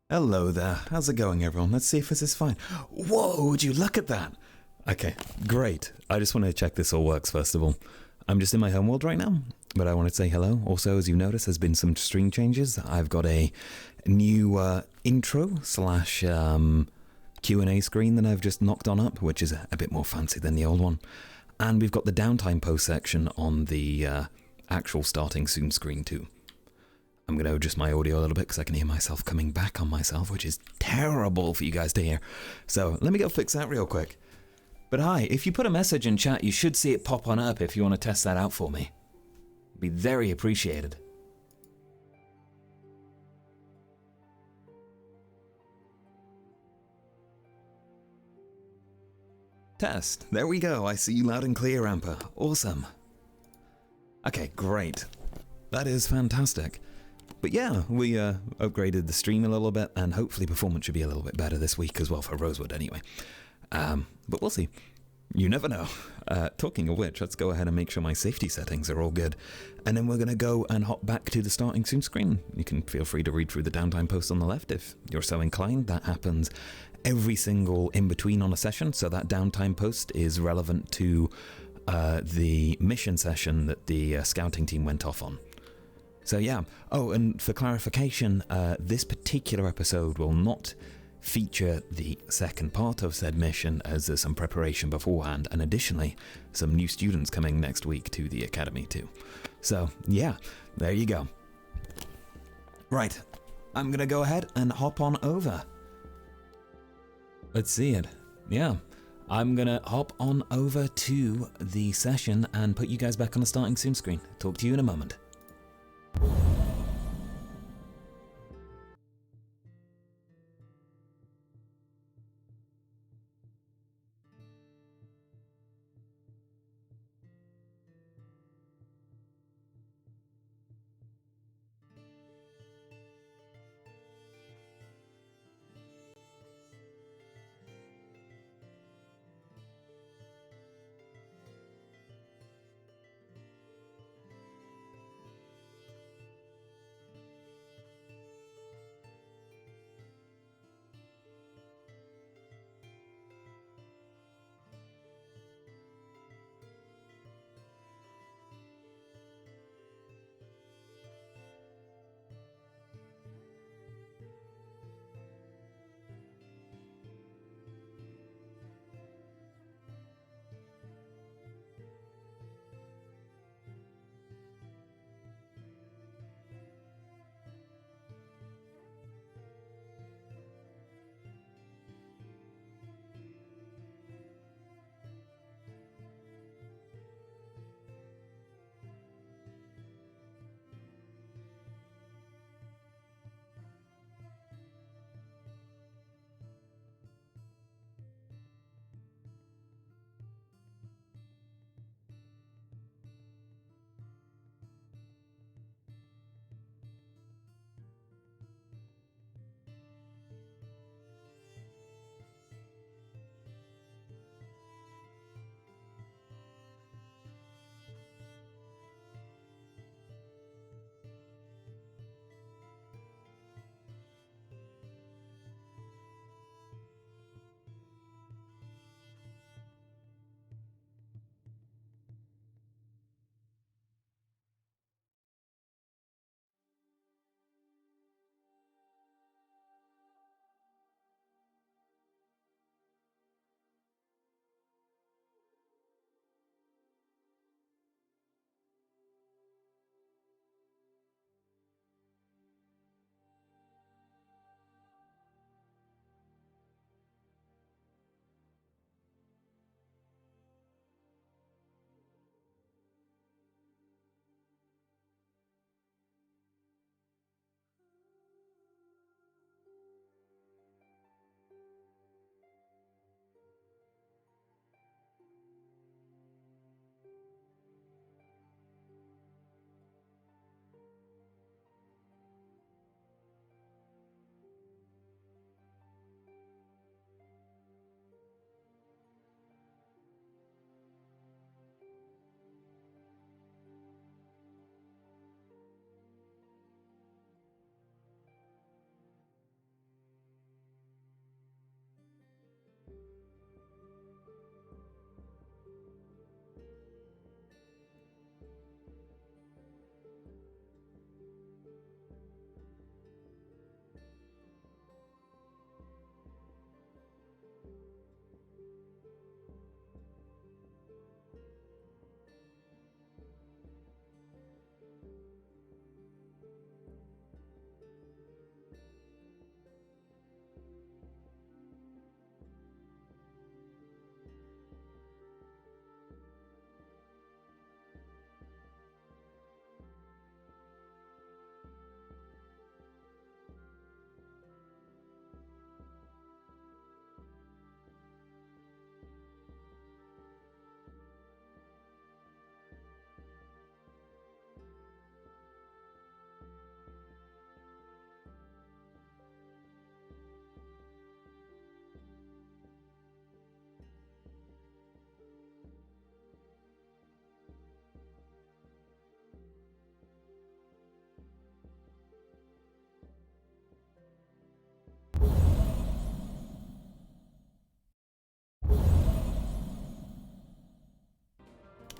Hello there, how's it going everyone? Let's see if this is fine. Whoa, would you look at that? Okay, great. I just want to check this all works first of all. I'm just in my home world right now, but I want to say hello. Also, as you notice, there's been some stream changes. I've got a new intro slash Q&A screen that I've just knocked on up, which is a bit more fancy than the old one. And we've got the downtime post section on the actual starting soon screen too. I'm going to adjust my audio a little bit because I can hear myself coming back on myself, which is terrible for you guys to hear. So let me go fix that real quick. But hi, if you put a message in chat, you should see it pop on up if you want to test that out for me. It'd be very appreciated. Test. There we go. I see you loud and clear, Ramper. Awesome. Okay, great. That is fantastic. But yeah, we upgraded the stream a little bit, and hopefully performance should be a little bit better this week as well for Rosewood anyway. But we'll see. You never know. Talking of which, let's go ahead and make sure my safety settings are all good. And then we're going to go and hop back to the starting soon screen. You can feel free to read through the downtime post on the left if you're so inclined. That happens every single in-between on a session, so that downtime post is relevant to the mission session that the scouting team went off on. So yeah. Oh, and for clarification, this particular episode will not feature the second part of said mission, as there's some preparation beforehand, and additionally, some new students coming next week to the academy too. So yeah, there you go. Right, I'm gonna go ahead and hop on over. Let's see it. Yeah, I'm gonna hop on over to the session and put you guys back on the starting soon screen. Talk to you in a moment.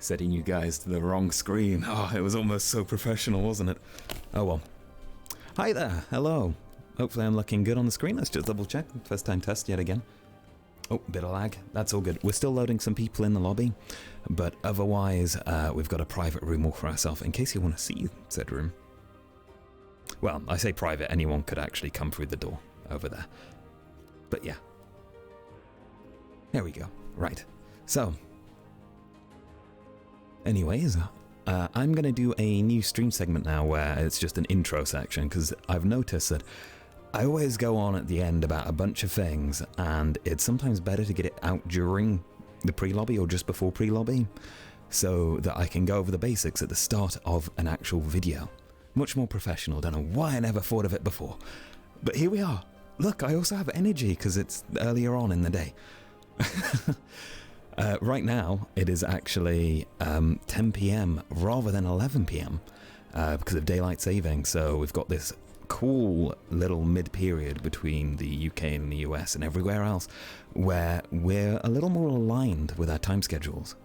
Setting you guys to the wrong screen. Oh, it was almost so professional, wasn't it? Oh well. Hi there, hello. Hopefully I'm looking good on the screen. Let's just double check. First time test yet again. Oh, bit of lag. That's all good. We're still loading some people in the lobby, but otherwise we've got a private room all for ourselves in case you want to see said room. Well, I say private, anyone could actually come through the door over there. But yeah. There we go. Right. So, anyways, I'm going to do a new stream segment now where it's just an intro section, because I've noticed that I always go on at the end about a bunch of things, and it's sometimes better to get it out during the pre-lobby or just before pre-lobby, so that I can go over the basics at the start of an actual video. Much more professional. Don't know why I never thought of it before. But here we are. Look, I also have energy because it's earlier on in the day. Right now, it is actually 10 PM rather than 11 PM because of daylight saving. So we've got this cool little mid-period between the UK and the US and everywhere else where we're a little more aligned with our time schedules,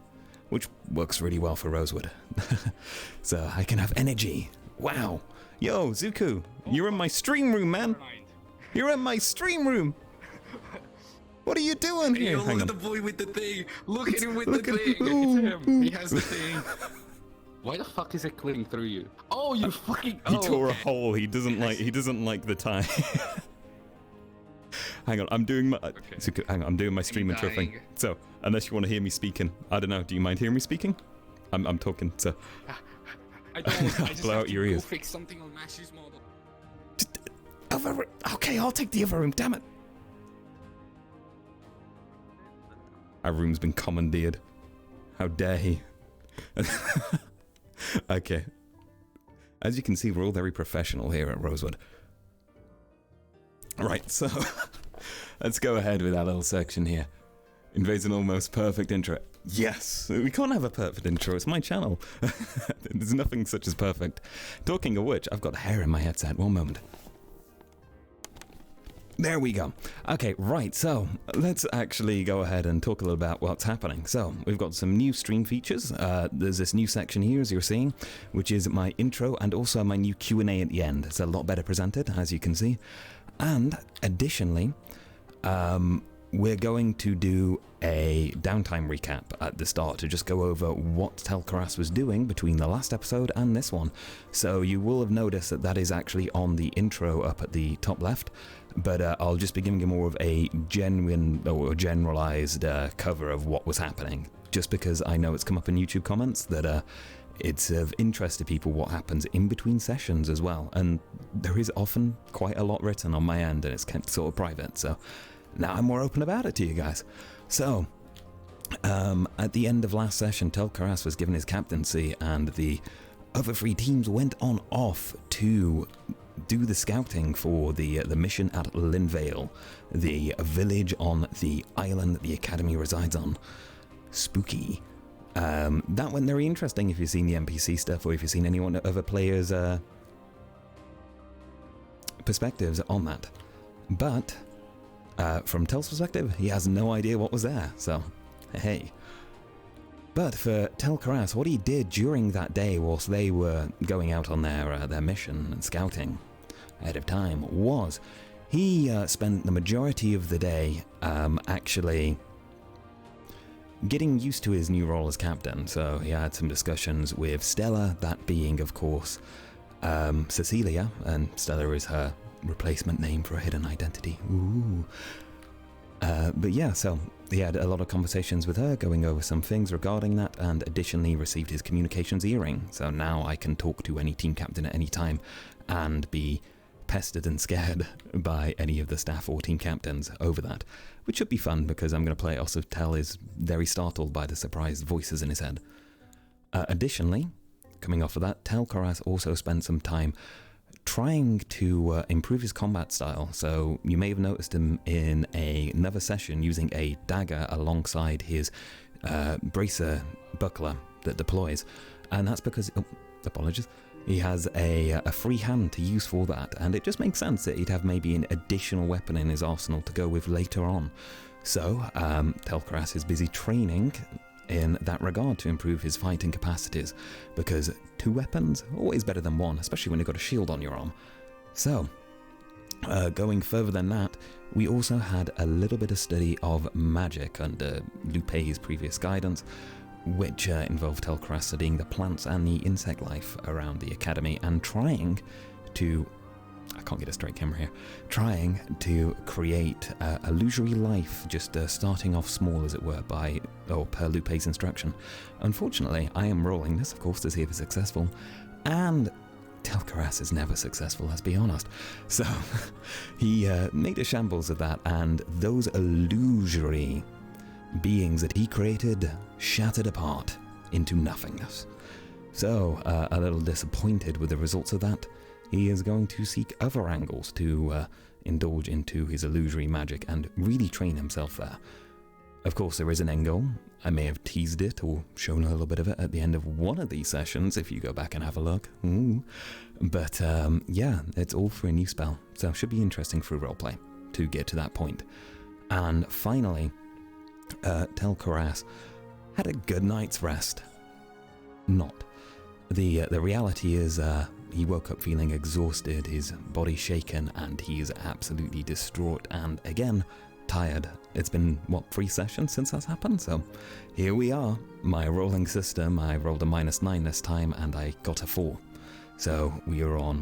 which works really well for Rosewood. So I can have energy. Wow. Yo, Zuku, you're in my stream room, man. You're in my stream room. What are you doing here? Look at the boy with the thing. Look at him with the thing. It's him. He has the thing. Why the fuck is it clicking through you? Oh, you fucking. He tore a hole. He doesn't like the time. Hang on, I'm doing my. Zuku, hang on, I'm doing my stream intro thing. So, unless you want to hear me speaking, I don't know. Do you mind hearing me speaking? I'm talking. So. I don't. I just blow have out to your ears. go fix something on Mash's model. Okay, I'll take the other room. Damn it. Our room's been commandeered. How dare he? Okay. As you can see, we're all very professional here at Rosewood. Right, so let's go ahead with our little section here. Invades an almost perfect intro. Yes, we can't have a perfect intro. It's my channel. There's nothing such as perfect. Talking of which, I've got hair in my headset. One moment. There we go. Okay, right, so let's actually go ahead and talk a little about what's happening. So, we've got some new stream features. There's this new section here, as you're seeing, which is my intro and also my new Q&A at the end. It's a lot better presented, as you can see. And, additionally, we're going to do a downtime recap at the start to just go over what Tel'Kahras was doing between the last episode and this one. So you will have noticed that that is actually on the intro up at the top left, but I'll just be giving you more of a genuine or generalized cover of what was happening, just because I know it's come up in YouTube comments that it's of interest to people what happens in between sessions as well, and there is often quite a lot written on my end and it's kept sort of private, so now I'm more open about it to you guys. So, at the end of last session, Tel'Kahras was given his captaincy, and the other three teams went on off to do the scouting for the mission at Linvale, the village on the island that the Academy resides on. Spooky. That went very interesting if you've seen the NPC stuff, or if you've seen any other players' perspectives on that. But from Tel's perspective, he has no idea what was there, so hey. But for Tel'Kahras, what he did during that day whilst they were going out on their mission and scouting ahead of time was he spent the majority of the day actually getting used to his new role as captain. So he had some discussions with Stella, that being, of course, Cecilia, and Stella is her replacement name for a hidden identity. Ooh. But yeah, so he had a lot of conversations with her, going over some things regarding that, and additionally received his communications earring. So now I can talk to any team captain at any time and be pestered and scared by any of the staff or team captains over that, which should be fun because I'm going to play it. Also, Tel is very startled by the surprised voices in his head. Additionally, coming off of that, Tel'Kahras also spent some time trying to improve his combat style. So you may have noticed him in another session using a dagger alongside his bracer buckler that deploys, and that's because, apologies, he has a free hand to use for that, and it just makes sense that he'd have maybe an additional weapon in his arsenal to go with later on. So Tel'Kahras is busy training in that regard to improve his fighting capacities, because 2 weapons, always better than 1, especially when you've got a shield on your arm. So, going further than that, we also had a little bit of study of magic under Lupe's previous guidance, which involved Tel'Kahras studying the plants and the insect life around the academy and trying to, I can't get a straight camera here, trying to create a illusory life, just starting off small as it were per Lupe's instruction. Unfortunately, I am rolling this, of course, to see if it's successful, and Tel'Kahras is never successful, let's be honest. So, he made a shambles of that, and those illusory beings that he created shattered apart into nothingness. So, a little disappointed with the results of that, he is going to seek other angles to indulge into his illusory magic and really train himself there. Of course, there is an end goal. I may have teased it or shown a little bit of it at the end of one of these sessions, if you go back and have a look. Ooh. But yeah, it's all for a new spell, so it should be interesting for roleplay to get to that point. And finally, Tel'Kahras had a good night's rest. Not. The reality is he woke up feeling exhausted, his body shaken, and he is absolutely distraught and, again, tired. It's been, 3 sessions since that's happened? So here we are. My rolling system, I rolled a -9 this time and I got a 4. So we are on,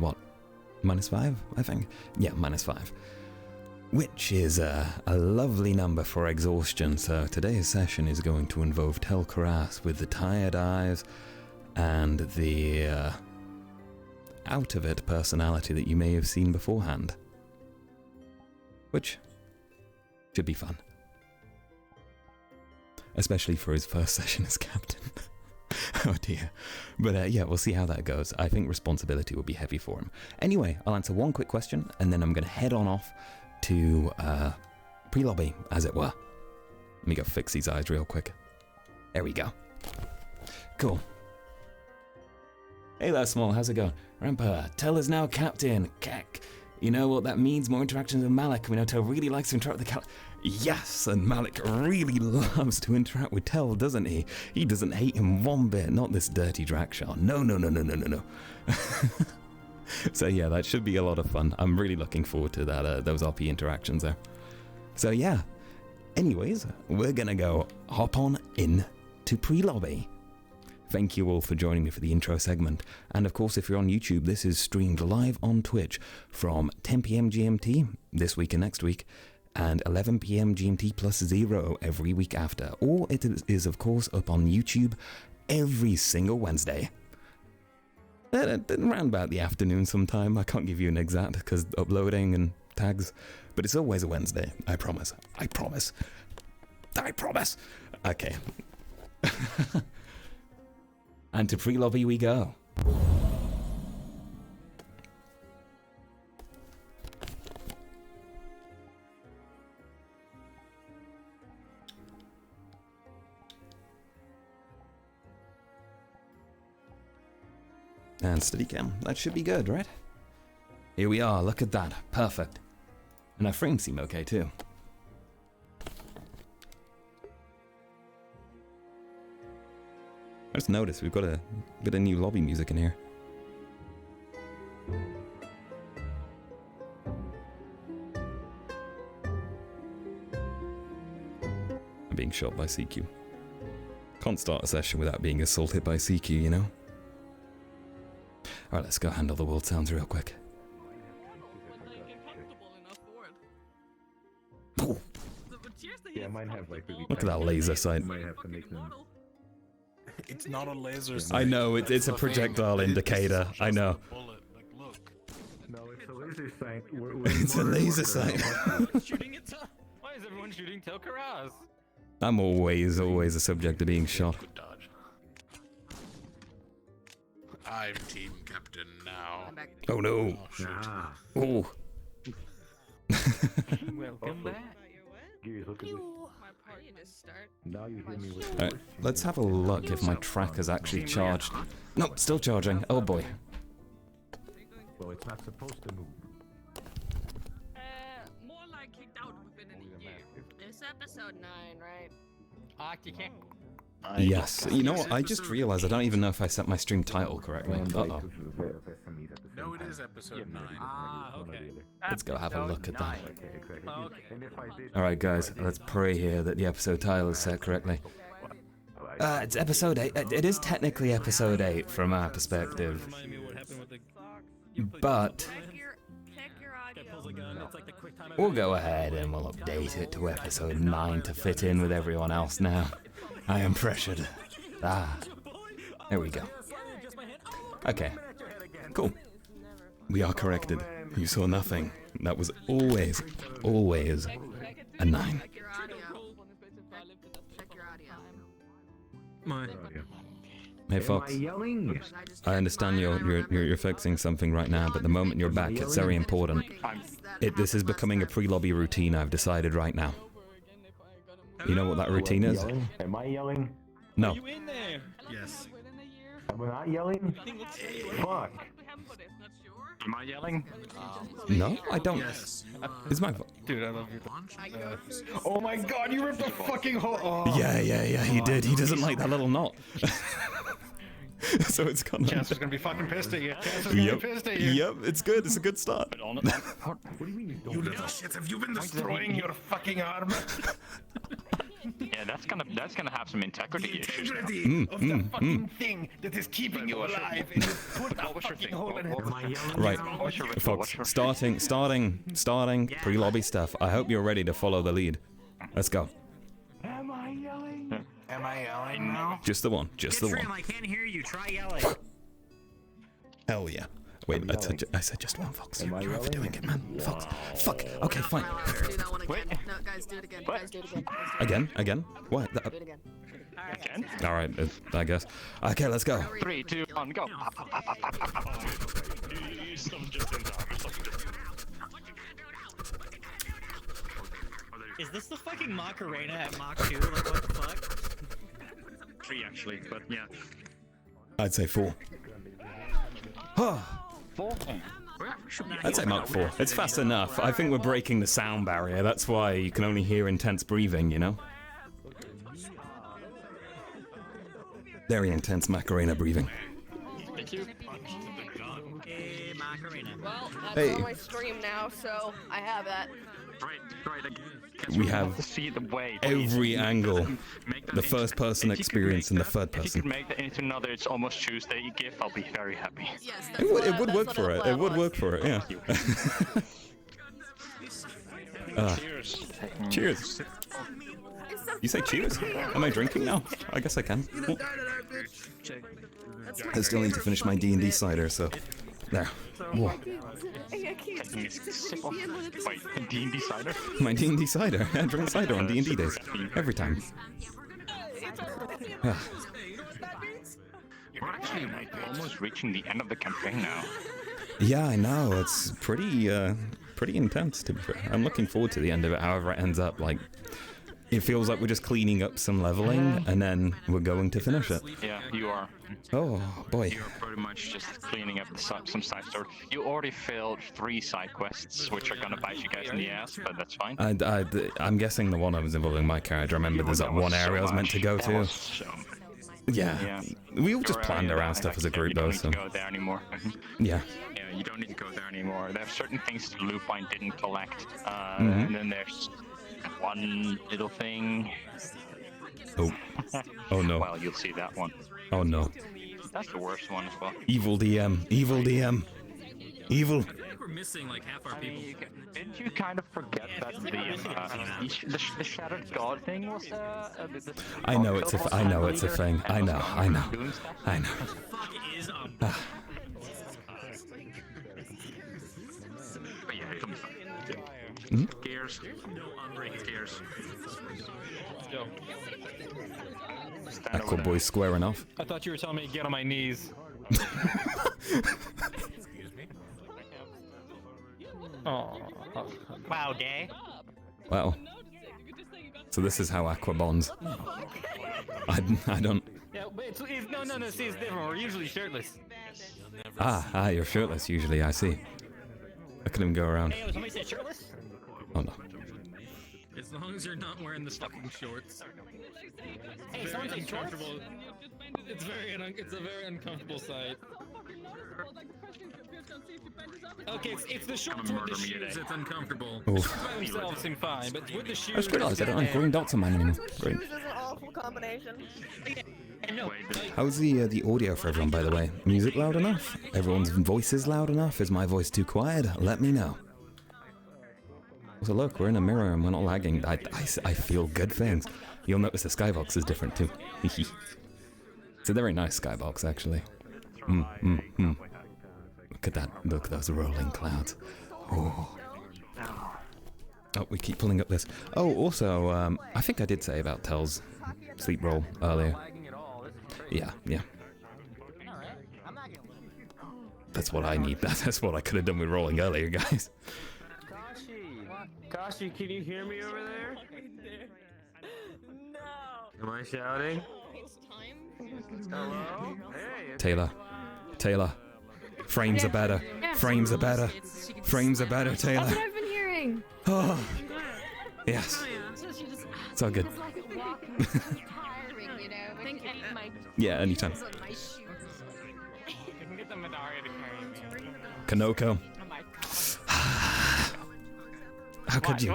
-5, I think? Yeah, -5. Which is a lovely number for exhaustion. So today's session is going to involve Tel'Kahras with the tired eyes and the out-of-it personality that you may have seen beforehand. Which should be fun. Especially for his first session as captain. Oh dear. But yeah, we'll see how that goes. I think responsibility will be heavy for him. Anyway, I'll answer one quick question, and then I'm going to head on off to pre-lobby, as it were. Let me go fix these eyes real quick. There we go. Cool. Hey there, Small, how's it going? Rampa, Tel is now captain. Kek. You know what that means? More interactions with Malik. We know Tel really likes to interact with the Yes, and Malik really loves to interact with Tel, doesn't he? He doesn't hate him one bit. Not this dirty Drakshar. No. So yeah, that should be a lot of fun. I'm really looking forward to that. Those RP interactions there. So yeah. Anyways, we're gonna go hop on in to pre-lobby. Thank you all for joining me for the intro segment. And of course, if you're on YouTube, this is streamed live on Twitch from 10 p.m. GMT this week and next week, and 11 p.m. GMT +0 every week after. Or it is, of course, up on YouTube every single Wednesday. Around about the afternoon sometime. I can't give you an exact because uploading and tags, but it's always a Wednesday. I promise. Okay. And to pre-lobby we go. And Steadicam, that should be good, right? Here we are, look at that, perfect. And our frames seem okay too. I just noticed we've got a bit of new lobby music in here. I'm being shot by CQ. Can't start a session without being assaulted by CQ, you know? Alright, let's go handle the world sounds real quick. Yeah, mine have like really. Look at that laser sight. Might have to make them. It's not a laser sight. I know, it's a projectile indicator. I know. No, it's a laser sight. It's a laser sight. Shooting it. Why is everyone shooting Tel'Kahras? I'm always a subject to being shot. Good dodge. I'm team captain now. Oh no. Ah. Oh. Welcome back. Gears, look at this. My party just start. Now you hear me with. Alright, let's have a look if my tracker's actually charged. Nope, still charging. Oh boy. Well, it's not supposed to move. More like kicked out within a year. It's episode 9, right? You can't. Yes. You know what? I just realized I don't even know if I set my stream title correctly. Uh-oh. No, it is episode 9. Ah, okay. Let's go have a look at that. Okay. Alright guys, let's pray here that the episode title is set correctly. It's episode 8. It is technically episode 8 from our perspective. Remind me what happened with the... But Check your audio. It's like the quick time we'll go ahead and we'll update it to episode 9 to fit in with everyone else now. I am pressured. Ah, there we go. Okay, cool. We are corrected. You saw nothing. That was always a 9. Check your audio. Check your audio. My... Hey Fox, I understand you're fixing something right now, but the moment you're back, it's very important. This is becoming a pre-lobby routine. I've decided right now. You know what that routine is? Am I yelling? No. You in there? Yes. Am I not yelling? Fuck. Am I yelling? No, I don't. Yes. It's my fault. Dude, I love you. Oh my god, you ripped the fucking hole! Oh. Yeah, he did. He doesn't like that little knot. So it's gonna... Chancer's gonna be fucking pissed at you. Chancer's gonna be pissed at you. Yep, it's good. It's a good start. What do you mean you don't You little shits, have you been destroying your fucking arm? Yeah, that's gonna have some integrity issues. Integrity of the fucking thing that is keeping you alive, and you put a fucking hole in it. Am I yelling? Right, What's your ritual? Fox, starting pre-lobby stuff. I hope you're ready to follow the lead. Let's go. Am I yelling? Am I yelling now? Just the one. Just the one. I can't hear you. Try yelling. Hell yeah. Wait, I said just one, Fox. Am I You're overdoing it, man. Fox. Fuck. Okay, fine. Do that one again. No, guys, do it again. Guys, do it again. Again? What? Do it again. Again? All right, I guess. Okay, let's go. 3, 2, 1, go. Is this the fucking Macarena at Mach 2? Like, what the fuck? 3 actually, but yeah. I'd say 4. I'd say Mark 4. It's fast enough. I think we're breaking the sound barrier. That's why you can only hear intense breathing, you know? Very intense Macarena breathing. Thank you. Hey, Macarena. Well, that's Hey. on my stream now, so I have that. Right again. We have To see the way. every angle. Make that The first person if you could experience make and the that- third If you person. could make that into another It's Almost Tuesday gif, I'll be very happy. Yes, that's It would what work that's for what it. the It would plan work was. for it, yeah. Cheers. Cheers. You say cheers? Am I drinking now? I guess I can. Oh. I still need to finish my D&D cider, so... There. Whoa. Taking a sip of wait, D&D cider? My D&D cider. I drink cider on D&D days. Every time. Ah. We're actually almost reaching the end of the campaign now. Yeah, I know. It's pretty intense, to be fair. I'm looking forward to the end of it, however it ends up. Like, it feels like we're just cleaning up some leveling, and then we're going to finish it. Yeah, you are. Oh, boy. You're pretty much just cleaning up some side story. You already failed 3 side quests, which are gonna bite you guys in the ass, but that's fine. I'm guessing the one I was involving my character. I remember there's that one area I was meant to go to. Yeah. We all just planned around stuff as a group, though, so... You don't need to go there anymore. Yeah. Yeah, you don't need to go there anymore. There are certain things that Lupine didn't collect, and then there's one little thing. Oh. Oh, no. Well, you'll see that one. Oh, no. That's the worst one as well. Evil DM. Evil DM. Evil. I think we're missing like half our people. Didn't you kind of forget that the Shattered God thing was I know it's a I know it's a thing. I know. Fuck is on. But yeah, it'll be fine. Gears. No unbreaking. Gears. Yo, Stand over Aqua there. Boy's squaring off. I thought you were telling me to get on my knees. Oh. Wow, gay. Wow. So this is how Aqua bonds. I don't... Yeah, but it's no. See, it's different. We're usually shirtless. You're shirtless usually, I see. I couldn't even go around. Hey, somebody say shirtless? Oh, no. As long as you're not wearing the fucking shorts. Hey, Very someone say shorts? uncomfortable. It's it's a very uncomfortable sight. Okay, it's the shorts with the shoes that's uncomfortable. The Oof. shorts by themselves seem fine, but with the shoes. I just realised I don't have green dots on mine anymore. Great. Shoes is an awful combination. How's the audio for everyone, by the way? Music loud enough? Everyone's voices loud enough? Is my voice too quiet? Let me know. So look, we're in a mirror and we're not lagging. I feel good things. You'll notice the skybox is different too. It's a very nice skybox, actually. Look at that. Look at those rolling clouds. Oh. Oh, we keep pulling up this. Oh, also, I think I did say about Tel's sleep roll earlier. Yeah. That's what I need. That's what I could have done with rolling earlier, guys. Kashi, can you hear me over there? No. Am I shouting? It's time. Hello? Hey. Taylor. Frames are better. Frames are better. Frames are better, Taylor. That's what I've been hearing. Oh. Yes. It's all good. It's like walking is tiring, you know. Thank you. Yeah, anytime. My shoes. You can get the Madari to carry me. Kanoko. Oh my god. How could you?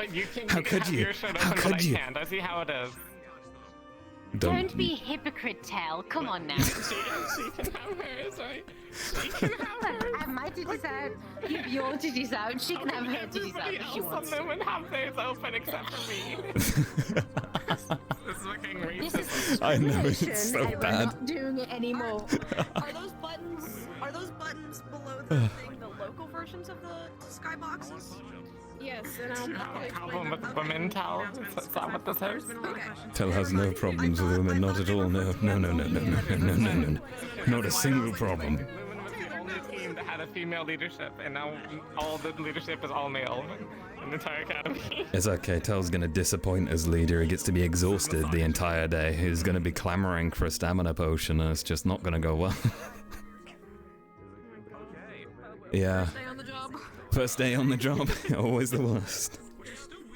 How could you? How could you? I see how it is. Don't be a hypocrite, Tel. Come on now. She can have hers, right? She can have hers. I have my titties out. Keep your titties out. She can have her titties out if she wants. Some women have theirs open except for me. This is looking racist. I know, it's so We're bad. not doing it anymore. Are those buttons below the thing, the local versions of the skyboxes? Yes, and I'll probably Problem with women, Tel? Is that what this is? Okay. Tel has no problems with women, not at all. No. Not a single problem. Lumen was the only team that had a female leadership, and now all the leadership is all male in the entire academy. It's okay, Tel's gonna disappoint as leader. He gets to be exhausted the entire day. He's gonna be clamoring for a stamina potion, and it's just not gonna go well. Yeah. Stay on the job. First day on the job, always the worst.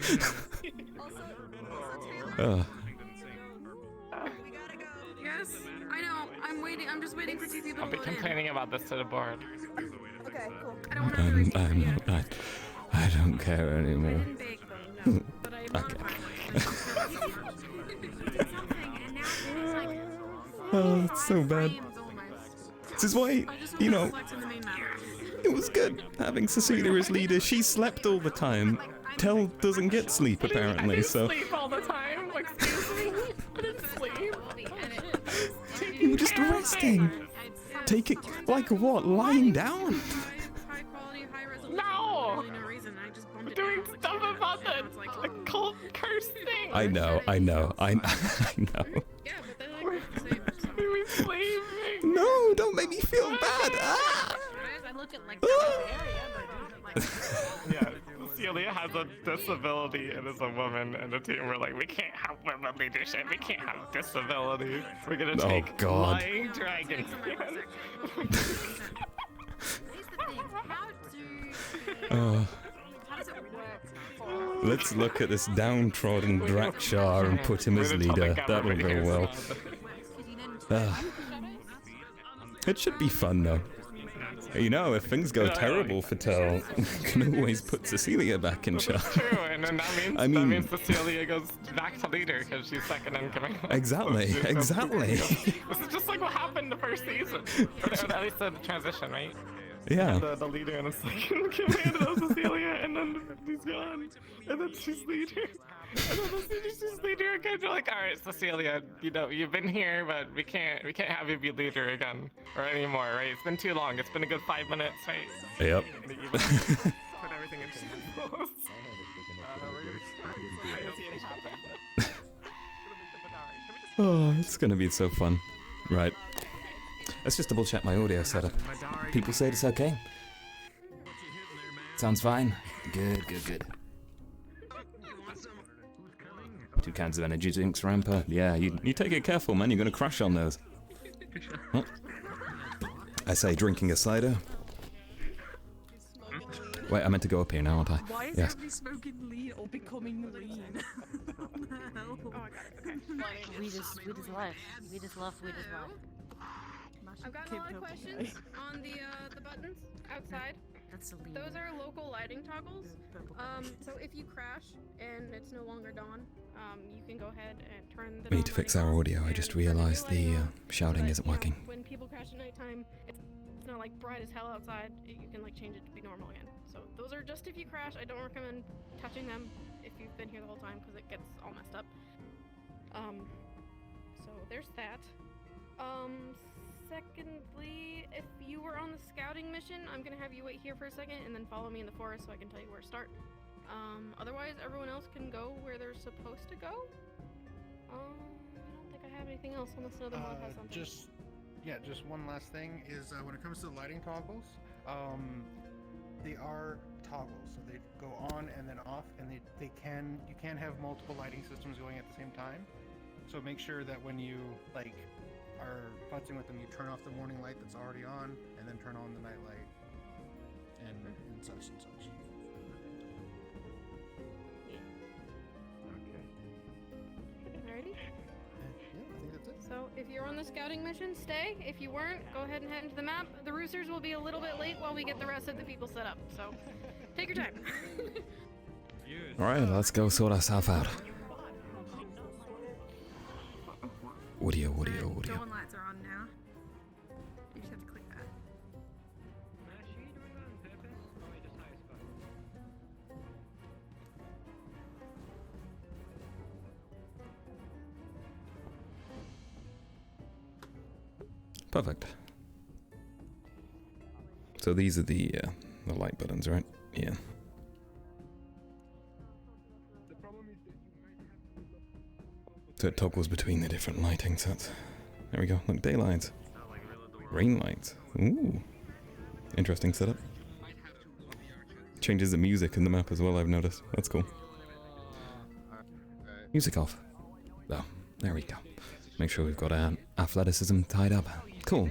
We gotta go. Yes, I know. I'm waiting. I'm just waiting for two people I'll to be load in. complaining about this to the board. Okay, cool. I don't want to have to I don't care anymore. didn't bake them, no. But I Okay. Oh, it's so bad. This is why, you know, it was good having Cecilia as leader. She slept all the time. Tel doesn't get sleep apparently, so Sleep all the time. Like, excuse me. I didn't sleep. you were just resting. Take it like what? Lying down? high quality, high resolution. No! No reason. I just bumped We're it doing down. stuff about the cult curse thing. I know. Yeah, but they like the same. Are we sleeping? No, don't make me feel bad. Ah! I look at like that area, but Yeah, Cecilia has a disability and is a woman, and the team were like, we can't have women leadership, we can't have disabilities. We're gonna Oh, take God. lying dragons. Oh, how does it work? let's look at this downtrodden Drakshar and put him as leader. That'll go well. Ah. It should be fun though. You know, if things go terrible for Tel, we can always put Cecilia back in charge. True, and then that means Cecilia goes back to leader because she's second in command. Exactly. This is just like what happened the first season. Or at least the transition, right? Yeah. The leader in the second in command of Cecilia, and then he's gone. And then she's leader. And then she's leader again. You're like, all right, Cecilia, you know, you've been here, but we can't have you be leader again or anymore, right? It's been too long. It's been a good 5 minutes, right? Yep. Put everything into post. Oh, it's gonna be so fun. Right. Let's just double check my audio setup. People said it's okay. Sounds fine. Good. 2 cans of energy drinks, Ramper. Yeah, you take it careful, man. You're gonna crash on those. Oh. I say drinking a cider. Wait, I meant to go up here now, aren't I? Why is Yes. everybody smoking lean or becoming lean? What the hell? Oh, I got it. Okay. We just left. We just left. I've gotten a lot of questions on the buttons outside. That's a lean. Those are local lighting toggles. So if you crash and it's no longer dawn, you can go ahead and turn the We need to fix our audio. I just realised the shouting isn't working. When people crash at nighttime, it's not like bright as hell outside. You can like change it to be normal again. So those are just if you crash. I don't recommend touching them if you've been here the whole time because it gets all messed up. So there's that. Secondly, if you were on the scouting mission, I'm gonna have you wait here for a second and then follow me in the forest so I can tell you where to start. Otherwise, everyone else can go where they're supposed to go. I don't think I have anything else unless another mod has something. Just one last thing is when it comes to the lighting toggles, they are toggles, so they go on and then off, and you can have multiple lighting systems going at the same time. So make sure that when you are futzing with them, you turn off the morning light that's already on, and then turn on the night light, and such and such. Alrighty. Yeah, I think that's it. So if you're on the scouting mission, stay. If you weren't, go ahead and head into the map. The roosters will be a little bit late while we get the rest of the people set up. So take your time. Alright, let's go sort ourselves out. Audio. Going lights are on now. You just have to click that. Perfect. So these are the light buttons, right? Yeah. So it toggles between the different lighting sets. There we go. Look, daylights. Rain lights. Ooh. Interesting setup. Changes the music in the map as well, I've noticed. That's cool. Music off. Oh, there we go. Make sure we've got our athleticism tied up. Cool.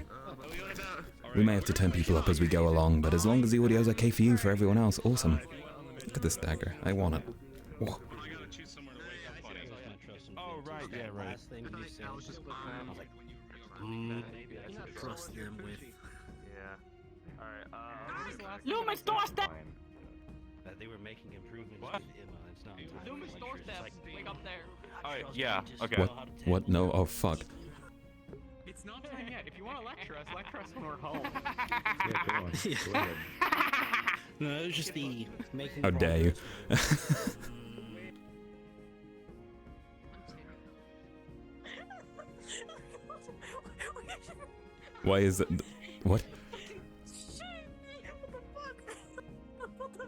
We may have to turn people up as we go along, but as long as the audio's okay for you, for everyone else, awesome. Look at this dagger. I want it. Whoa. Right, yeah, right. Last thing you said, I was like, trust them with. Yeah. Alright, Lumen's doorstep! That they were making improvements with Emma. It's not time. Lumen's doorstep, like up there. Alright, yeah, okay. What? No? Oh, fuck. It's not time yet. If you want to lecture us when we're home. Yeah, go on. Go ahead. No, it was just the making. How dare you? Why is it? What?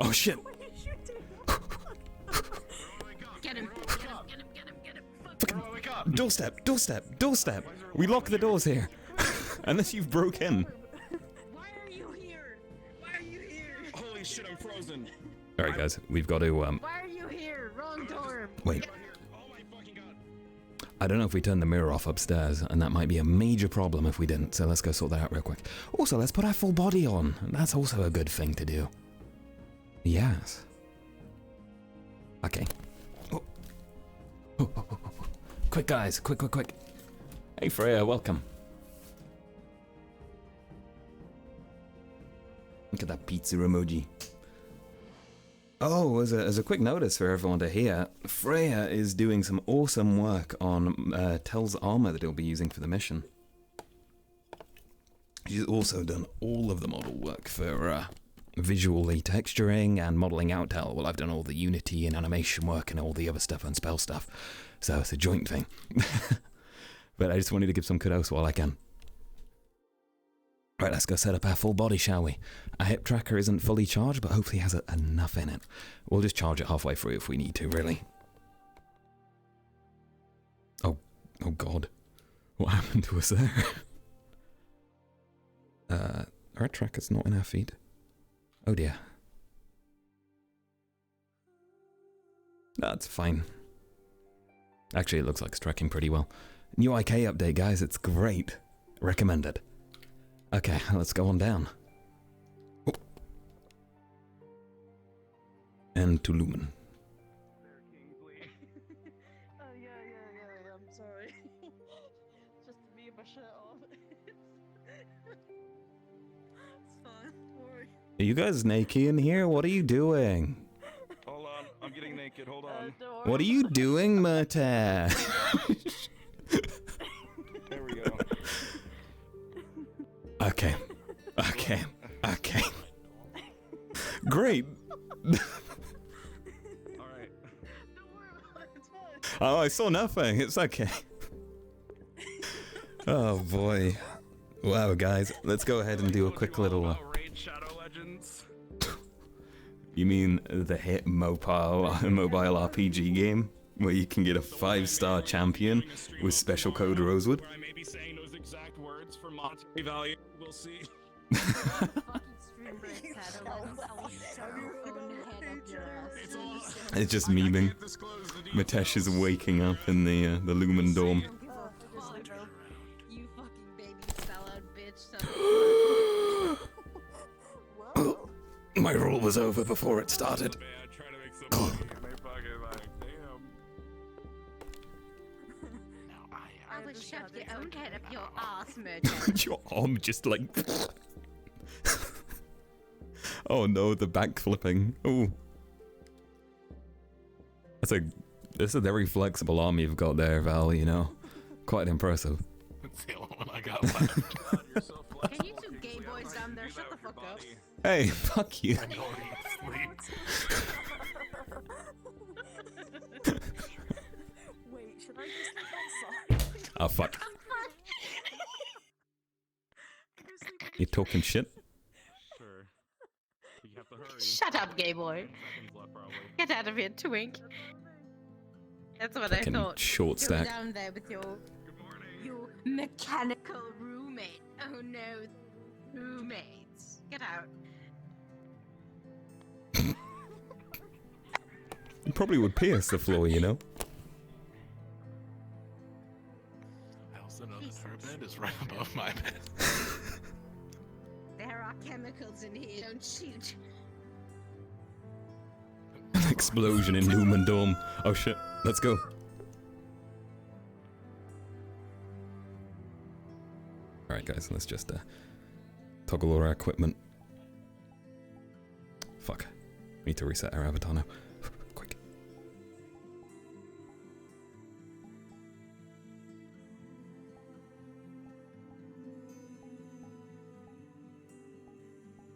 Oh shit! Get him. Doorstep! We lock the doors here. Unless you've broke in. Why are you here? Holy shit, I'm frozen. Alright guys, we've got to Why are you here? Wrong door. wait. I don't know if we turned the mirror off upstairs, and that might be a major problem if we didn't, so let's go sort that out real quick. Also, let's put our full body on. That's also a good thing to do. Yes. Okay. Oh. Quick guys, quick. Hey Freya, welcome. Look at that pizza emoji. Oh, as a quick notice for everyone to hear, Freya is doing some awesome work on Tel's armor that he'll be using for the mission. She's also done all of the model work for visually texturing and modeling out Tel. Well, I've done all the Unity and animation work and all the other stuff and spell stuff, so it's a joint thing. But I just wanted to give some kudos while I can. Right, let's go set up our full body, shall we? Our hip tracker isn't fully charged, but hopefully has enough in it. We'll just charge it halfway through if we need to, really. Oh god. What happened to us there? Our tracker's not in our feed. Oh dear. That's fine. Actually, it looks like it's tracking pretty well. New IK update, guys, it's great. Recommended. Okay, let's go on down. Oh. and to Lumen. Oh yeah, I'm sorry. Just me and my shirt on. It's fine, don't worry. Are you guys naked in here? What are you doing? Hold on, I'm getting naked. Hold on. What are you doing, Murta? There we go. Okay. Great. Alright. Oh, I saw nothing. It's okay. Oh boy. Wow, guys. Let's go ahead and do a quick little... Raid Shadow Legends. You mean the hit mobile RPG game? Where you can get a 5-star champion with special code Rosewood? Where I may be saying those exact words for monetary value. We'll see. It's just memeing. Mitesh is waking up in the Lumen dorm. You fucking baby salad bitch. My rule was over before it started. I would shove your own head up your ass, murder. Your arm just like... Oh no, the back flipping. Oh. This is a very flexible arm you've got there, Val, you know. Quite impressive. That's the only one I got left. Can you two gay boys down there shut the fuck up? Hey, fuck you. Wait, should I just sleep outside? Oh fuck. You talking shit? Sure. You have to hurry. Shut up, gay boy. Get out of here, twink. That's what Fucking I thought. short Go stack. down there with your mechanical roommate. Oh no, roommates. Get out. You probably would pierce the floor, you know? I also know that her bed is right above my bed. There are chemicals in here. Don't shoot. An explosion in Lumen Dome. Oh shit, let's go. Alright guys, let's just toggle all our equipment. Fuck. We need to reset our avatar now. Quick.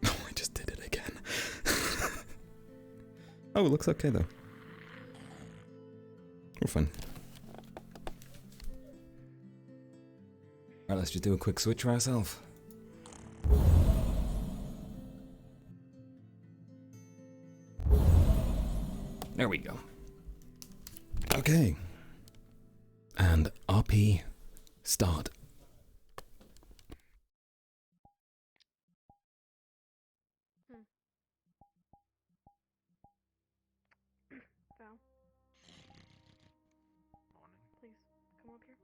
Oh, I just did it again. Oh, it looks okay though. We're fine. Alright, let's just do a quick switch for ourselves. There we go. Okay. And RP start. Val. Please, come up here.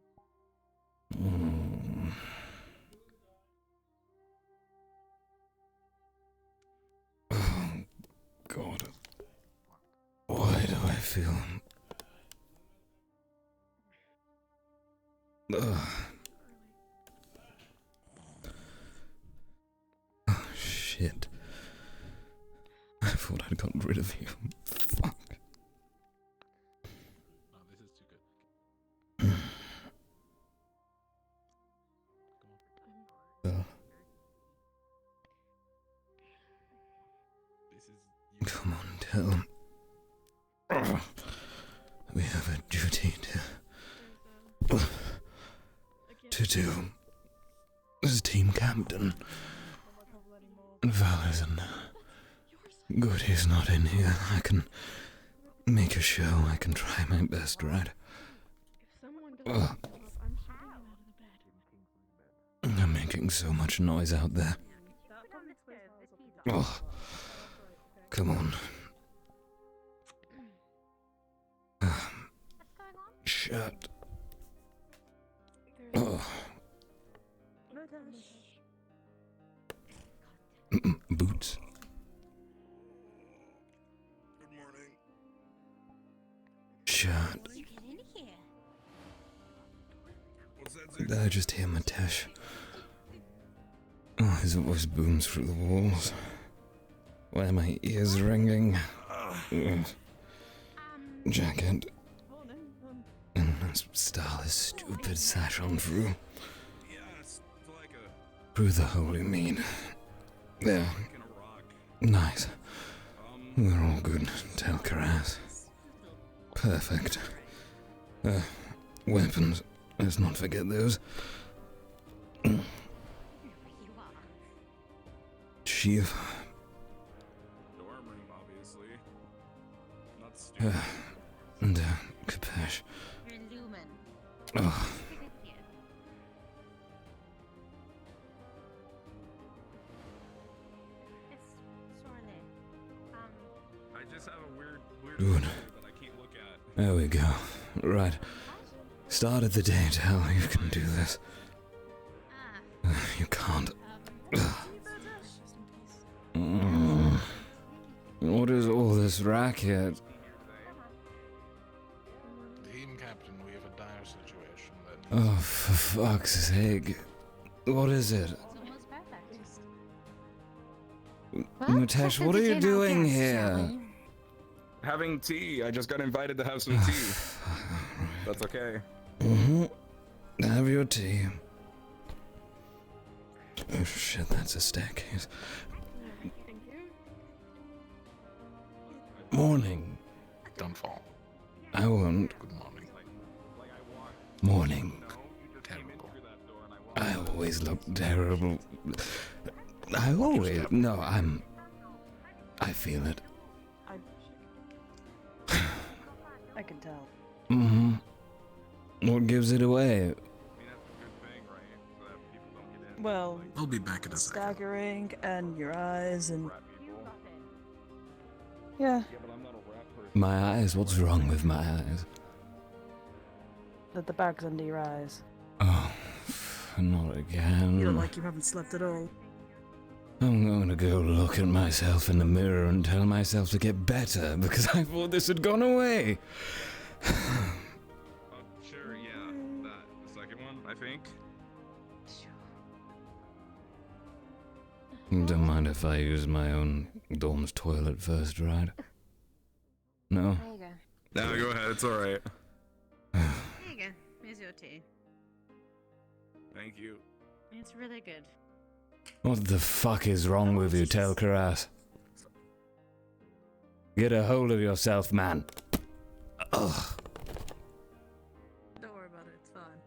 Oh, God. Why do I feel... Ugh. Oh, shit. I thought I'd gotten rid of you. Fuck. Oh, this is too good. Come on, Tel. We have a duty to do as team captain. And Val isn't. Good he's not in here. I can make a show. I can try my best, right? If someone doesn't step up, I'm shooting you out of the bed. I'm making so much noise out there. Oh, come on. Shut. Oh. Boots. Did I just hear Matesh? Oh, his voice booms through the walls. Why are my ears ringing? Jacket. And style his stupid sash on through. Through the hole, you mean? There. Nice. We're all good, Tel'Kahras. Perfect. Weapons. Let's not forget those. Chief. Dorm room, obviously. Not stupid. And Capesh. Lumen. Oh. I just have a weird Good. that I can't look at. There we go. Right. Start of the day, Tel. You can do this. You can't. What is all this racket? Team Captain, we have a dire situation that... Oh, for fuck's sake. What is it? Matesh, what are you doing here? Having tea. I just got invited to have some tea. That's okay. Have your tea. Oh shit, that's a staircase. Thank you. Morning. Don't fall. I won't. Good morning. Morning. Terrible. I always look terrible. I always... No, I feel it. I can tell. What gives it away? Well, I'll be back in a second. staggering and your eyes and... Yeah, My eyes? What's wrong with my eyes? the bags under your eyes. Oh, not again. You look like you haven't slept at all. I'm going to go look at myself in the mirror and tell myself to get better because I thought this had gone away. Sure, yeah. The second one, I think. Don't mind if I use my own dorm's toilet first, right? No? There you go. No, go ahead. It's alright. There you go. Here's your tea. Thank you. It's really good. What the fuck is wrong with you, Tel'Kahras? Get a hold of yourself, man. Ugh. Don't worry about it, it's fine.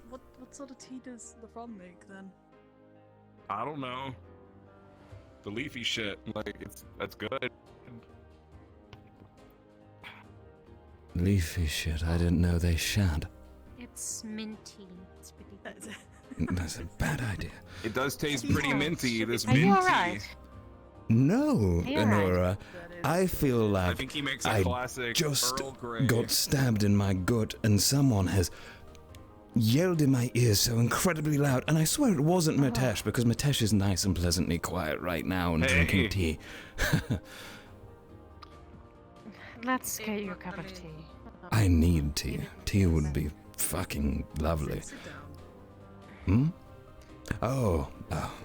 What sort of tea does the frog make then? I don't know. The leafy shit, like that's good. Leafy shit, I didn't know they shat. It's minty. It's pretty good. That's a bad idea. It does taste pretty minty. This Are minty. you alright? No, Are you Honora. I feel I like think he makes a I classic just Earl Grey. got stabbed in my gut and someone has yelled in my ears so incredibly loud, and I swear it wasn't Matesh because Matesh is nice and pleasantly quiet right now and drinking tea. Let's get you a cup of tea. I need tea. Tea would be fucking lovely. Oh,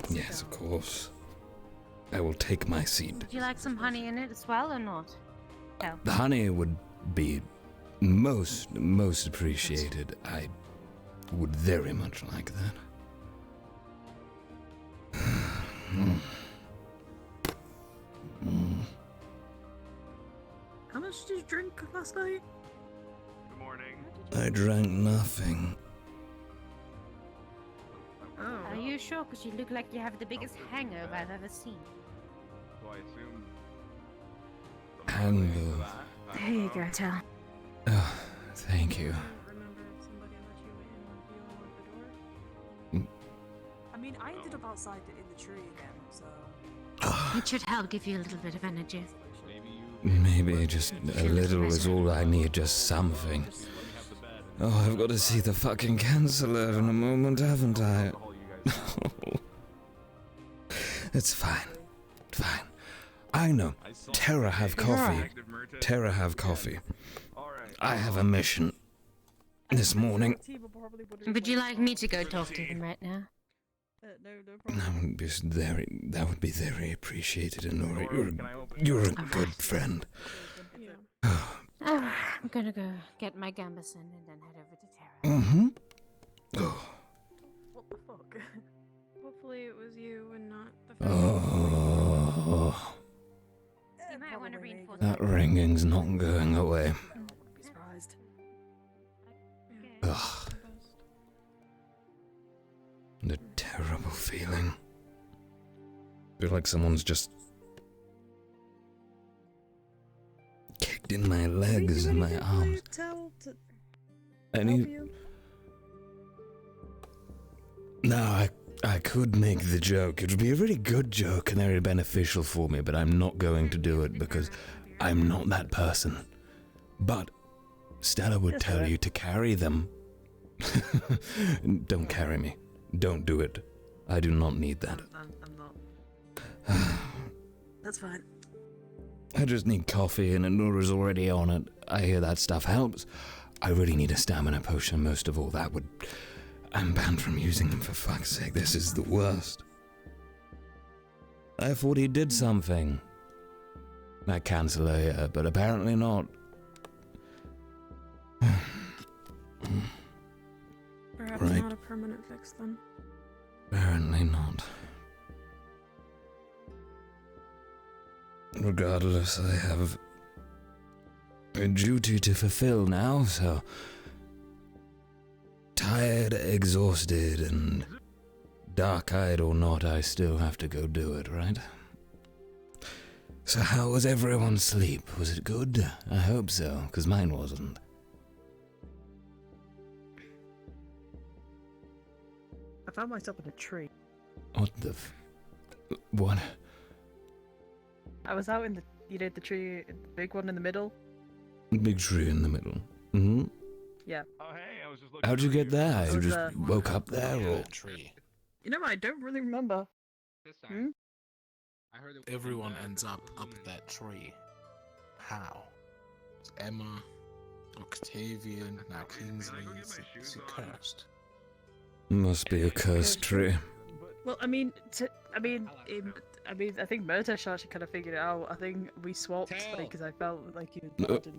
yes, of course. I will take my seat. Would you like some honey in it as well or not? No. The honey would be most appreciated. I would very much like that. How much did you drink last night? Good morning. I drank nothing. Are you sure? Because you look like you have the biggest hangover I've ever seen. So I assume. Hangover. There you go, Tel. Oh, thank you. I mean, I ended up outside in the tree again, so... It should help give you a little bit of energy. Maybe just a little is all I need, just something. Oh, I've got to see the fucking counselor in a moment, haven't I? It's fine. Fine. I know. Terra have coffee. Terra have coffee. I have a mission. this morning. Would you like me to go talk to them right now? No problem. That would be very appreciated, Honora. You're a good friend. Oh, I'm gonna go get my Gambison and then head over to Terra. Mm-hmm. Oh. What the fuck? Hopefully it was you and not the Oh. You might want to reinforce That ringing's not going away. Be surprised. Ugh. The terrible feeling. Feel like someone's just kicked in my legs and my arms. No, I could make the joke. It would be a really good joke and very beneficial for me, but I'm not going to do it because I'm not that person. But Stella would tell you to carry them. Don't carry me. Don't do it. I do not need that. I'm not. That's fine. I just need coffee and Anora's already on it. I hear that stuff helps. I really need a stamina potion most of all. That would... I'm banned from using them, for fuck's sake. This is the worst. I thought he did something. That canceller, yeah, but apparently not. Perhaps Right. not a permanent fix then. Apparently not. Regardless, I have a duty to fulfill now, so... Tired, exhausted, and dark-eyed or not, I still have to go do it, right? So how was everyone's sleep? Was it good? I hope so, because mine wasn't. I found myself in a tree. What the what? I was out in the, the tree, the big one in the middle. Big tree in the middle. Mm-hmm. Yeah. Oh, hey, I was just looking. How'd you get there? You was, just woke up there, or? You know what? I don't really remember. Hmm? I heard it. Everyone ends up that tree. How? It's Emma, Octavian, now Kingsley. It's cursed. Must be a cursed tree. Well, I mean, I think Murtash actually kind of figured it out. I think we swapped because I felt like you didn't.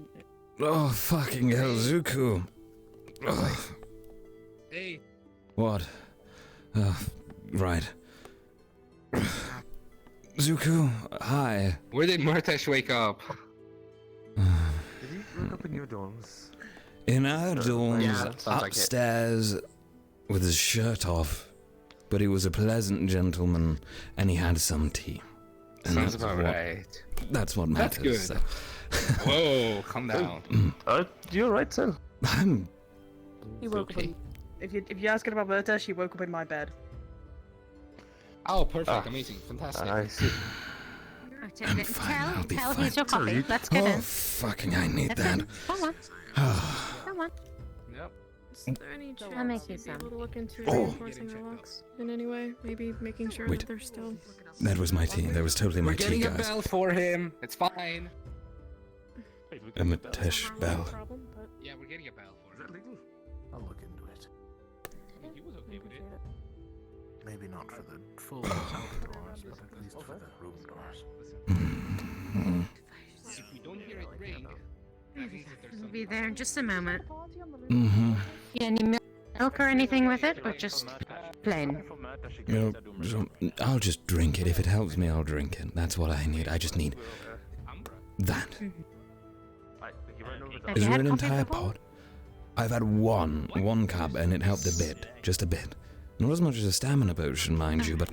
Oh, fucking hell, Zuko. Ugh. Hey. What? Right. Zuko, hi. Where did Murtash wake up? Did he wake up in your dorms? In our dorms, Yeah, that sounds like it. upstairs, with his shirt off. But he was a pleasant gentleman, and he had some tea. And Sounds that's about what- right. That's what That's matters. good. Whoa, calm down. You're right, Sel. I'm... He woke up. If you're asking about Murtash, he woke up in my bed. Oh, perfect, amazing, fantastic. I see. I'm fine, I'll be Tell fine. here's your coffee. Let's get Oh, in. fucking, I need that. Come on. Come on. Yep. Is there any chance I'll make you you'd be some. able to look into Oh. reinforcing our locks in any way? Maybe making sure Wait. that they're still... That was my tea. That was totally my We're tea, getting a guys. bell for him. It's fine. Amatesh Bell. Yeah, we're getting a bell for him. I'll look into it. I mean, he was okay with it. Maybe not for the full outdoors, but at least for the room doors. If we don't hear it ring, that means that there's We'll something. be there in just a moment. Mm-hmm. Yeah, any milk or anything with it, or just plain? You know, I'll just drink it. If it helps me, I'll drink it. That's what I need. I just need that. Have Is you there had an coffee entire before? pot? I've had one cup, and it helped a bit. Just a bit. Not as much as a stamina potion, mind you, but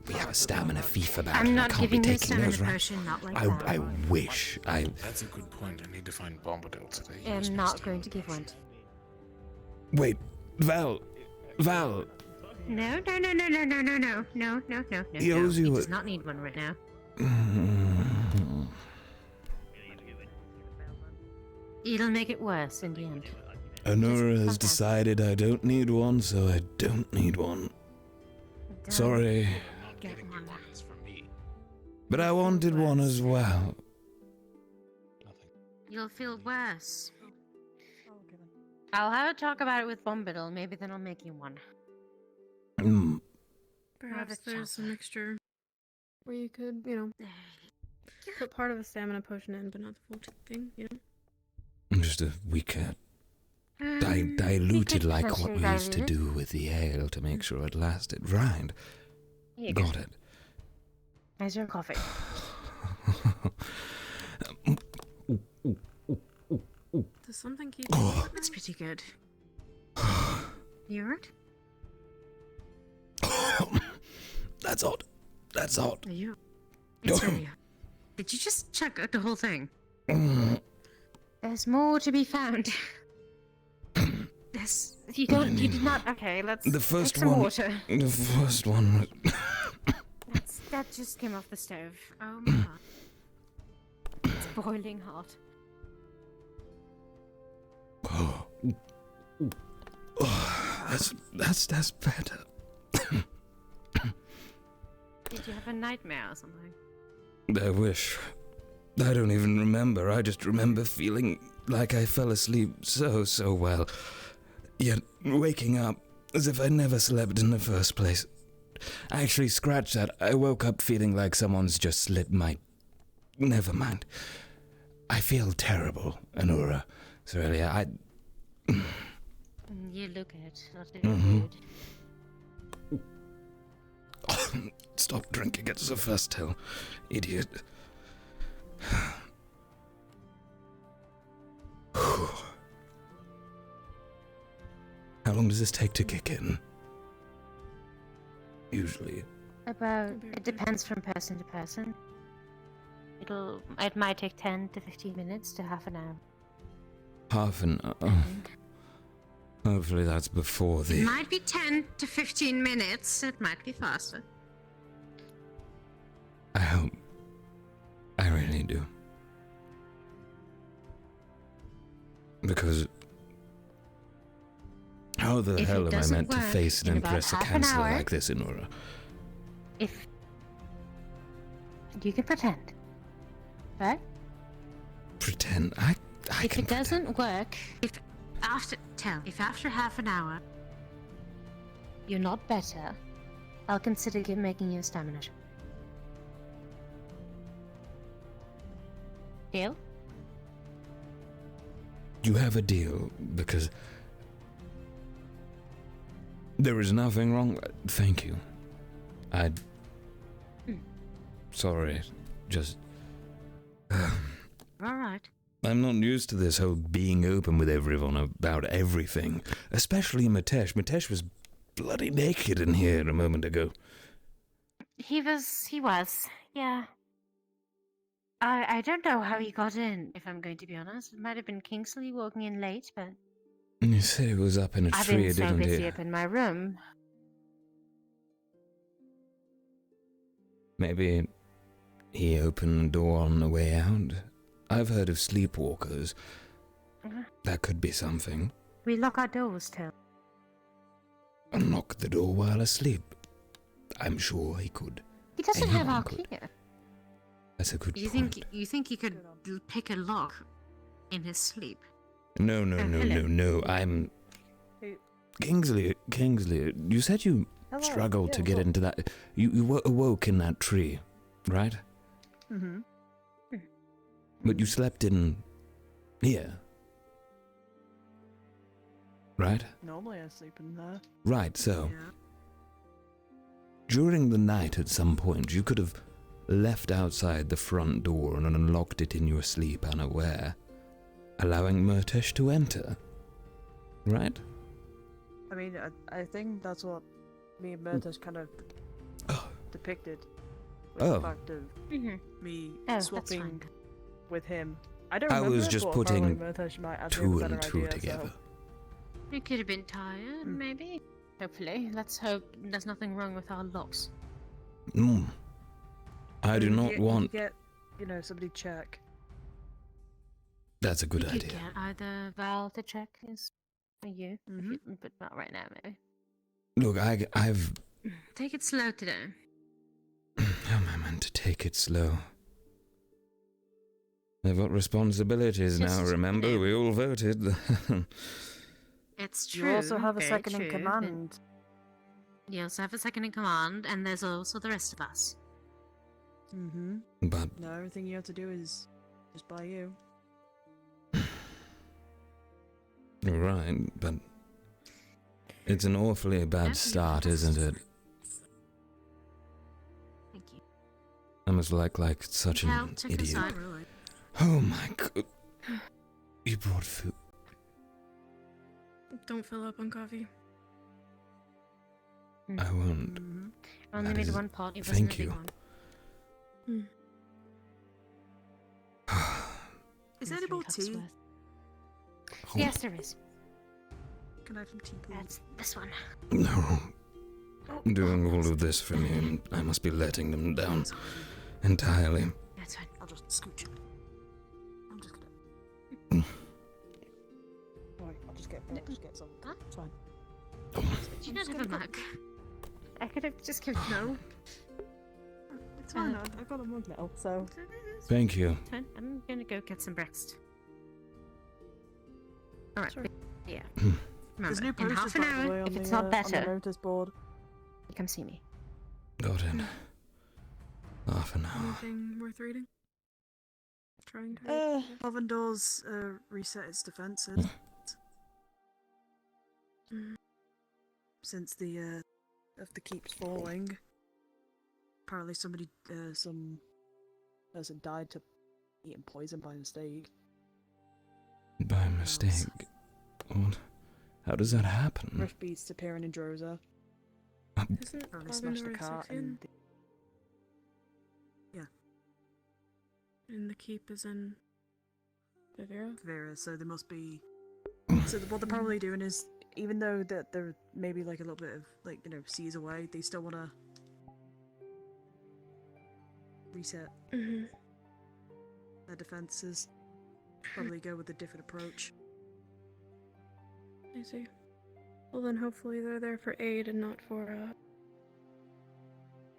we have a stamina thief about I'm it. I not can't be giving you a taking stamina those, right? potion, not like I that. wish. That's a good point. I need to find Bombadil today. I'm not going to give one. Wait, Val. No, no, no, no, no, no, no, no, no, no, no, no. He owes He you does a- not need one right now. It'll make it worse in the end. Honora has decided I don't need one, so I don't need one. Sorry, Get one. but I wanted one as well. You'll feel worse. I'll have a talk about it with Bombadil. Maybe then I'll make you one. Perhaps there's a mixture where you could, put part of a stamina potion in, but not the full thing, Just a weaker... diluted like what we used to do with the ale to make sure it lasted. Right. Got it. How's your coffee? Does something keep... That's pretty good. You alright? That's odd. That's odd. Are you? It's really odd. Did you just check out the whole thing? There's more to be found. You did not. Okay, let's. The first take some one. Water. The first one. That just came off the stove. Oh my god. It's boiling hot. That's better. Did you have a nightmare or something? I wish. I don't even remember. I just remember feeling like I fell asleep so well. Yet waking up as if I never slept in the first place. Actually, scratch that. I woke up feeling like someone's just slipped my... Never mind. I feel terrible, Anura. Cecilia, You look it. Not doing good. Stop drinking, it's the first tell. Idiot. How long does this take to kick in? Usually. It depends from person to person. It might take 10 to 15 minutes to half an hour. Half an hour. Hopefully that's before the... It might be 10 to 15 minutes. It might be faster. I hope. I really do. Because... How the hell am I meant to face and impress a counselor like this, Inora? If... You can pretend. Right? Pretend? I if it doesn't work, if after half an hour you're not better, I'll consider making you a stamina shot. Deal? You have a deal, because... There is nothing wrong... Thank you. Sorry, just... Alright. I'm not used to this whole being open with everyone about everything. Especially Mitesh. Mitesh was bloody naked in here a moment ago. He was, yeah. I don't know how he got in, if I'm going to be honest. It might have been Kingsley walking in late, but... You said he was up in a tree, didn't he? I've been so busy up in my room. Maybe he opened the door on the way out? I've heard of sleepwalkers. That could be something. We lock our doors, Till. Unlock the door while asleep. I'm sure he could. He doesn't have our key. That's a good You point. think he could pick a lock in his sleep? No. I'm... Kingsley, you said you struggled to get into that... You awoke in that tree, right? Mm-hmm. But you slept in... here. Right? Normally I sleep in there. Right, so... During the night at some point, you could have left outside the front door and unlocked it in your sleep unaware, allowing Murtesh to enter. Right? I mean, I think that's what me and Murta's kind of depicted. With the fact of me swapping with him. I don't remember. I was just putting two and two idea, together. So. You could have been tired, maybe. Hopefully. Let's hope there's nothing wrong with our locks. I do not want... Get, somebody check. That's a good you idea. Could get either Val to check this for you, but not right now, maybe. Look, I've... Take it slow today. How am I meant to take it slow? I've got responsibilities now, remember? We all voted. It's true. You also have a very second in true, command. but you also have a second in command, and there's also the rest of us. Mm-hmm. But No, everything you have to do is just by you. right, but it's an awfully bad start, isn't it? Thank you. I must look like such Cal, an check idiot. inside. Oh my god. You brought food. Don't fill up on coffee. I won't. I only That made is- one pot. It wasn't thank a big you. one. Is there any more tea? Yes, there is. Can I have some tea, please? That's this one. No. Doing all of this for me, and I must be letting them down entirely. That's fine. I'll just scooch it. I'm just gonna. Alright, I'll just get some. It's fine. Did you not have a mug? I could have just given no. It's fine. I've got a mug now, so. Thank you. It's fine. I'm gonna go get some breakfast. Alright, yeah. There's Remember, new in posters, half an by the way, hour, on if it's the, not on better, the notice board. you come see me. Got it. Half an hour. Anything worth reading? Trying to read? Lavendor's reset its defenses. Since the of the keeps falling. Apparently somebody some person died to eating poison by mistake. By mistake. What? How does that happen? Rift beasts appearing in Droza. Isn't Apparently smashed the Lavender cart in? and yeah. And the keep is in Vivera? Vera, so they must be. So what they're probably doing is, even though that they're maybe like a little bit of like seas away, they still want to reset their defenses. Probably go with a different approach. I see. Well then hopefully they're there for aid and not for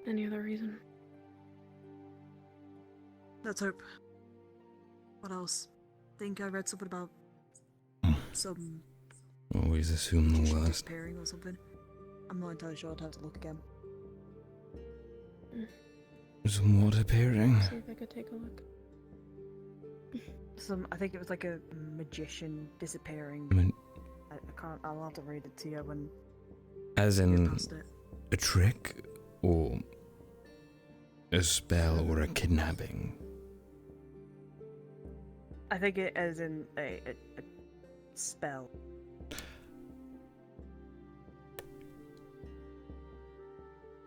any other reason. Let's hope. What else? Think I read something about some Always assume the worst. disappearing or something. I'm not entirely sure. I'd have to look again. Some water appearing. See if I could take a look. I think it was like a magician disappearing. I can't. I'll have to read it to you when. As get in past it. a trick, or a spell, or a kidnapping. I think it as in a spell.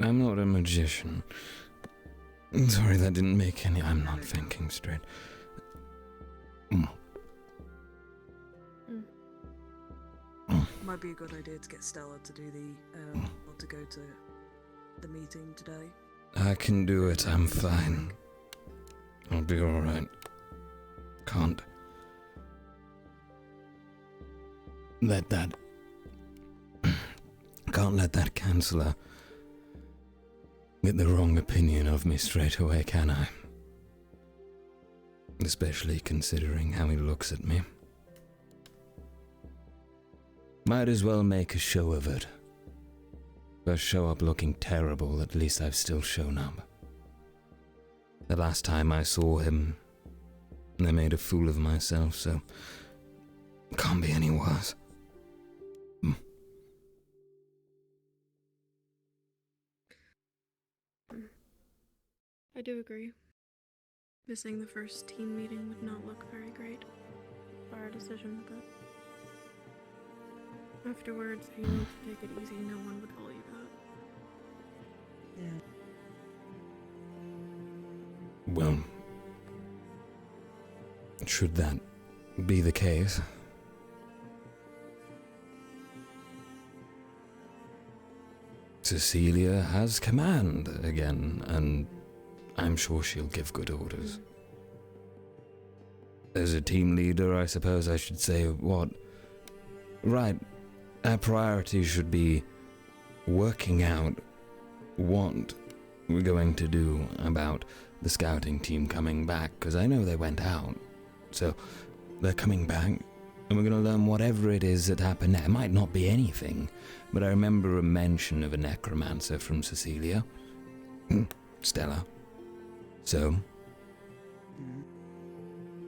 I'm not a magician. Sorry, that didn't make any. I'm not thinking straight. Might be a good idea to get Stella to do the or to go to the meeting today. I can do it. I'm fine. I'll be alright. Can't let that. Can't let that canceller get the wrong opinion of me straight away, can I? Especially considering how he looks at me. Might as well make a show of it. If I show up looking terrible, at least I've still shown up. The last time I saw him, I made a fool of myself, so it can't be any worse. I do agree. Missing the first team meeting would not look very great for our decision, but afterwards, if you want to take it easy, no one would hold you that. Yeah. Well, should that be the case, Cecilia has command again, and I'm sure she'll give good orders. As a team leader, I suppose I should say what? Right, our priority should be working out what we're going to do about the scouting team coming back, because I know they went out. So, they're coming back. And we're gonna learn whatever it is that happened there. It might not be anything, but I remember a mention of a necromancer from Cecilia. Stella. So,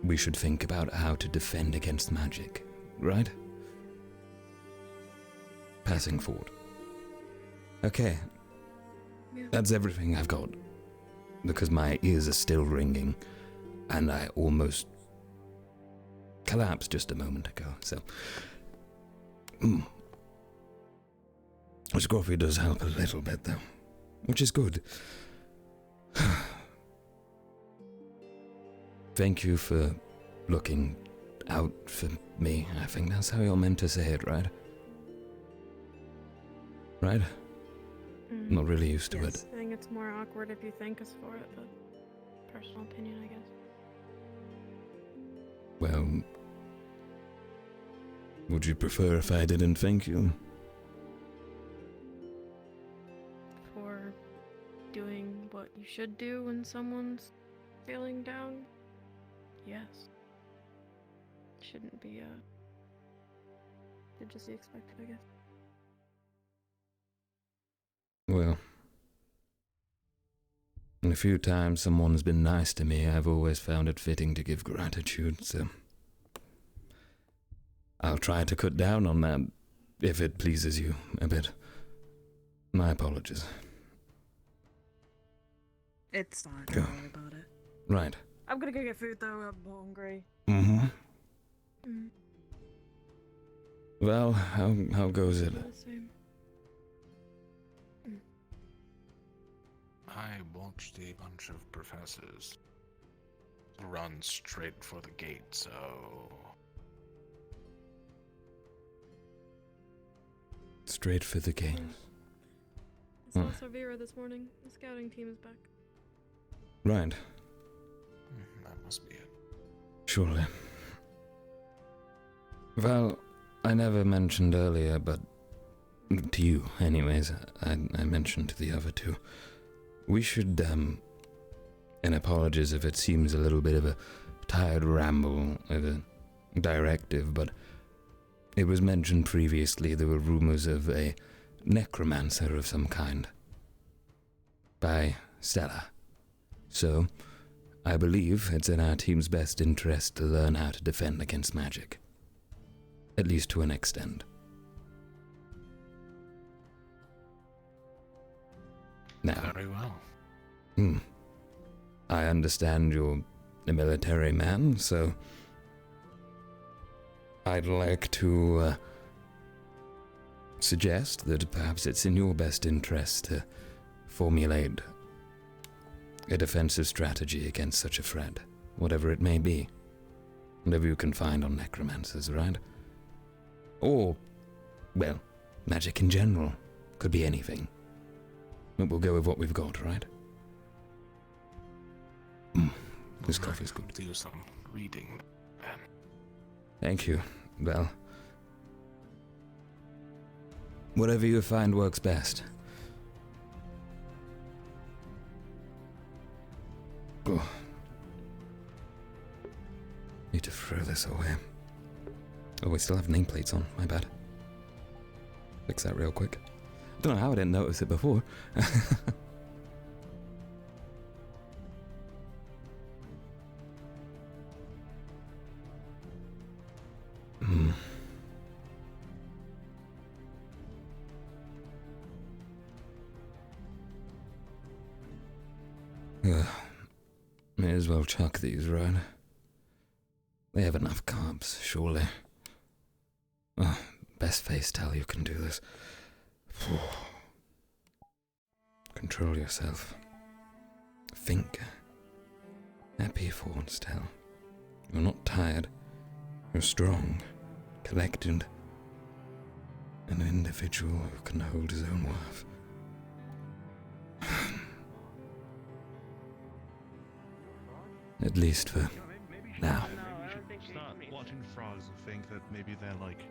we should think about how to defend against magic, right? Passing forward. Okay. That's everything I've got. Because my ears are still ringing, and I almost collapsed just a moment ago, so... This coffee does help a little bit, though, which is good. Thank you for looking out for me. I think that's how you're meant to say it, right? Right? I'm not really used to it. I think it's more awkward if you thank us for it, but personal opinion, I guess. Well, would you prefer if I didn't thank you? For doing what you should do when someone's feeling down? Yes. Shouldn't be, should just be expected, I guess. Well, a few times someone's been nice to me, I've always found it fitting to give gratitude, so... I'll try to cut down on that, if it pleases you a bit. My apologies. It's fine, don't worry about it. Right. I'm gonna go get food though, I'm hungry. Well, how goes it? I watched a bunch of professors run straight for the gate, so... Straight for the gate. I saw Savira this morning. The scouting team is back. Right. That must be it. Surely. Well, I never mentioned earlier, but to you, anyways, I mentioned to the other two. We should, and apologies if it seems a little bit of a tired ramble of a directive, but it was mentioned previously there were rumors of a necromancer of some kind by Stella. So, I believe it's in our team's best interest to learn how to defend against magic. At least to an extent. Now, very well. I understand you're a military man, so I'd like to suggest that perhaps it's in your best interest to formulate a defensive strategy against such a threat, whatever it may be. Whatever you can find on necromancers, right? Or, well, magic in general. Could be anything. But we'll go with what we've got, right? This coffee's good. Do some reading, then. Thank you. Well, whatever you find works best. Oh. Need to throw this away. Oh, we still have nameplates on. My bad. Fix that real quick. Don't know how I didn't notice it before. May as well chuck these, right? They have enough carbs, surely. Oh, best face tell you can do this. Control yourself. Think. Happy for once, Tell. You're not tired. You're strong, collected, an individual who can hold his own worth. At least for now. Maybe we should start watching frogs and think that maybe they're like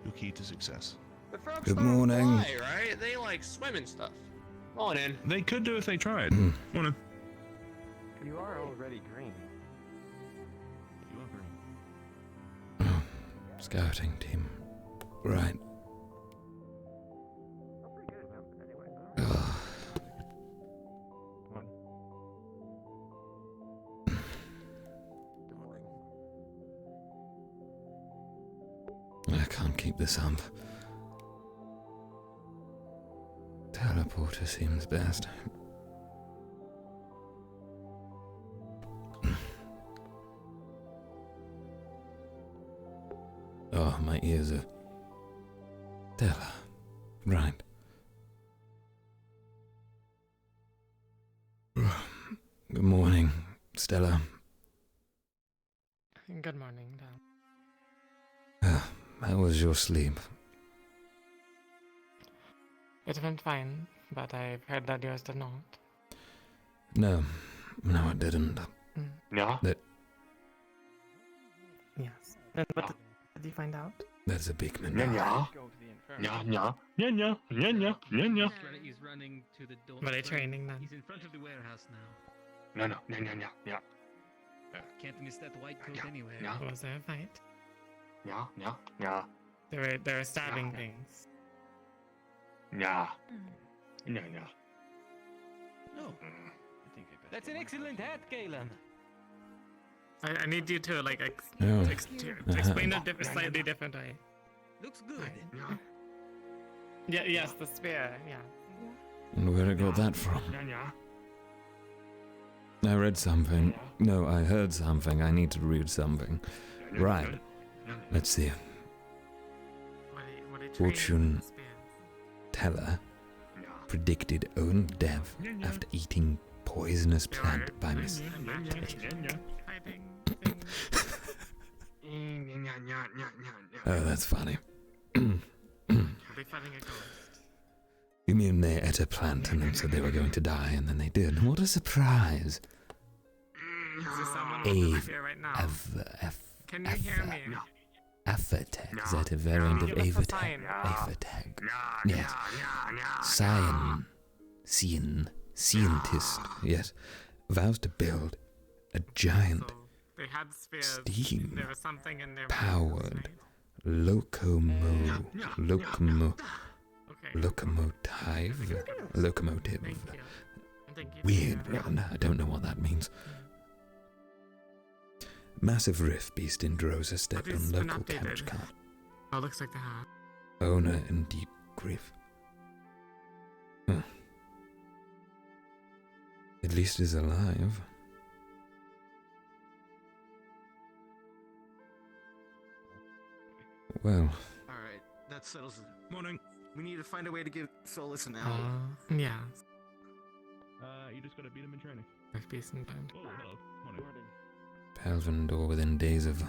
the key to success. The frogs Good don't morning. fly, right? They like swim and stuff. Morning. They could do if they tried. Morning. You are already green. You are green. Scouting team. Right. Ugh. I can't keep this up. Teleporter seems best. Oh, my ears are... Stella. Right. Good morning, Stella. Good morning, Dan. How was your sleep? It went fine, but I've heard that yours did not. No, it didn't. No? Yes. And what did you find out? That's a big man. Yeah. He's running to the door. Were they training then? He's in front of the warehouse now. No. Can't miss that white coat anywhere. Was there a fight? No. There were stabbing things. No. No. That's an excellent hat, Galen. I need you to like Oh. to explain it slightly different way. Looks good. Yeah. Yes, the spear. Yeah. And where I got that from? I read something. No, I heard something. I need to read something. Right. Let's see. Fortune teller predicted own death after eating poisonous plant by mistake. Oh, that's funny. You mean they ate a plant and then said they were going to die, and then they did? What a surprise! Can you hear me? Avatag, is that a variant of Avatag? Avatag. Yes. Scientist, yes, vows to build a giant, They had spears. steam There was something in their powered locomotive. Weird one. I don't know what that means. Massive rift beast in Drosa stepped on local couch cart. Oh, looks like they have. Owner in deep grief. Huh. At least he's alive. Well. Alright, that settles it. Morning. We need to find a way to give Solus an Yeah. You just gotta beat him in training. Beast in time. Oh, hello. Morning. Pelvendor within days of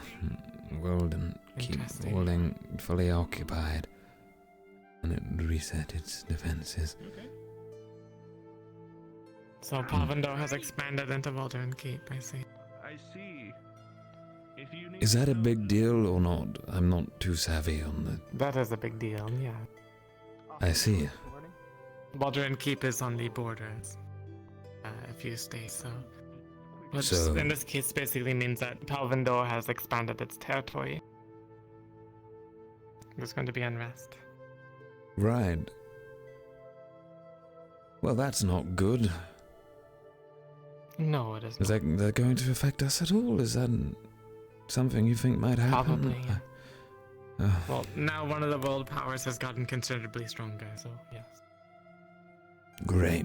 world and keep falling fully occupied. And it reset its defenses. Okay. So Palvendor has expanded into Waldron Keep, I see. I see. If you need Is that a big deal or not? I'm not too savvy on the... That is a big deal, yeah. I see. Waldron Keep is on the borders. A few states, so... Which So- in this case basically means that Palvendor has expanded its territory. There's going to be unrest. Right. Well, that's not good. No, it is Is not. that going to affect us at all? Is that something you think might happen? Probably, yeah. Well, now one of the world powers has gotten considerably stronger, so yes. Great.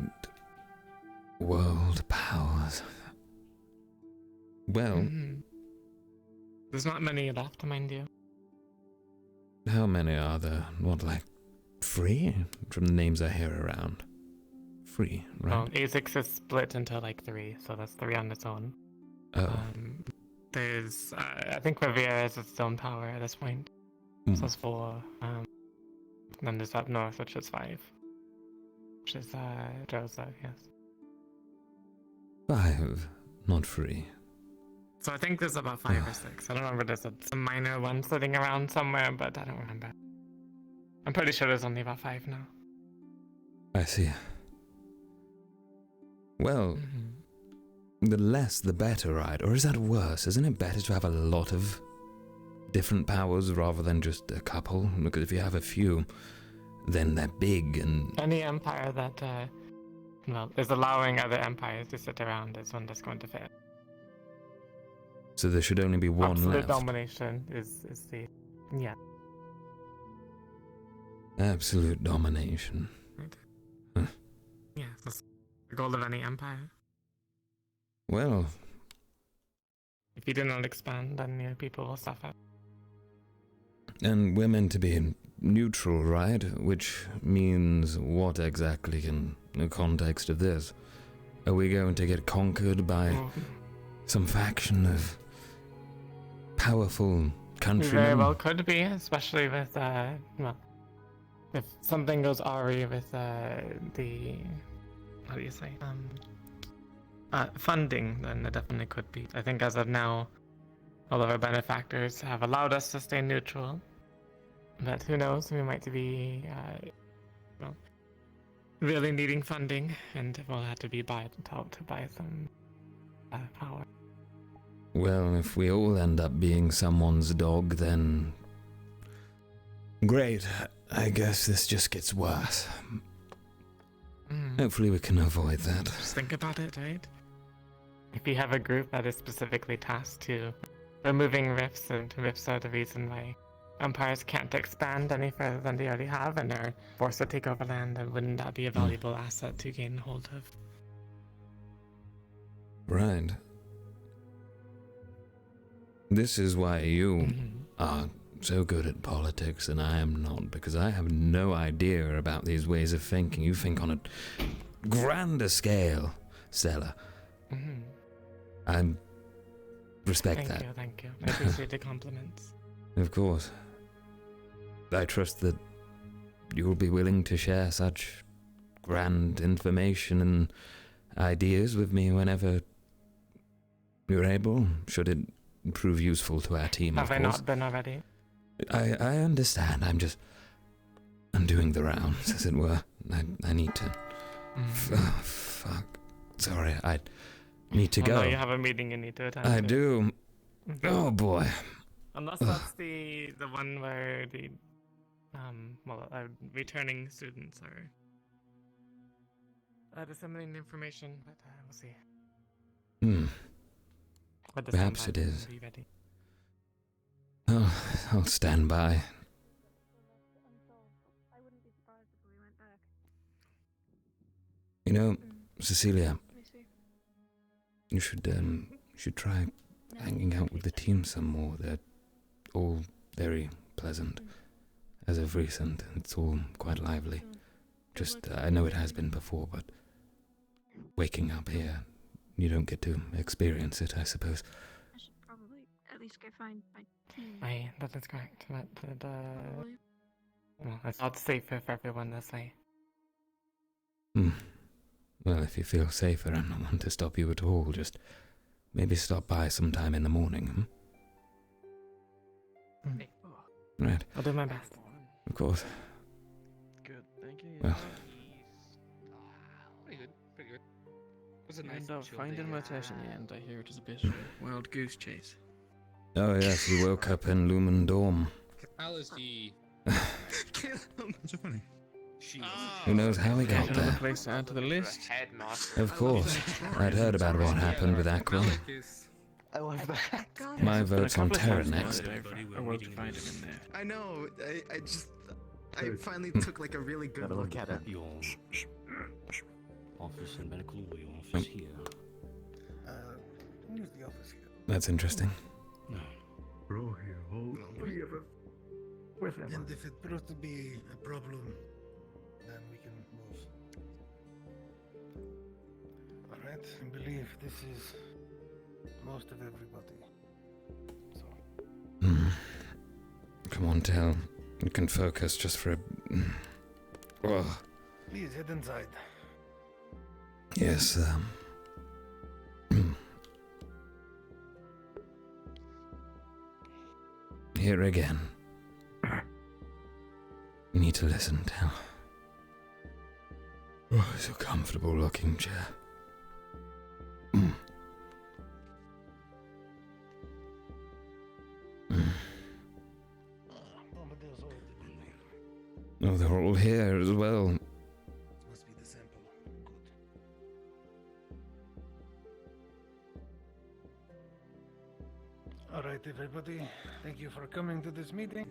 World powers. Well, There's not many left, mind you. how many are there? What, like 3? From the names I hear around. 3, right? Well, A6 is split into like 3, so that's 3 on its own. Oh. There's, I think Revere has its own power at this point. So it's 4. Then there's up north, which is 5. Which is, Drosa, yes. 5, not 3. So I think there's about 5 or 6. I don't remember, there's some minor one sitting around somewhere, but I don't remember. I'm pretty sure there's only about 5 now. I see. Well, the less the better, right? Or is that worse? Isn't it better to have a lot of different powers rather than just a couple? Because if you have a few, then they're big and... Any empire that, is allowing other empires to sit around is one that's going to fail. So there should only be one Absolute left. domination is the... Yeah. Absolute domination. Huh. Yeah, that's the goal of any empire. Well... If you do not expand, then your people will suffer. And we're meant to be neutral, right? Which means what exactly in the context of this? Are we going to get conquered by some faction of powerful countrymen? Very well could be, especially with, if something goes awry with the... How do you say? Funding, then it definitely could be. I think as of now, all of our benefactors have allowed us to stay neutral. But who knows, we might be really needing funding, and we'll have to be bought out to buy some power. Well, if we all end up being someone's dog, then... Great. I guess this just gets worse. Hopefully we can avoid that. Just think about it, right? If you have a group that is specifically tasked to removing rifts, and rifts are the reason why empires can't expand any further than they already have and are forced to take over land, then wouldn't that be a valuable asset to gain hold of? Right. This is why you are so good at politics and I am not, because I have no idea about these ways of thinking. You think on a grander scale, Stella. I respect that. Thank you. I appreciate the compliments. Of course. I trust that you'll be willing to share such grand information and ideas with me whenever you're able, should it prove useful to our team, Have of I course. not been already? I understand. I'm doing the rounds, as it were. I need to... Oh, fuck. Sorry, I need to go. No, you have a meeting you need to attend. I do. Oh, boy. Unless that's the one where the returning students are disseminating information, but we'll see. But this Perhaps time it is. Be ready. Oh, I'll stand by. You know, Cecilia, you should try hanging out with the team some more. They're all very pleasant. As of recent, it's all quite lively. Just, I know it has been before, but waking up here, you don't get to experience it, I suppose. I should probably at least go find my team. Aye, that is correct. But, well, it's not safer for everyone this way. Well, if you feel safer, I'm not one to stop you at all. Just maybe stop by sometime in the morning, Right. I'll do my best. Of course. Good, thank you. Well. Pretty good, pretty good. Was a You nice end up chill finding day. my test in the end. I hear it is a bit wild goose chase. Oh, yes, you woke up in Lumen Dorm. How is the... So funny. Who knows how we got Another there? place to add to the list. Of course. I'd heard about what happened with Aqua. I love that. My vote's on Terra next. I know. I finally took like a really good look at it. Your office and medical office here. Use the office here. That's interesting. Bro, here, hold. And if it proves to be a problem, then we can move. Alright, I believe this is most of everybody. Come on, Tel. You can focus just for a... Oh, Please head inside. yes, Here again. You need to listen, Tel. Oh, it's a comfortable looking chair. Alright, everybody. Thank you for coming to this meeting.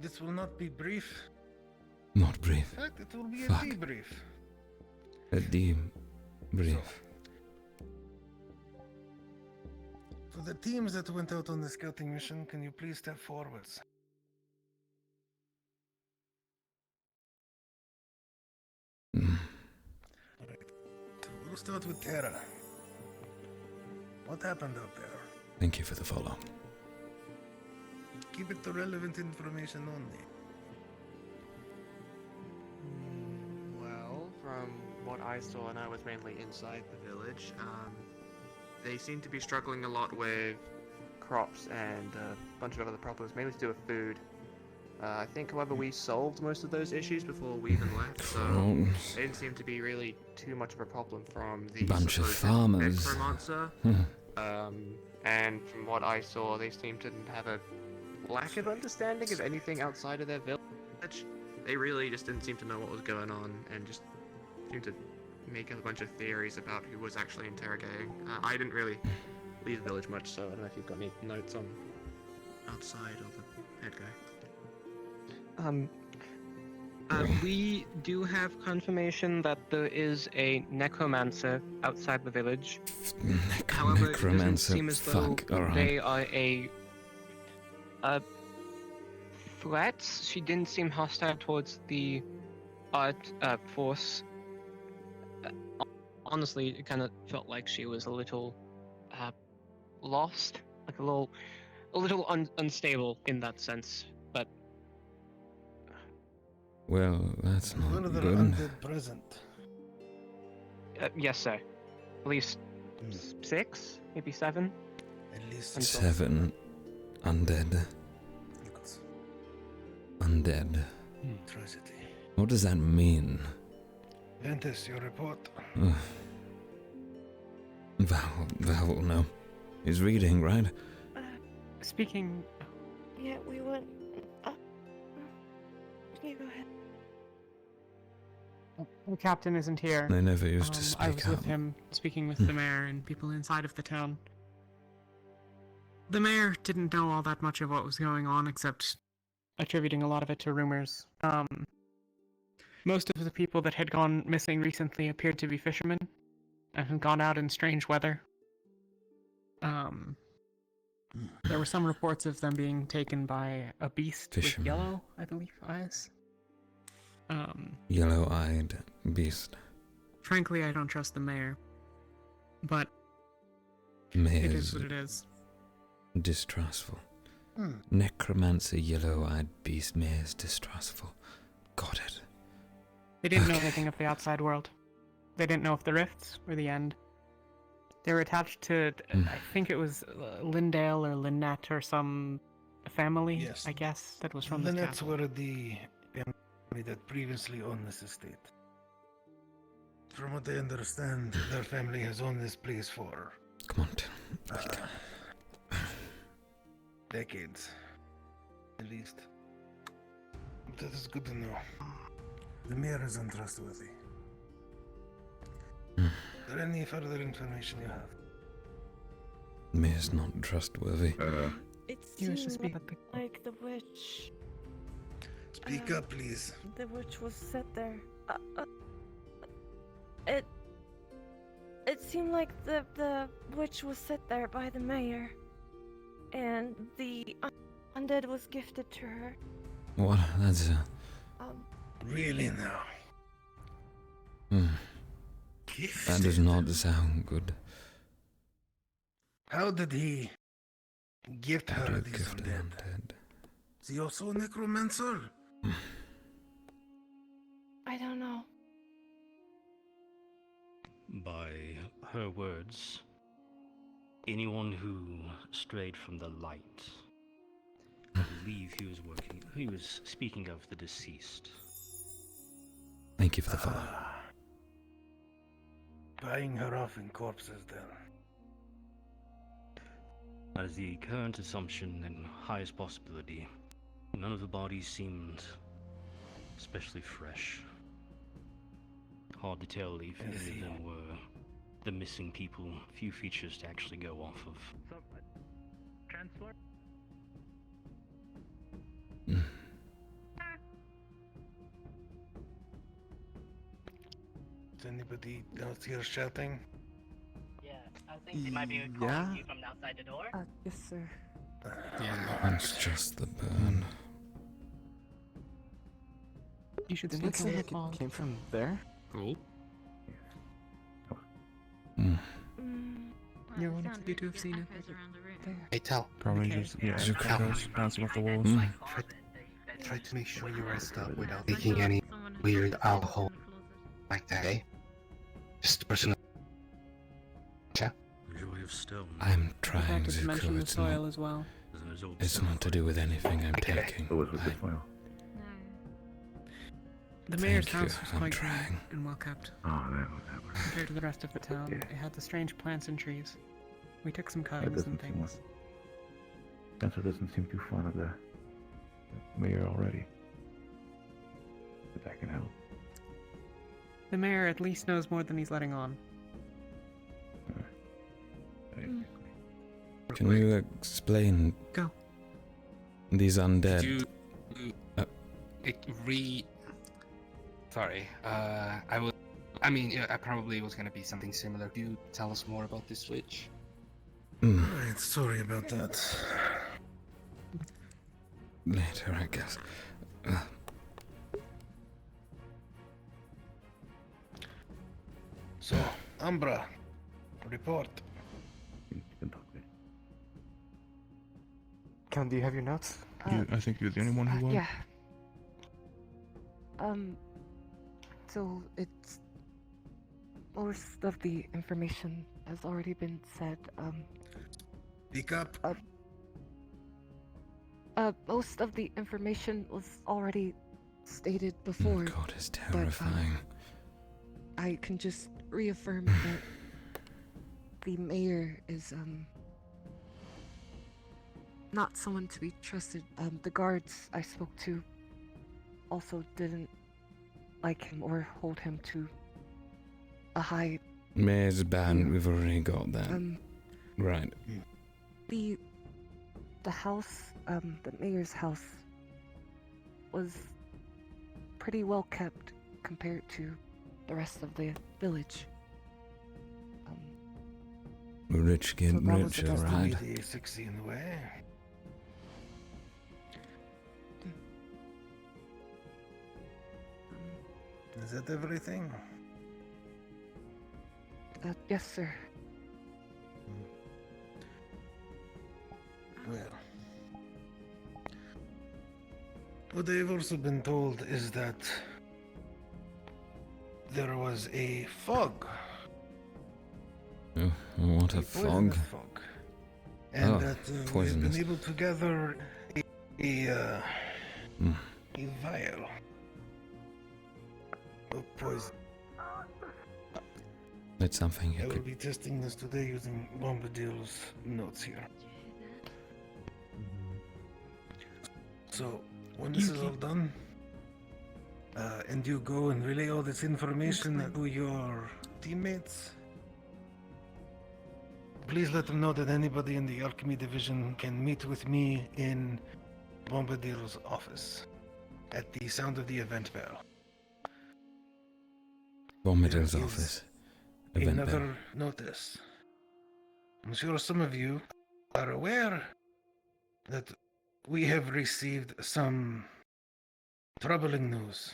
This will not be brief. Not brief. In fact, it will be Fuck. a debrief. A deep brief. For the teams that went out on the scouting mission, can you please step forwards? Alright. We'll start with Terra. What happened out there? Thank you for the follow. Keep it to relevant information only. Well, from what I saw, and I was mainly inside the village, they seem to be struggling a lot with crops and a bunch of other problems, mainly to do with food. I think, however, we solved most of those issues before we even left, so it didn't seem to be really too much of a problem from the Bunch of supposed farmers. necromancer. And from what I saw, they seemed to have a lack of understanding of anything outside of their village. They really just didn't seem to know what was going on, and just seemed to make a bunch of theories about who was actually interrogating. I didn't really leave the village much, so I don't know if you've got any notes on outside or the head guy. We do have confirmation that there is a necromancer outside the village. However, it doesn't seem as though they are a threat. She didn't seem hostile towards the art force. Honestly, it kind of felt like she was a little lost, like a little unstable in that sense. But Well, that's not One of the good. undead present. yes, sir. At least 6, maybe 7. At least 7 undead. Undead. Atrocity. What does that mean? Ventus, your report. Val will know. He's reading, right? Speaking. Yeah, we went. Yeah, go ahead. The captain isn't here. They never used to I speak was up. with him, speaking with the mayor and people inside of the town. The mayor didn't know all that much of what was going on, except attributing a lot of it to rumors. Most of the people that had gone missing recently appeared to be fishermen and had gone out in strange weather. There were some reports of them being taken by a beast Fishermen. with yellow, I believe, eyes. Yellow-eyed beast. Frankly, I don't trust the mayor. But Mayor's it is what it is. distrustful. Hmm. Necromancer, yellow-eyed beast, mayor's distrustful. Got it. They didn't know anything of the outside world. They didn't know of the rifts or the end. They were attached to, I think it was Lindale or Lynette or some family, Yes. I guess, that was from the Lynette's town. were the family that previously owned this estate. From what I understand, their family has owned this place for Come on, decades, at least. That is good to know. The mayor is untrustworthy. Is there any further information you have? Mayor's not trustworthy. It You wish to seemed speak? like the witch. Speak up, please. The witch was set there. It seemed like the witch was set there by the mayor, and the undead was gifted to her. What? That's Really now? That does not sound good. How did he gift her these undead? Is he also a necromancer? I don't know. By her words, anyone who strayed from the light, I believe he was speaking of the deceased. Thank you for the follow. Buying her off in corpses, then. That is the current assumption and highest possibility. None of the bodies seemed especially fresh. Hard to tell if any of them were the missing people. Few features to actually go off of. Chancellor? Is anybody else here shouting? Yeah, I think they might be calling you from outside the door. Yes, sir. It's just the burn. You should Didn't it say like it came from there? Cool. You wanted you to have seen it. Hey, Tel. Probably just echoes bouncing off the walls. Try to make sure you rest up without taking any weird alcohol like that, eh? Just personal. Yeah. Joy of stone. I'm trying to to mention go. the It's soil not, as well. it's not to do with anything I'm taking. The mayor's Thank you, house was I'm quite trying. clean and well kept. Oh, that. Compared to the rest of the town, it had the strange plants and trees. We took some cuttings and things. Chancellor doesn't seem too fond of the mayor already. But that can help. The mayor at least knows more than he's letting on. Can you explain? Go. These undead. Sorry. I probably was gonna be something similar. Could you tell us more about this switch? Right, sorry about that. Later, I guess. So, Umbra, report. Count, do you have your notes? I think you're the only one who won. Yeah. So it's most of the information has already been said. Speak up. Most of the information was already stated before. Oh God, it's terrifying. But, I can just reaffirm that the mayor is not someone to be trusted. The guards I spoke to also didn't like him or hold him to a high. Mayor's ban, we've already got that. Right. The house, the mayor's house, was pretty well kept compared to the rest of the village. Rich getting richer, right? The 16 way. Is that everything? Yes, sir. Well, what I've also been told is that there was a fog. Oh, what a poisonous fog. fog. And that we've poisonous. been able to gather a vial of poison. It's something I you will could. be testing this today using Bombadil's notes here. So, when this is all done, and you go and relay all this information to your teammates, please let them know that anybody in the alchemy division can meet with me in Bombadil's office at the sound of the event bell. Bombadil's There is office. Event Another bell. notice. I'm sure some of you are aware that we have received some troubling news.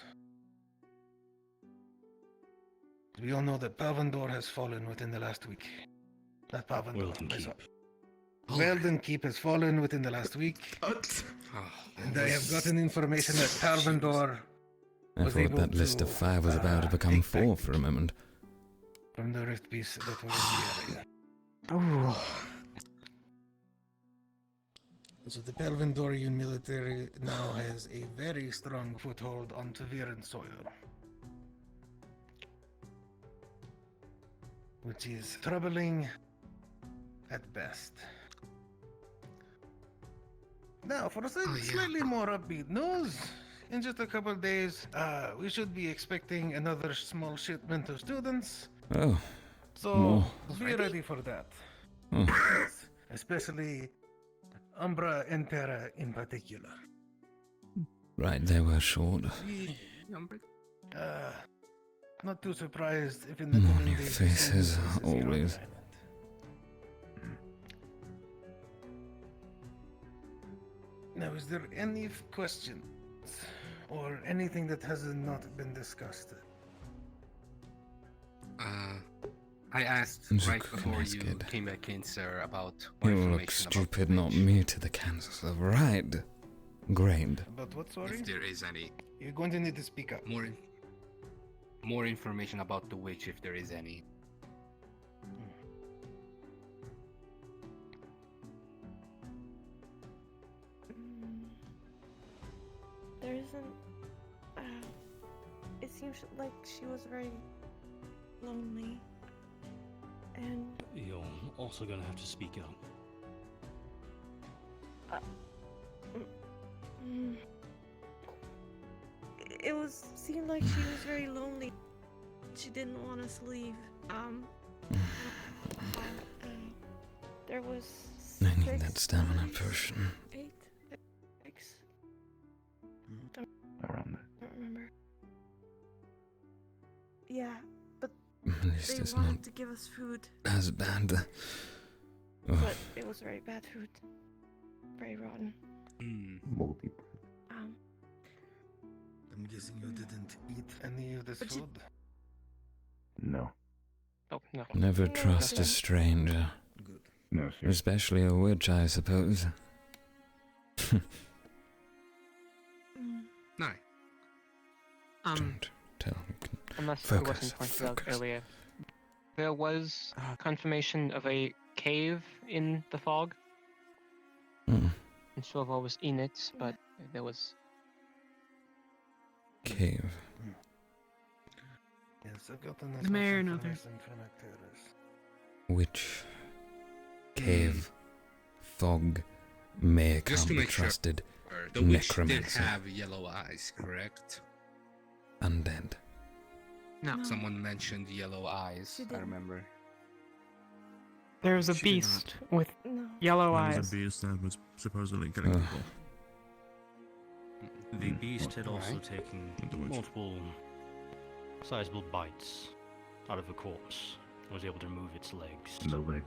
We all know that Palvandor has fallen within the last week. Not Palvandor. Weldon Keep. Weldon Keep has fallen within the last week. And I have gotten information that Palvandor I was thought able that list to, of 5 was about to become 4 for a moment. from the rift beasts that were in the area. Oh. So the Palvandorian military now has a very strong foothold on Taviran soil. Which is troubling at best. Now, for slightly more upbeat news, in just a couple of days, we should be expecting another small shipment of students. Oh. So more. be ready for that. Oh. Yes, especially Umbra and Terra in particular. Right, they were short. Not too surprised if in the Morning coming days we see faces, new faces here on the always. island. Now, is there any questions or anything that has not been discussed? I asked right before you came back in, sir, about more You look information about stupid, not me to the cancer. Right. Great. About what, sorry? if there is any. You're going to need to speak up. More information about the witch, if there is any. There isn't. It seems like she was very lonely. And. You're also gonna have to speak up. It seemed like she was very lonely. She didn't want us to leave. There was. I need that stamina potion. 8, 6. Around Don't remember. Yeah, but At least they it's wanted not to give us food. as bad. But it was very bad food. Very rotten. Moldy. I'm guessing you didn't eat any of this food? No. Oh, no. Never trust a stranger. No, sir. Especially a witch, I suppose. No. Don't tell me. Unless Focus, it wasn't pointed out focus. earlier, there was confirmation of a cave in the fog. Mm. And Silva was in it, but there was. Cave. Yes, I've gotten The mayor and others. Which cave, fog, may Just can't to be make sure, trusted. the witch did Necromancer. have yellow eyes, correct? Undead. No. Someone mentioned yellow eyes, I remember. There's a She did beast with yellow There eyes. was a beast that was supposedly killing Ugh. people. The beast had also Right. taken The witch. multiple sizable bites out of a corpse and was able to move its legs. No leg.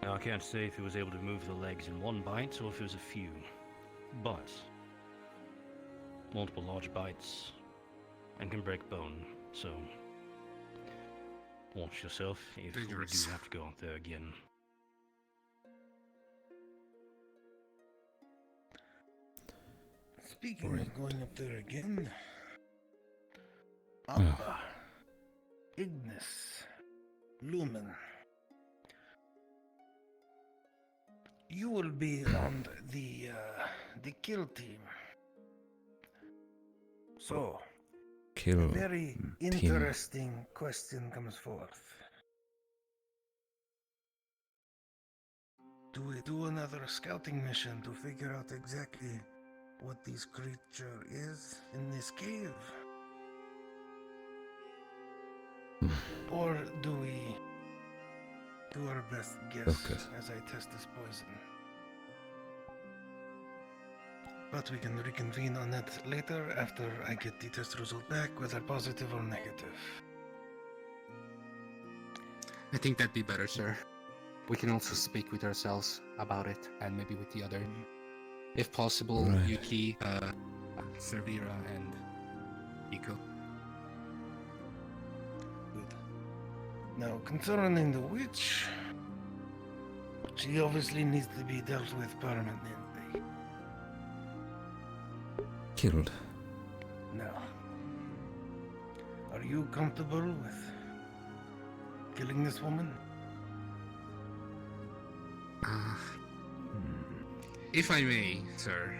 Now, I can't say if it was able to move the legs in one bite or if it was a few, but multiple large bites and can break bone, so watch yourself if we do Dangerous. have to go out there again. Speaking of going up there again, Alpha, Ignis, Lumen, you will be on the kill team. So, Kill a very team. interesting question comes forth. Do we do another scouting mission to figure out exactly what this creature is in this cave? Or do we do our best guess Focus. as I test this poison? But we can reconvene on that later after I get the test result back, whether positive or negative. I think that'd be better, sir. We can also speak with ourselves about it, and maybe with the other. If possible, Right. Yuki, Servira, and Iko. Good. Now, concerning the witch, she obviously needs to be dealt with permanently. Killed. Now, are you comfortable with killing this woman? If I may, sir,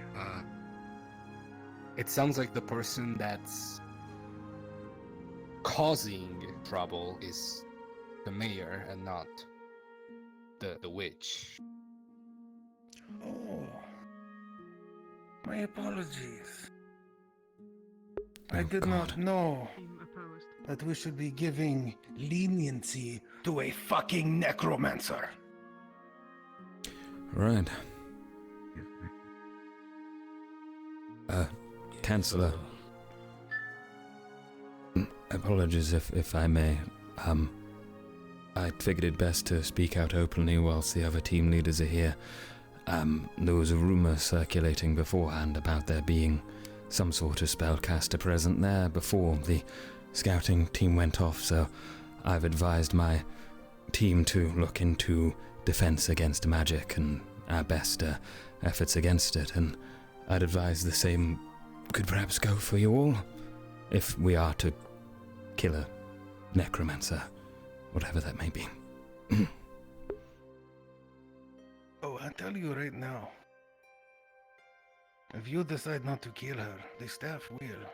it sounds like the person that's causing trouble is the mayor and not the witch. Oh, my apologies. I did not know that we should be giving leniency to a fucking necromancer. Right. Chancellor. Apologies if I may. I figured it best to speak out openly whilst the other team leaders are here. There was a rumour circulating beforehand about there being some sort of spellcaster present there before the scouting team went off, so I've advised my team to look into defense against magic and our best efforts against it, and I'd advise the same could perhaps go for you all, if we are to kill a necromancer, whatever that may be. Oh, I tell you right now, if you decide not to kill her, the staff will.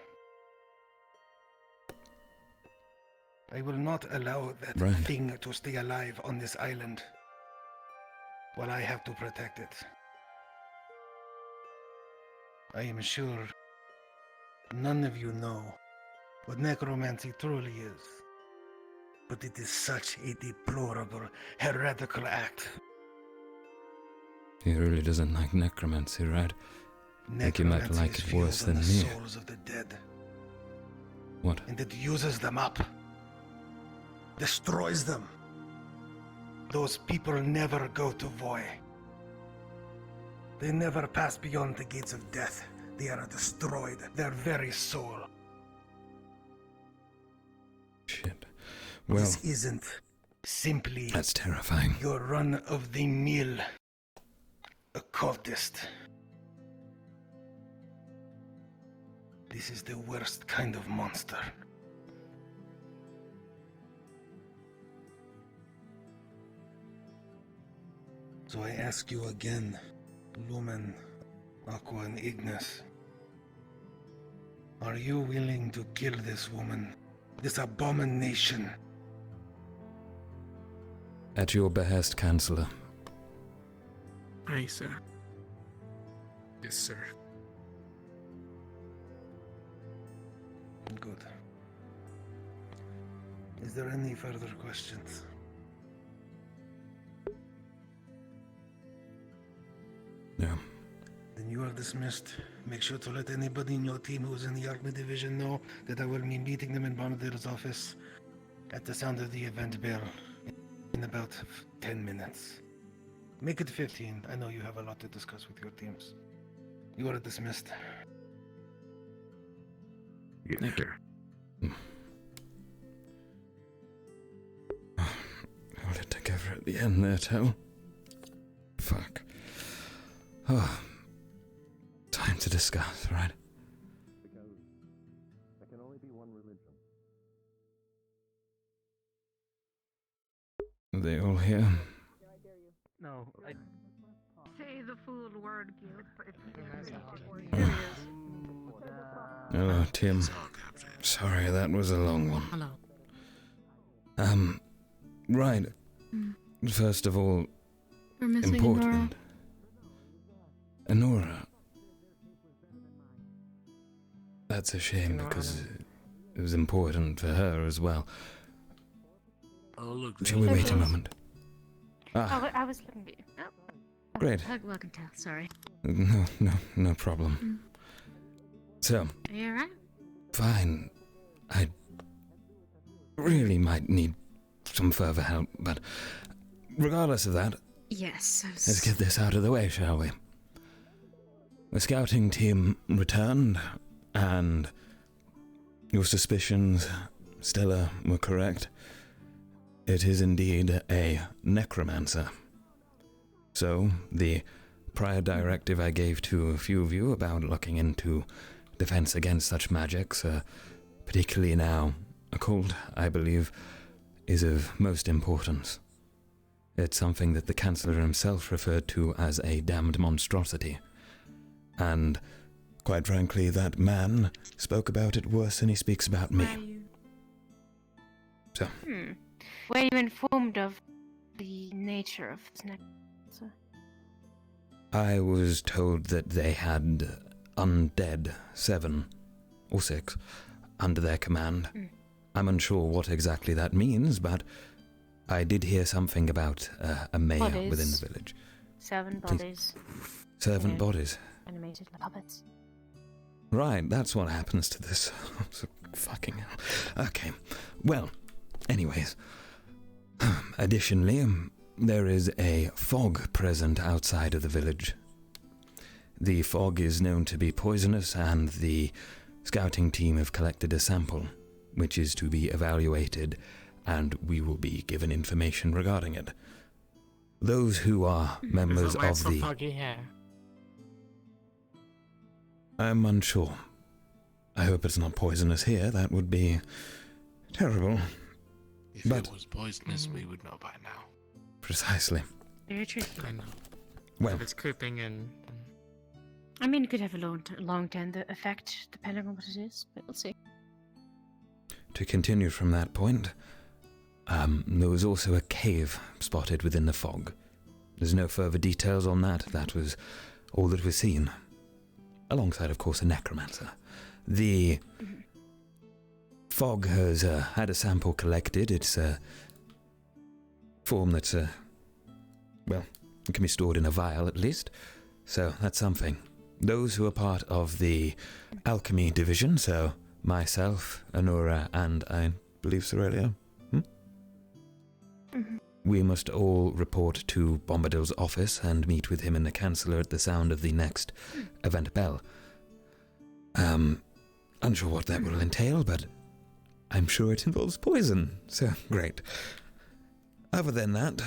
I will not allow that thing to stay alive on this island while I have to protect it. I am sure none of you know what necromancy truly is, but it is such a deplorable, heretical act. He really doesn't like necromancy, right? I think he might like it worse than me. Souls of the dead. What? And it uses them up. Destroys them. Those people never go to Void. They never pass beyond the gates of death. They are destroyed, their very soul. Shit. Well, this isn't simply that's terrifying. Your run-of-the-mill occultist. This is the worst kind of monster. So I ask you again, Lumen, Aqua, and Ignis. Are you willing to kill this woman, this abomination? At your behest, Chancellor. Aye, sir. Yes, sir. Good. Is there any further questions? No. Then you are dismissed. Make sure to let anybody in your team who's in the Army Division know that I will be meeting them in Bonadir's office at the sound of the event bell in about 10 minutes. Make it 15. I know you have a lot to discuss with your teams. You are dismissed. Yes, sir. Hold it together at the end there, Tel. Fuck. Oh. Time to discuss, right? Because there can only be one religion. Are they all here? No, I... Say the full word, Gil. Hello, Tim. Sorry, that was a long one. Hello. Right. First of all, We're missing important. Enora. That's a shame because it was important for her as well. Oh, look. Shall we wait a moment? Oh, I was looking at you. Oh. Great. Welcome, Tel. Sorry. No problem. So. Are you alright? Fine. I really might need some further help, but regardless of that, yes. Let's get this out of the way, shall we? The scouting team returned, and your suspicions, Stella, were correct. It is indeed a necromancer. So, the prior directive I gave to a few of you about looking into defense against such magics, particularly now, occult, I believe, is of most importance. It's something that the Chancellor himself referred to as a damned monstrosity. And, quite frankly, that man spoke about it worse than he speaks about me. So. Were you informed of the nature of this necromancer? I was told that they had undead 7 or 6 under their command. I'm unsure what exactly that means, but I did hear something about a mayor within the village. 7 Please. bodies. Servant Yeah. bodies. Animated like puppets. Right, that's what happens to this. Fucking hell. Okay. Well, anyways. Additionally, there is a fog present outside of the village. The fog is known to be poisonous, and the scouting team have collected a sample, which is to be evaluated, and we will be given information regarding it. Those who are members of the... foggy hair? I'm unsure. I hope it's not poisonous here. That would be terrible. If But it was poisonous, we would know by now. precisely. Very tricky. I know. Well, If it's creeping in. I mean, it could have a long-term effect, depending on what it is, but we'll see. to continue from that point, there was also a cave spotted within the fog. There's no further details on that. That was all that was seen. Alongside, of course, a necromancer. The fog has had a sample collected. It's a form that's, well, it can be stored in a vial at least. So that's something. Those who are part of the alchemy division, so myself, Anura, and I believe Cecilia, we must all report to Bombadil's office and meet with him and the Chancellor at the sound of the next event bell. Unsure what that will entail, but I'm sure it involves poison, so great. Other than that,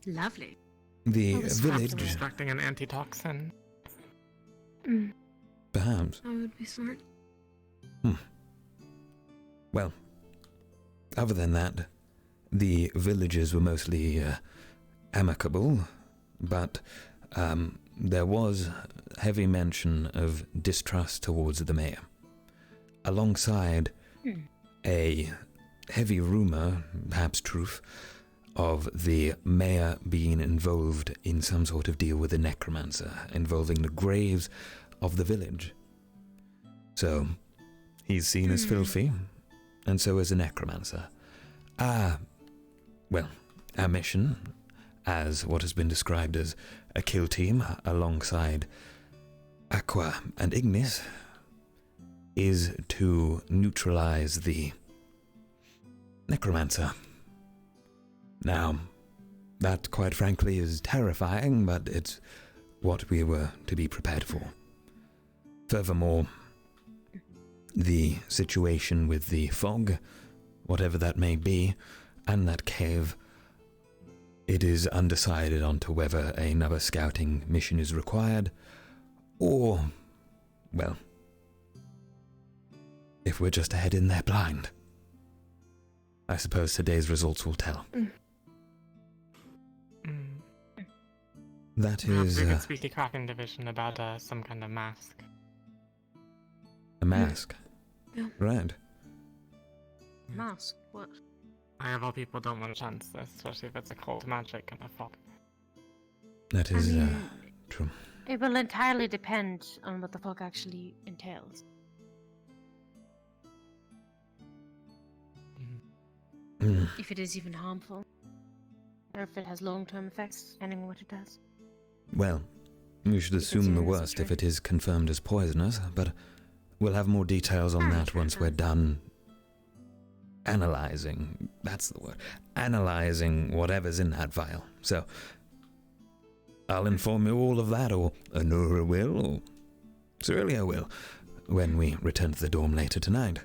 Lovely. the Perhaps village, extracting an antitoxin. perhaps. That would be smart. Well, other than that, the villagers were mostly amicable, but there was heavy mention of distrust towards the mayor, alongside a heavy rumor, perhaps truth, of the mayor being involved in some sort of deal with a necromancer involving the graves of the village. So, he's seen as filthy, and so is a necromancer. Well, our mission, as what has been described as a kill team alongside Aqua and Ignis, is to neutralize the necromancer. Now, that quite frankly is terrifying, but it's what we were to be prepared for. Furthermore, the situation with the fog, whatever that may be, and that cave, it is undecided onto whether another scouting mission is required, or, well, if we're just to head in there blind. I suppose today's results will tell. That Perhaps is we could speak to Kraken Division about some kind of mask. a mask. Yeah. Right. Mask? What? I of all people don't want to chance this, especially if it's a cold magic and a fog. That is true. It will entirely depend on what the fog actually entails. If it is even harmful, or if it has long-term effects, depending on what it does. Well, we should assume the worst if it is confirmed as poisonous, but we'll have more details on that once we're done analyzing. That's the word. Analyzing whatever's in that vial. So, I'll inform you all of that, or Anura will, or Cecilia will, when we return to the dorm later tonight.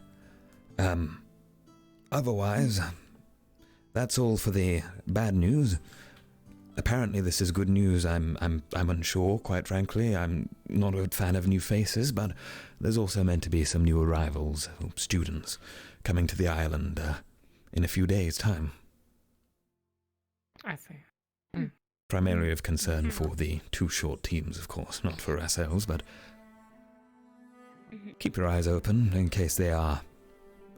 Otherwise, that's all for the bad news. Apparently this is good news. I'm unsure, quite frankly. I'm not a fan of new faces, but there's also meant to be some new arrivals, students, coming to the island in a few days' time. I see. Primarily of concern for the two short teams, of course, not for ourselves, but keep your eyes open in case they are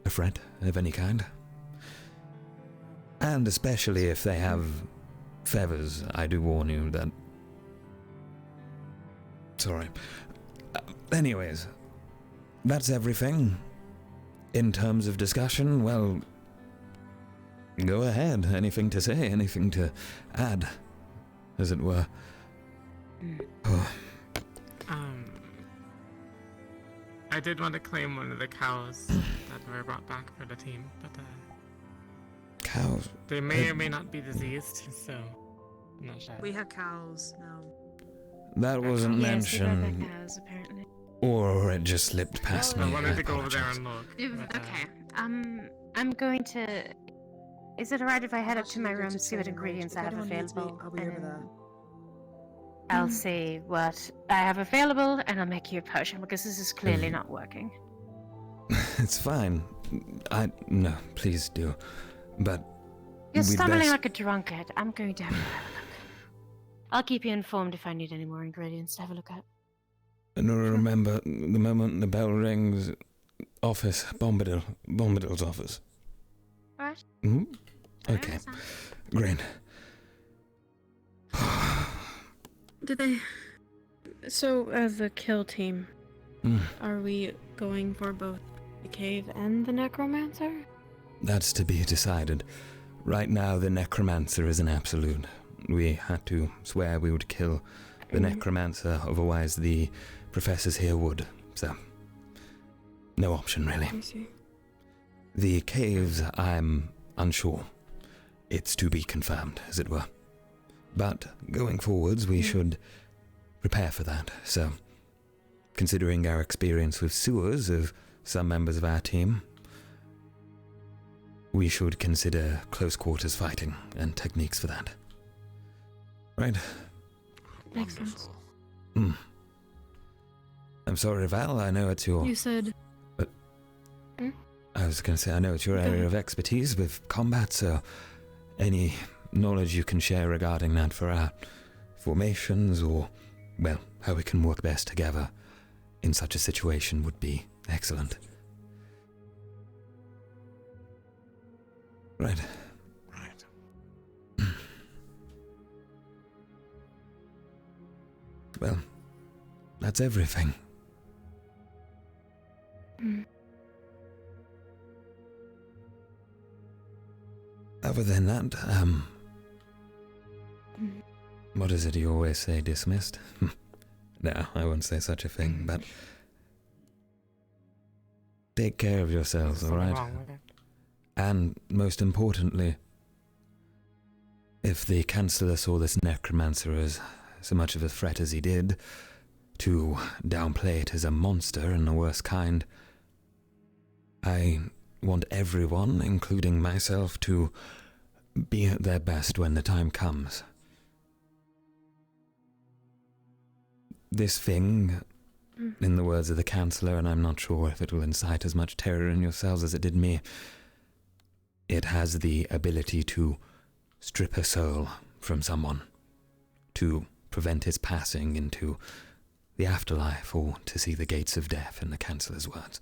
a threat of any kind. And especially if they have feathers, I do warn you that... Sorry. Anyways, that's everything. In terms of discussion, well, go ahead. Anything to say, anything to add, as it were. I did want to claim one of the cows that were brought back for the team, but Cows? they may or may not be diseased, so I'm not sure. We have cows now. That wasn't Yes, they brought back mentioned. cows, apparently. Or it just slipped past me. I wanted to go over there apologize. and look. Okay. I'm going to. Is it alright if I head up to my room, see what ingredients I have available? I'll be over there. I'll see what I have available, and I'll make you a potion because this is clearly not working. It's fine. No, please do. But You're we'd stumbling best- like a drunkard. I'm going to have a look. I'll keep you informed if I need any more ingredients to have a look at. And remember, the moment the bell rings, office, Bombadil's office. Right. Hmm? Okay, great. Did they? So, as the kill team, Hmm. are we going for both the cave and the necromancer? That's to be decided. Right now, the necromancer is an absolute. We had to swear we would kill the necromancer, otherwise the professors here would. So, no option really. I see. The caves, I'm unsure. It's to be confirmed, as it were. But going forwards, we should prepare for that. So, considering our experience with sewers of some members of our team, we should consider close quarters fighting and techniques for that. Right? Makes sense. Hmm. I'm sorry, Val, I know it's your... You said. I was going to say, I know it's your area of expertise with combat, so any knowledge you can share regarding that for our formations or, well, how we can work best together in such a situation would be excellent. Right. Well, that's everything. Other than that, what is it you always say, dismissed? No, I won't say such a thing, but take care of yourselves, alright? And most importantly, if the Chancellor saw this necromancer as so much of a threat as he did, to downplay it as a monster and the worst kind, I want everyone, including myself, to be at their best when the time comes. This thing, in the words of the Chancellor, and I'm not sure if it will incite as much terror in yourselves as it did me, it has the ability to strip a soul from someone, to prevent its passing into the afterlife or to see the gates of death, in the Chancellor's words.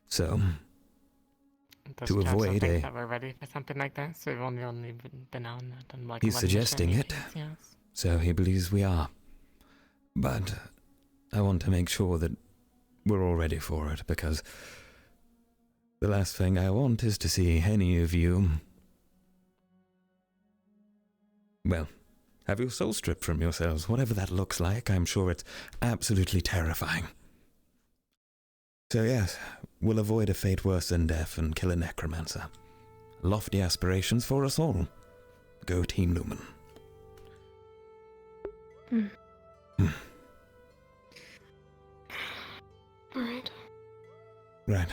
So, Does to Chancellor avoid think a... that we're ready for something like this? We've only been on that and like He's one suggesting mission, it, yes. so he believes we are. But I want to make sure that we're all ready for it, because the last thing I want is to see any of you, well, have your soul stripped from yourselves. Whatever that looks like, I'm sure it's absolutely terrifying. So yes, we'll avoid a fate worse than death and kill a necromancer. Lofty aspirations for us all. Go Team Lumen. Alright. Right.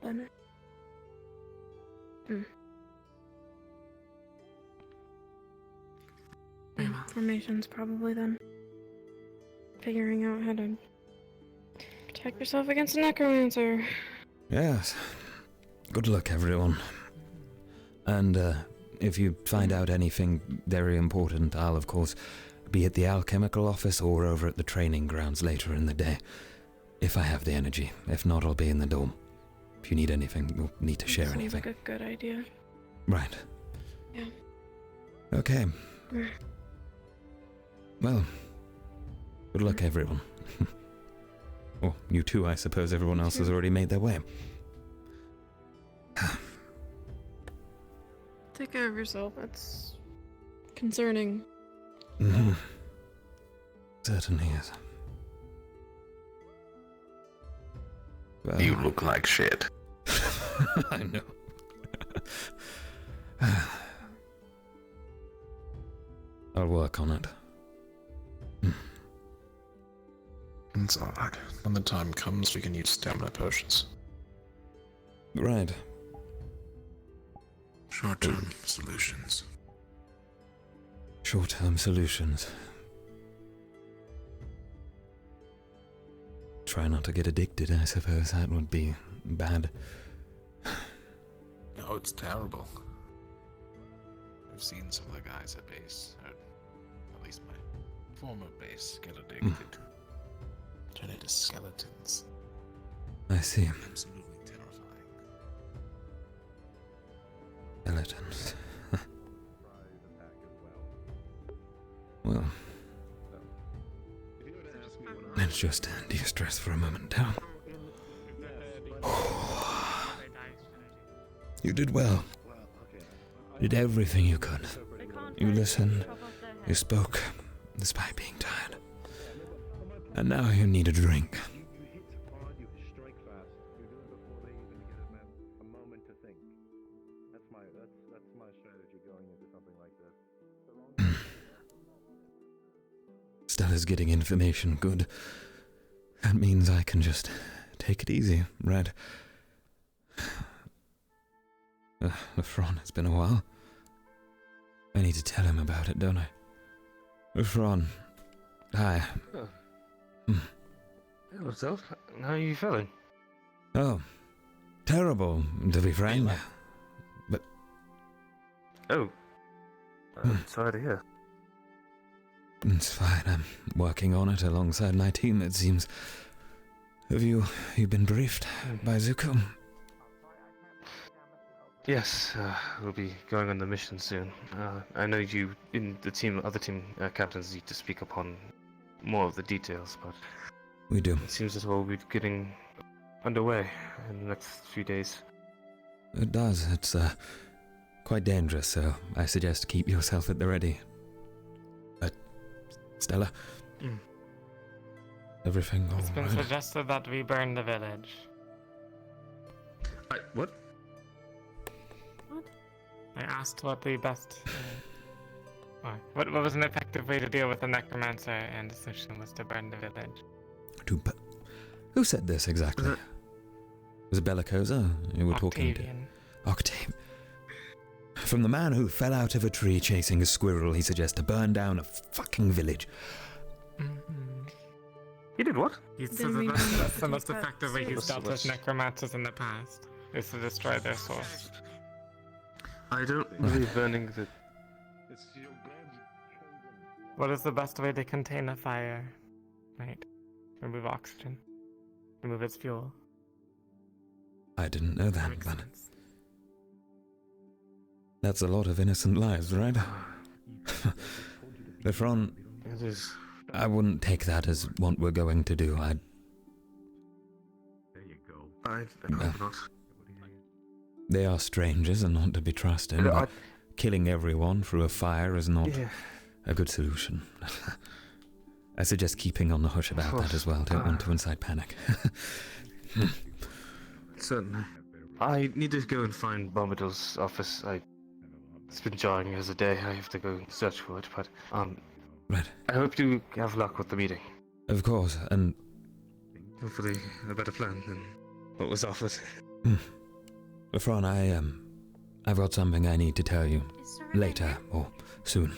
Then. Yeah, formations probably then. Figuring out how to protect yourself against a necromancer. Yes. Good luck, everyone. And if you find out anything very important, I'll, of course, be at the alchemical office or over at the training grounds later in the day. If I have the energy. If not, I'll be in the dorm. If you need anything, you'll need to share Sounds anything. like a good idea. Right. Yeah. Okay. Well, good luck, everyone. Or you too, I suppose everyone else has already made their way. Take care of yourself. It's concerning. Certainly is. Well, You look like shit. I know. I'll work on it. It's alright. When the time comes, we can use stamina potions. Right. Short-term solutions. Short-term solutions. Try not to get addicted, I suppose. That would be bad. No, it's terrible. I've seen some of the guys at base, or at least my former base, get addicted. Turn into skeletons. I see. Absolutely terrifying. Skeletons. Well, let's just de-stress for a moment, Tal. You did well. You did everything you could. You listened, you spoke, despite being tired. And now you need a drink. You strike fast. You do it before they even get a moment to think. That's my strategy going into something like this. Stella's getting information, good. That means I can just take it easy, right? Efron, it's been a while. I need to tell him about it, don't I? Efron, hi. Oh. What's up? How are you feeling? Oh, terrible, to be frank. But... Oh. Sorry to hear. It's fine, I'm working on it alongside my team, it seems. Have you been briefed by Zuko? Yes, we'll be going on the mission soon. I know you, in the other team captains need to speak upon more of the details, but... We do. It seems as well we'll be getting underway in the next few days. It does, it's quite dangerous, so I suggest keep yourself at the ready. Stella? Everything all right? It's been suggested that we burn the village. What? I asked what the best... what was an effective way to deal with the necromancer, and the solution was to burn the village. Who said this exactly? Was it Bellicosa? You were talking to... Octavian. From the man who fell out of a tree chasing a squirrel, he suggests to burn down a fucking village. He did what? He said that's the most effective way he's dealt with necromancers in the past, is to destroy their source. I don't believe burning the... What is the best way to contain a fire? Right. Remove oxygen. Remove its fuel. I didn't know that, but... That's a lot of innocent lives, right? Efron, it is. I wouldn't take that as what we're going to do. There you go. I hope not. They are strangers and not to be trusted. But killing everyone through a fire is not a good solution. I suggest keeping on the hush about that as well. Don't want to incite panic. Certainly. I need to go and find Bombadil's office. It's been jarring as a day. I have to go search for it, but right. I hope you have luck with the meeting. Of course, and hopefully a better plan than what was offered. Efron, I've got something I need to tell you later or soon.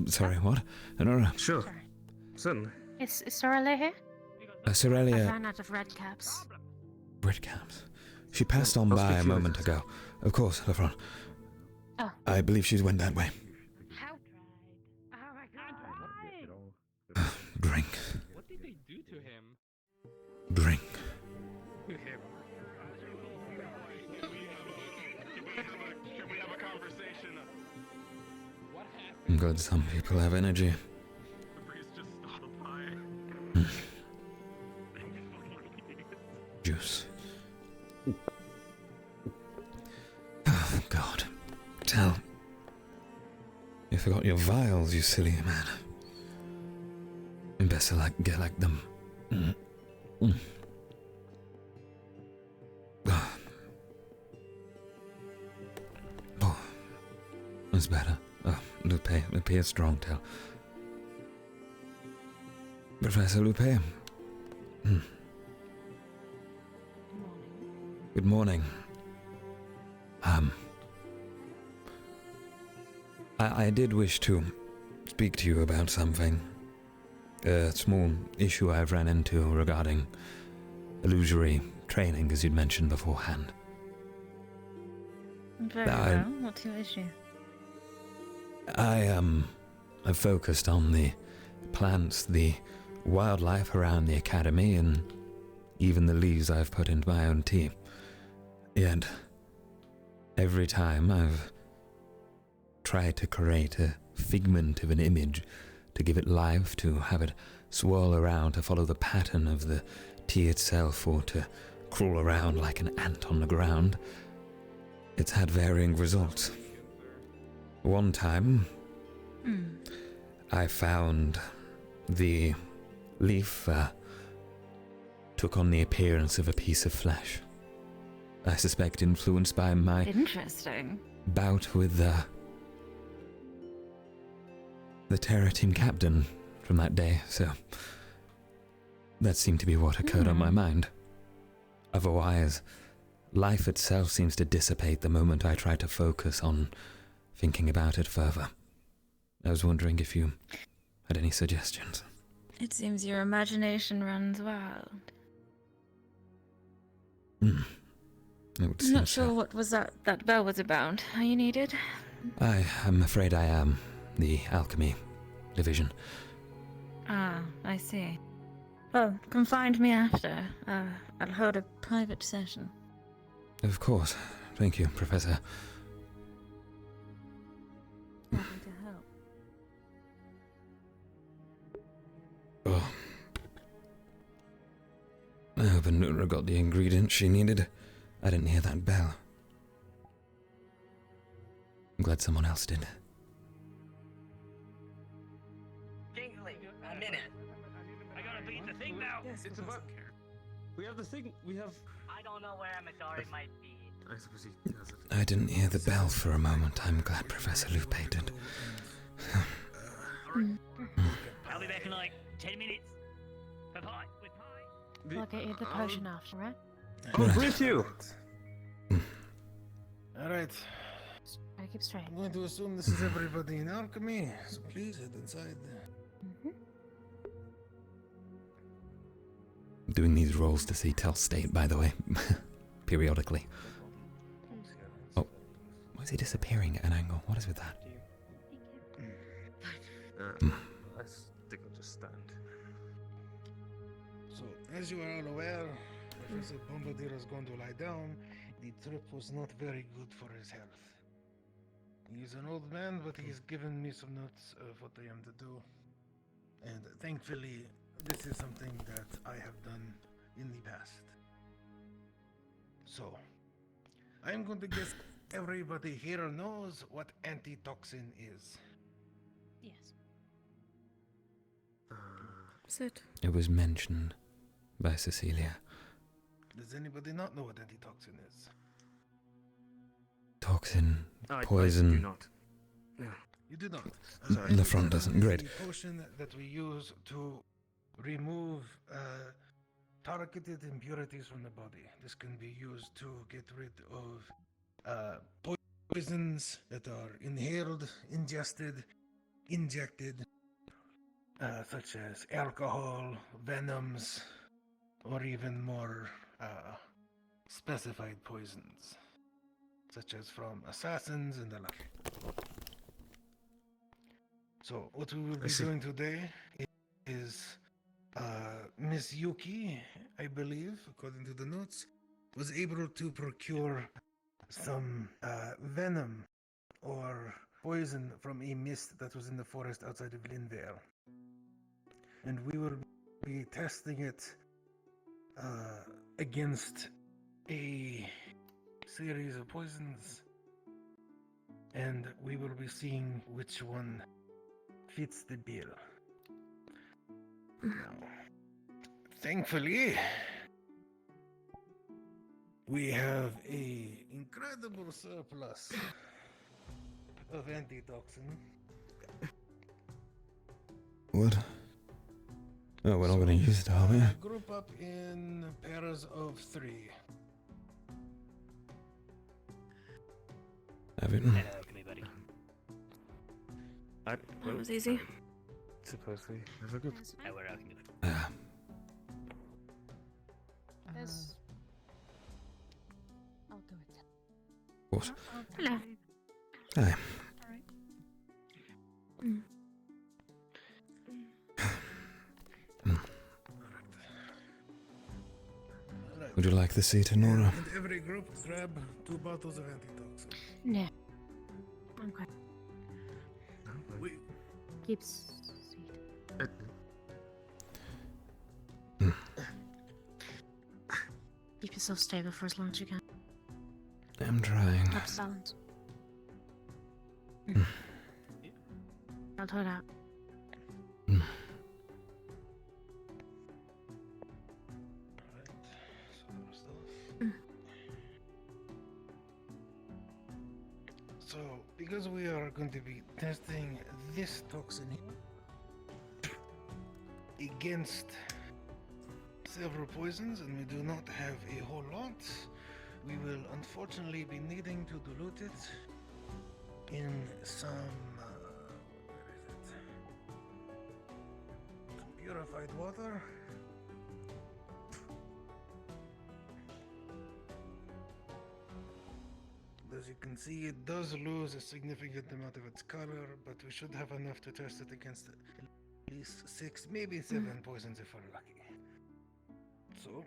Sorry, what? Honora? Sure, certainly. Is Sorale here? Cecilia. I ran out of red caps. Red caps. She passed on by a moment ago. Of course, Efron. Oh. I believe she went that way. Drink. What did they do to him? Drink. To him. Can we have a conversation? What happened? Good, some people have energy. The priest just stopped by. Juice. Oh, God. Tell. You forgot your vials, you silly man. best to get them. Oh, that's better. Oh, Lupe is strong tail. Professor Lupe. Good morning. I did wish to speak to you about something. A small issue I've ran into regarding illusory training, as you'd mentioned beforehand. Very well. What's your issue? I have focused on the plants, the wildlife around the academy, and even the leaves I've put into my own tea. Yet, every time I've tried to create a figment of an image, to give it life, to have it swirl around, to follow the pattern of the tea itself, or to crawl around like an ant on the ground, it's had varying results. One time, I found the leaf took on the appearance of a piece of flesh. I suspect influenced by my Interesting. bout with the Terror Team captain from that day, so that seemed to be what occurred on my mind. Otherwise, life itself seems to dissipate the moment I try to focus on thinking about it further. I was wondering if you had any suggestions. It seems your imagination runs wild. It would I'm seem not so. sure what was that bell was about. Are you needed? I'm afraid I am. The alchemy division. Ah, I see. Well, come find me after. I'll hold a private session. Of course. Thank you, Professor. Happy to help. Oh. I hope Anura got the ingredients she needed. I didn't hear that bell. I'm glad someone else did. A minute. I gotta beat the thing now. Yes, it's about. We have the thing. We have. I don't know where Amadori might be. I suppose he has it. I didn't hear the bell for a moment. I'm glad Professor Lupe did. I'll be back in like 10 minutes. Bye-bye. I'll get you the potion after, right? I'm with you. Alright. I keep straight. I'm going to assume this is everybody in alchemy, so please head inside. I'm doing these rolls to see Tel state, by the way, periodically. Oh, why is he disappearing at an angle? What is with that? I think I'll just stand. So, as you are all aware, Professor Bombardier is going to lie down. The trip was not very good for his health. He's an old man, but he's given me some notes of what I am to do. And thankfully, this is something that I have done in the past. So, I'm going to guess everybody here knows what antitoxin is. Yes. Sit. It was mentioned by Cecilia. Does anybody not know what antitoxin is? Toxin, I poison. do not. Yeah. You do not. The front doesn't. Great. It's a potion that we use to remove targeted impurities from the body. This can be used to get rid of poisons that are inhaled, ingested, injected, such as alcohol, venoms, or even more specified poisons, such as from assassins and the like. So what we will be doing today is Miss Yuki, I believe, according to the notes, was able to procure some venom or poison from a mist that was in the forest outside of Lindale. And we will be testing it against a series of poisons, and we will be seeing which one fits the bill. Thankfully, we have a incredible surplus of antitoxin. What? Oh, we're not going to use it, are we? Group up in pairs of 3. Have it. Hello, come here, buddy. That was easy. Supposedly, have a good. Oh, we're out. I'll do it. What? Hello. Hi. Would you like the seat, Nora? And every group grab 2 bottles of antitoxin. No. I'm good. We Keeps. Keep yourself stable for as long as you can. I'm trying. Keep silent. I'll hold out. So, because we are going to be testing this toxin here against several poisons, and we do not have a whole lot, we will unfortunately be needing to dilute it in some where is it? Some purified water. As you can see, it does lose a significant amount of its color, but we should have enough to test it against at least 6, maybe 7 poisons if we're lucky. So,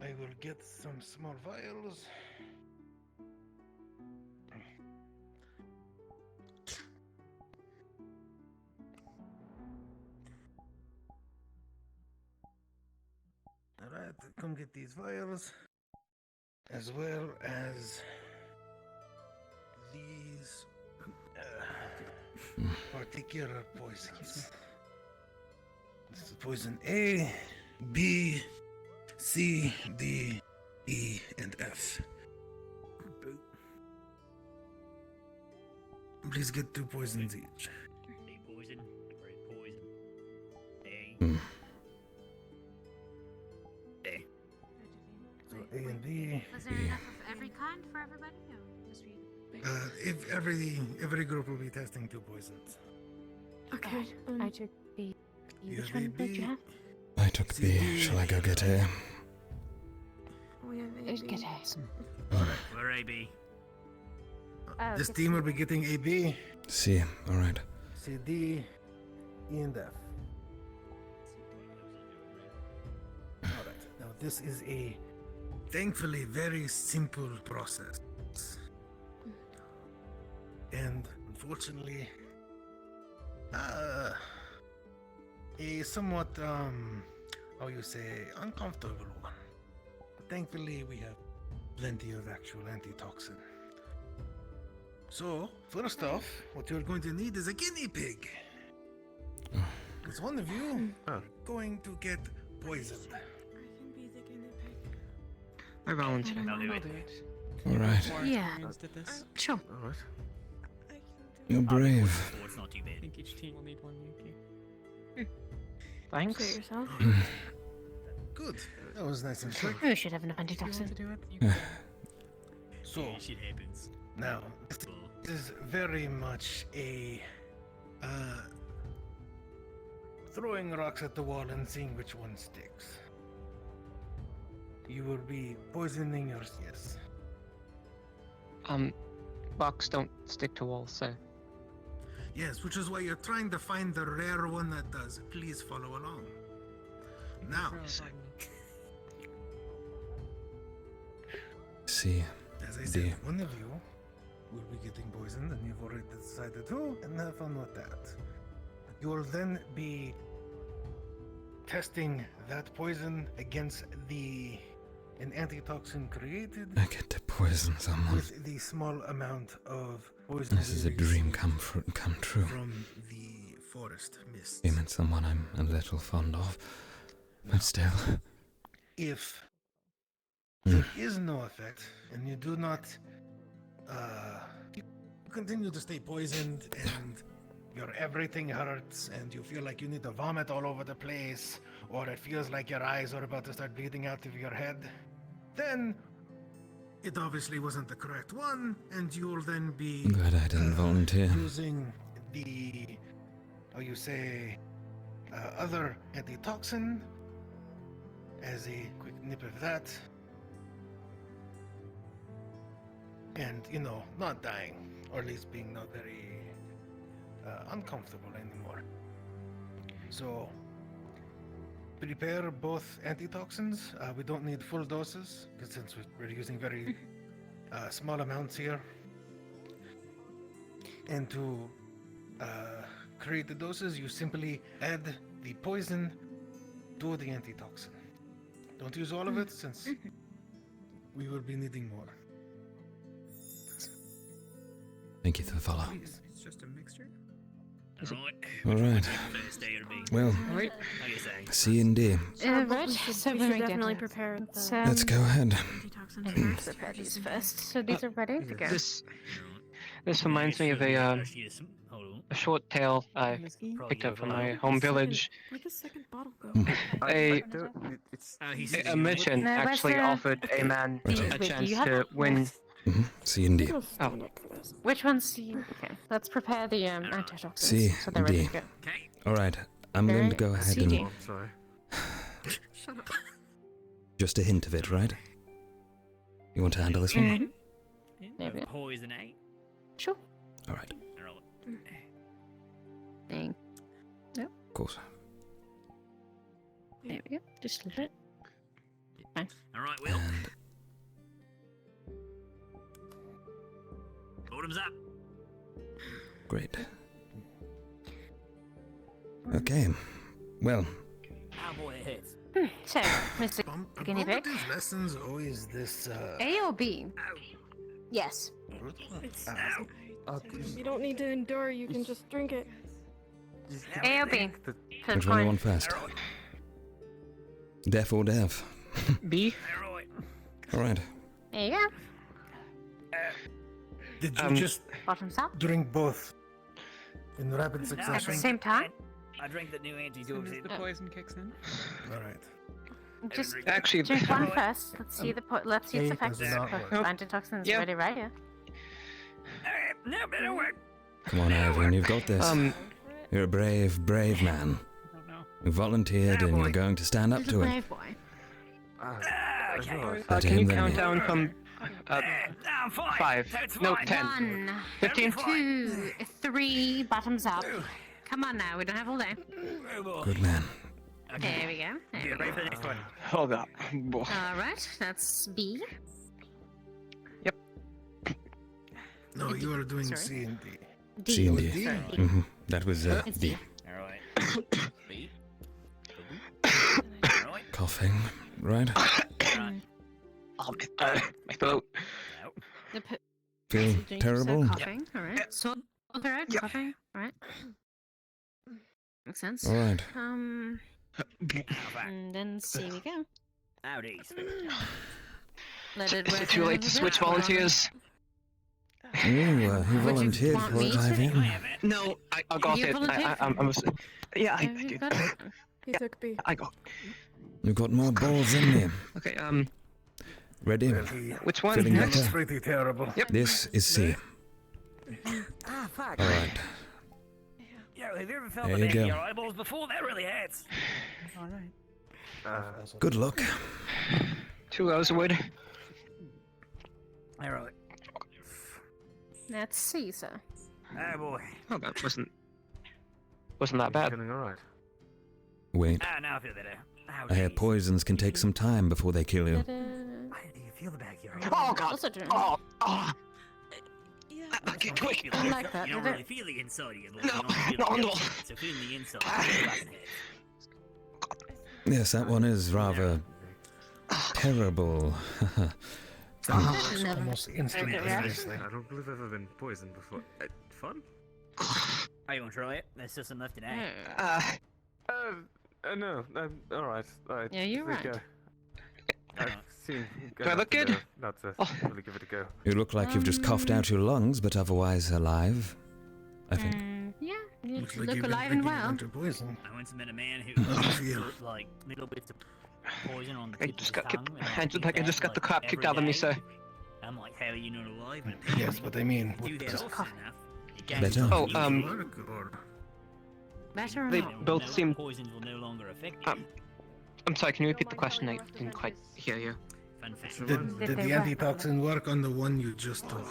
I will get some small vials. Alright, come get these vials, as well as these particular poisons. This is poison A, B, C, D, E, and F. Please get 2 poisons each. A poison, a poison. A. A. So A and B. Was there enough of every kind for everybody? Or just read? If every group will be testing 2 poisons. Okay. I took B. You Which have one A, did you B. have? I took B. Shall I go get A? We have It's AB. good ass. We're AB. This team will be getting A, B, C. Alright. C, D, E, and F. Alright, now this is a thankfully very simple process. And unfortunately, a somewhat, how you say, uncomfortable one. Thankfully, we have plenty of actual antitoxin. So, first off, what you're going to need is a guinea pig. Because one of you are going to get poisoned. I volunteer. I'll do it. Alright. Yeah. Did this. Sure. Alright. You're brave. Oh, it's not too I bad. think each team will need 1 Yuki. Say Thanks. yourself. Good. That was nice and quick. We should have enough If you want antitoxin. to do it, you Yeah. So, Yeah, shit happens. now, this is very much a throwing rocks at the wall and seeing which one sticks. You will be poisoning your yes. Rocks don't stick to walls, so. Yes, which is why you're trying to find the rare one that does. Please follow along. Now, C. as I D. said, one of you will be getting poisoned, and you've already decided who, and have fun with that. You will then be testing that poison against an antitoxin created I get to poison someone. with the small amount of poison. This is a dream come true. from the forest mist. You meant someone I'm a little fond of, but still. If there is no effect, and you do not you continue to stay poisoned, and your everything hurts, and you feel like you need to vomit all over the place, or it feels like your eyes are about to start bleeding out of your head, then it obviously wasn't the correct one, and you'll then be Glad I didn't volunteer. using the, how you say, other antitoxin as a quick nip of that. And, you know, not dying, or at least being not very uncomfortable anymore. So, prepare both antitoxins. We don't need full doses, because since we're using very small amounts here. And to create the doses, you simply add the poison to the antitoxin. Don't use all of it, since we will be needing more. Thank you for the follow. It's just a mixture? Alright. Well, C and D. Right, We so should when we definitely get prepare the Let's go ahead. antitoxins first. prepare these first. So these are ready to go. This reminds me of a short tale I picked up from my home village. Where'd the second bottle go? A merchant No, where's actually the- offered a man Wait, a do chance you have to it? win. C and D. Oh. Which ones do you... Okay, let's prepare the antitoxins C so they're ready D. to go. Alright, I'm going to go ahead CD. and Sorry. Shut up. just a hint of it, right? You want to handle this one? There we go. Poison, eh? Sure. Alright, Thank. Yep. of course. There we go. Just a little bit. Fine. Alright, Will. Bottoms up. Great. Okay. Well, Cowboy hits. So, Mr. Guinea Are Pig, these lessons always this, A or B? Yes. You don't need to endure, you can just drink it. A or B? Flip which one do you coin. want first? Deaf or deaf? B? Alright. There you go. Did you just Bottoms up. drink both in rapid At the succession? same time. I drink the new As soon as antidote. the poison kicks in. Alright. Just Actually, drink one first. Let's see the let's see its A effects. does not work. Antitoxins Yeah. ready right here. No, better work. Come on, Ivan, you've got this. You're a brave, brave man. I don't know. You volunteered and you're going to stand up to it. Brave boy. Better can you him than count me. down from I'm fine. 5? That's No, fine. 10. 1, 15? 2, 3. Bottoms up. Come on now. We don't have all day. Good man. There we go. There we Ready for go. the next one. Hold up. All right. That's B. No, you are doing Sorry. C and D. D. C and D. D. Mm-hmm. That was It's D. D. Alright. B. Alright. Coughing, right? My throat. The p- Feel so terrible? coughing. All right. Sore throat. Coughing. All right. Makes sense. All right. And then C we go. Howdy. Let it Is work it too late to switch volunteers? Ooh, you volunteered want for me it, to? Ivan. No, I got You it. volunteered? Yeah, I Have you did. got it? He took B. I got. You've got more balls in you. Okay, Ready? which one? Feeling That's better? pretty terrible. Yep. This is C. Ah, fuck. All right. Yo, have you ever felt There the you back of go. your eyeballs before? That really hurts. All right. Good luck. 2 Rosewood. Alright. That's C, sir. Oh boy. Oh, that wasn't that bad. Feeling alright. Wait. Ah, now I feel better. Oh, I hear jeez. poisons can take some time before they kill you. Why do you feel the back of your eye? Oh god. Also doing. Oh. That's Okay, not quick. you I like that. You don't Did really it? feel the inside of your body. No, you only feel no, the no. outside. So feeling the inside. You're right in it. Yes, that one is rather terrible. Almost instantaneously. I don't believe I've ever been poisoned before. Fun? Are you gonna try it? There's still some left today. No, I'm alright. Yeah, you're right. I've seen Do I look good? Not to really give it a go. You look like you've just coughed out your lungs, but otherwise alive, I think. Yeah, you Looks like look you've been alive and drinking a well. bunch of poison. I once met a man who How do you feel? put like little bits of poison on the I tip just of his got tongue. And, I just like I just got the crap kicked out of me, sir. I'm like, how are you not alive? And Yes, but I mean, do what that does often enough. it gains Better. immunity. Better or They not? both No, seem. poisons will no longer affect you. I'm sorry. Can you repeat the question? I didn't quite hear you. Fun fact. Did the antitoxin work on the one you just took?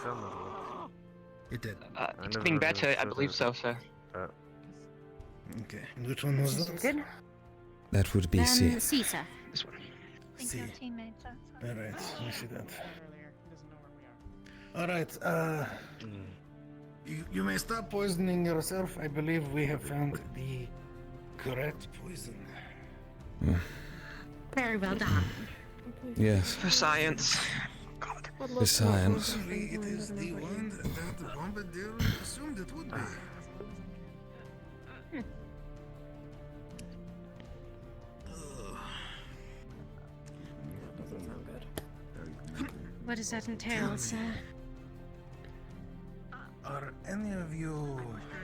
It did. It's getting better. I believe so, sir. Okay. And which one was that? Good. That would be C. C, sir. This one. C. teammates. Alright, let me see that. Alright, you may stop poisoning yourself. I believe we have found the correct poison. Very well done. Yes. For science. For science. It is the one that the bombardier assumed it would be. What does that entail, sir? Are any of you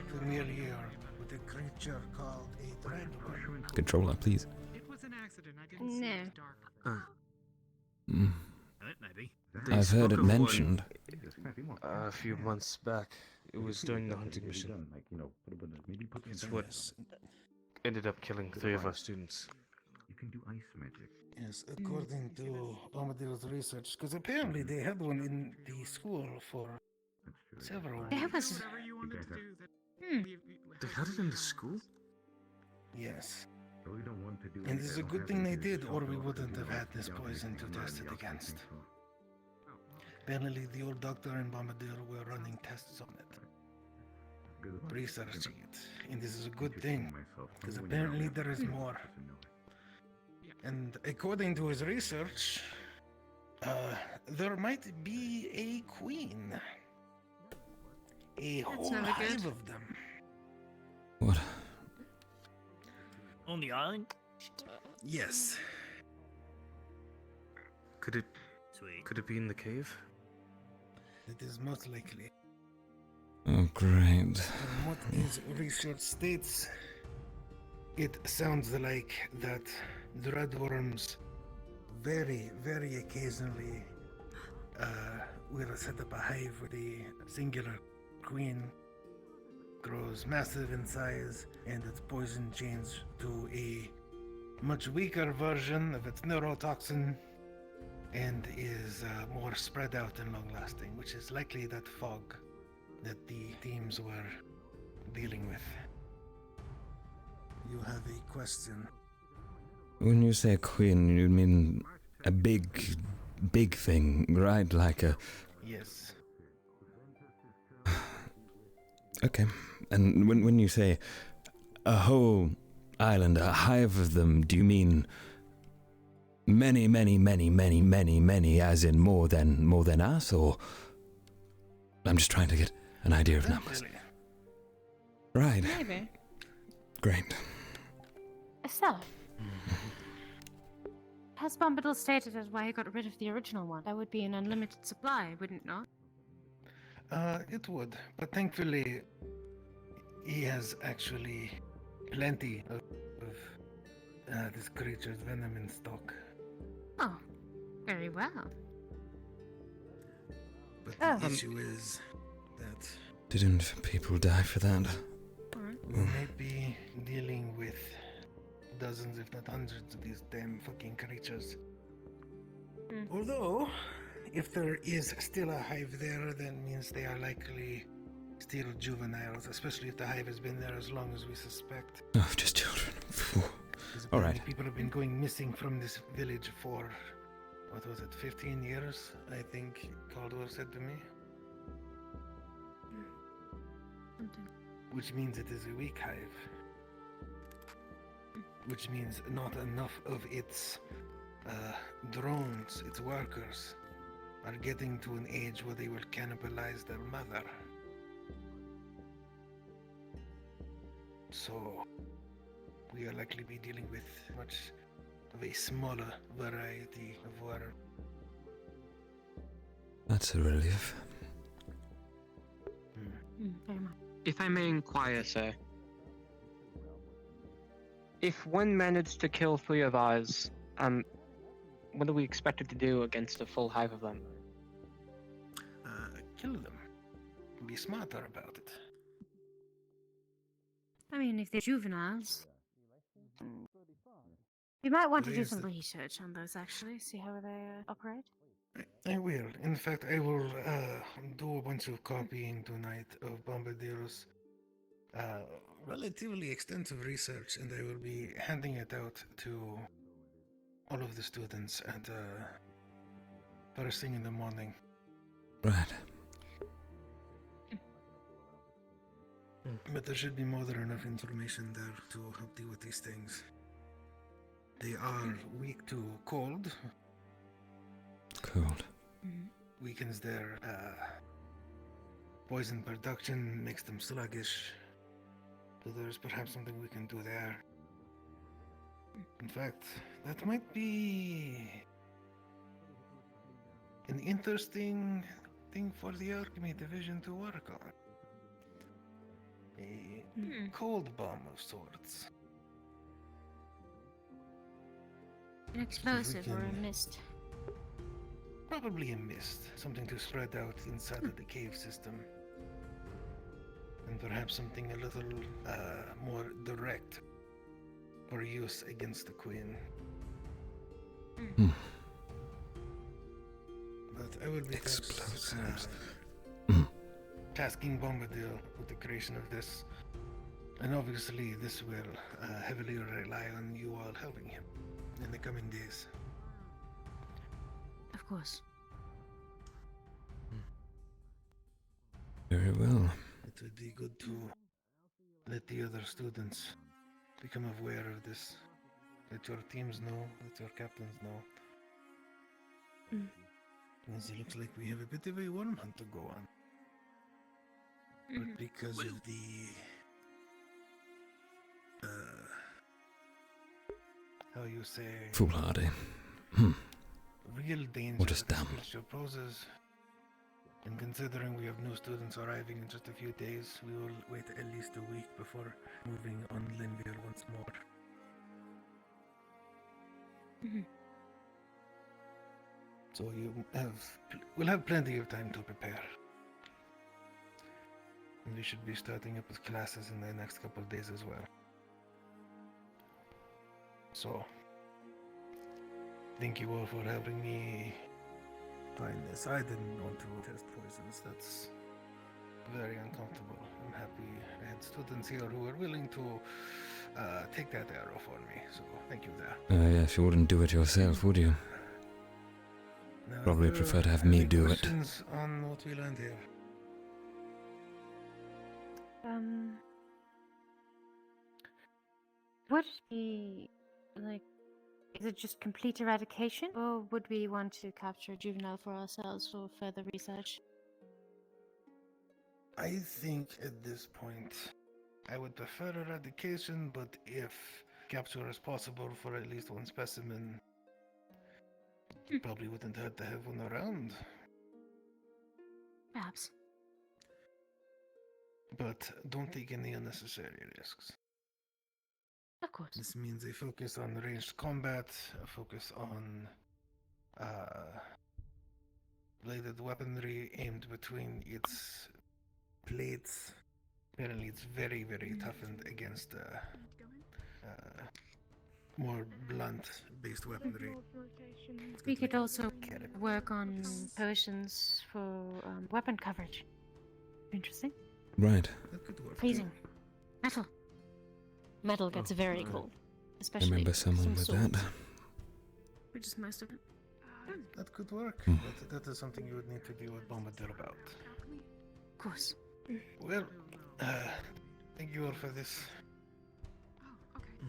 familiar with a creature called a Dragonkin? Controller, please. It was an accident. I didn't see it No. dark. Maybe. I've heard it mentioned. A few months back, it was during the hunting mission. It's what ended up killing 3 of our students. You can do ice magic. Yes, according to Bombadil's research, because apparently they had one in the school for several There weeks. was. They had it in the school? Yes. We don't want to do And it. it's a good thing they did, or we wouldn't have had this poison to test it against. Apparently the old doctor and Bombadil were running tests on it, researching it. And this is a good thing, because apparently there is more. And according to his research, there might be a queen. A whole never hive good. of them. What? On the island? Yes. Could it Sweet. be in the cave? It is most likely. Oh, great. From what his research states, it sounds like that dreadworms very, very occasionally will set up a hive where the singular queen grows massive in size and its poison changes to a much weaker version of its neurotoxin and is more spread out and long lasting, which is likely that fog that the teams were dealing with. You have a question. When you say queen, you mean a big thing, right? Like a... Yes. Okay. And when you say a whole island, a hive of them, do you mean many, as in more than us, or... I'm just trying to get an idea of numbers. Right. Maybe. Great. So, has Bombadil stated as why he got rid of the original one? That would be an unlimited supply, wouldn't it not? It would, but thankfully, he has actually plenty of this creature's venom in stock. Oh, very well. But the issue is that Didn't people die for that? we may be dealing with dozens, if not hundreds, of these damn fucking creatures. Although, if there is still a hive there, that means they are likely still juveniles, especially if the hive has been there as long as we suspect. Oh, just children. All right. People have been going missing from this village for, what was it, 15 years, I think Caldwell said to me. Which means it is a weak hive. Which means not enough of its drones, its workers, are getting to an age where they will cannibalize their mother. so we are likely be dealing with much of a smaller variety of water. That's a relief. Very much. If I may inquire, sir. If one managed to kill 3 of ours, what are we expected to do against a full hive of them? Kill them. Be smarter about it. I mean, if they're juveniles, you might want to do There's some the- research on those, actually, see how they operate. I will. In fact, I will do a bunch of copying tonight of Bombadil's relatively extensive research, and I will be handing it out to all of the students at first thing in the morning. Right. But there should be more than enough information there to help deal with these things. They are weak to cold. Cold. Weakens their poison production, makes them sluggish. So there's perhaps something we can do there. In fact, that might be an interesting thing for the Alchemy Division to work on. A cold bomb of sorts. An explosive or a can- mist. Probably a mist, something to spread out inside of the cave system. And perhaps something a little more direct for use against the Queen. But I will be Explosives. tasking Bombadil with the creation of this. And obviously this will heavily rely on you all helping him in the coming days. Of course. Very well. It would be good to let the other students become aware of this. Let your teams know, let your captains know. Because it looks like we have a bit of a worm hunt to go on. But because of the how you say Foolhardy. real danger What is that this dumb? creature poses. And considering we have new students arriving in just a few days, we will wait at least a week before moving on Linville once more. So we'll have plenty of time to prepare. And we should be starting up with classes in the next couple of days as well. So, thank you all for helping me find this. I didn't want to test poisons. That's very uncomfortable. I'm happy I had students here who were willing to take that arrow for me. So, thank you there. Yes, you wouldn't do it yourself, would you? Now, Probably if there prefer to are have me any do it. questions on what we learned here? Would it be, like, is it just complete eradication? Or would we want to capture a juvenile for ourselves for further research? I think at this point, I would prefer eradication, but if capture is possible for at least one specimen, probably wouldn't hurt to have one around. Perhaps. But don't take any unnecessary risks. Of course. This means a focus on ranged combat, a focus on bladed weaponry aimed between its plates. Apparently it's very, very toughened against more blunt-based weaponry. We could also work on potions for weapon coverage. Interesting. Right. That could work. Freezing. Metal. Metal gets very cold. I Especially remember someone some with swords. that. Which is most of it. That could work. That is something you would need to deal with Bombadil about. Of course. Well, thank you all for this.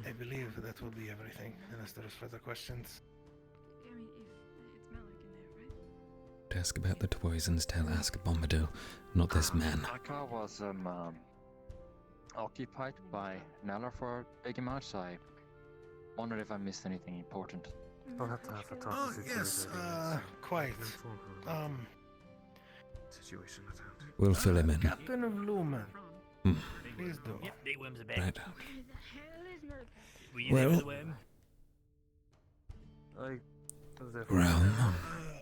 I believe that will be everything, unless there is further questions. To ask about the poisons, tell ask Bombadil, not this man. Taka was occupied by Nala for a big amount, so I wondered if I missed anything important. We'll have to have a talk Oh, with yes, quite. Situation at hand. We'll fill him in. Captain of Lumen. Hmm. Please do. Yep, the worms are back. Right. Were you Well- there for the worm? Realm.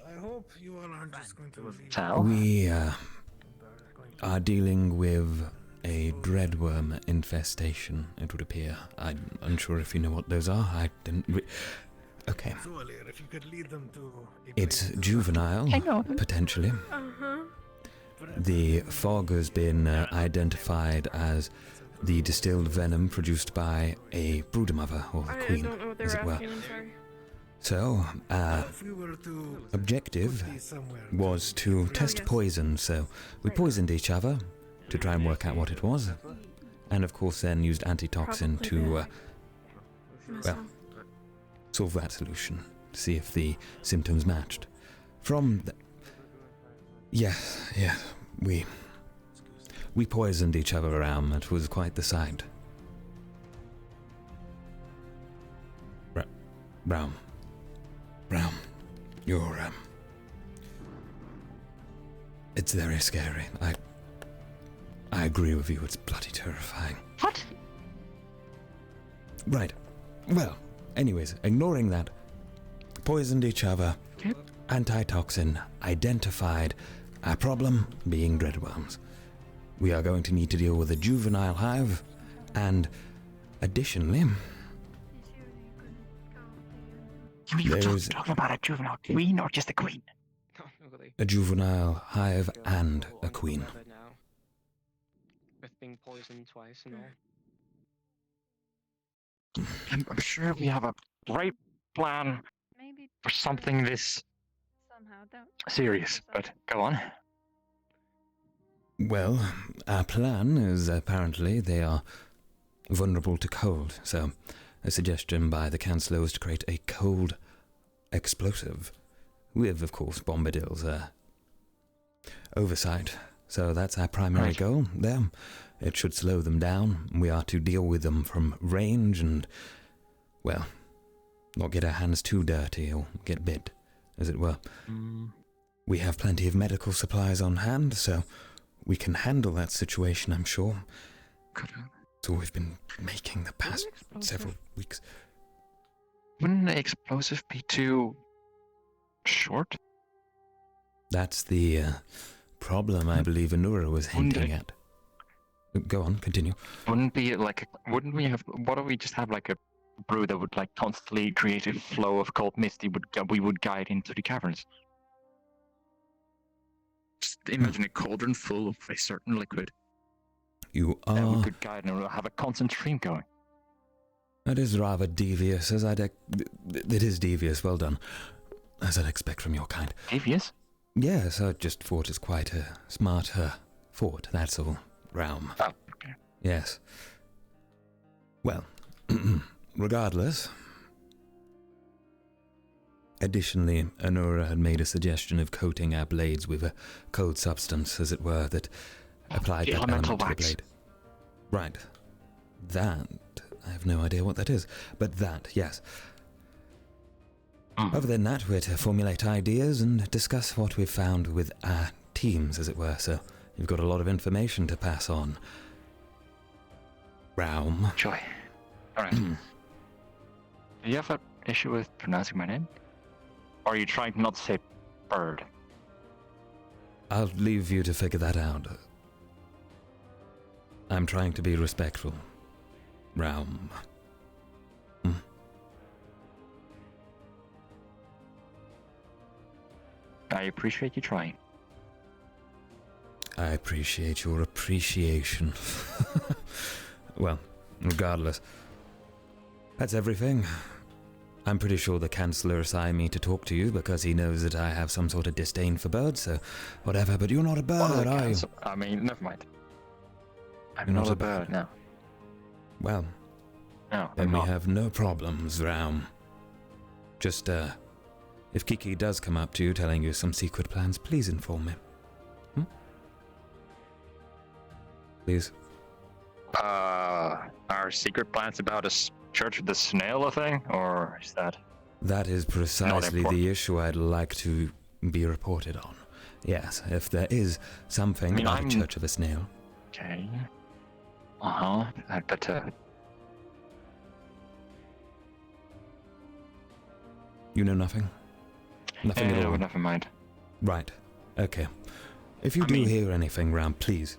I hope you all aren't just going to leave. We are dealing with a dreadworm infestation, it would appear. I'm unsure if you know what those are. I didn't. Okay. Cecilia, if you could lead them to a It's place- juvenile, potentially. Uh-huh. The fog has been identified as the distilled venom produced by a broodmother, or the I queen, don't know what they as were it were. asking, I'm sorry. So, If we were to objective put these somewhere, was to test yes. poison, so we poisoned each other to try and work out what it was, and of course then used antitoxin Probably to, Mess well, up. solve that solution, see if the symptoms matched. From the... Yes, we poisoned each other around. It was quite the sight. Brown, you're, it's very scary. I agree with you, it's bloody terrifying. What? Right. Well, anyways, ignoring that, poisoned each other, antitoxin, identified, our problem being dreadworms. We are going to need to deal with a juvenile hive, and additionally, You there's talking about a juvenile queen or just a queen? a juvenile hive and a queen. With being poisoned twice and all. I'm sure we have a great plan for something this serious, but go on. Well, our plan is apparently they are vulnerable to cold, so a suggestion by the Chancellor was to create a cold explosive, with, of course, Bombadil's oversight. So that's our primary goal there. It should slow them down. We are to deal with them from range and, well, not get our hands too dirty or get bit, as it were. We have plenty of medical supplies on hand, so we can handle that situation, I'm sure. It's all we've been making the past several weeks. Wouldn't the explosive be too short? That's the problem I believe Anura was hinting at. Go on, continue. Wouldn't we just have like a brew that would like constantly create a flow of cold mist we would guide into the caverns? Just imagine a cauldron full of a certain liquid. You That we are... could guide and have a constant stream going. That is rather devious, as it is devious, well done. As I'd expect from your kind. Devious? Yes, I just thought it's quite a smart thought, that's all. Realm. Oh, okay. Yes. Well, regardless. Additionally, Anura had made a suggestion of coating our blades with a cold substance, as it were, that applied The that elemental element to the wax. blade. Right. That, I have no idea what that is, but that, yes. Other than that, we're to formulate ideas and discuss what we've found with our teams, as it were, so you've got a lot of information to pass on. Realm. Joy. Alright. Do you have an issue with pronouncing my name? Or are you trying not to say bird? I'll leave you to figure that out. I'm trying to be respectful. Realm. I appreciate you trying. I appreciate your appreciation. Well, regardless. That's everything. I'm pretty sure the Chancellor assigned me to talk to you because he knows that I have some sort of disdain for birds, so whatever, but you're not a bird, are you? I mean, never mind. I'm You're not a bird now. Well, No, then I'm we not. have no problems, Realm. Just, if Kiki does come up to you telling you some secret plans, please inform me. Please. Our secret plans about a Church of the Snail thing, or is that? That is precisely important? the issue I'd like to be reported on. Yes, if there is something about a Church of a Snail. Okay. But You know nothing? Nothing at all? Never mind. Right. Okay. If you do hear anything round, please.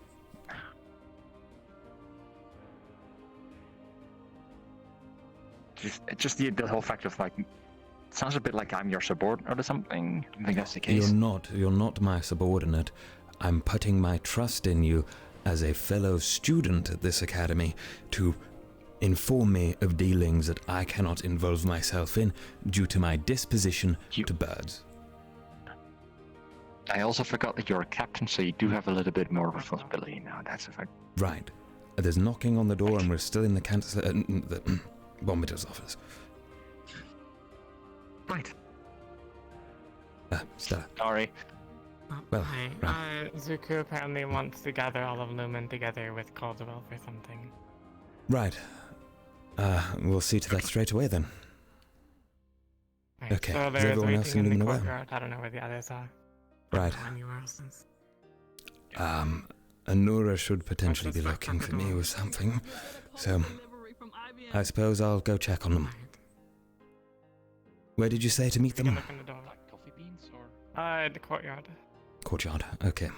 Just the whole fact of like, it sounds a bit like I'm your subordinate or something. I don't think that's the case. You're not my subordinate. I'm putting my trust in you as a fellow student at this academy to inform me of dealings that I cannot involve myself in due to my disposition to birds. I also forgot that you're a captain, so you do have a little bit more responsibility now. That's a fact. Right. There's knocking on the door and we're still in the the Vomiter's office. Right. Stella. Sorry. Well, Hi. Zuko apparently wants to gather all of Lumen together with Caldwell for something. Right. We'll see to that straight away then. Right, Okay. so Is there's everyone else in waiting in Lumen the aware? courtyard. I don't know where the others are. Right. Anywhere else. Anura should potentially be looking for me with something, so I suppose I'll go check on them. Where did you say to meet them? Look in the door. Coffee beans or? The courtyard. Courtyard. Okay.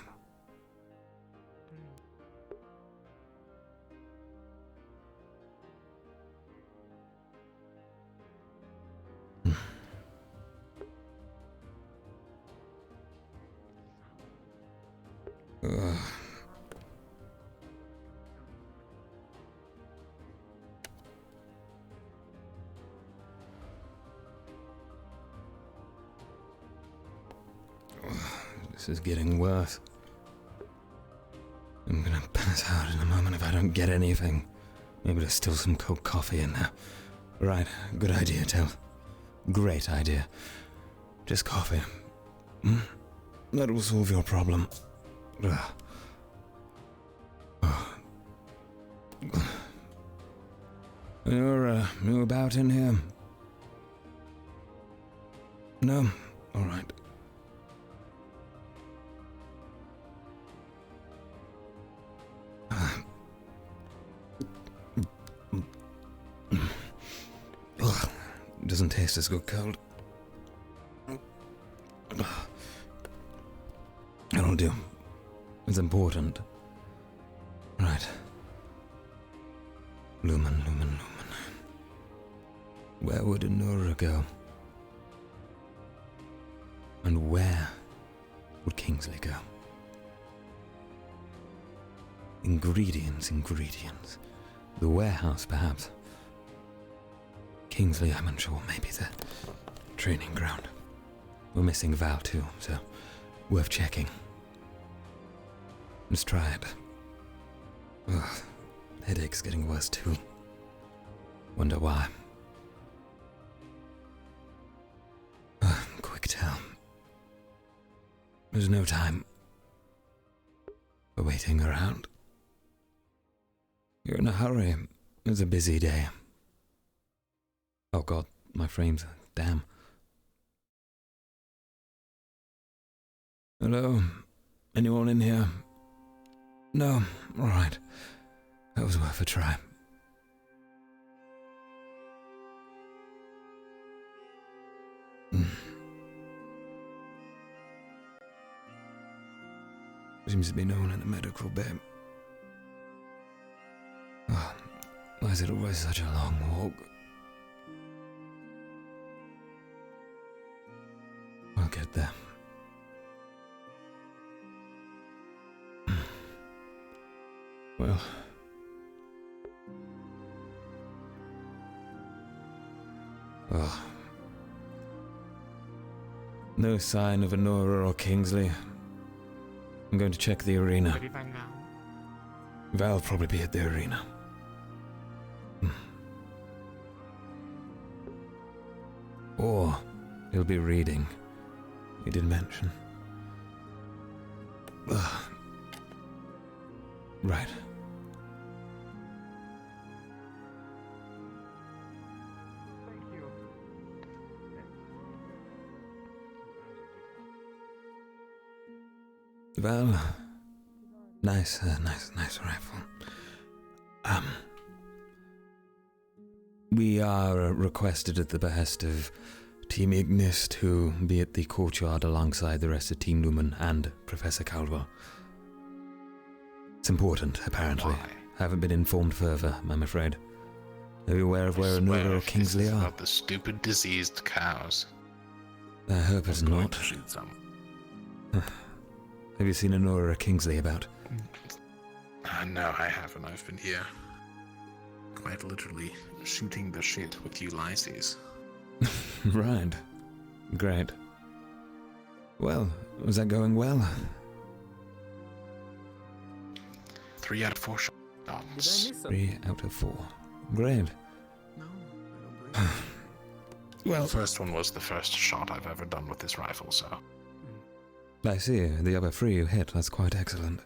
This is getting worse. I'm gonna pass out in a moment if I don't get anything. Maybe there's still some cold coffee in there. Right, good idea, Tel. Great idea. Just coffee. That will solve your problem. You're about in here? No? Alright. Doesn't taste as good cold. It'll do. It's important. Right. Lumen. Where would Anura go? And where would Kingsley go? Ingredients. The warehouse, perhaps. Kingsley, I'm unsure. Maybe the training ground. We're missing Val too, so worth checking. Let's try it. Ugh, headache's getting worse too. Wonder why. Quick tell. There's no time for waiting around. You're in a hurry. It's a busy day. Oh god, my frames. Damn. Hello? Anyone in here? No? Alright. That was worth a try. Seems to be no one in the medical bay. Oh, why is it always such a long walk? I'll get there. Well... Oh. No sign of Anura or Kingsley. I'm going to check the arena. What do you find now? Val'll probably be at the arena. Or he'll be reading. He did mention. Right. Well, nice rifle. We are requested at the behest of Team Ignis to be at the courtyard alongside the rest of Team Lumen and Professor Caldwell. It's important, apparently. Why? Haven't been informed further, I'm afraid. Are you aware of where Anura or Kingsley are? About the stupid diseased cows. I hope it's I'm going not. to shoot some. Have you seen Anura or Kingsley about? No, I haven't. I've been here, quite literally, shooting the shit with Ulysses. Right. Great. Well, was that going well? 3 out of 4 shots. 3 out of 4. Great. Well, the first one was the first shot I've ever done with this rifle, so... I see. The other 3 you hit. That's quite excellent.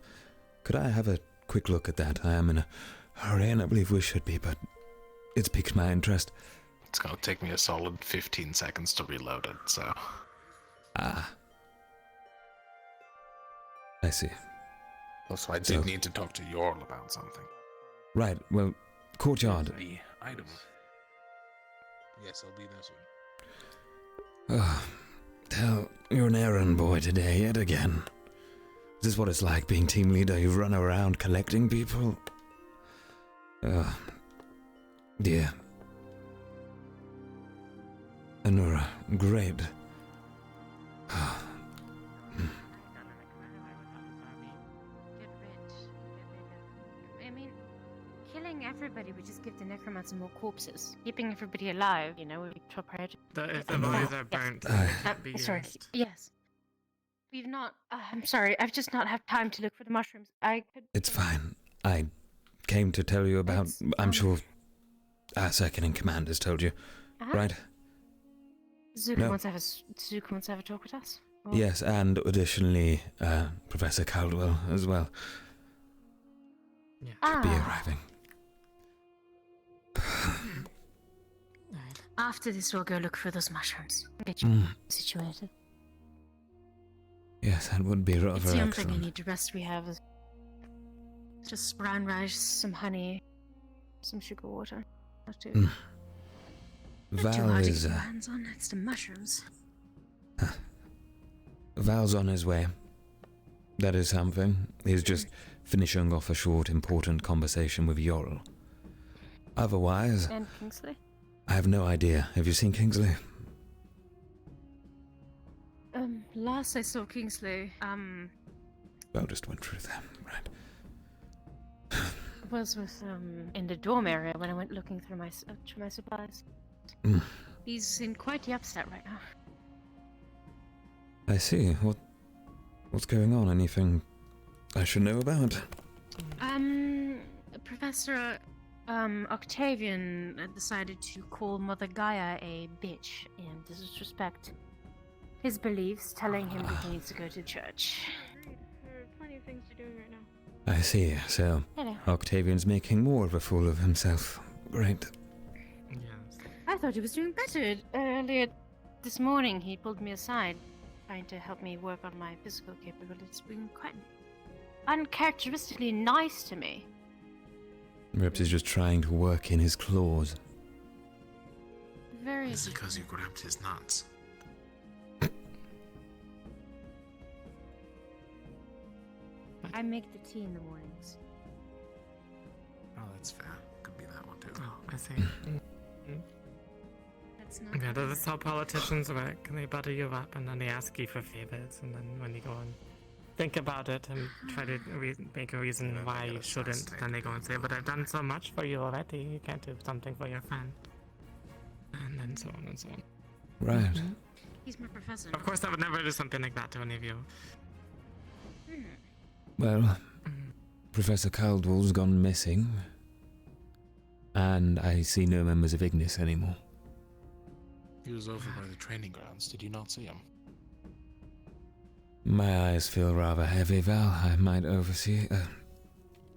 Could I have a quick look at that? I am in a hurry, and I believe we should be, but it's piqued my interest. It's gonna take me a solid 15 seconds to reload it, so... Ah. I see. Also, I did need to talk to Yorl about something. Right, well, courtyard. The item. Yes, I'll be there soon. Oh, Tel, you're an errand boy today, yet again. Is this what it's like being team leader? You run around collecting people? Dear. Anura, great. I mean, killing everybody would just give the necromancer more corpses. Keeping everybody alive, you know, would be top priority. If the bodies are burnt, Sorry, yes. We've not. I'm sorry, I've just not had time to look for the mushrooms. I could. It's fine. I came to tell you about. I'm sure our second in command has told you, right? Zuko wants to have a talk with us. Or... Yes, and additionally, Professor Caldwell as well. Could be arriving. After this, we'll go look for those mushrooms. Get you situated. Yes, that would be rather It's the only excellent. thing I need. The rest we have is just brown rice, some honey, some sugar water. Not too, not too Val hard to is get your hands on. It's the mushrooms. Val's on his way. That is something. He's just finishing off a short, important conversation with Yorl. Otherwise, And Kingsley? I have no idea. Have you seen Kingsley? Last I saw Kingsley, Val just went through them, right? was with, in the dorm area when I went looking through my supplies. He's in quite the upset right now. I see. What's going on? Anything I should know about? Professor, Octavian decided to call Mother Gaia a bitch and disrespect his beliefs, telling him that he needs to go to church. There are plenty of things to do right now. I see. So, Hello. Octavian's making more of a fool of himself. Great. I thought he was doing better. Earlier this morning, he pulled me aside, trying to help me work on my physical capabilities, being quite uncharacteristically nice to me. Perhaps he's just trying to work in his claws. Very. Is it because you grabbed his nuts? I make the tea in the mornings. Oh, that's fair. Could be that one too. Oh, I see. That's not. Yeah, that's how politicians work. They butter you up and then they ask you for favors, and then when you go and think about it and try to make a reason why you shouldn't, then they go and say, but I've done so much for you already, you can't do something for your friend. And then so on and so on. Right. He's my professor. Of course, I would never do something like that to any of you. Well, Professor Caldwell's gone missing, and I see no members of Ignis anymore. He was over by the training grounds. Did you not see him? My eyes feel rather heavy, Val. I might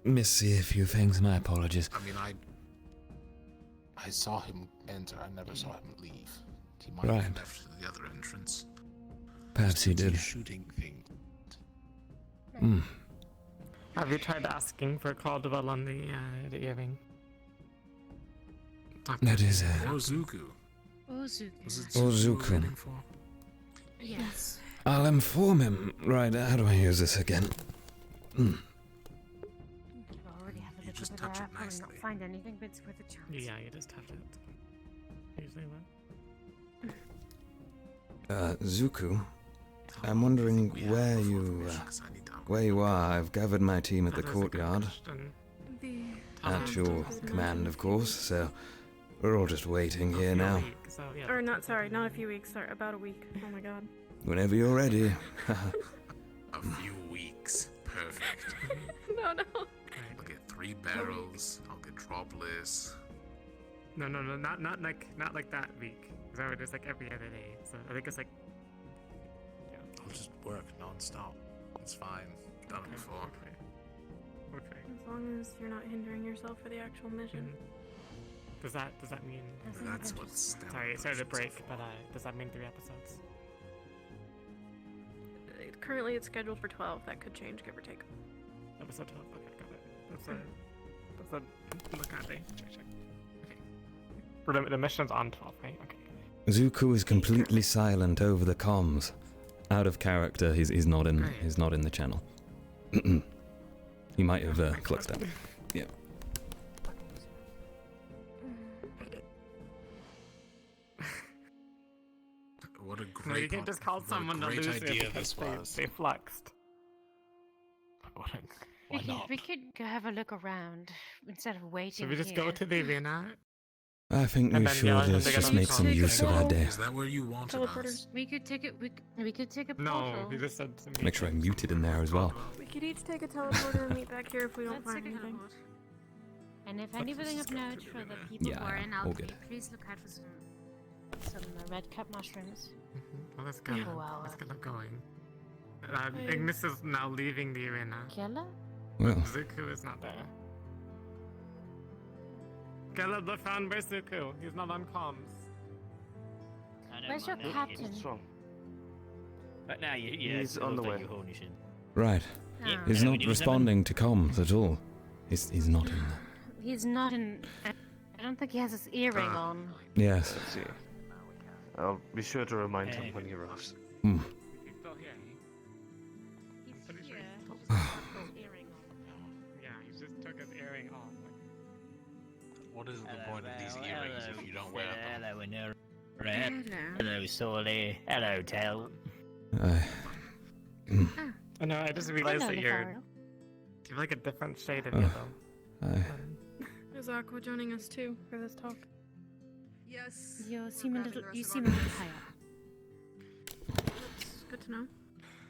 miss-see a few things. My apologies. I mean, I saw him enter. I never saw him leave. He might have left the other entrance. Perhaps he did. Shooting thing. Have you tried asking for Caldwell on the earring? That is Ozuku. Ozuku. Yes. I'll inform him. Right, how do I use this again? You already have a look over there. I'll probably not find anything, but it's worth a chance. Yeah, you just have it. Usually what? Zuku, I'm wondering where you are. I've gathered my team at the courtyard. At your command, of course, so we're all just waiting here now. Or not, sorry, not a few weeks, sorry, about a week. Oh my god. Whenever you're ready. A few weeks. Perfect. No. I'll get 3 barrels. I'll get dropless. No, not like that week. So it is like every other day. So I think it's like. Yeah. I'll just work non-stop. It's fine. Done it before. Okay. As long as you're not hindering yourself for the actual mission. Does that mean? That's what Stella. Sorry, sorry to break, but does that mean 3 episodes? Currently, it's scheduled for 12. That could change, give or take. Episode 12. Okay, got it. That's a look at it. Check. Okay. For the mission's on 12, right? Okay. Zuku is completely silent over the comms. Out of character. He's not in. He's not in the channel. He might have clocked out. Yeah. What a great. No, you can't just call someone a loser idea because this was. they flexed. We could go have a look around instead of waiting. Should we just here. go to the arena? I think we should just make some use of our day. Is that where you wanted us? We could take it. We could take a No, portal. he just said to me. Make sure I'm muted in there as well. We could each take a teleporter and meet back here if we don't Let's find take a anything. teleport. And if anything of note for the people Yeah, who are in all Alchemy, good. please look out for some red cap mushrooms. Well, let's go. Wow. Let's get going. Ignis is now leaving the arena. Kella? Well. Zuku is not there. Kella, the found by Zuku. He's not on comms. Where's your captain? What's wrong? But now He's on the way. Right. Yeah. He's not responding to comms at all. He's not in there. He's not in. I don't think he has his earring on. Yes. Let's see. I'll be sure to remind him when he arrives. Hmm. Yeah, he just took his earring off. What is the point of these earrings if you don't wear them? Hello, Winner. Hello, Solly. Hello, Tel. I know, I just realized that you have like a different shade of yellow. Is Aqua joining us too for this talk? Yes. You seem a little high up. That's good to know.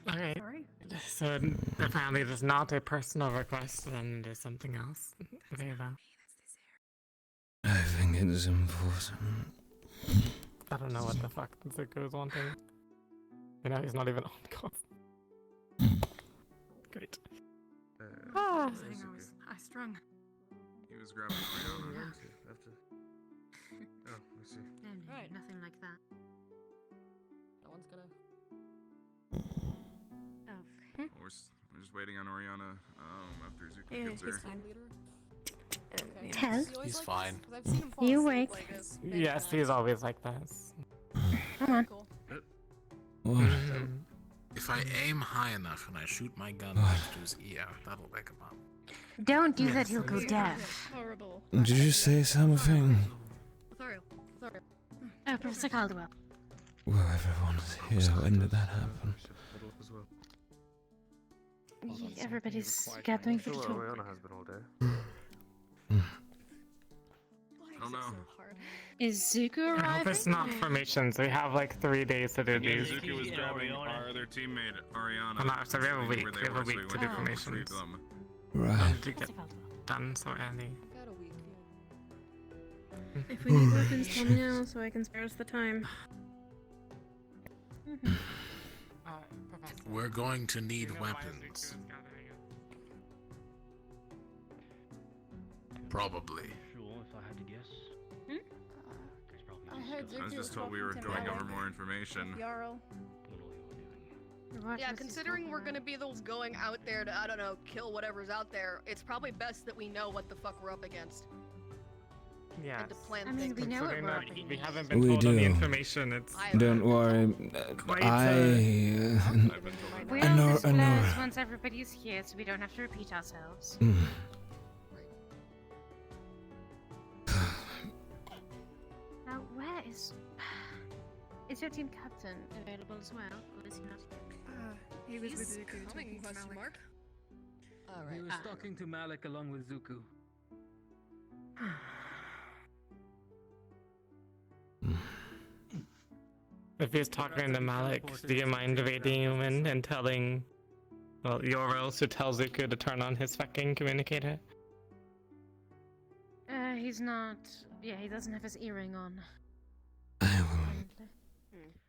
Alright. Sorry. So apparently there's not a personal request, then there's something else. I think it's important. I don't know what the fuck Zuko's wanting. You know, he's not even on call. Great. I was high strung. He was grabbing my own. Oh, I see. No, nothing like that. No one's gonna. Okay. We're just waiting on Oriana after Zuko Yeah, gets he's there. fine. Tel? He's fine. You awake? Yes, he's always like this. Come on. If I aim high enough and I shoot my gun next to his ear, that'll wake him up. Don't do that, he'll go deaf. Horrible. Did you say something? Sorry. Oh, Professor Caldwell. Well, everyone's here. When did that happen? Everybody's gathering for the Sure, talk. Oriana has been all day. I don't know. Is Zuko I arriving? hope it's not formations. We have like 3 days to do these. Zuko was grabbing our other teammate, Ariana. Oh, no, so we have a week. where they We have a were, so week we to do went to formations. retrieve them. Right. To get done so early. Got a week. If we need weapons, tell me now so I can spare us the time. We're going to need weapons. Probably. Sure, if I had to guess. I heard I was just told we were going over more information. Yarrow. Yeah, considering we're gonna be those going out there to, I don't know, kill whatever's out there, it's probably best that we know what the fuck we're up against. Yeah. And to plan I mean, things. we know what Considering we're that up against. we haven't been We told all the do. information. It's Don't worry. Quite, We'll I know. disclose once everybody's here, so we don't have to repeat ourselves. Now, where is... Is your team captain available as well, or is he not here? He was with Zuku coming, question mark. Alright. He was talking to Malik along with Zuku. If he's talking to Malik, do you mind evading him and telling, well, Yoros to tell Zuku to turn on his fucking communicator? He's not... Yeah, he doesn't have his earring on. I will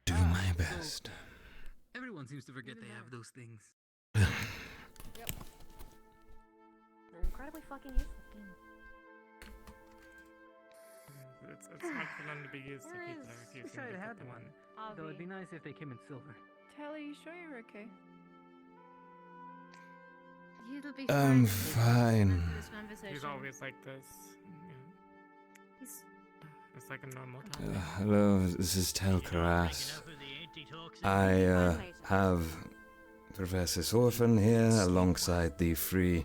do my best. Everyone seems to forget they have those things. Yep. They're incredibly fucking useful. It's not for them to be used to people I refusing wish I to had get them one. on. Though it'd be nice if they came in silver. Tally, you sure you're okay? He'll be I'm fine. fine. This conversation. He's always like this. He's... It's like a normal time. Hello, this is Tel'Kahras. I have Professor Sorfin here alongside the three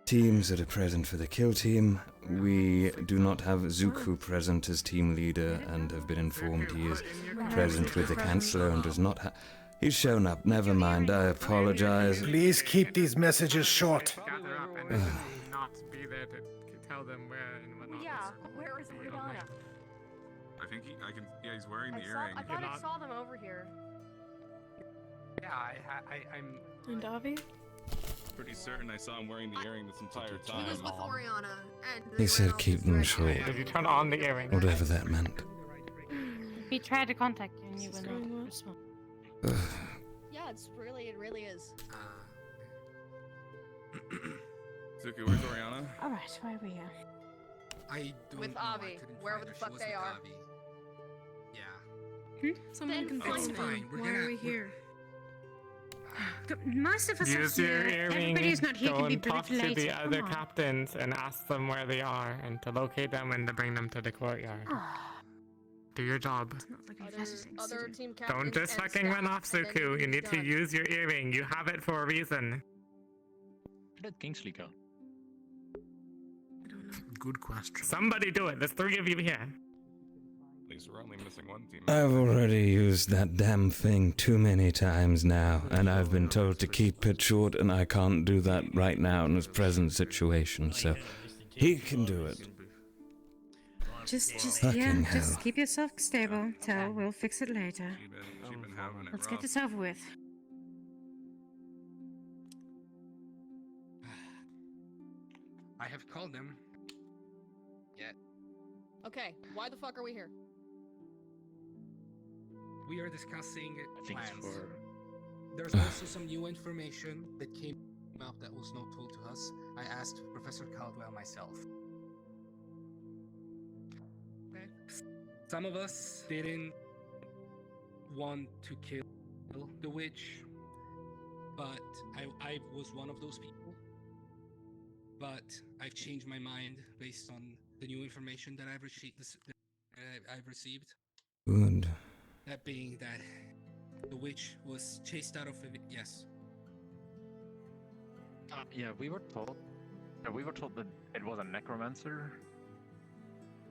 teams that are present for the kill team. We do not have Zuku present as team leader and have been informed he is present with the Chancellor and does not have... He's shown up, never mind, I apologize. Please keep these messages short. Gather up and not be there to tell them where and whatnot. Yeah, where is Rihanna? I think yeah, he's wearing the I earring. thought I saw them over here. Yeah, I'm. And Avi? Pretty certain I saw him wearing the earring this entire time. He was with Oriana, and He said keep them short. Did you turn on the earring? Whatever that meant. He tried to contact you and you were not responding. yeah, it really is. Zuki, where's Oriana? Alright, why are we here? I don't With know. Avi, wherever the fuck they are. Yeah. Someone can It's find fine. him. We're Why gonna- are we here? Most of us Use are your here. earring, Everybody who's not here go can be and talk briefed to later. the other Come on. captains and ask them where they are and to locate them and to bring them to the courtyard. Do your job. Other team captains. Don't just and fucking staff, run off, and then Zuku. You be need to done. use your earring. You have it for a reason. Where did Kingsley go? Good question. Somebody do it. There's three of you here. At least we're only missing one team. I've already used that damn thing too many times now, and I've been told to keep it short, and I can't do that right now in this present situation, so he can do it. Just Fucking hell. just keep yourself stable. Tell, we'll fix it later. She's been having it Let's rough. get this over with. I have called them. Yet. Okay, why the fuck are we here? We are discussing I think it's plans. for... There's also some new information that came out that was not told to us. I asked Professor Caldwell myself. Okay. Some of us didn't want to kill the witch, but I was one of those people. But I've changed my mind based on the new information that I've received. Good. That being that the witch was chased out of yes. Yeah, we were told. We were told that it was a necromancer.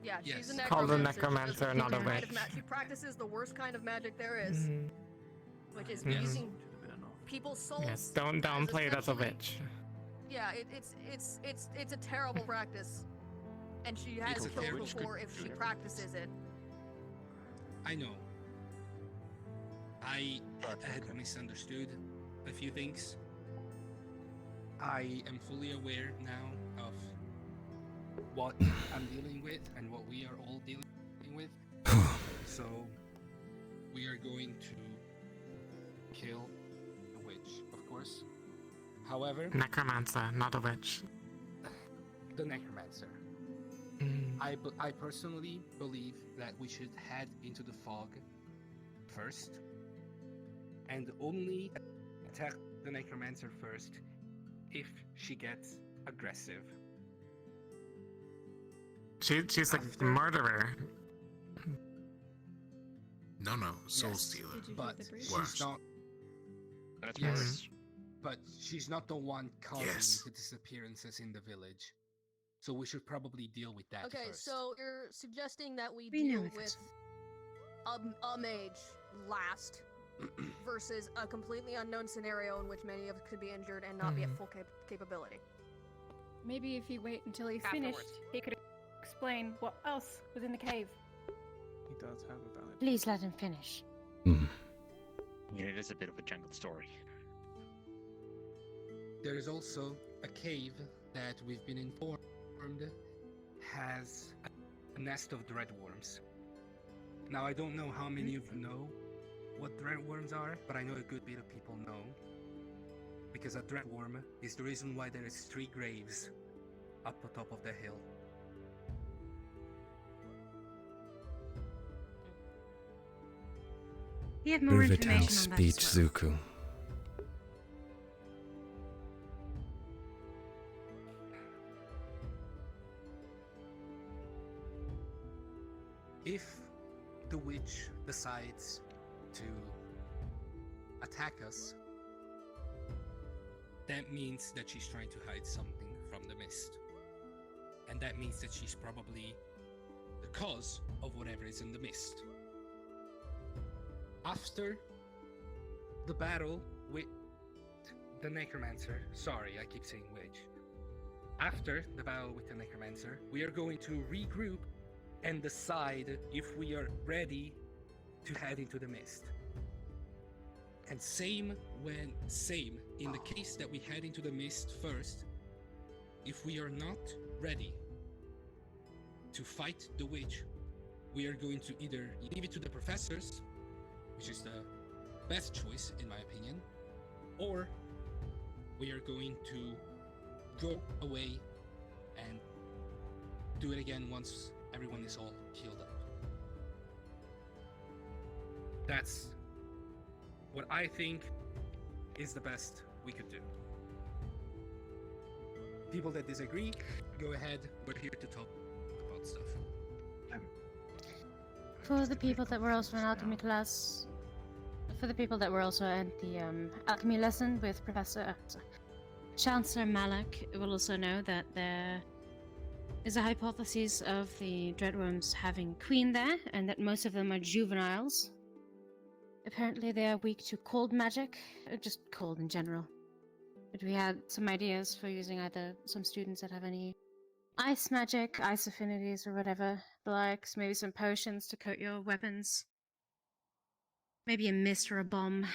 Yeah, she's Yes. a necromancer. Called a She necromancer, does not a the kind of witch. She practices the worst kind of magic there is, Mhm. which is Mhm. using people's souls. Yes, don't downplay it as a witch. Yeah, it's a terrible practice, and she has It's a killed terrible- before if she practices it. I know. I had misunderstood a few things. I am fully aware now of what I'm dealing with and what we are all dealing with. So we are going to kill the witch, of course. However, Necromancer, not a witch. the necromancer. I personally believe that we should head into the fog first and only attack the necromancer first if she gets aggressive. She's like a murderer. No, Soul Yes, Stealer. but Worst. she's not. That's Yes, worse. but she's not the one causing Yes. the disappearances in the village. So we should probably deal with that Okay, first. so you're suggesting that we We know deal it with a mage last versus a completely unknown scenario in which many of us could be injured and not be at full capability. Maybe if you wait until he's finished, he could explain what else was in the cave. He does have a valid. Please let him finish. Yeah, it is a bit of a jangled story. There is also a cave that we've been informed has a nest of dreadworms. Now, I don't know how many of you know what dreadworms are, but I know a good bit of people know. Because a dreadworm is the reason why there is 3 graves up on top of the hill. We have more Rivertown information on that speech as well. Zuku. If the witch decides to attack us, that means that she's trying to hide something from the mist. And that means that she's probably the cause of whatever is in the mist. After the battle with the necromancer, sorry, I keep saying witch. After the battle with the necromancer, we are going to regroup and decide if we are ready to head into the mist. And same in the case that we head into the mist first, if we are not ready to fight the witch, we are going to either leave it to the professors, which is the best choice in my opinion, or we are going to go away and do it again once everyone is all healed up. That's what I think is the best we could do. People that disagree, go ahead. We're here to talk about stuff. For the people that were also in alchemy class, for the people that were also at the alchemy lesson with Professor Chancellor Malak, will also know that there is a hypothesis of the dreadworms having queen there, and that most of them are juveniles. Apparently they are weak to cold magic, or just cold in general. But we had some ideas for using either some students that have any ice magic, ice affinities, or whatever the likes, maybe some potions to coat your weapons. Maybe a mist or a bomb.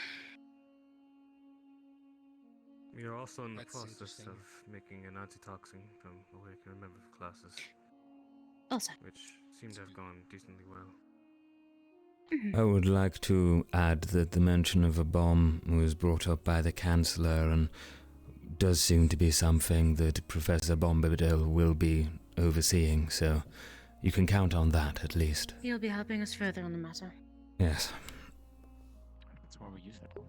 We are also in the That's process interesting. of making an antitoxin from what I can remember of classes. Also. Which seem to have gone decently well. I would like to add that the mention of a bomb was brought up by the Chancellor and does seem to be something that Professor Bombadil will be overseeing, so you can count on that at least. He'll be helping us further on the matter. Yes. That's why we use that.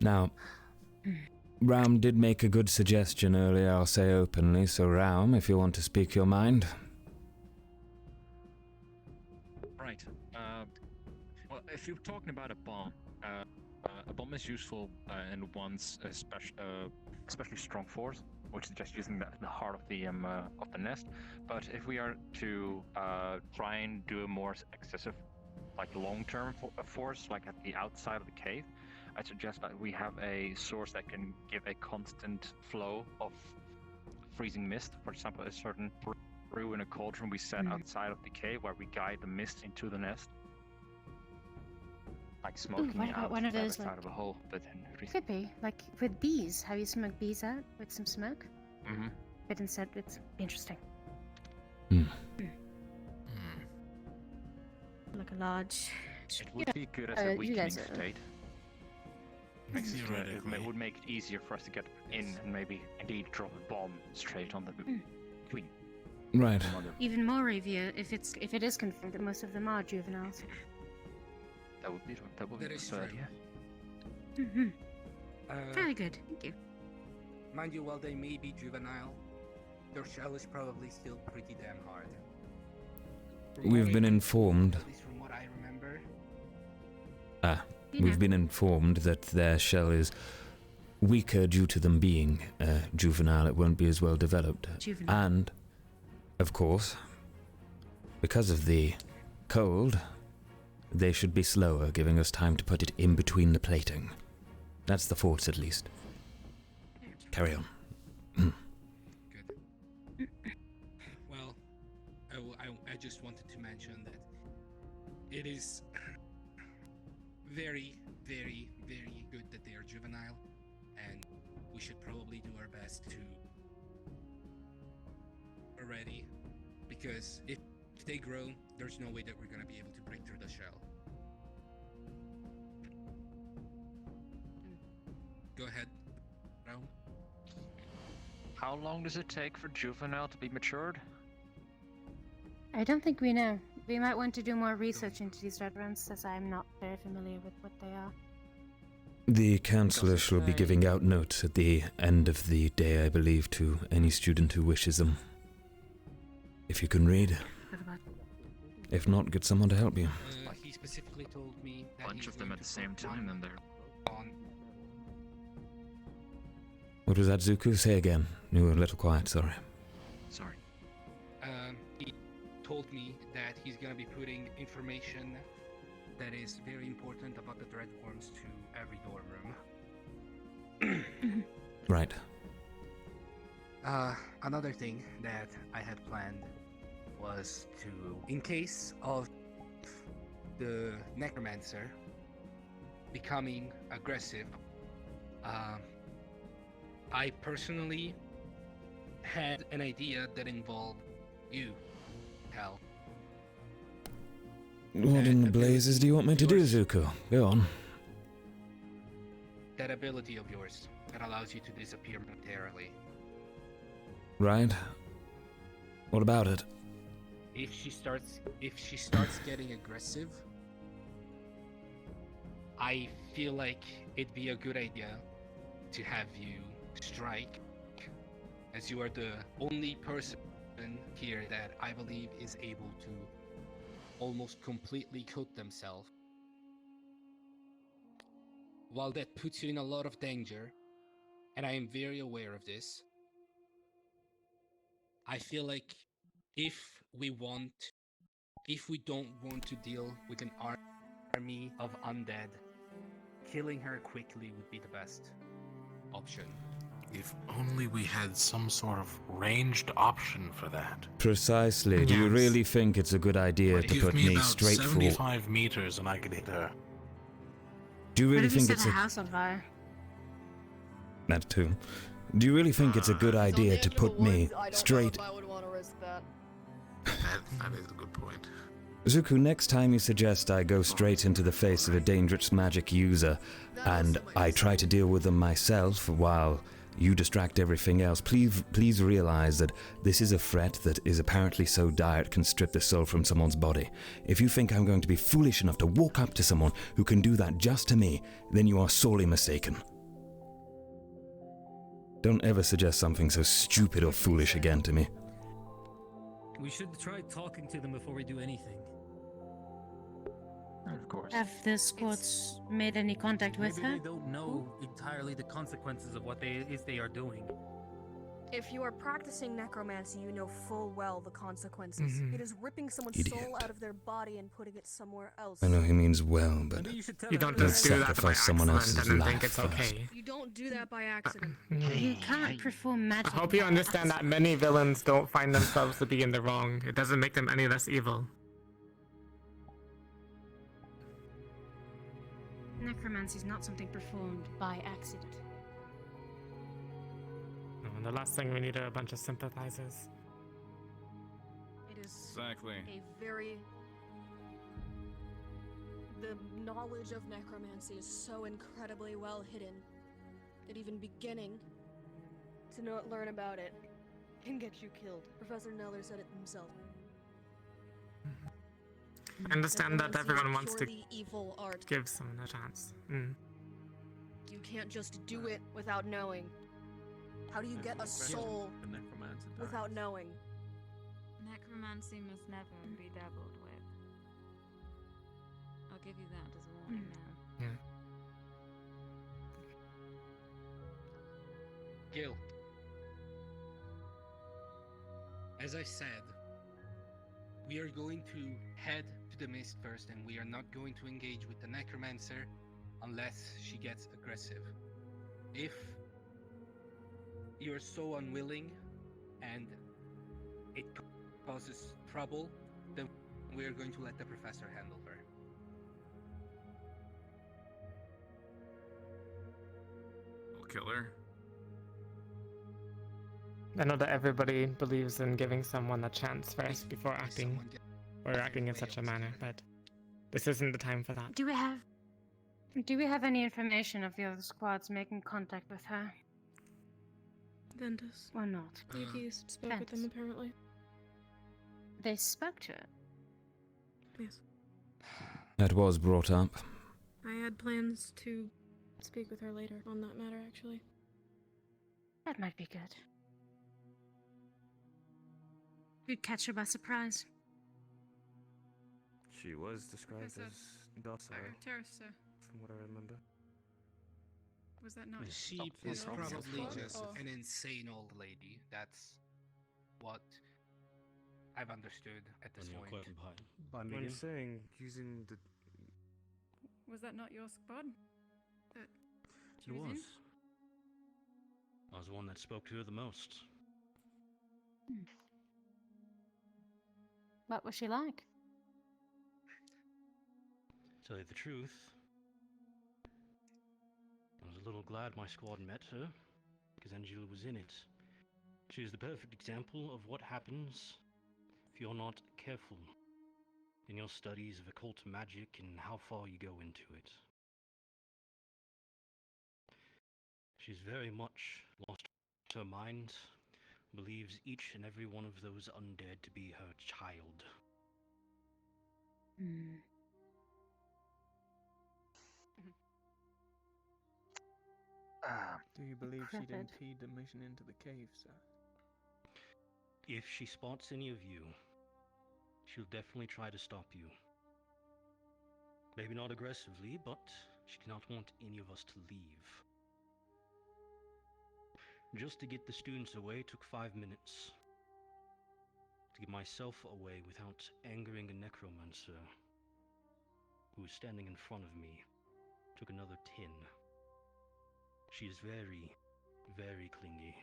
Now, Raum did make a good suggestion earlier, I'll say openly, so Raum, if you want to speak your mind. Right. Well, if you're talking about a bomb is useful in one's especially strong force, which is just using the heart of the nest. But if we are to try and do a more excessive, like long-term force, like at the outside of the cave, I suggest that we have a source that can give a constant flow of freezing mist. For example, a certain brew in a cauldron we set outside of the cave where we guide the mist into the nest. Like smoking what about out one of the other those, side like- of a hole, but then Could be, like with bees. How you smoke bees out with some smoke? Mm-hmm. But instead, it's interesting. Like a large. It would be good as a you weakening guys are- state. It would make it easier for us to get in and maybe indeed drop a bomb straight on the queen. Right. Even more review if it is confirmed that most of them are juveniles. That would be That is preferred, true. yeah. Very good, thank you. Mind you, while they may be juvenile, their shell is probably still pretty damn hard. We've been informed. At least from what I remember. We've been informed that their shell is weaker due to them being juvenile. It won't be as well developed. Juvenile. And, of course, because of the cold, they should be slower, giving us time to put it in between the plating. That's the force, at least. Carry on. Well, I just wanted to mention that it is very, very, very good that they are juvenile, and we should probably do our best to already, because if they grow, there's no way that we're going to be able to break through the shell. Go ahead, Brown. How long does it take for juvenile to be matured? I don't think we know. We might want to do more research into these red runs, as I'm not very familiar with what they are. The councillor shall be giving out notes at the end of the day, I believe, to any student who wishes them. If you can read. If not, get someone to help you. He specifically told me that Bunch of them at the same time, then they're on. What was that, Zuku? Say again. You were a little quiet, sorry. Sorry. He told me that he's gonna be putting information that is very important about the Dreadworms to every dorm room. Right. Another thing that I had planned was to, in case of the Necromancer becoming aggressive, I personally had an idea that involved you, Hal. What in the blazes do you want me to do, Zuko? Go on. That ability of yours that allows you to disappear momentarily. Right. What about it? If she starts getting aggressive, I feel like it'd be a good idea to have you strike, as you are the only person here that I believe is able to almost completely coat themselves. While that puts you in a lot of danger, and I am very aware of this, I feel like if we don't want to deal with an army of undead, killing her quickly would be the best option. If only we had some sort of ranged option for that. Precisely. Do you really think it's a good idea to Give put me me about straight for... 75 meters and I could hit her. Do you really What if we think set it's a a... house on fire? That too. Do you really think it's a good idea to put me straight... I would want to risk that. That is a good point. Zuku, next time you suggest I go straight into the face of a dangerous magic user and I try to deal with them myself while you distract everything else, please realize that this is a threat that is apparently so dire it can strip the soul from someone's body. If you think I'm going to be foolish enough to walk up to someone who can do that just to me, then you are sorely mistaken. Don't ever suggest something so stupid or foolish again to me. We should try talking to them before we do anything. Of course. Have the squads made any contact with Maybe her? they don't know entirely the consequences of what they are doing. If you are practicing necromancy, you know full well the consequences. Mhm. It is ripping someone's Idiot. soul out of their body and putting it somewhere else. I know he means well, but You don't just sacrifice someone else's life first. You don't do that by accident. You can't perform magic. I hope you understand that many villains don't find themselves to be in the wrong. It doesn't make them any less evil. Necromancy is not something performed by accident. And the last thing we need are a bunch of sympathizers. It is exactly a very... The knowledge of necromancy is so incredibly well hidden that even beginning to learn about it can get you killed. Professor Neller said it himself. I understand that everyone wants to Purely evil art. give someone a chance. You can't just do it without knowing. How do you get a soul without knowing? Necromancy must never be dabbled with. I'll give you that as a warning now. Yeah. Gil. As I said, we are going to head to the mist first, and we are not going to engage with the necromancer unless she gets aggressive. If you're so unwilling and it causes trouble, then we're going to let the professor handle her. We'll kill her. I know that everybody believes in giving someone a chance first before acting, or acting in such a manner, but this isn't the time for that. Do we have any information of the other squads making contact with her? Ventus. Or not? You spoke with them apparently. They spoke to her? Yes. That was brought up. I had plans to speak with her later on that matter, actually. That might be good. You'd catch her by surprise. She was described Professor as docile, Terracer. from what I remember. Was that not? She is probably just an insane old lady. That's what I've understood at this point. When you're saying using the... Was that not your squad? That she It was in? was. I was the one that spoke to her the most. What was she like? Tell you the truth, I was a little glad my squad met her, because Angela was in it. She is the perfect example of what happens if you're not careful in your studies of occult magic and how far you go into it. She's very much lost her mind, believes each and every one of those undead to be her child. Do you believe she'd Decrepit. impede the mission into the cave, sir? If she spots any of you, she'll definitely try to stop you. Maybe not aggressively, but she did not want any of us to leave. Just to get the students away took 5 minutes. To get myself away without angering a necromancer who was standing in front of me took another 10. She is very, very clingy.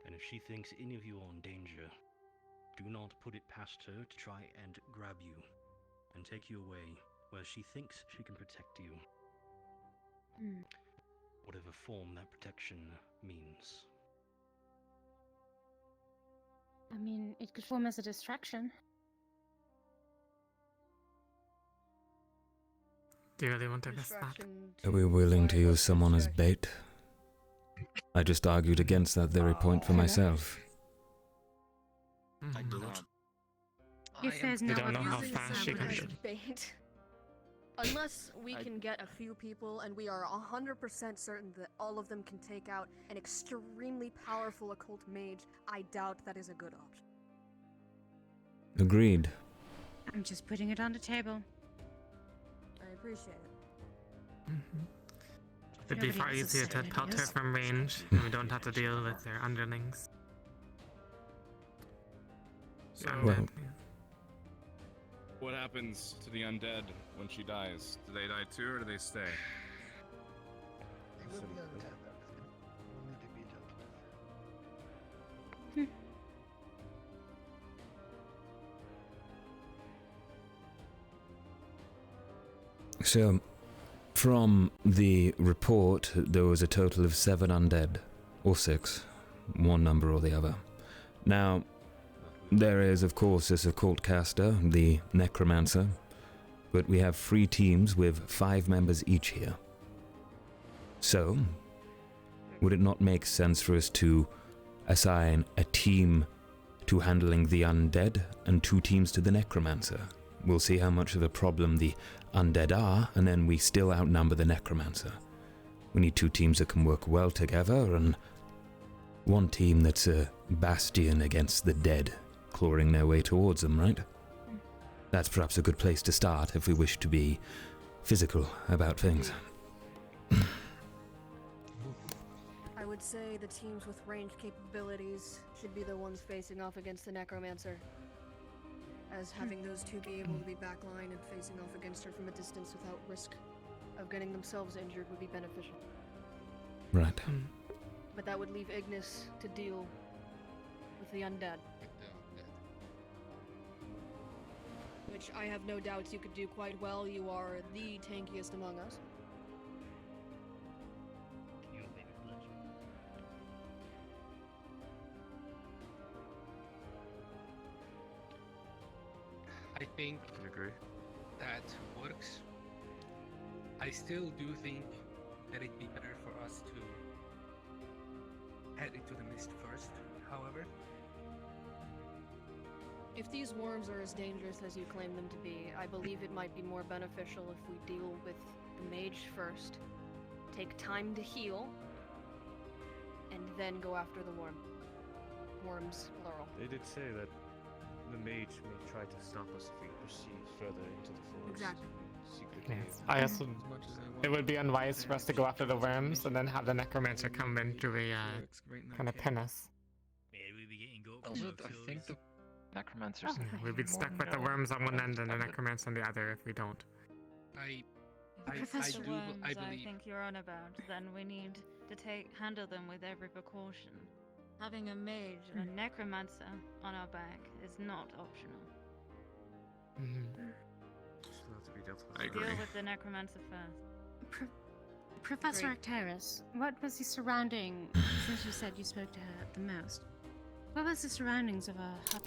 And if she thinks any of you are in danger, do not put it past her to try and grab you and take you away where she thinks she can protect you. Whatever form that protection means. I mean, it could form as a distraction. Do you really want to miss that? Are we willing to use someone as bait? I just argued against that very point for myself. I do not. If there's We no don't know how other fast she can solution. do. Bait. Unless we can get a few people and we are 100% certain that all of them can take out an extremely powerful occult mage, I doubt that is a good option. Agreed. I'm just putting it on the table. I appreciate it. It'd be Nobody far else has easier to said pelt her yes. from range, and we don't have to deal with their underlings. So, Undead. what happens to the undead when she dies? Do they die too, or do they stay? They will be undead. Will need to be dealt with. So, from the report, there was a total of 7 undead. Or 6. One number or the other. Now, there is, of course, this occult caster, the necromancer, but we have 3 teams with 5 members each here. So, would it not make sense for us to assign a team to handling the undead and 2 teams to the necromancer. We'll see how much of a problem the undead are, and then we still outnumber the necromancer. We need 2 teams that can work well together, and 1 team that's a bastion against the dead, clawing their way towards them, right? That's perhaps a good place to start if we wish to be physical about things. I would say the teams with ranged capabilities should be the ones facing off against the necromancer, as having those 2 be able to be backline and facing off against her from a distance without risk of getting themselves injured would be beneficial. Right. But that would leave Ignis to deal with the undead. Which I have no doubts you could do quite well. You are the tankiest among us. I think that works. I still do think that it'd be better for us to head into the mist first, however. If these worms are as dangerous as you claim them to be, I believe it might be more beneficial if we deal with the mage first, take time to heal, and then go after the worm. Worms, plural. They did say that the mage may try to stop us if we proceed further into the forest. Exactly. Secret Yes. cave. I also, it would be unwise for us to go after the worms and then have the necromancer come in to kind of pin us. Also, I think the necromancers. We'd be stuck with the worms on one end and the necromancer on the other if we don't. Professor do, Worms, I I believe. think you're on about. Then we need to handle them with every precaution. Having a mage and a necromancer on our back is not optional. I agree. Deal with the necromancer first. Professor Agreed. Tel'Kahras, what was the surrounding, since you said you spoke to her the most, what was the surroundings of a hut?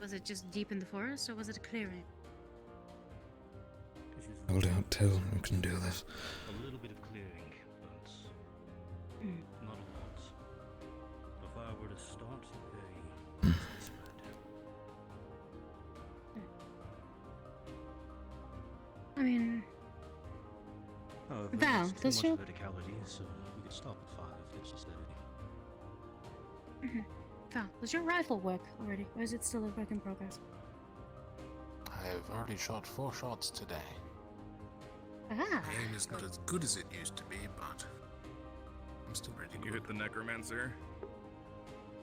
Was it just deep in the forest, or was it a clearing? Hold out till we can do this. A little bit of clearing, but not a lot. If I were to start a spread. I mean, However, Val, there's too does much your verticality, so we could stop at 5 if necessary. Val, does your rifle work already, or is it still a work in progress? I've already shot 4 shots today. Ah. My aim is not as good as it used to be, but I'm still ready to You hit the necromancer?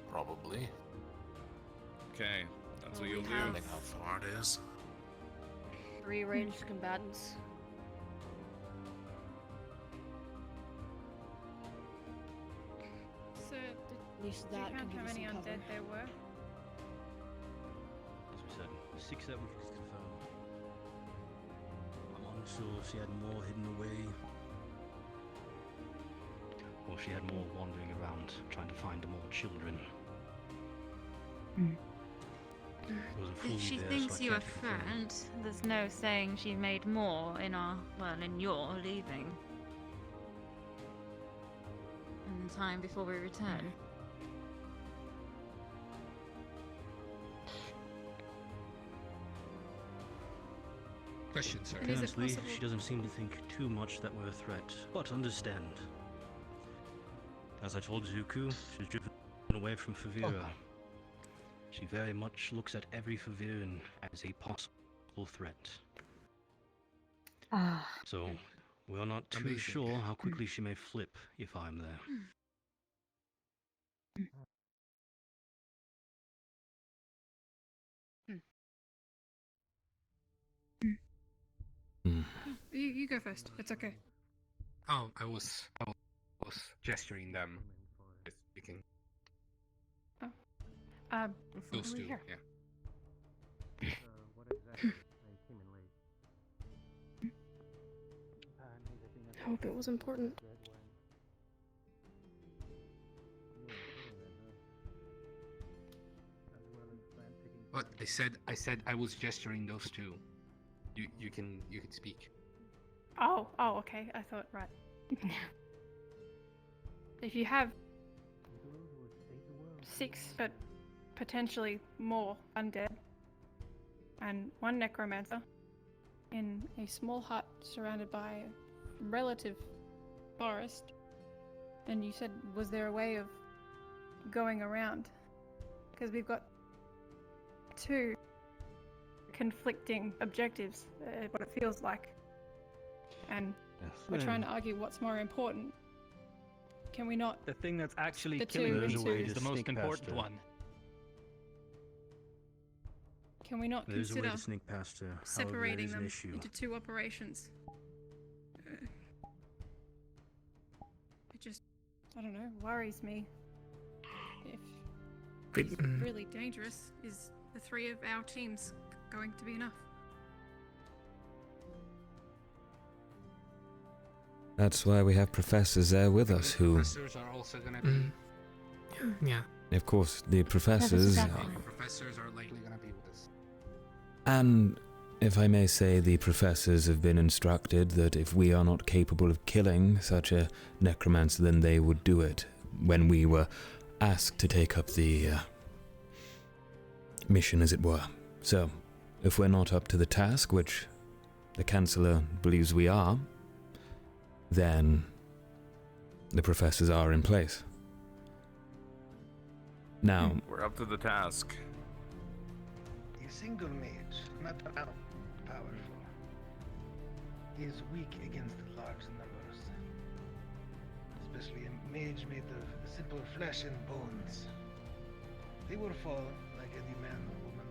Probably. Okay, that's what We you'll do. have Depending how far it is. 3 ranged combatants. So, At least did you that can count give how us many some cover. undead there were? As we said, 6 that we've confirmed. I'm unsure if she had more hidden away, or she had more wandering around trying to find more children. It wasn't fully If she there, thinks so I you are can't confirm. friend, there's no saying she made more in your leaving. In time before we return. Question, sir. And is it Apparently, possible- she doesn't seem to think too much that we're a threat, but understand. As I told Zuku, she's driven away from Favira. She very much looks at every Faviran as a possible threat. Ah. So, we're not too Amazing. sure how quickly she may flip if I'm there. You go first. It's okay. Oh, I was gesturing them. Speaking. Those over two, here. yeah. I hope it was important. What I said I was gesturing those two. You can speak. Oh, okay. I thought, right. If you have 6, but potentially more undead, and 1 necromancer in a small hut surrounded by a relative forest. And you said, was there a way of going around? Because we've got 2 conflicting objectives, what it feels like. And we're trying to argue what's more important. Can we not? The thing that's actually The killing two people into- is the most important one. Can we not There's a way consider to sneak past her. However, that separating is an them issue. into 2 operations? It just, I don't know, worries me. If it's really dangerous, is the 3 of our teams going to be enough? That's why we have professors there with us who... Professors are also gonna be. Yeah. Of course, the professors... The professors are likely gonna be with us. And, if I may say, the professors have been instructed that if we are not capable of killing such a necromancer, then they would do it when we were asked to take up the mission, as it were. So, if we're not up to the task, which the Chancellor believes we are, then the professors are in place. Now, We're up to the task. A single mage, not powerful, is weak against large numbers. Especially a mage made of simple flesh and bones. They will fall like any man or woman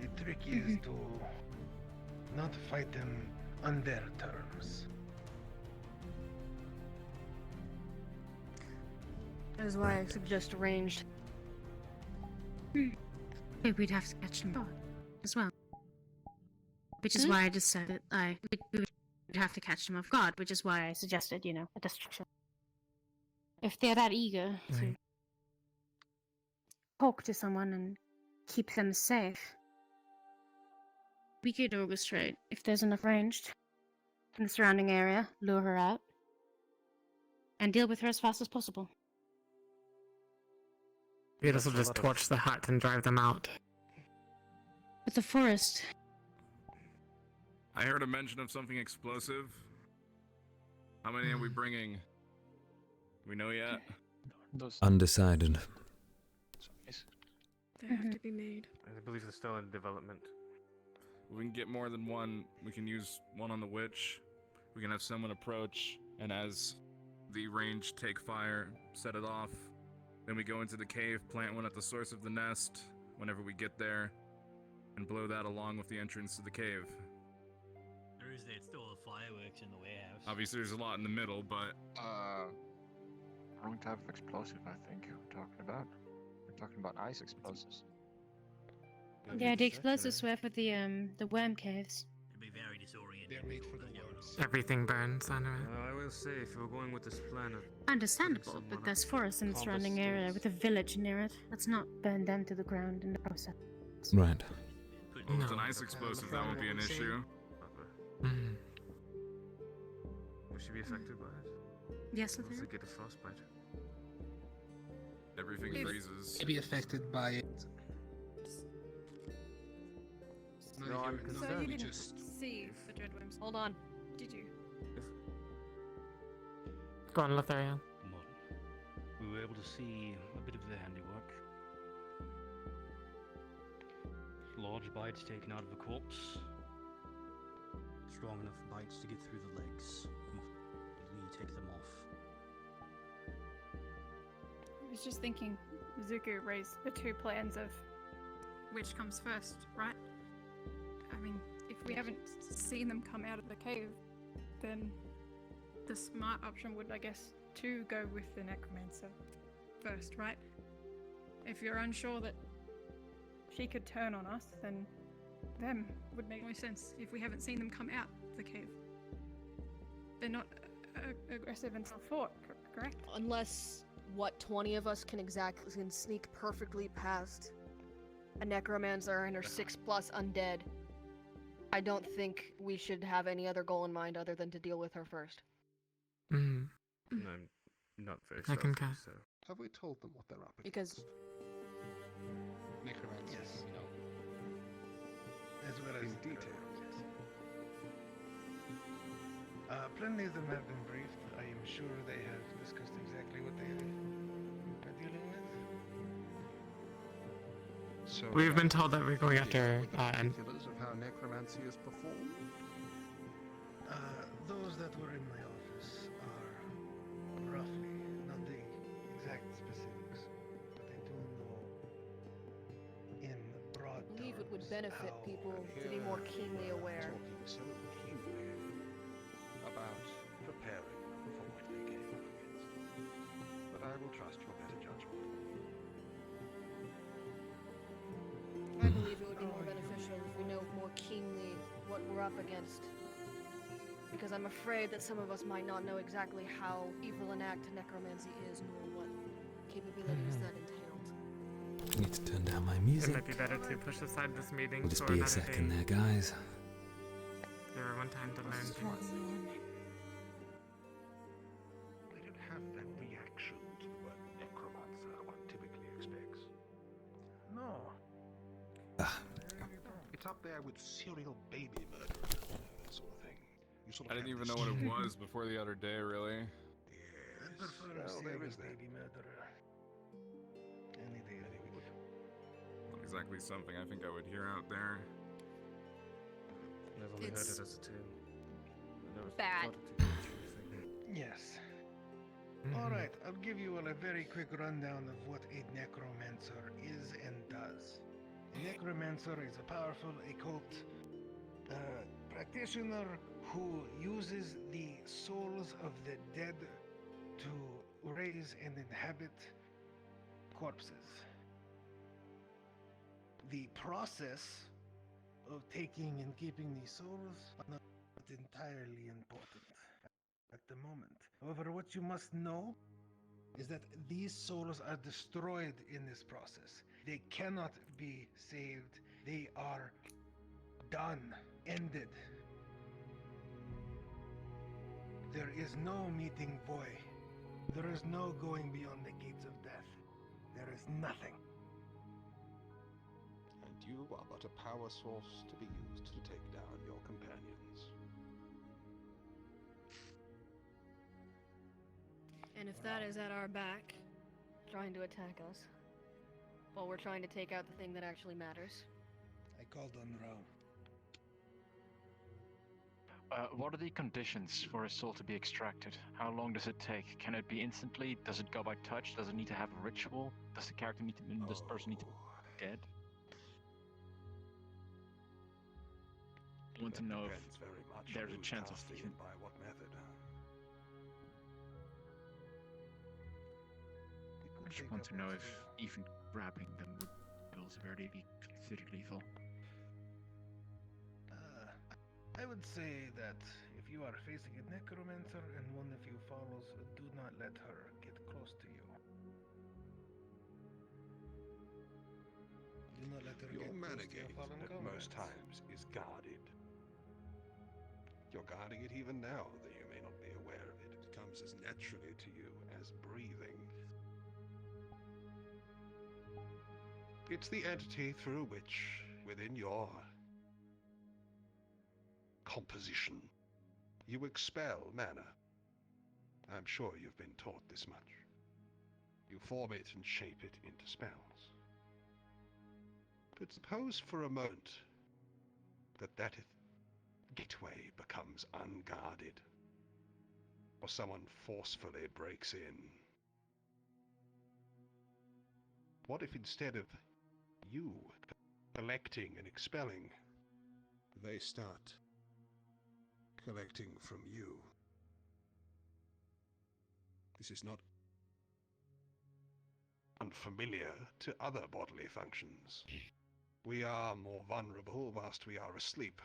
will. The trick is to not fight them on their terms. That is why I suggest ranged. Maybe we'd have to catch them both as well. Which is why I just said that we would have to catch them off guard, which is why I suggested, a distraction. If they're that eager to talk to someone and keep them safe, we could orchestrate, if there's enough ranged in the surrounding area, lure her out, and deal with her as fast as possible. We'd also just torch the hut and drive them out. But the forest... I heard a mention of something explosive. How many are we bringing? Do we know yet? undecided. They have to be made. I believe they're still in development. We can get more than one. We can use one on the witch. We can have someone approach, and as the range take fire, set it off. Then we go into the cave, plant one at the source of the nest whenever we get there, and blow that along with the entrance to the cave. Thursday, it's still the fireworks in the warehouse. Obviously, there's a lot in the middle, but Wrong type of explosive, I think we're talking about. We're talking about ice explosives. Yeah, the explosives were for the worm caves. It'd be very disorienting. They're made for the worms. Everything burns anyway. I will say, if we're going with this plan of... Understandable, but there's forest in the surrounding area with a village near it. Let's not burn them to the ground in the process. Right. Well, if it's an ice explosive, that won't be an issue. Will she be affected by it? Yes, Once they get a frostbite. Everything freezes. May be affected by it. No, I'm So concerned. you didn't see the dreadworms. Hold on. Did you? Go on, Lothario. We were able to see a bit of their handiwork. Large bites taken out of a corpse. Strong enough bites to get through the legs. We take them off. I was just thinking, Zuko raised the 2 plans of which comes first, right? I mean, if we haven't seen them come out of the cave, then the smart option would, I guess, to go with the necromancer first, right? If you're unsure that she could turn on us, then them would make more sense if we haven't seen them come out of the cave. They're not aggressive until fought, correct? Unless, 20 of us can sneak perfectly past a necromancer and her 6+ undead. I don't think we should have any other goal in mind other than to deal with her first. I'm Not very I can stealthy, cast. so. Have we told them what they're up Because against? Necromancers, Yes. you know. As well as In detail. yes. Plenty of them have been briefed. I am sure they have discussed exactly what they are dealing with. So We've been told that we're going after with the particulars of how necromancy is performed. Those that were in my office are roughly, not the exact specifics, but I do know in broad I believe it would terms benefit how people to be more keenly aware. Talking so keenly about preparing them for what they came up against. But I will trust your better judgment. I believe it would be more beneficial if we know more keenly what we're up against. Because I'm afraid that some of us might not know exactly how evil an act necromancy is, nor what capabilities that entails. Need to turn down my It music. might be better to push aside this meeting Will just for be a another second day. there, guys. Give everyone time to learn things. They don't have that reaction to the word necromancer one typically expects. No. It's up there with serial baby murderers, that sort of thing. You sort of I didn't have even this know what it was before the other day, really. I prefer a well, there serious is that. baby murderer. Any day of the week. Not exactly something I think I would hear out there. I've only heard It's it as a tune. I never bad. thought it to be a true thing. Yes. Alright, I'll give you all a very quick rundown of what a necromancer is and does. A necromancer is a powerful occult practitioner who uses the souls of the dead to raise and inhabit corpses. The process of taking and keeping these souls are not entirely important at the moment. However, what you must know is that these souls are destroyed in this process. They cannot be saved. They are done, ended. There is no meeting void. There is no going beyond the gates of death. There is nothing. And you are but a power source to be used to take down your companions. And if that is at our back, trying to attack us, while we're trying to take out the thing that actually matters. I called on Rao. What are the conditions for a soul to be extracted? How long does it take? Can it be instantly? Does it go by touch? Does it need to have a ritual? Does the character need to? Does the person need to be dead? I want to know if Depends very much there's on a who's chance of casting even. and by what method. I just want to know if even grabbing them would kill severity be considered lethal. I would say that if you are facing a necromancer and one of you follows, do not let her get close to you. Do not let her Your get mana close to your gate fallen at comrades. most times is guarded. You're guarding it even now, though you may not be aware of it. It comes as naturally to you as breathing. It's the entity through which, within your composition, you expel mana. I'm sure you've been taught this much. You form it and shape it into spells. But suppose for a moment that gateway becomes unguarded, or someone forcefully breaks in. What if instead of you collecting and expelling, they start collecting from you? This is not unfamiliar to other bodily functions. We are more vulnerable whilst we are asleep.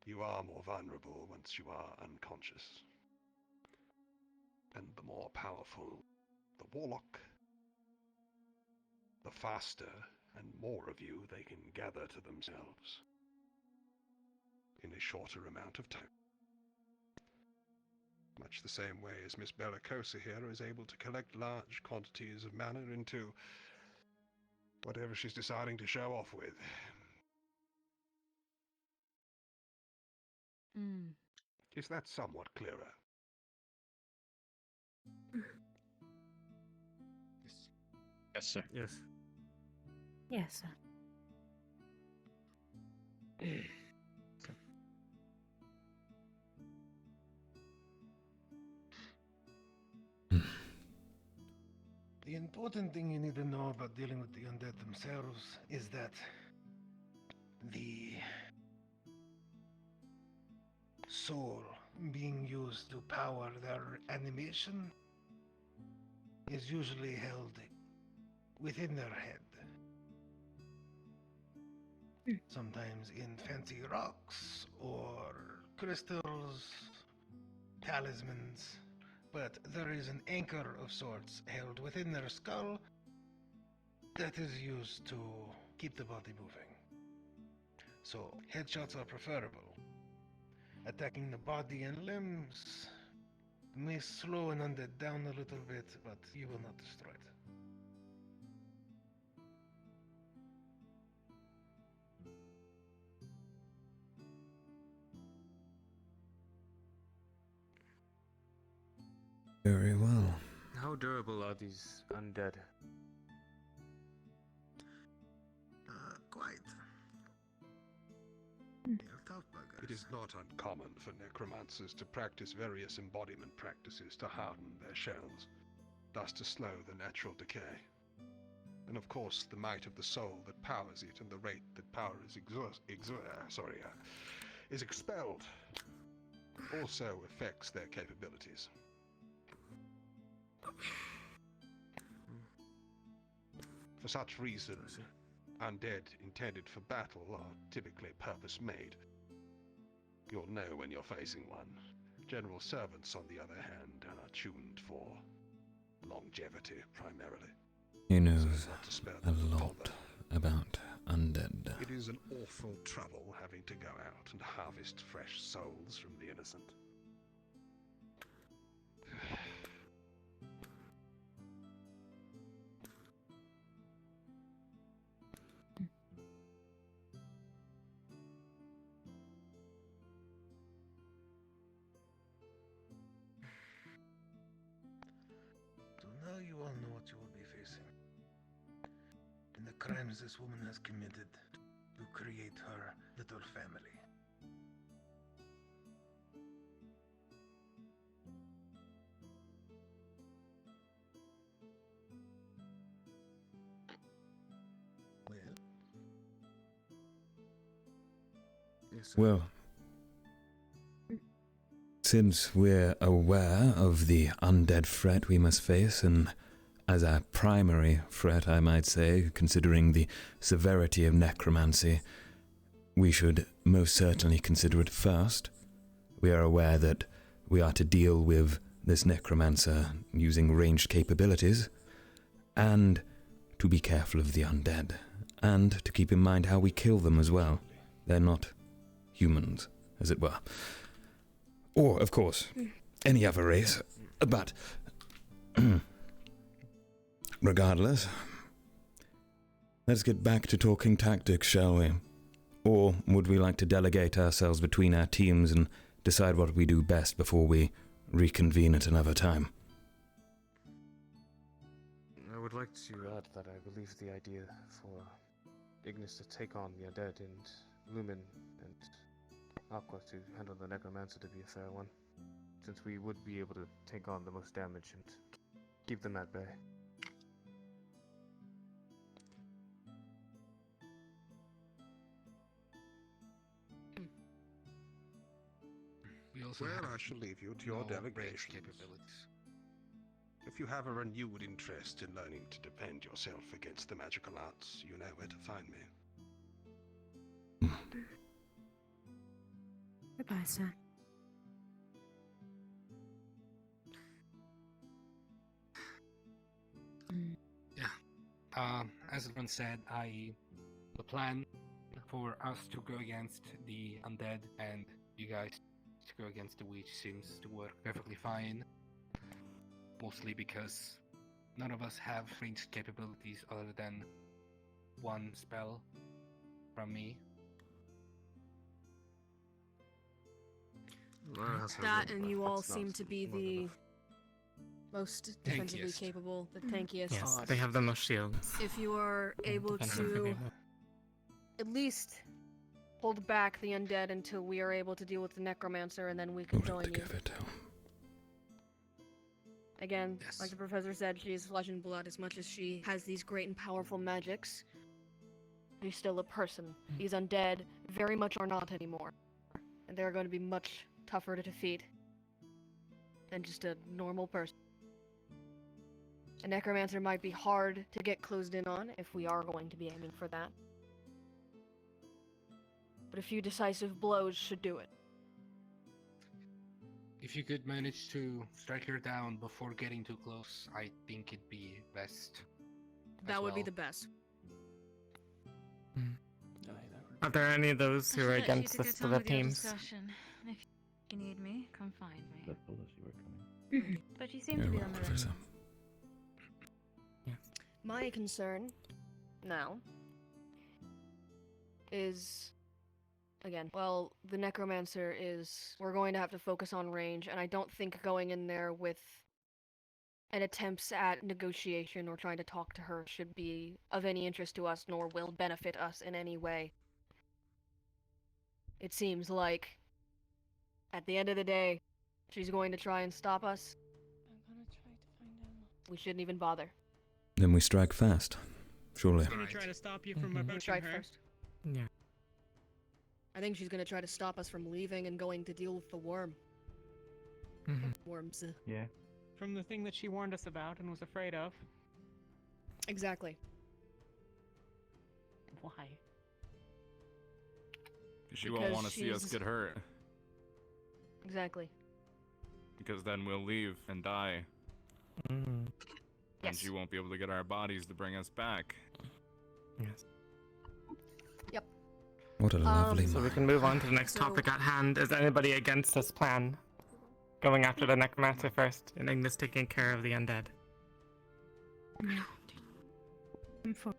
You are more vulnerable once you are unconscious. And the more powerful the warlock, the faster and more of you they can gather to themselves in a shorter amount of time. Much the same way as Miss Bellicosa here is able to collect large quantities of mana into whatever she's deciding to show off with. Is that somewhat clearer? Yes, sir. Yes. Yes, sir. The important thing you need to know about dealing with the undead themselves is that the soul being used to power their animation is usually held within their head. Sometimes in fancy rocks or crystals, talismans, but there is an anchor of sorts held within their skull that is used to keep the body moving. So, headshots are preferable. Attacking the body and limbs may slow an undead down a little bit, but you will not destroy it. Very well. How durable are these undead? Quite. It is not uncommon for necromancers to practice various embodiment practices to harden their shells, thus to slow the natural decay. And of course, the might of the soul that powers it and the rate that power is is expelled also affects their capabilities. For such reasons, undead intended for battle are typically purpose-made. You'll know when you're facing one. General servants, on the other hand, are tuned for longevity, primarily. He So knows as not to spare a them the lot bother. about undead. It is an awful trouble having to go out and harvest fresh souls from the innocent. So now you all know what you will be facing. And the crimes this woman has committed to create her little family. Well, since we're aware of the undead threat we must face, and as our primary threat, I might say, considering the severity of necromancy, we should most certainly consider it first. We are aware that we are to deal with this necromancer using ranged capabilities, and to be careful of the undead, and to keep in mind how we kill them as well. They're not humans, as it were. Or, of course, any other race. But, regardless, let's get back to talking tactics, shall we? Or would we like to delegate ourselves between our teams and decide what we do best before we reconvene at another time? I would like to add that I believe the idea for Ignis to take on the undead and Lumen and Aqua to handle the necromancer to be a fair one, since we would be able to take on the most damage and keep them at bay. We also Well, have I shall leave you to your no delegations. range capabilities. If you have a renewed interest in learning to defend yourself against the magical arts, you know where to find me. Goodbye, sir. Yeah. As everyone said, the plan for us to go against the undead and you guys to go against the witch seems to work perfectly fine. Mostly because none of us have ranged capabilities other than one spell from me. That and you all seem to be the most defensively Tankiest. capable, the tankiest. Yes, they have the most shields. If you are able defensively to capable. at least hold back the undead until we are able to deal with the necromancer, and then we can join you. Again, like the professor said, she is flesh and blood. As much as she has these great and powerful magics, she's still a person. These undead very much are not anymore. And they're going to be much tougher to defeat than just a normal person. A necromancer might be hard to get closed in on if we are going to be aiming for that. But a few decisive blows should do it. If you could manage to strike her down before getting too close, I think it'd be best. That would be the best. Are there any of those who are against the split teams? If you need me, come find me. That's the list you were coming. But you seem to be on the right. My concern now is, again, well, the necromancer is, we're going to have to focus on range, and I don't think going in there with an attempts at negotiation or trying to talk to her should be of any interest to us, nor will benefit us in any way. It seems like, at the end of the day, she's going to try and stop us. I'm gonna try to find him. We shouldn't even bother. Then we strike fast, surely. Gonna try to stop you from You approaching strike her. first. Yeah. I think she's gonna try to stop us from leaving and going to deal with the worm. Worms. Yeah. From the thing that she warned us about and was afraid of. Exactly. Why? She won't Because want to see us she's- get hurt. Exactly. Because then we'll leave and die. And Yes. she won't be able to get our bodies to bring us back. Yes. Yep. What a lovely So we mind. can move on to the next topic at hand. Is anybody against this plan? Going after the necromancer first, and Ignis taking care of the undead. I'm for.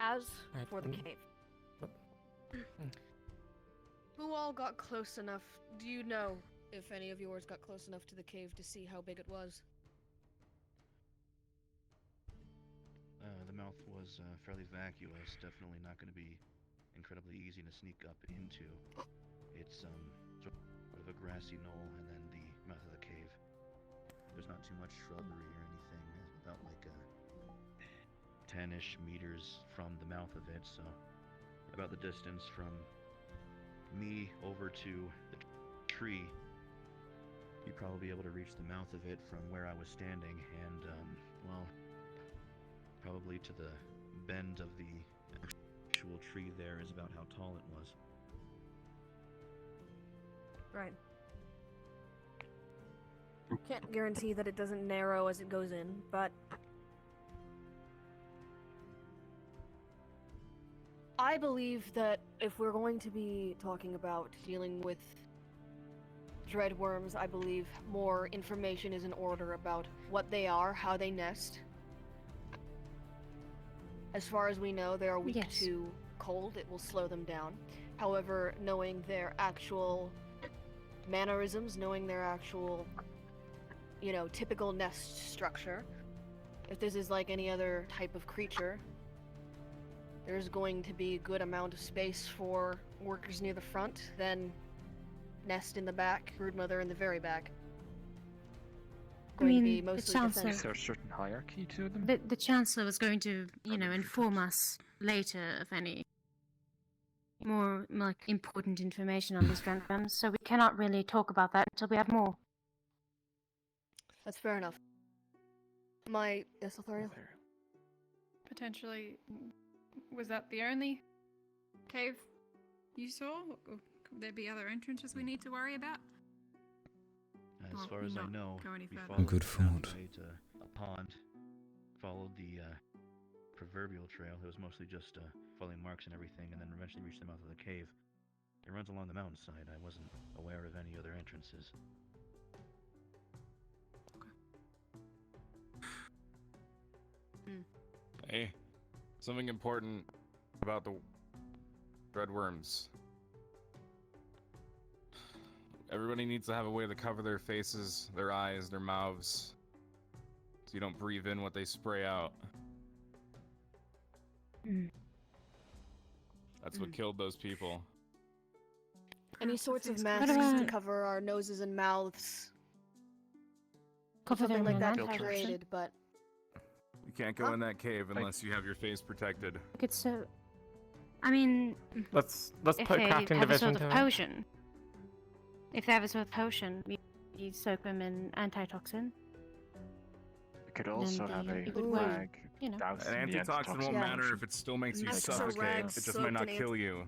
As Right, for the mm. cave. Who all got close enough? Do you know if any of yours got close enough to the cave to see how big it was? The mouth was fairly vacuous. Definitely not going to be incredibly easy to sneak up into. It's sort of a grassy knoll, and then the mouth of the cave. There's not too much shrubbery or anything. It's about like 10-ish meters from the mouth of it, so about the distance from me over to the tree. You'd probably be able to reach the mouth of it from where I was standing, and well, probably to the bend of the actual tree there is about how tall it was. Right. Can't guarantee that it doesn't narrow as it goes in, but I believe that if we're going to be talking about dealing with dreadworms, I believe more information is in order about what they are, how they nest. As far as we know, they are weak Yes. to cold. It will slow them down. However, knowing their actual mannerisms, knowing their actual, typical nest structure, if this is like any other type of creature, there's going to be a good amount of space for workers near the front, then nest in the back, broodmother in the very back. Going to be the mostly Chancellor, defensive. Is there a certain hierarchy to them? the Chancellor was going to, inform us later of any more like important information on these dreadworms, so we cannot really talk about that until we have more. That's fair enough. Yes, Lothario? Potentially, was that the only cave you saw? Or could there be other entrances we need to worry about? As Or far as I not know, go any we further? followed Good the thought. pathway to a pond, followed the proverbial trail. It was mostly just following marks and everything, and then eventually reached the mouth of the cave. It runs along the mountainside. I wasn't aware of any other entrances. Hey, something important about the dreadworms. Everybody needs to have a way to cover their faces, their eyes, their mouths, so you don't breathe in what they spray out. That's what killed those people. Any sorts of masks to cover our noses and mouths. Cover Something them like in that an created, but You can't go in that cave unless you have your face protected. It's so. I mean, Let's if put they crafting have a division sort to of it. potion. If they have a sort of potion, you soak them in antitoxin. We could also have a it would work, rag you know. doused An in the antitoxin won't matter if it still makes you Masks or suffocate. rags It just might not soaked in kill you.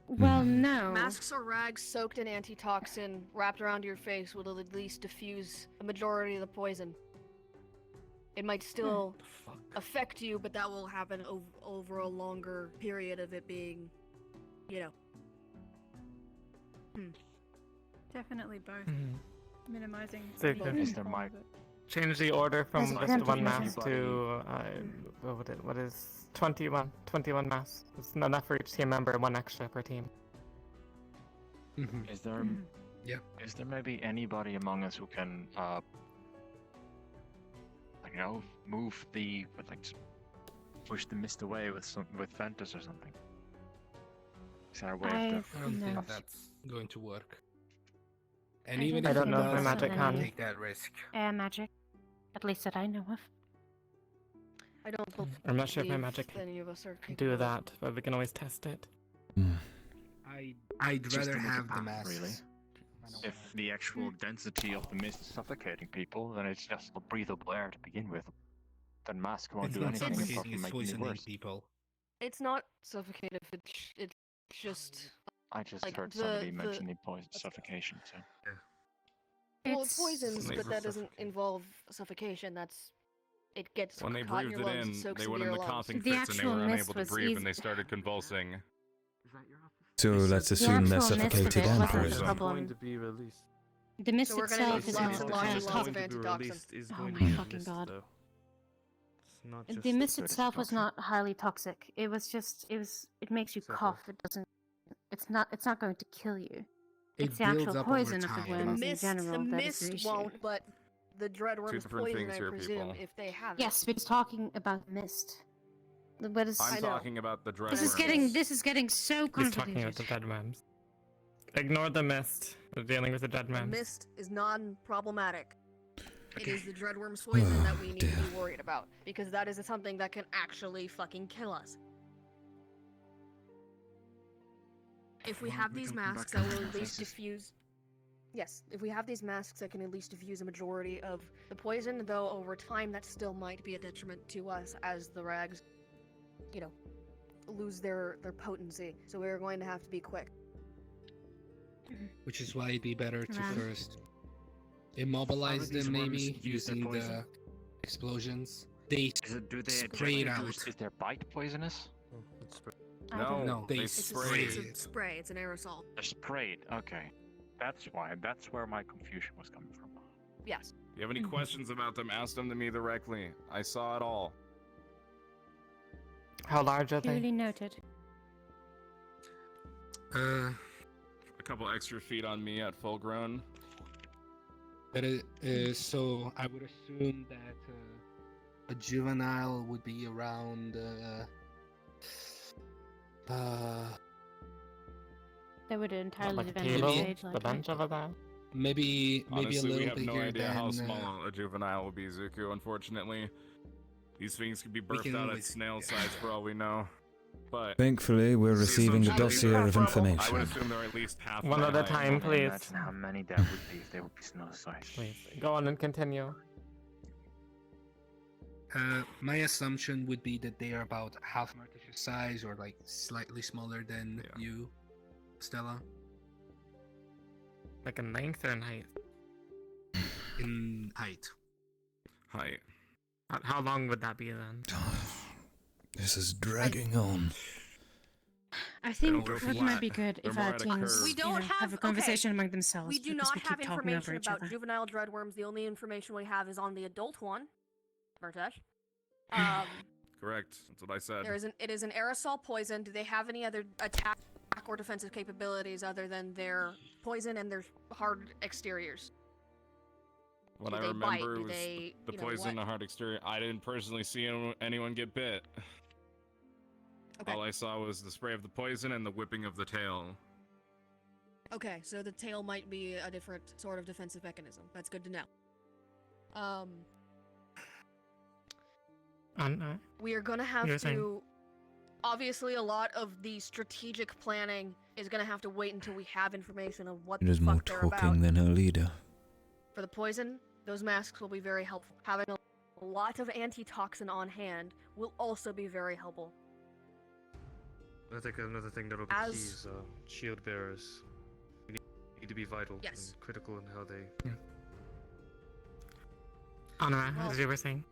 Well, no. masks or rags soaked in antitoxin wrapped around your face will at least diffuse a majority of the poison. It might still affect you, but that will happen over a longer period of it being, you know. Definitely both. Minimizing So both Is forms of it. Change the order from As a just crafting one division. mass to what is 21 mass. It's enough for each team member, one extra per team. Mm-hmm. Is there? Yeah. Is there maybe anybody among us who can, you know, move push the mist away with Ventus or something? Is there a way I of don't no. think that's going to work. And I even don't if it know if my does, magic I can. won't take that risk. Air magic. At least that I know of. I don't believe I'm not sure if my magic any of us are can capable do of that, but we can always test it. I'd just rather to make a have the path, masks. really? If the actual density of the mist is suffocating people, then it's just breathable air to begin with. Then mask won't It's do not anything apart suffocating, from it's making it poisoning worse. people. It's not suffocative. It's just. I just like, heard the- somebody the- mentioning suffocation, so. Well, It's- it poisons, When they but that breathe doesn't involve suffocation. That's it gets When they caught in breathed your it lungs, in, it soaks they into went in your the lungs. coughing The fits and they actual were mist unable to was breathe easy- and they started convulsing. So let's assume they're actual mist of suffocated it and wasn't the frozen. problem. Going to be released. The mist So we're gonna itself need is lots not and lots and toxic. lots of going to be antitoxin. released is Oh going my to be fucking mist, god. though. It's not just The mist So it is itself was toxic. not highly toxic. It makes you Exactly. cough. It doesn't. It's not going to kill you. It It's the builds actual up over poison of the time. worms The in general the that is the mist issue. won't, but the dreadworm's different poison, things I here, presume, people. if they have Yes, we're talking about mist. What is? I'm I know. talking about the dreadworms. This is getting so He's talking about convoluted. the dead worms. Ignore the mist. We're dealing with the dead The worms. mist is non-problematic. It is the dreadworm's poison that we need to be worried about, because that is something that can actually fucking kill us. If we Well, have we're these talking about masks that will covering at our least faces. diffuse. Yes, if we have these masks that can at least diffuse a majority of the poison, though over time that still might be a detriment to us as the rags, you know, lose their potency. So we're going to have to be quick. Which is why it'd be better to Right. first immobilize these them, worms maybe use their using poison? the explosions. They Do they spray it out. Is their bite poisonous? No, they It's spray. a spray. It's an aerosol. They're sprayed. Okay, that's why. That's where my confusion was coming from. Yes. If you have any questions about them, ask them to me directly. I saw it all. How large are they? Duly noted. A couple extra feet on me at full grown. But so I would assume that a juvenile would be around. They would entirely Like a depend on table? the age. The Like bench over there? Maybe a Honestly, little we have bigger no idea than. how small a juvenile will be, Zuko, unfortunately. These things could be birthed can out at always- snail size for all we know. But Thankfully, we're the receiving a assumption dossier is- of I would information. assume they're at least half One my at a height. time, please. Imagine how many that would be if they would be snow size. Please, go on and continue. My assumption would be that they are about half Martisha's size, or like slightly smaller than you, Stella. Like in length or in height? In height. Height. How long would that be then? This is dragging on. I think don't go what might flat. be good They're if more our at a teams curve. We don't have a have conversation among themselves. We do because not we have keep talking over information each about other. juvenile dreadworms. The only information we have is on the adult one. VRChat. Correct. That's what I said. It is an aerosol poison. Do they have any other attack or defensive capabilities other than their poison and their hard exteriors? What Do I they bite? remember Do was they, the you know, poison, what? the hard exterior. I didn't personally see anyone get bit. Okay. All I saw was the spray of the poison and the whipping of the tail. Okay, so the tail might be a different sort of defensive mechanism. That's good to know. We are gonna have You're to. saying- Obviously, a lot of the strategic planning is gonna have to wait until we have information of what It the is more fuck they're talking about. than her leader. For the poison, those masks will be very helpful. Having a lot of antitoxin on hand will also be very helpful. I think another thing that'll be key is shield bearers. Need to be vital Yes. and critical in how they. Honora, as you were saying.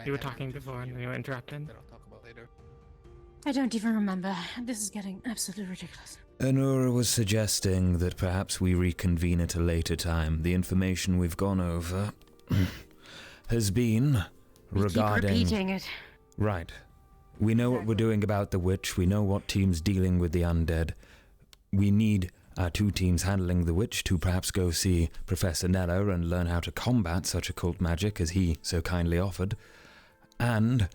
You were talking before and you were interrupted. That I'll talk about later. I don't even remember. This is getting absolutely ridiculous. Anora was suggesting that perhaps we reconvene at a later time. The information we've gone over has been regarding... Keep repeating it. Right. We know what we're doing about the witch. We know what team's dealing with the undead. We need our two teams handling the witch to perhaps go see Professor Nella and learn how to combat such occult magic as he so kindly offered. And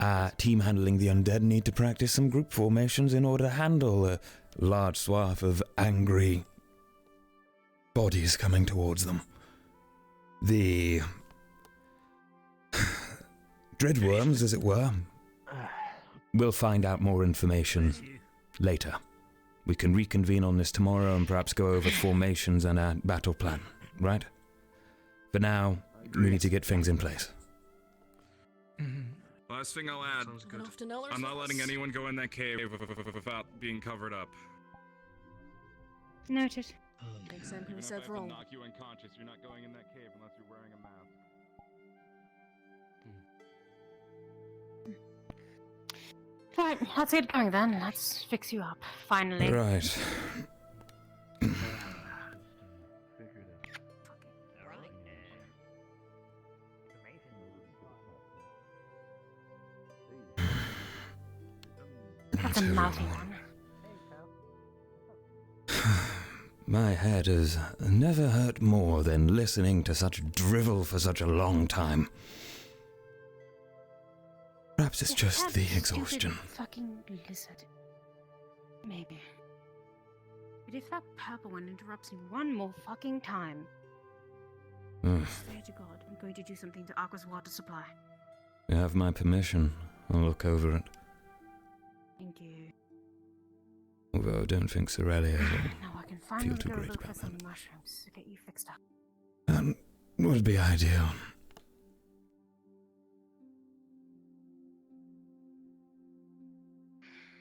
our team handling the undead need to practice some group formations in order to handle a large swath of angry bodies coming towards them. The dreadworms, as it were. We'll find out more information later. We can reconvene on this tomorrow and perhaps go over formations and our battle plan, right? For now, we need to get things in place. Last thing I'll add, I'm not letting anyone go in that cave without being covered up. Noted. Same Even said if I for have all. to knock you unconscious, you're not going in that cave unless you're wearing a mask. Right, let's get going then. Let's fix you up. Finally. Right. That's a mouthy one. My head has never hurt more than listening to such drivel for such a long time. Perhaps it's just That the stupid exhaustion. Fucking lizard. Maybe. But if that purple one interrupts me one more fucking time, I swear to God, I'm going to do something to Aqua's water supply. You have my permission. I'll look over it. Thank you. Although I don't think Cecilia will Now I can finally feel too go great look for about some mushrooms to get you fixed up. that. Would be ideal.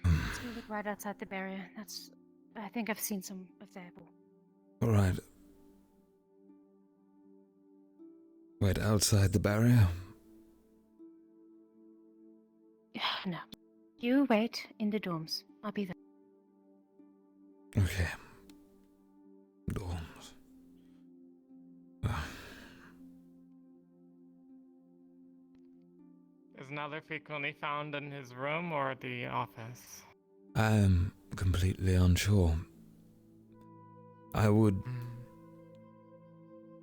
Let's go look right outside the barrier. I think I've seen some of their apple. Alright. Wait, outside the barrier? No. You wait in the dorms. I'll be there. Okay. Dorms. Is Nether frequently found in his room or the office? I am completely unsure. I would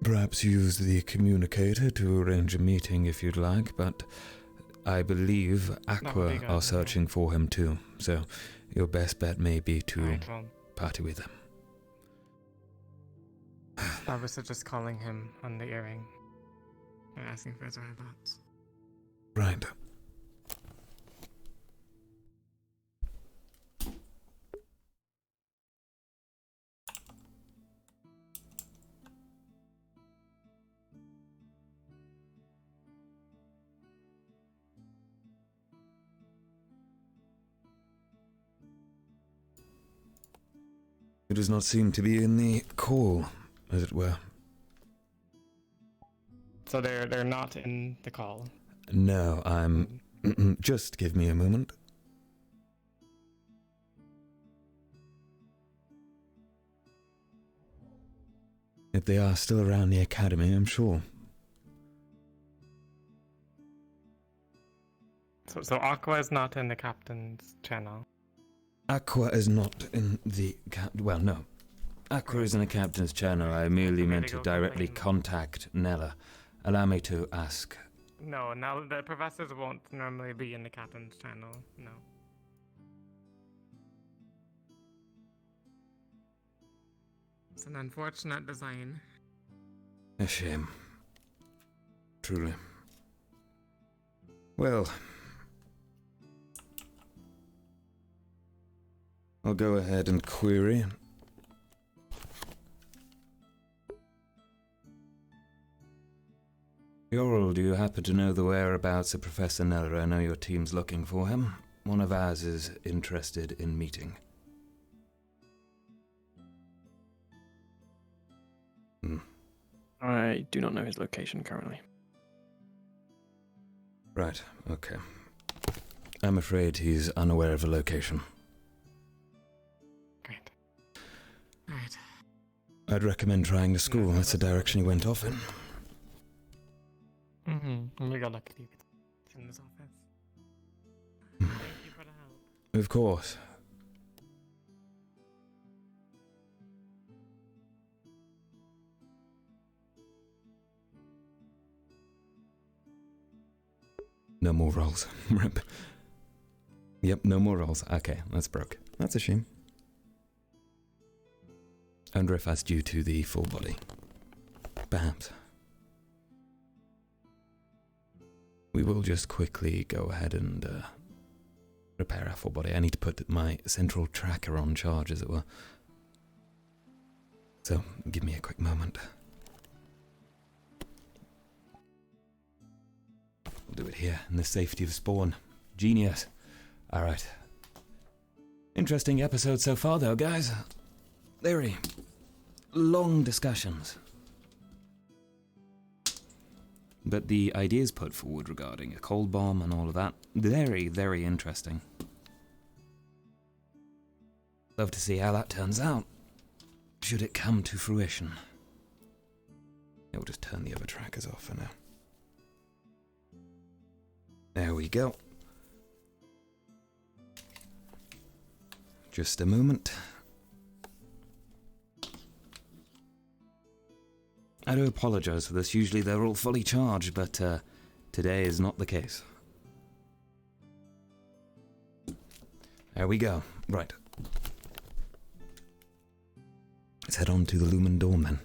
perhaps use the communicator to arrange a meeting if you'd like, but I believe would Aqua be good, are searching for him too, so your best bet may be to Right, well, party with them. I was just calling him on the earring and asking for his whereabouts. Right. It does not seem to be in the call, as it were. So they're not in the call. No, I'm Just give me a moment. If they are still around the academy, I'm sure. So Aqua is not in the captain's channel. Aqua is not in the well, no. Aqua is in the captain's channel. I merely meant to directly contact Nella. Allow me to ask. No, now the professors won't normally be in the captain's channel. No. It's an unfortunate design. A shame. Truly. Well, I'll go ahead and query. Yorl, do you happen to know the whereabouts of Professor Neller? I know your team's looking for him. One of ours is interested in meeting. I do not know his location currently. Right, okay. I'm afraid he's unaware of the location. Great. Right. I'd recommend trying the school. That's the direction he went off in. We got lucky it's in this office. Thank you for the help. Of course. No more rolls. Rip. Yep, no more rolls. Okay, that's broke. That's a shame. I wonder if that's due to the full body. Perhaps. We will just quickly go ahead and repair our full body. I need to put my central tracker on charge, as it were. So, give me a quick moment. We'll do it here, in the safety of spawn. Genius. Alright. Interesting episode so far, though, guys. Very long discussions. But the ideas put forward regarding a cold bomb and all of that, very, very interesting. Love to see how that turns out, should it come to fruition. We'll just turn the other trackers off for now. There we go. Just a moment. I do apologize for this. Usually they're all fully charged, but today is not the case. There we go. Right. Let's head on to the Lumen Dawn then.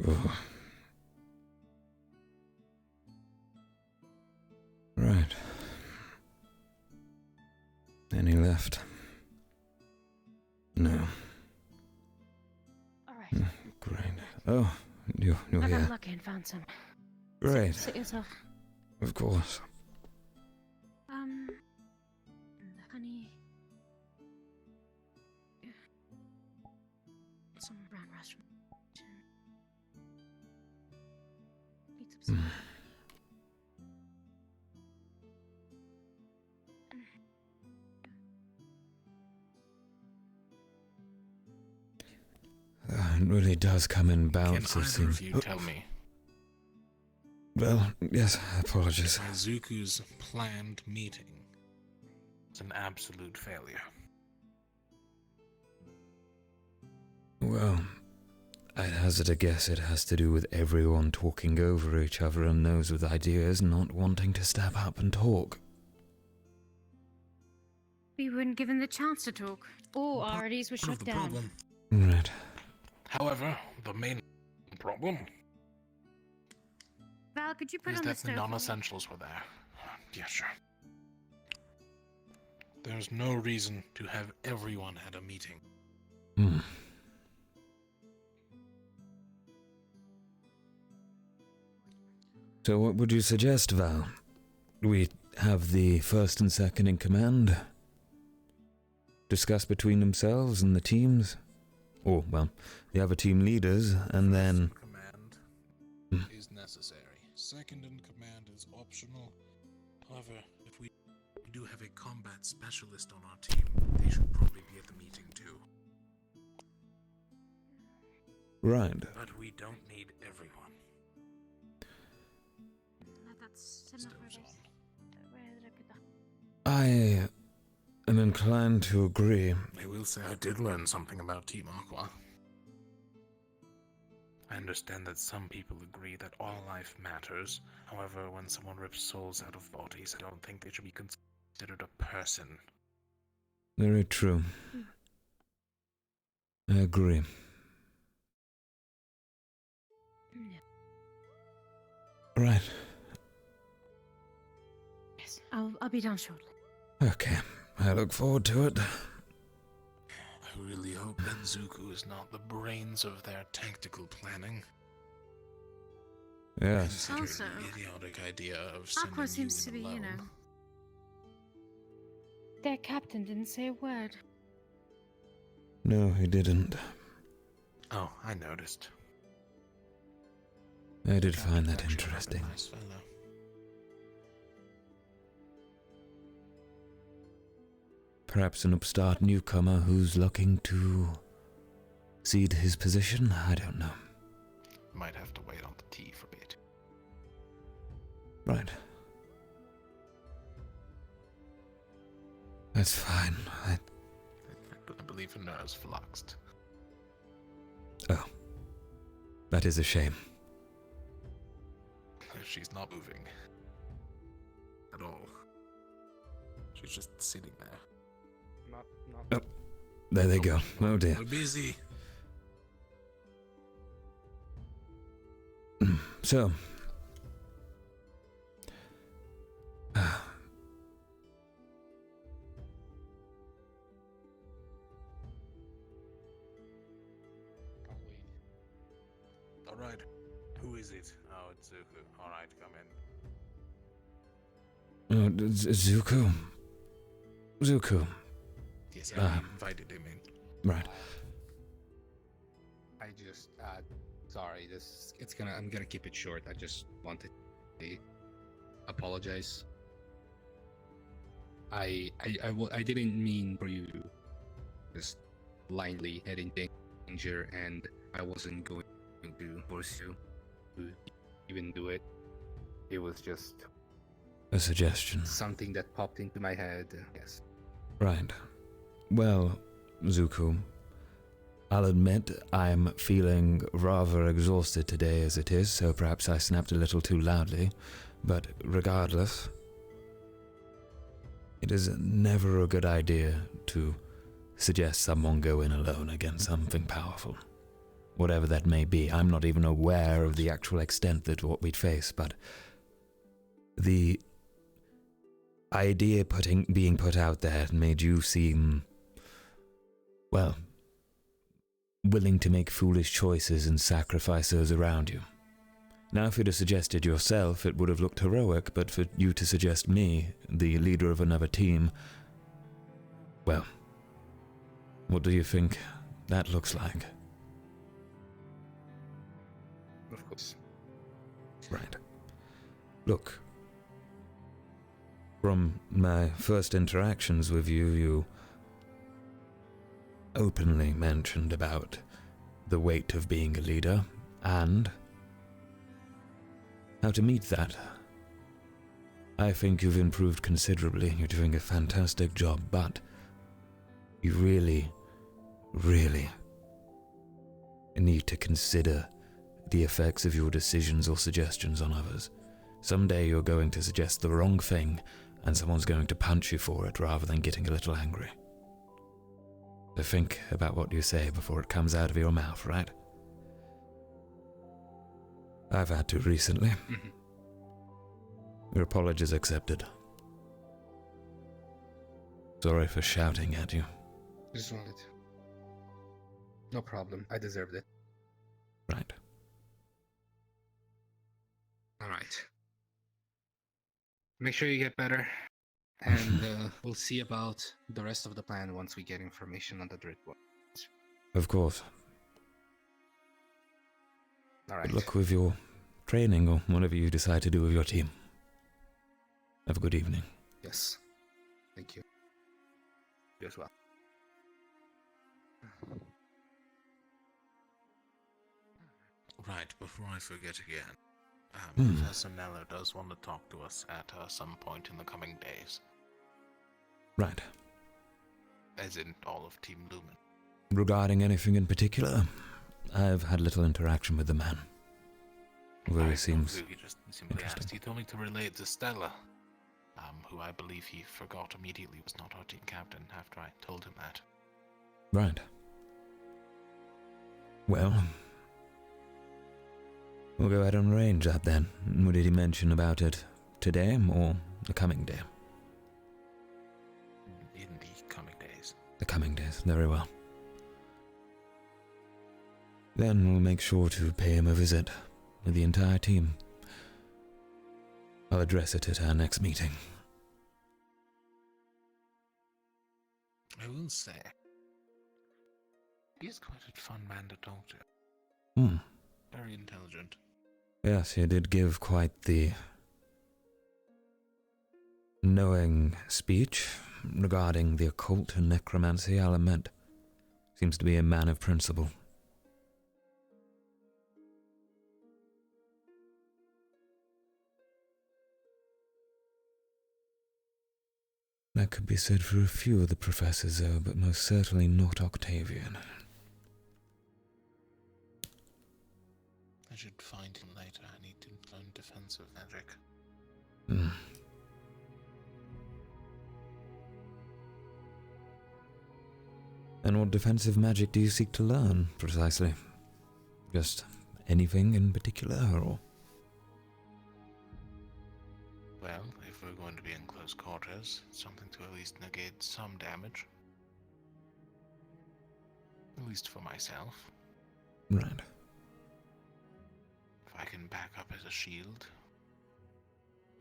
Oh. Right. Any left? No. Alright. Great. Oh, you're I here. got lucky and found some. Great. Sit yourself. Of course. The honey. Some brown rice from the kitchen. Need some salad. It really does come in bouts Can of either of things. you tell me? Well, yes, apologies. Izuku's planned meeting is an absolute failure. Well, I'd hazard a guess it has to do with everyone talking over each other and those with ideas not wanting to step up and talk. We weren't given the chance to talk. All our ideas were Part of shut the down. problem. Right. However, the main problem Val, could you put is on the that the stove? for me? non-essentials were there. Yeah, sure. There's no reason to have everyone at a meeting. So what would you suggest, Val? We have the first and second in command discuss between themselves and the teams, or, well, the other team leaders, and then... Command is necessary. Second in command is optional. However, if we do have a combat specialist on our team, they should probably be at the meeting too. Right. But we don't need everyone. I am inclined to agree. I will say I did learn something about Team Aqua. I understand that some people agree that all life matters. However, when someone rips souls out of bodies, I don't think they should be considered a person. Very true. I agree. Right. Yes, I'll be down shortly. Okay, I look forward to it. I really hope that Zuko is not the brains of their tactical planning. Yes. Also, the idiotic idea of sending Aqua seems to be, alone. Their captain didn't say a word. No, he didn't. Oh, I noticed. I did find that interesting. Nice fellow. Perhaps an upstart newcomer who's looking to cede his position? I don't know. Might have to wait on the tea for a bit. Right. That's fine. I believe her nerves fluxed. Oh. That is a shame. She's not moving. At all. She's just sitting there. Oh. There they go. Oh dear. We're busy. So. Alright. Who is it? Oh, it's Zuko. Alright, come in. Zuko? Zuko. Yes, I invited him in. Right. I just, sorry, I'm gonna keep it short. I just wanted to apologize. I didn't mean for you to just blindly head in danger, and I wasn't going to force you to even do it. It was just A suggestion. something that popped into my head. Yes. Right. Well, Zuko, I'll admit I'm feeling rather exhausted today as it is, so perhaps I snapped a little too loudly, but regardless, it is never a good idea to suggest someone go in alone against something powerful. Whatever that may be, I'm not even aware of the actual extent that what we'd face, but the idea being put out there made you seem, well, willing to make foolish choices and sacrifice those around you. Now, if you'd have suggested yourself, it would have looked heroic, but for you to suggest me, the leader of another team, well, what do you think that looks like? Of course. Right. Look, from my first interactions with you, you openly mentioned about the weight of being a leader and how to meet that. I think you've improved considerably. You're doing a fantastic job, but you really, really need to consider the effects of your decisions or suggestions on others. Someday you're going to suggest the wrong thing, and someone's going to punch you for it rather than getting a little angry. So think about what you say before it comes out of your mouth, right? I've had to recently. Your apologies accepted. Sorry for shouting at you. Just wanted. No problem. I deserved it. Right. All right. Make sure you get better. And we'll see about the rest of the plan once we get information on the Driftwood. Of course. Alright. Good luck with your training or whatever you decide to do with your team. Have a good evening. Yes. Thank you. You as well. Right, before I forget again, Hmm. Professor Nello does want to talk to us at some point in the coming days. Right. As in all of Team Lumen. Regarding anything in particular, I've had little interaction with the man. Although he seems He just simply asked. He told me to relay it to Stella, who I believe he forgot immediately was not our team captain after I told him that. Right. Well, we'll go ahead and arrange that then. What did he mention about it today or the coming day? In the coming days. The coming days, very well. Then we'll make sure to pay him a visit with the entire team. I'll address it at our next meeting. I will say, he is quite a fun man to talk to. Hmm. Very intelligent. Yes, he did give quite the knowing speech regarding the occult and necromancy, I'll admit. Seems to be a man of principle. That could be said for a few of the professors, though, but most certainly not Octavian. I should find him later. I need to learn defensive magic. Hmm. And what defensive magic do you seek to learn, precisely? Just anything in particular, or...? Well, if we're going to be in close quarters, something to at least negate some damage. At least for myself. Right. If I can back up as a shield,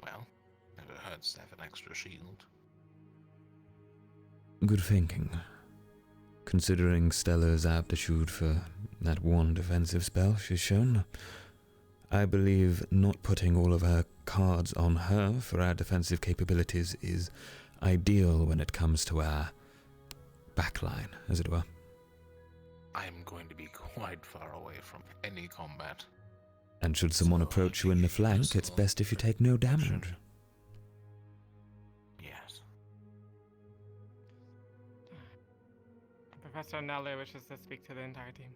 well, never hurts to have an extra shield. Good thinking. Considering Stella's aptitude for that one defensive spell she's shown, I believe not putting all of her cards on her for our defensive capabilities is ideal when it comes to our backline, as it were. I am going to be quite far away from any combat. And should someone approach you in the flank, it's best if you take no damage. Yes. Professor Nello wishes to speak to the entire team.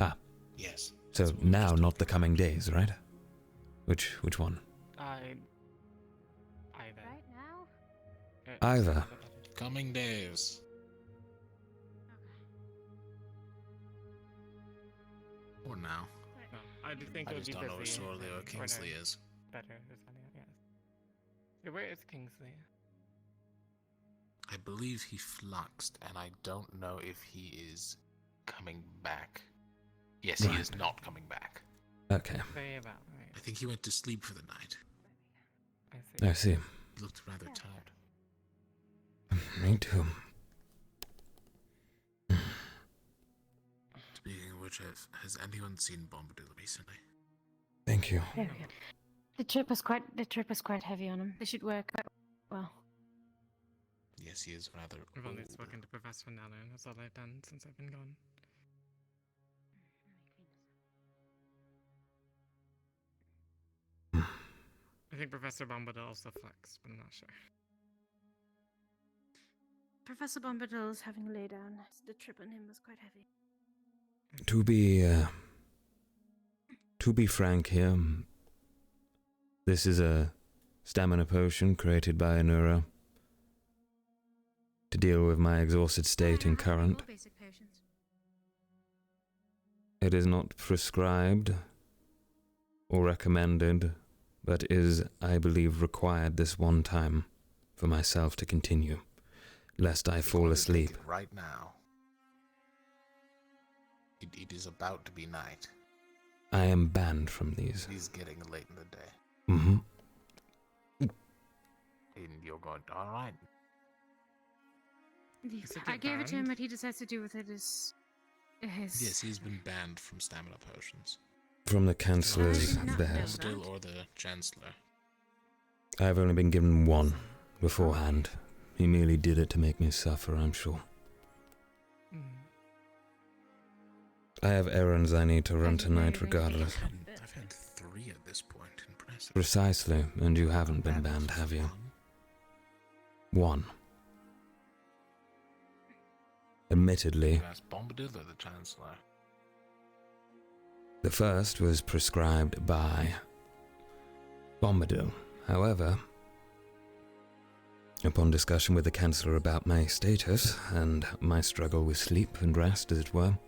Ah. Yes. So now, not the coming days, right? Which one? Either. Right now? Either. Coming days. Or now. No, I do think I it would just be don't know where busy. Sorley or Kingsley is. Better, yes. Yeah, where is Kingsley? I believe he fluxed, and I don't know if he is coming back. Yes, he is not coming back. Okay. I think he went to sleep for the night. I see. He looked rather tired. Me too. Speaking of which, has anyone seen Bombadil recently? Thank you. Very good. The trip was quite heavy on him. They should work quite well. Yes, he is rather I've only old. spoken to Professor Nello, and that's all I've done since I've been gone. I think Professor Bombadil also flexed, but I'm not sure. Professor Bombadil is having a lay down. The trip on him was quite heavy. To be frank here, this is a stamina potion created by a neuro to deal with my exhausted state and current. Basic potions. It is not prescribed or recommended, but is, I believe, required this one time for myself to continue, lest I fall asleep. Right now. It is about to be night. I am banned from these. It is getting late in the day. Mm-hmm. And you're going, alright. I gave it to him. What he decides to do with it is his. Yes, he's been banned from stamina potions. From the Chancellor's behest. Still or the Chancellor. I've only been given one beforehand. He merely did it to make me suffer, I'm sure. I have errands I need to run tonight regardless. I've had 3 at this point. Impressive. Precisely, and you haven't been banned, have you? 1. Admittedly, That's Bombadil or the Chancellor? the first was prescribed by Bombadil. However, upon discussion with the Chancellor about my status and my struggle with sleep and rest, as it were,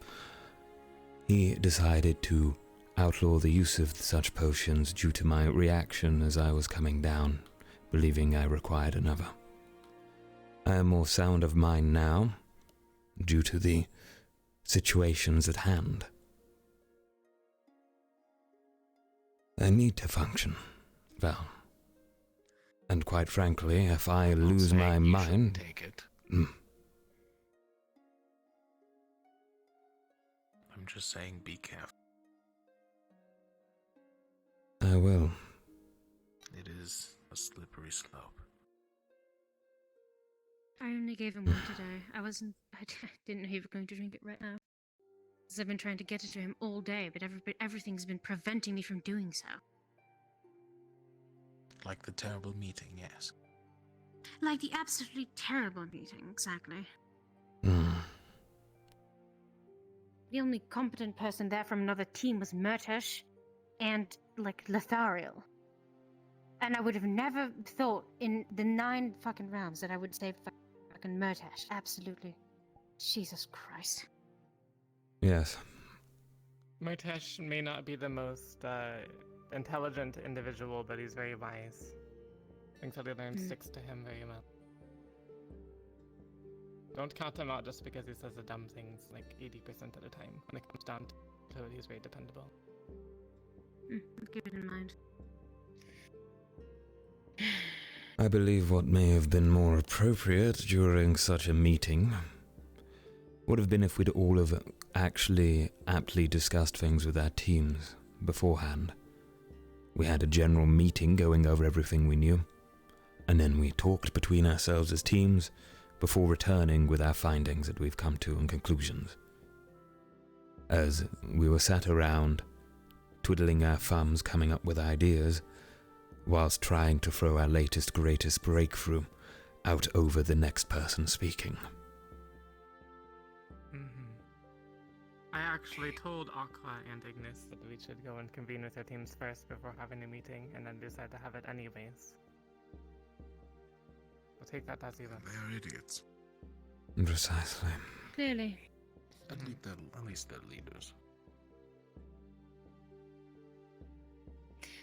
he decided to outlaw the use of such potions due to my reaction as I was coming down, believing I required another. I am more sound of mind now, due to the situations at hand. I need to function, well, and quite frankly, if I lose my mind... Take it. I'm just saying be careful. I will. It is a slippery slope. I only gave him one today. I didn't know he was going to drink it right now. Because I've been trying to get it to him all day, but everything's been preventing me from doing so. Like the terrible meeting, yes. Like the absolutely terrible meeting, exactly. The only competent person there from another team was Murtash and, Lethariel. And I would have never thought in the 9 fucking rounds that I would save fucking Murtash. Absolutely. Jesus Christ. Yes. Murtash may not be the most intelligent individual, but he's very wise. I think Cecilia sticks to him very well. Don't count him out just because he says the dumb things 80% of the time. When it comes down to it, he's very dependable. I'll keep it in mind. I believe what may have been more appropriate during such a meeting would have been if we'd all have actually aptly discussed things with our teams beforehand. We had a general meeting going over everything we knew, and then we talked between ourselves as teams before returning with our findings that we've come to and conclusions. As we were sat around, twiddling our thumbs, coming up with ideas, whilst trying to throw our latest, greatest breakthrough out over the next person speaking. I actually told Aqua and Ignis that we should go and convene with our teams first before having a meeting, and then decide to have it anyways. We'll take that as even. They're idiots. Precisely. Clearly. At least they're leaders.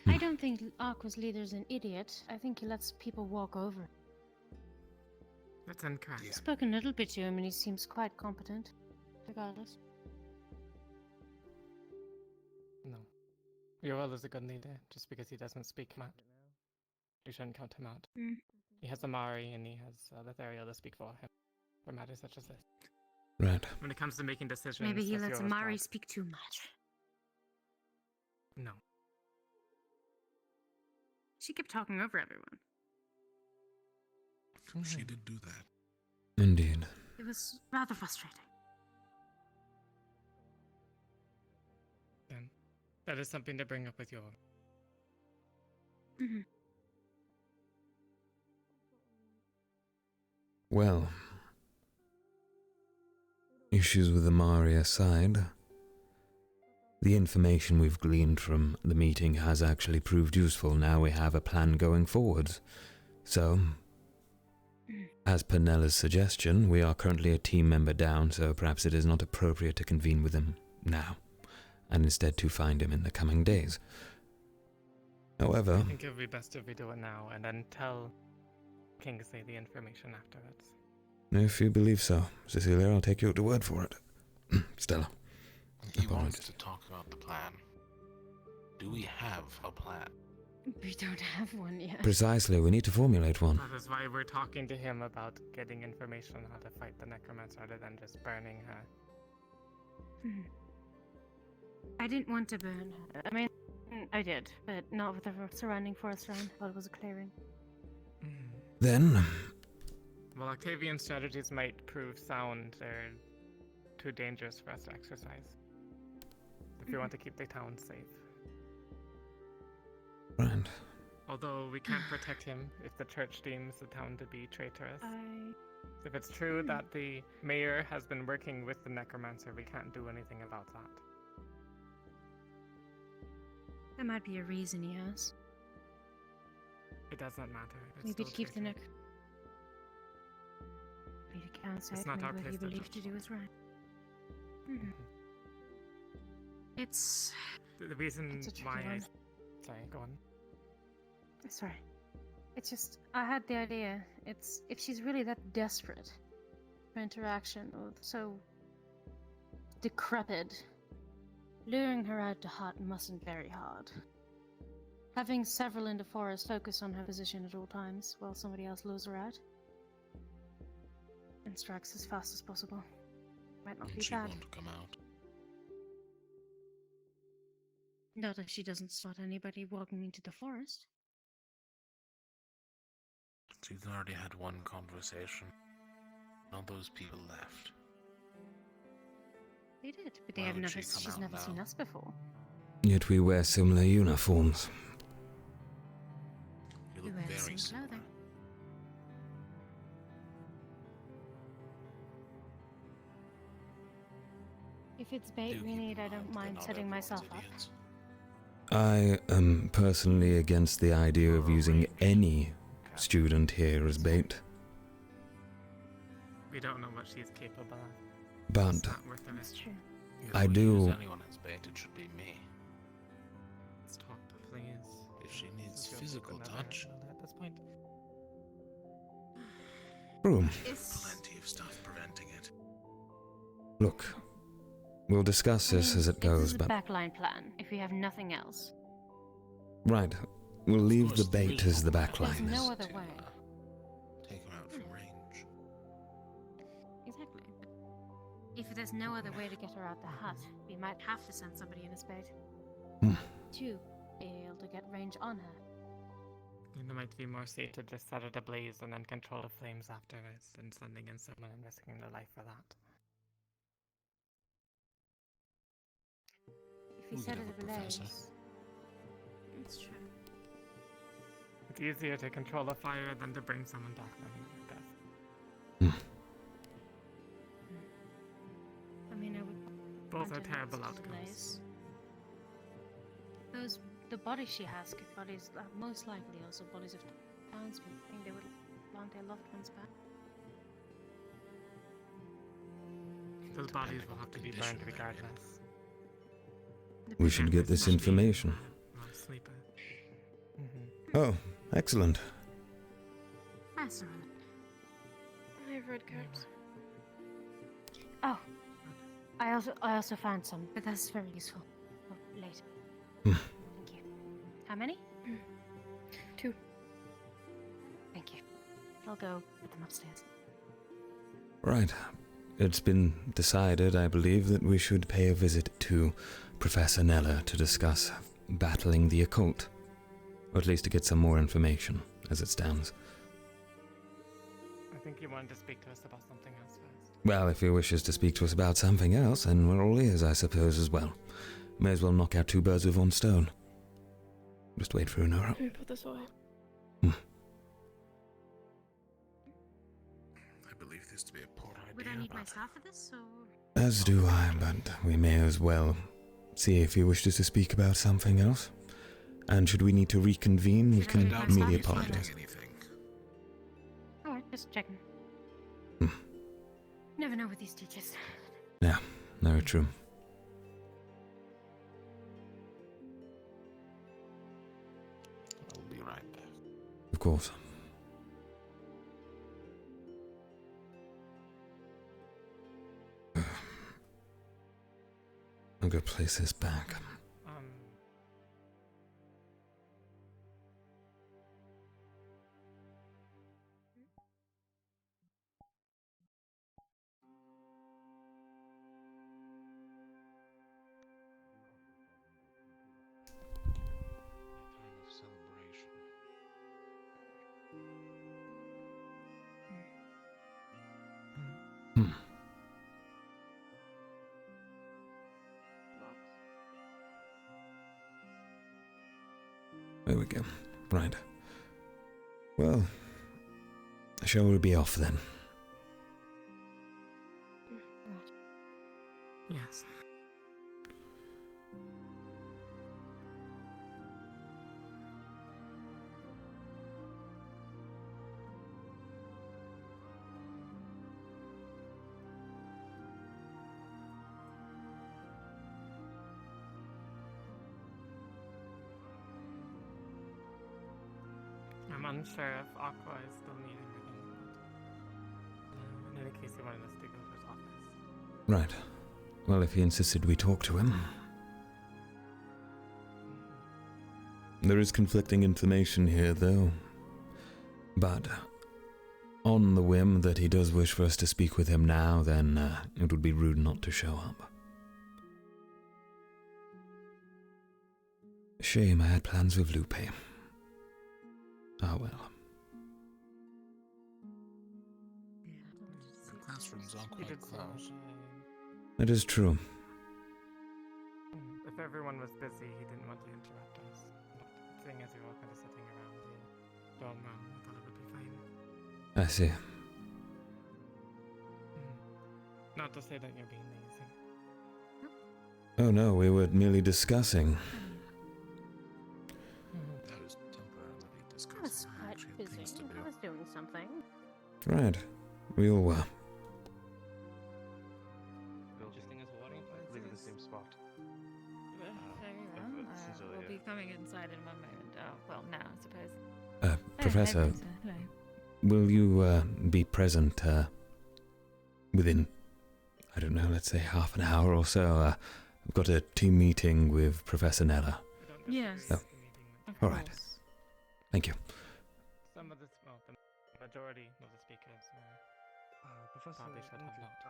I don't think Aqua's leader's an idiot. I think he lets people walk over. That's incorrect. I've spoken a little bit to him and he seems quite competent, regardless. No. Yoel is a good leader, just because he doesn't speak much. You shouldn't count him out. He has Amari and he has Lethariel to speak for him, for matters such as this. Right. When it comes to making decisions... Maybe he that's lets Yoel's Amari job. speak too much. No. She kept talking over everyone. She did do that. Indeed. It was rather frustrating. Then, that is something to bring up with Yoel. Well, issues with Amari aside, the information we've gleaned from the meeting has actually proved useful. Now we have a plan going forwards. So, as per Nella's suggestion, we are currently a team member down, so perhaps it is not appropriate to convene with him now, and instead to find him in the coming days. However... I think it would be best if we do it now, and then tell Kingsley the information afterwards. If you believe so, Cecilia, I'll take your word for it. Stella. He wants to talk about the plan. Do we have a plan? We don't have one yet. Precisely, we need to formulate one. That is why we're talking to him about getting information on how to fight the necromancer rather than just burning her. I didn't want to burn her. I mean, I did, but not with the surrounding forest around. I thought it was a clearing. Then, Well, Octavian strategies might prove sound. They're too dangerous for us to exercise. If we want to keep the town safe. right. Although we can't protect him if the church deems the town to be traitorous. If it's true that the mayor has been working with the necromancer, we can't do anything about that. There might be a reason, yes. It doesn't matter. It's Maybe to still keep the traitor. Maybe to count It's not our what place he to believes to judge. do is right. It's The reason It's a tricky why I... one. Sorry, go on. sorry. It's just I had the idea. It's if she's really that desperate for interaction or so decrepit, luring her out to Hut mustn't very hard. Having several in the forest focus on her position at all times while somebody else lures her out and strikes as fast as possible. Might not And be she bad. won't come out. Not if she doesn't start anybody walking into the forest. She's already had one conversation. All those people left. They did, but they Why have would never. she come She's out never seen now? us before. Yet we wear similar uniforms. You We look wear the very same similar. clothing. If it's bait we need, I don't mind setting myself up. I am personally against the idea of using any student here as bait, We don't know what she's capable of. but It's not worth the That's risk. true. If I we do. use anyone as bait, it should be me. Stop, please. If she This needs feels physical like another touch, another at this point. Room. plenty of stuff preventing it. Look, we'll discuss this as it This goes, is a but backline plan, if we have nothing else. right, we'll leave the course, there bait is as the one There's backline. no other way. Take her out from range. Exactly. If there's no other way to get her out the hut, we might have to send somebody in as bait. Hmm. To be able to get range on her. It might be more safe to just set it ablaze and then control the flames afterwards than sending in someone and risking their life for that. If we We set could it have a professor. ablaze. That's true. It's easier to control a fire than to bring someone back from death. I mean, I would. Both want are her terrible not to outcomes. blaze. The bodies she has could bodies, most likely also bodies of townspeople. I think they would want their loved ones back. Those bodies will have to be burned regardless. We should get this information. Not sleeper. Oh, excellent. Excellent. I have red caps. Oh, I also found some, but that's very useful. Oh, later. Hmm. Thank you. How many? 2. Thank you. I'll go put them upstairs. Right. It's been decided, I believe, that we should pay a visit to Professor Nella to discuss battling the occult. Or at least to get some more information, as it stands. I think you wanted to speak to us about something else first. Well, if he wishes to speak to us about something else, then we're all ears, I suppose, as well. May as well knock out 2 birds with 1 stone. Just wait for Unora. Let me put this away. I believe this to be a poor idea. Would I need my but staff for this, or? As do I, but we may as well see if he wishes to speak about something else. And should we need to reconvene, we can I doubt merely he's finding apologize. anything. Alright, just checking. Never know with these teachers. Yeah, very true. I'll be right back. Of course. I'll go place this back. There we go. Right. Well, shall we be off then? Yes. I'm unsure if Aqua is still needing anything, but in any case, he wanted us to go to his office. Right. Well, if he insisted we talk to him. There is conflicting information here, though. But on the whim that he does wish for us to speak with him now, then it would be rude not to show up. Shame I had plans with Lupe. Ah, well. The classrooms are quite close. It is true. If everyone was busy, he didn't want to interrupt us. But seeing as we were all kind of sitting around the dorm room, I thought it would be fine. I see. Not to say that you're being lazy. Oh no, we were merely discussing. That was temporarily I discussing. was I quite actually had busy. things to do. I was doing something. Right. We all were. Interesting as what? I believe in the same spot. Very well. We'll be coming inside in one moment. Oh, well, now, I suppose. Professor, Hi, Professor. Hello. will you be present within, I don't know, let's say half an hour or so? I've got a team meeting with Professor Nella. Yes. Oh. All right. Thank you. Some of the, well, the majority of the speakers Professor, probably should have not. I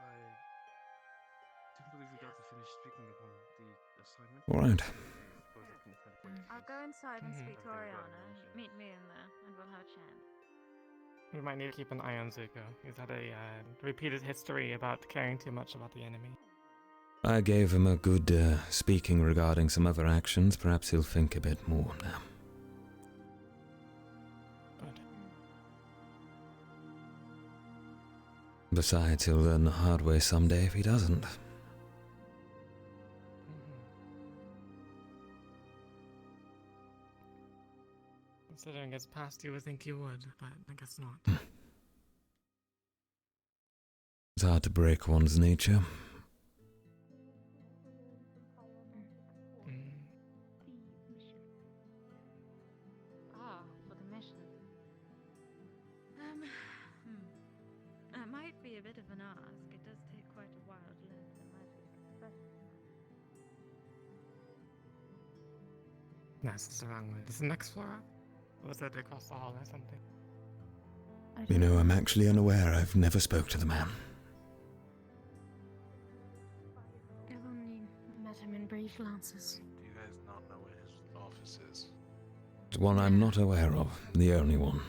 don't believe we got to finish speaking upon the assignment. All right. I'll go inside and speak to Oriana. Meet me in there, and we'll have a chat. We might need to keep an eye on Zuko. He's had a repeated history about caring too much about the enemy. I gave him a good speaking regarding some other actions. Perhaps he'll think a bit more now. Good. Besides, he'll learn the hard way someday if he doesn't. Considering his past, you would think you would, but I guess not. It's hard to break one's nature. Ah, for the mission. It might be a bit of an ask. It does take quite a while to learn some magic, especially. No, this is the wrong way. This is the next floor up? Or was it across the hall or something? You know, I'm actually unaware. I've never spoke to the man. I've only met him in brief glances. Do you guys not know where his office is? It's one I'm not aware of. The only one.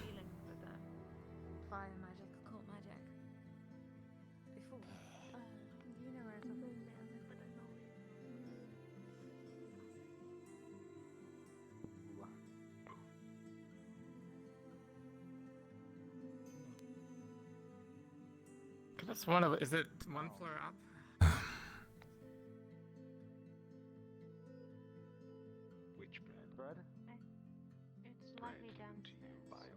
Fire magic, occult magic. Before. You know where something is, but I know. That's one of. Is it one floor up? Which bread? It's slightly downstairs.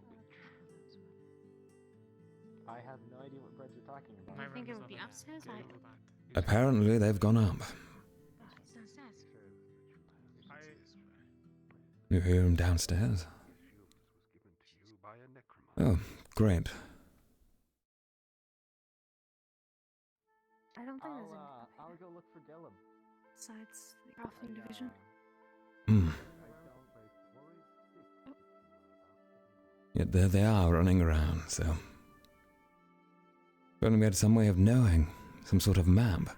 I have no idea what bread you're talking about. I think it would be upstairs. Apparently, they've gone up. It's downstairs. You hear him downstairs? Oh, great. I don't think there's any I'll go look for Gillum. besides the crafting division. Yet there they are running around, so... If only we had some way of knowing. Some sort of map.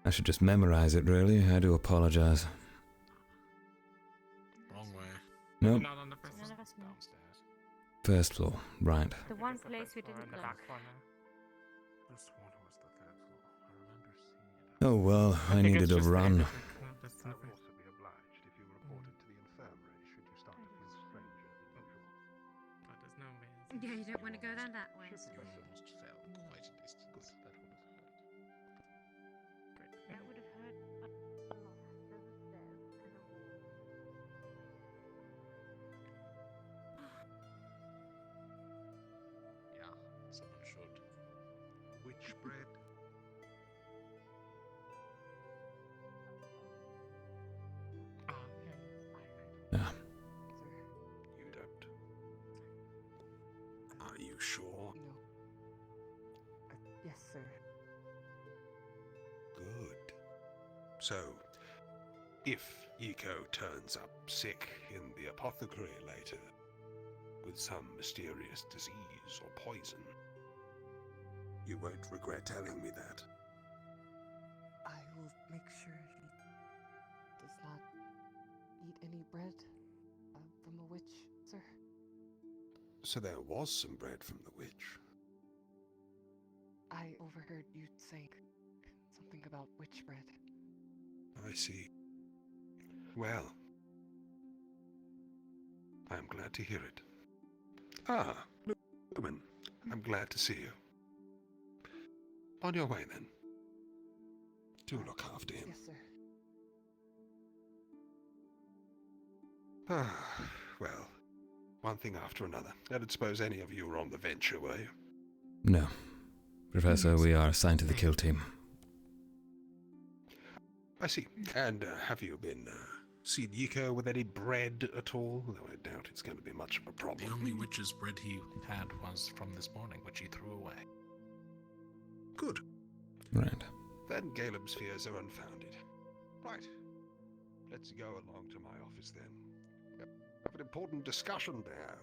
I should just memorize it, really. I do apologize. Wrong way. Nope. Not on the first None of us know. First floor, right. The one place we didn't in the look. back corner. This one was the third floor. I remember seeing it. Oh well, I think needed it's a just the run. entrance, no, that's I'll nothing. also be obliged if you reported to the infirmary sure? Yes, sir. Good. So, if Eco turns up sick in the apothecary later, with some mysterious disease or poison, you won't regret telling me that. I will make sure he does not eat any bread from a witch, sir. So there was some bread from the witch. I overheard you saying something about witch bread. I see. Well, I'm glad to hear it. Ah, Lumen, I'm glad to see you. On your way, then. Do look after him. Yes, sir. Ah, well, one thing after another. I don't suppose any of you were on the venture, were you? No. Professor, we are assigned to the kill team. I see. And have you been seen Yiko with any bread at all? Though I doubt it's going to be much of a problem. The only witch's bread he had was from this morning, which he threw away. Good. Right. Then Galem's fears are unfounded. Right. Let's go along to my office then. Have an important discussion to have.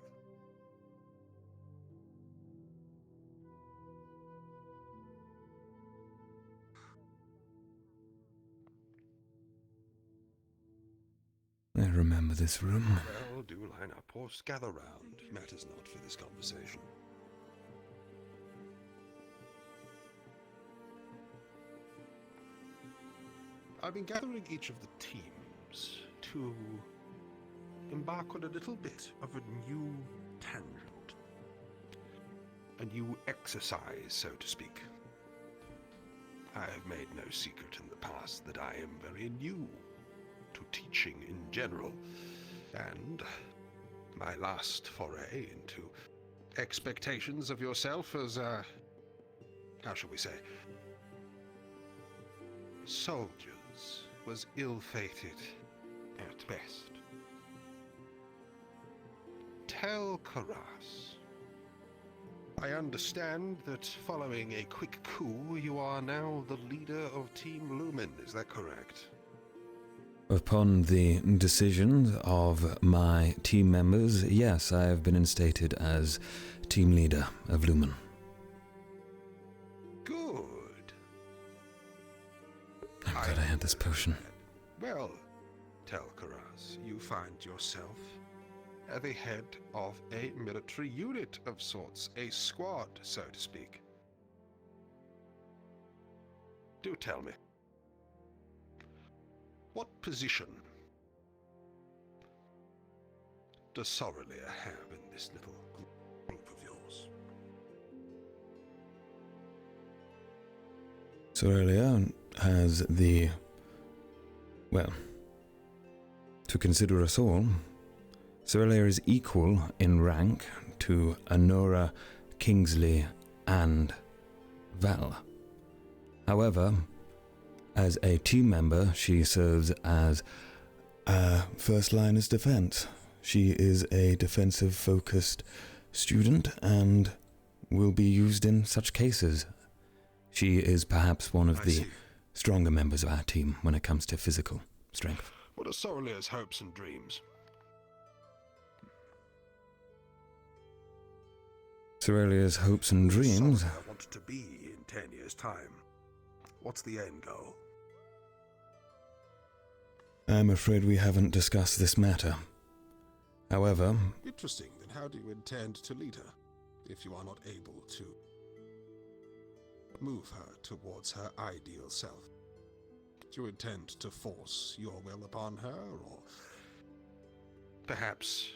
I remember this room. Well, do line up or gather round. Matters not for this conversation. I've been gathering each of the teams to embark on a little bit of a new tangent. A new exercise, so to speak. I have made no secret in the past that I am very new to teaching in general, and my last foray into expectations of yourself as how shall we say, soldiers was ill-fated at best. Tel'Kahras, I understand that following a quick coup, you are now the leader of Team Lumen, is that correct? Upon the decision of my team members, yes, I have been instated as team leader of Lumen. Good. I'm glad I had this potion. Well, Tel'Kahras, you find yourself at the head of a military unit of sorts, a squad, so to speak. Do tell me, what position does Cecilia have in this little group of yours? Cecilia has the... well, to consider us all, Cecilia is equal in rank to Honora, Kingsley, and Val. However, as a team member, she serves as first line as defense. She is a defensive-focused student and will be used in such cases. She is perhaps one of the stronger members of our team when it comes to physical strength. What are Cecilia's hopes and dreams? Cecilia's hopes and dreams... Cecilia wants to be in 10 years' time. What's the end goal? I'm afraid we haven't discussed this matter. However... Interesting. Then how do you intend to lead her, if you are not able to move her towards her ideal self? Do you intend to force your will upon her, or perhaps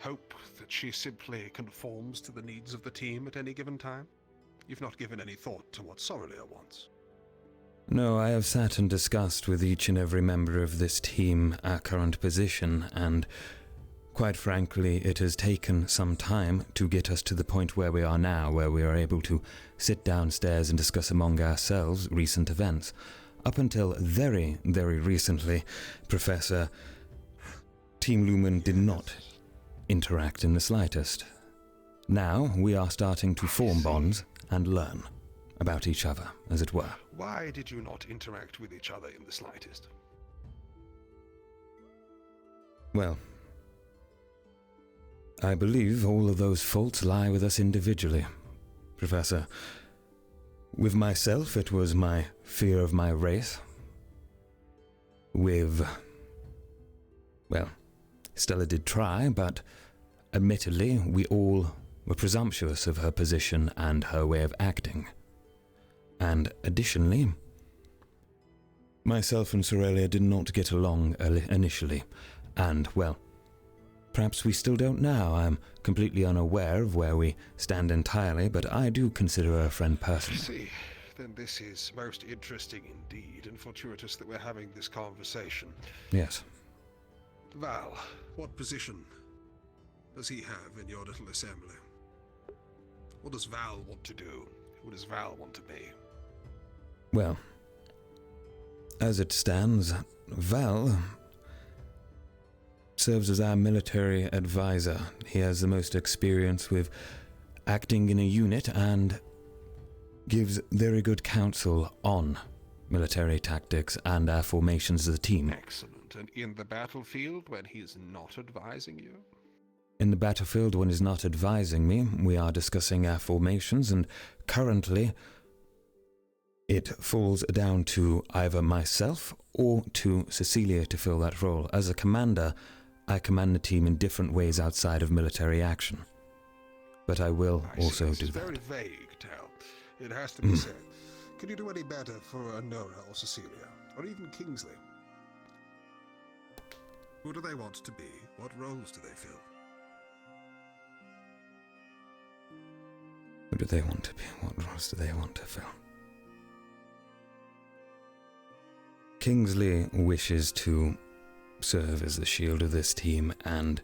hope that she simply conforms to the needs of the team at any given time? You've not given any thought to what Cecilia wants. No, I have sat and discussed with each and every member of this team our current position, and quite frankly, it has taken some time to get us to the point where we are now, where we are able to sit downstairs and discuss among ourselves recent events. Up until very, very recently, Professor, Team Lumen did not interact in the slightest. Now we are starting to form bonds and learn about each other, as it were. Why did you not interact with each other in the slightest? Well, I believe all of those faults lie with us individually, Professor. With myself, it was my fear of my race. With... well, Stella did try, but admittedly, we all were presumptuous of her position and her way of acting. And additionally, myself and Cecilia did not get along initially, and, well, perhaps we still don't now. I'm completely unaware of where we stand entirely, but I do consider her a friend personally. I see. Then this is most interesting indeed, and fortuitous that we're having this conversation. Yes. Val, what position does he have in your little assembly? What does Val want to do? Who does Val want to be? Well, as it stands, Val serves as our military advisor. He has the most experience with acting in a unit and gives very good counsel on military tactics and our formations as a team. Excellent. And in the battlefield, when he's not advising you? In the battlefield, when he's not advising me, we are discussing our formations, and currently it falls down to either myself or to Cecilia to fill that role. As a commander, I command the team in different ways outside of military action. But I will also do that. It's very vague, Tal. It has to be said. Can you do any better for Nora or Cecilia? Or even Kingsley? Who do they want to be? What roles do they fill? Who do they want to be? What roles do they want to fill? Kingsley wishes to serve as the shield of this team and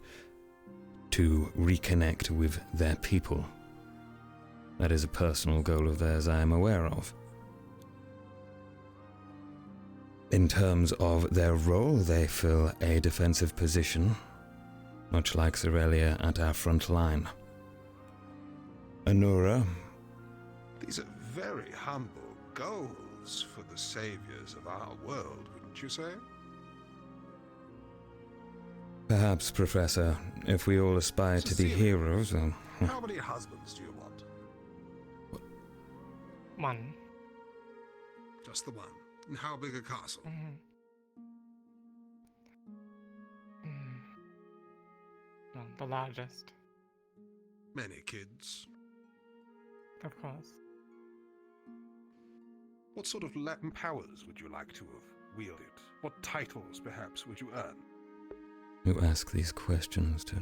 to reconnect with their people. That is a personal goal of theirs I am aware of. In terms of their role, they fill a defensive position, much like Cecilia at our front line. Anura. These are very humble goals for the saviors of our world, wouldn't you say? Perhaps, Professor, if we all aspire to be heroes, then... How many husbands do you want? One. Just the one. And how big a castle? Well, the largest. Many kids. Of course. What sort of Latin powers would you like to have wielded? What titles, perhaps, would you earn? You ask these questions to...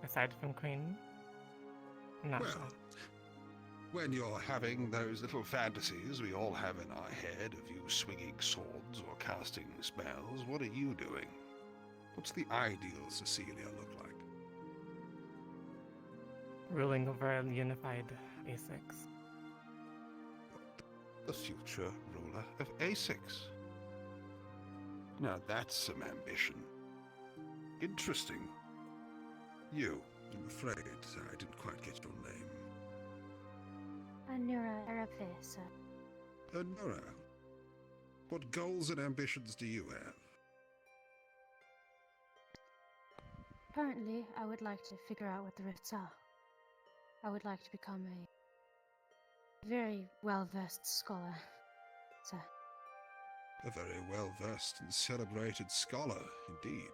Aside from Queen? Not well, sure. When you're having those little fantasies we all have in our head of you swinging swords or casting spells, what are you doing? What's the ideal Cecilia look like? Ruling over a unified A6. The future ruler of A6. Now that's some ambition. Interesting. You. I'm afraid I didn't quite get your name. Anura Arape, sir. Nora, what goals and ambitions do you have? Currently, I would like to figure out what the rifts are. I would like to become a very well-versed scholar, sir. A very well-versed and celebrated scholar, indeed.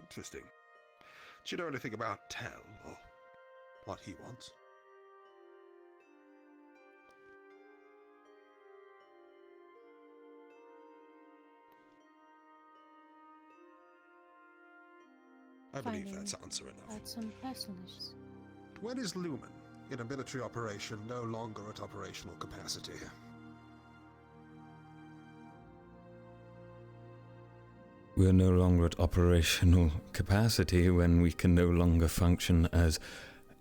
Interesting. Do you know anything about Tel, or what he wants? I believe that's answer enough. About some personal issues. When is Lumen, in a military operation, no longer at operational capacity? We're no longer at operational capacity when we can no longer function as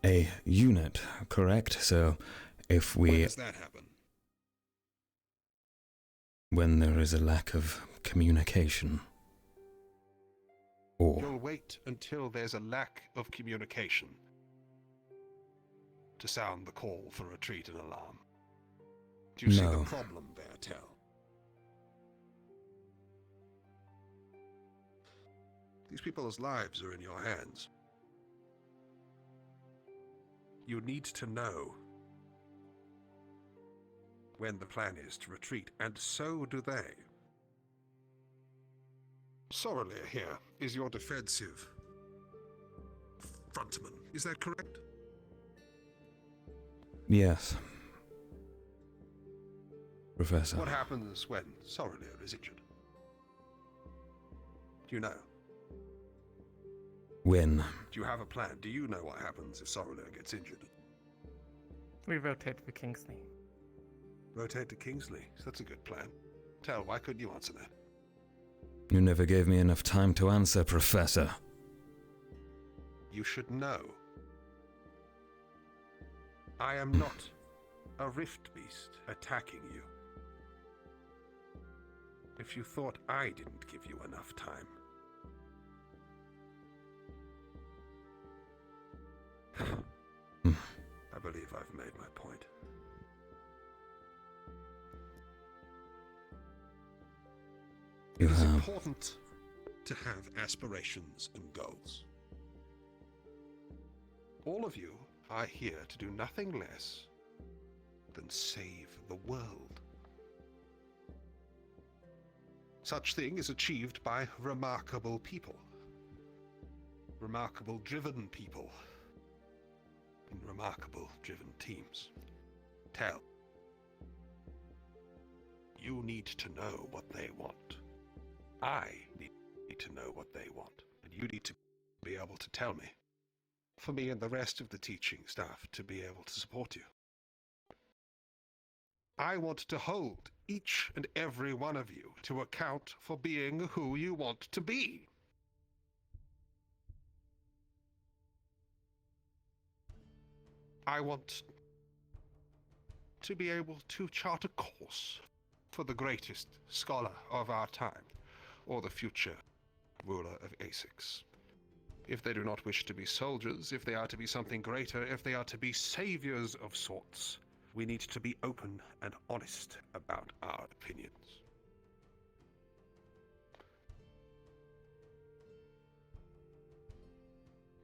a unit, correct? So if we... When does that happen? When there is a lack of communication. Or You'll wait until there's a lack of communication to sound the call for retreat and alarm. Do you see the No. problem there, Tel? These people's lives are in your hands. You need to know when the plan is to retreat, and so do they. Sorrelier here is your defensive frontman. Is that correct? yes. Professor. What happens when Sorrelier is injured? Do you know? When? Do you have a plan? Do you know what happens if Sorrelier gets injured? We rotate for Kingsley. Rotate to Kingsley. So that's a good plan. Tel, why couldn't you answer that? You never gave me enough time to answer, Professor. You should know. I am not a rift beast attacking you. If you thought I didn't give you enough time. I believe I've made my point. It is important to have aspirations and goals. All of you are here to do nothing less than save the world. Such thing is achieved by remarkable people. Remarkable driven people. In remarkable driven teams. Tel. You need to know what they want. I need to know what they want. And you need to be able to tell me. For me and the rest of the teaching staff to be able to support you. I want to hold each and every one of you to account for being who you want to be. I want to be able to chart a course for the greatest scholar of our time, or the future ruler of Essex. If they do not wish to be soldiers, if they are to be something greater, if they are to be saviors of sorts, we need to be open and honest about our opinions.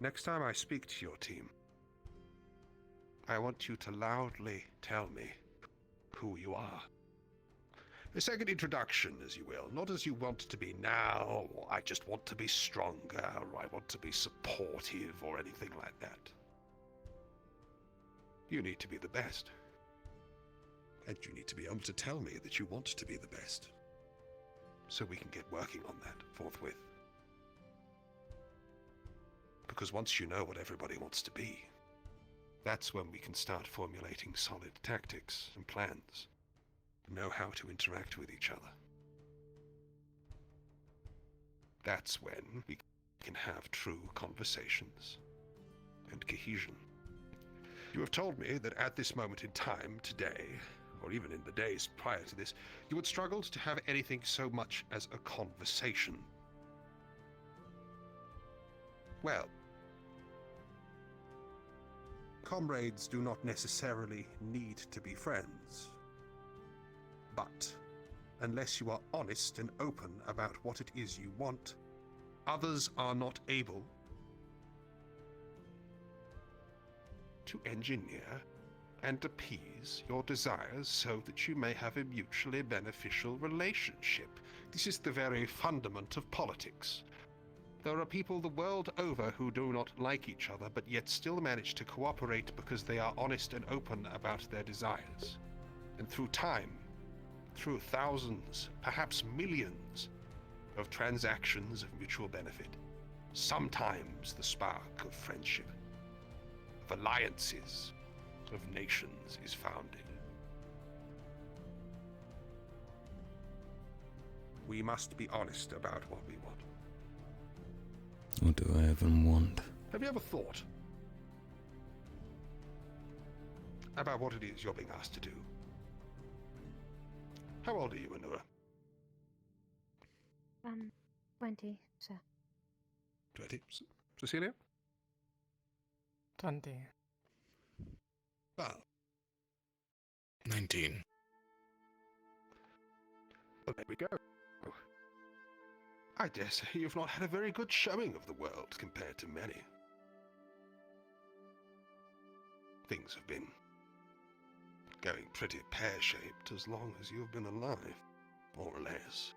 Next time I speak to your team, I want you to loudly tell me who you are. A second introduction, as you will, not as you want to be now, or I just want to be stronger, or I want to be supportive, or anything like that. You need to be the best. And you need to be able to tell me that you want to be the best. So we can get working on that forthwith. Because once you know what everybody wants to be, that's when we can start formulating solid tactics and plans. Know how to interact with each other. That's when we can have true conversations and cohesion. You have told me that at this moment in time, today, or even in the days prior to this, you had struggled to have anything so much as a conversation. Well, comrades do not necessarily need to be friends. But unless you are honest and open about what it is you want, others are not able to engineer and appease your desires so that you may have a mutually beneficial relationship. This is the very fundament of politics. There are people the world over who do not like each other, but yet still manage to cooperate because they are honest and open about their desires. And through time, through thousands, perhaps millions, of transactions of mutual benefit, sometimes the spark of friendship, of alliances, of nations is founded. We must be honest about what we want. What do I even want? Have you ever thought about what it is you're being asked to do? How old are you, Anura? 20, sir. 20. Cecilia? 20. Well. 19. Well, there we go. I dare say you've not had a very good showing of the world compared to many. Things have been going pretty pear-shaped as long as you've been alive, more or less.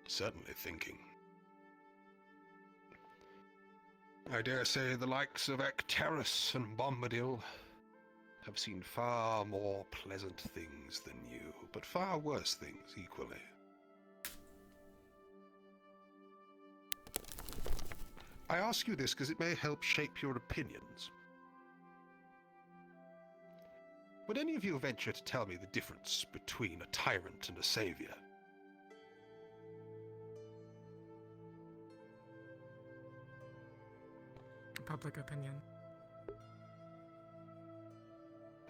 Certainly thinking. I dare say the likes of Tel'Kahras and Bombadil have seen far more pleasant things than you, but far worse things equally. I ask you this because it may help shape your opinions. Would any of you venture to tell me the difference between a tyrant and a savior? Public opinion.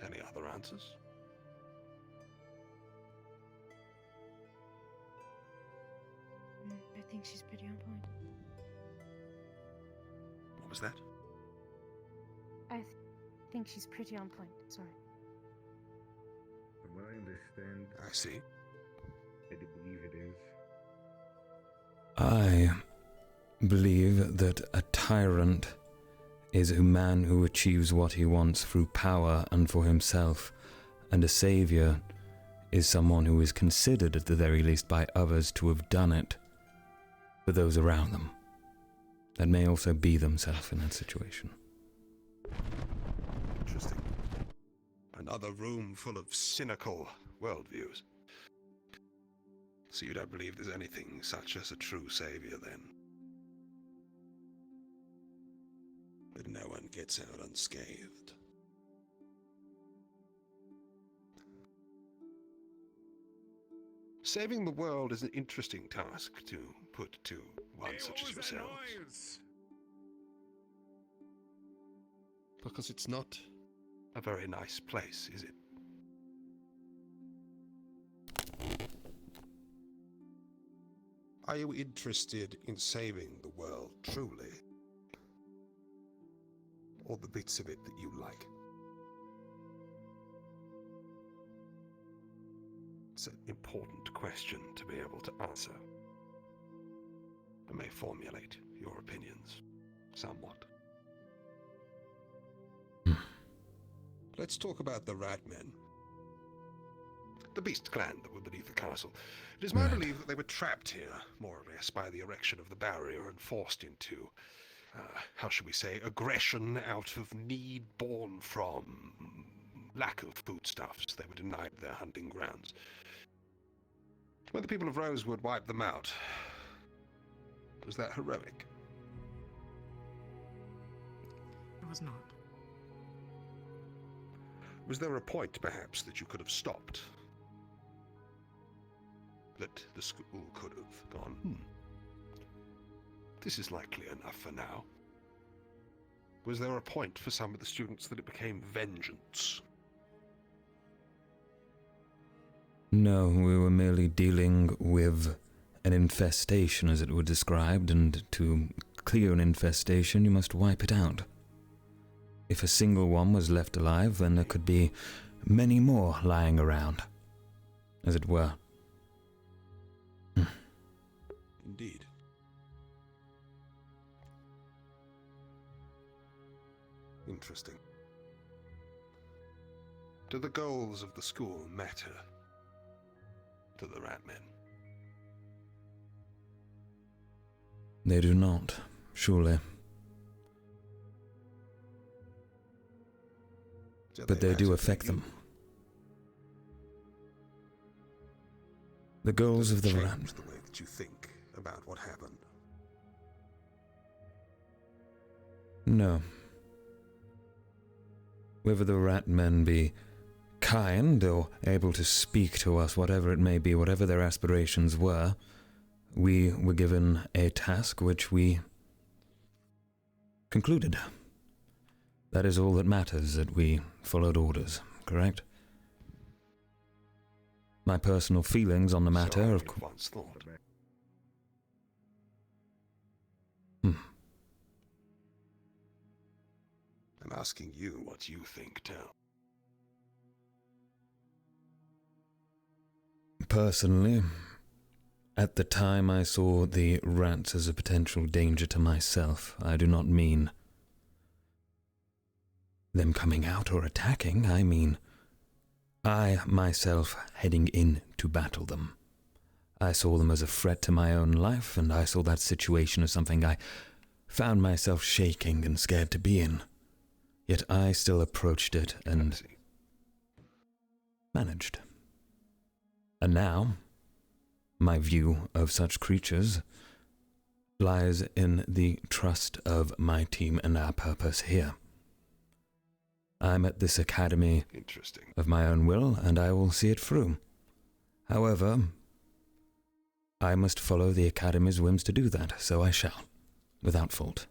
Any other answers? I think she's pretty on point. What was that? I think she's pretty on point. Sorry. From what I understand, I see. I do believe it is. I believe that a tyrant is a man who achieves what he wants through power and for himself, and a savior is someone who is considered at the very least by others to have done it for those around them. That may also be themselves in that situation. Interesting. Another room full of cynical worldviews. So you don't believe there's anything such as a true savior, then? That no one gets out unscathed. Saving the world is an interesting task to put to one such as yourselves. Because it's not a very nice place, is it? Are you interested in saving the world truly? Or the bits of it that you like? It's an important question to be able to answer. I may formulate your opinions somewhat. Let's talk about the Rat Men. The Beast Clan that were beneath the castle. It is my belief that they were trapped here, more or less, by the erection of the barrier and forced into, how should we say, aggression out of need born from lack of foodstuffs. They were denied their hunting grounds. When the people of Rosewood wiped them out, was that heroic? It was not. Was there a point, perhaps, that you could have stopped? That the school could have gone, this is likely enough for now. Was there a point for some of the students that it became vengeance? No, we were merely dealing with an infestation, as it were described, and to clear an infestation, you must wipe it out. If a single one was left alive, then there could be many more lying around, as it were. Indeed. Interesting. Do the goals of the school matter to the Rat Men? They do not, surely. But they do affect them. The goals of the Rat Men. The way that you think about what happened. No. Whether the Rat Men be kind or able to speak to us, whatever it may be, whatever their aspirations were, we were given a task which we concluded. That is all that matters, that we followed orders, correct? My personal feelings on the matter, of course. I'm asking you what you think, Tel. Personally, at the time I saw the rats as a potential danger to myself. I do not mean them coming out or attacking. I mean I myself heading in to battle them. I saw them as a threat to my own life, and I saw that situation as something I found myself shaking and scared to be in. Yet I still approached it and managed. And now, my view of such creatures lies in the trust of my team and our purpose here. I'm at this academy of my own will, and I will see it through. However, I must follow the academy's whims to do that, so I shall, without fault.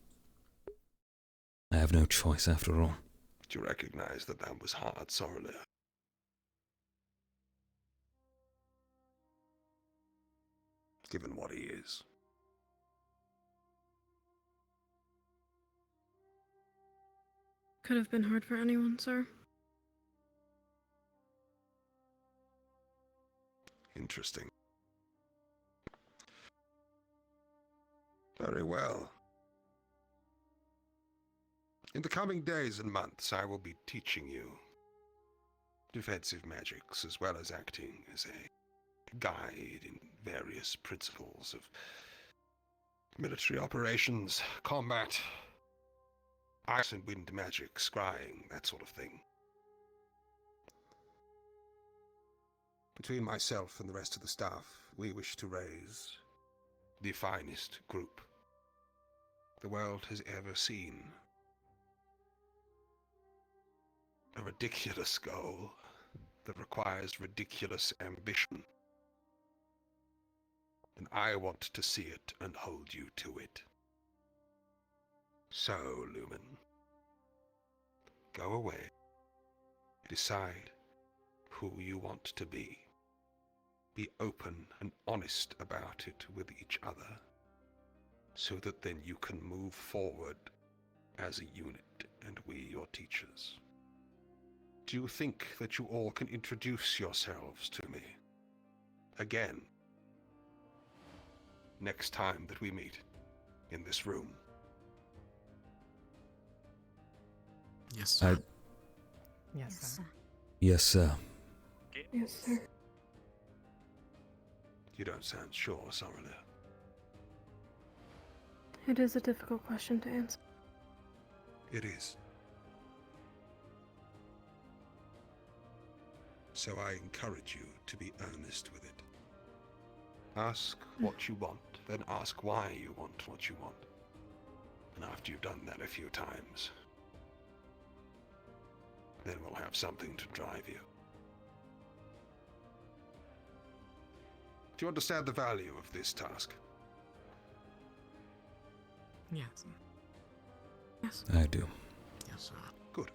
I have no choice, after all. Do you recognize that that was hard, Cecilia? Given what he is. Could have been hard for anyone, sir. Interesting. Very well. In the coming days and months, I will be teaching you defensive magics as well as acting as a guide in various principles of military operations, combat, ice and wind magic, scrying, that sort of thing. Between myself and the rest of the staff, we wish to raise the finest group the world has ever seen. A ridiculous goal that requires ridiculous ambition. And I want to see it and hold you to it. So, Lumen, go away. Decide who you want to be. Be open and honest about it with each other, so that then you can move forward as a unit, and we, your teachers. Do you think that you all can introduce yourselves to me? Again. Next time that we meet in this room. Yes, sir. Yes, sir. Yes, sir. Yes, sir. You don't sound sure, Cecilia. It is a difficult question to answer. It is. So I encourage you to be earnest with it. Ask what you want, then ask why you want what you want. And after you've done that a few times, then we'll have something to drive you. Do you understand the value of this task? Yes. Yes. I do. Yes, sir. Good.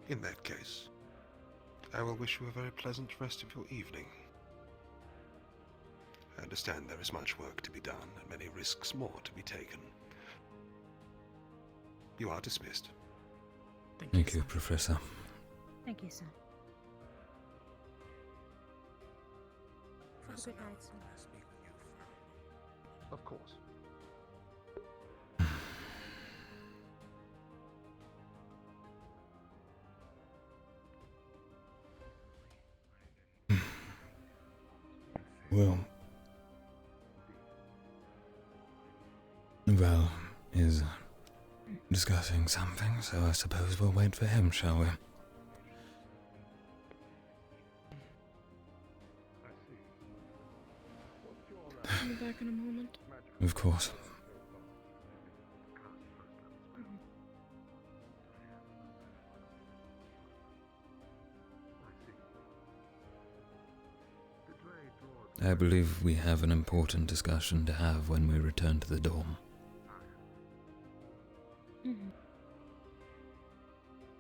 In that case, I will wish you a very pleasant rest of your evening. I understand there is much work to be done and many risks more to be taken. You are dismissed. Thank you, Professor. Thank you, sir. Have a good night, sir. Of course. Well, Val is discussing something, so I suppose we'll wait for him, shall we? I'll be back in a moment. Of course. I believe we have an important discussion to have when we return to the dorm.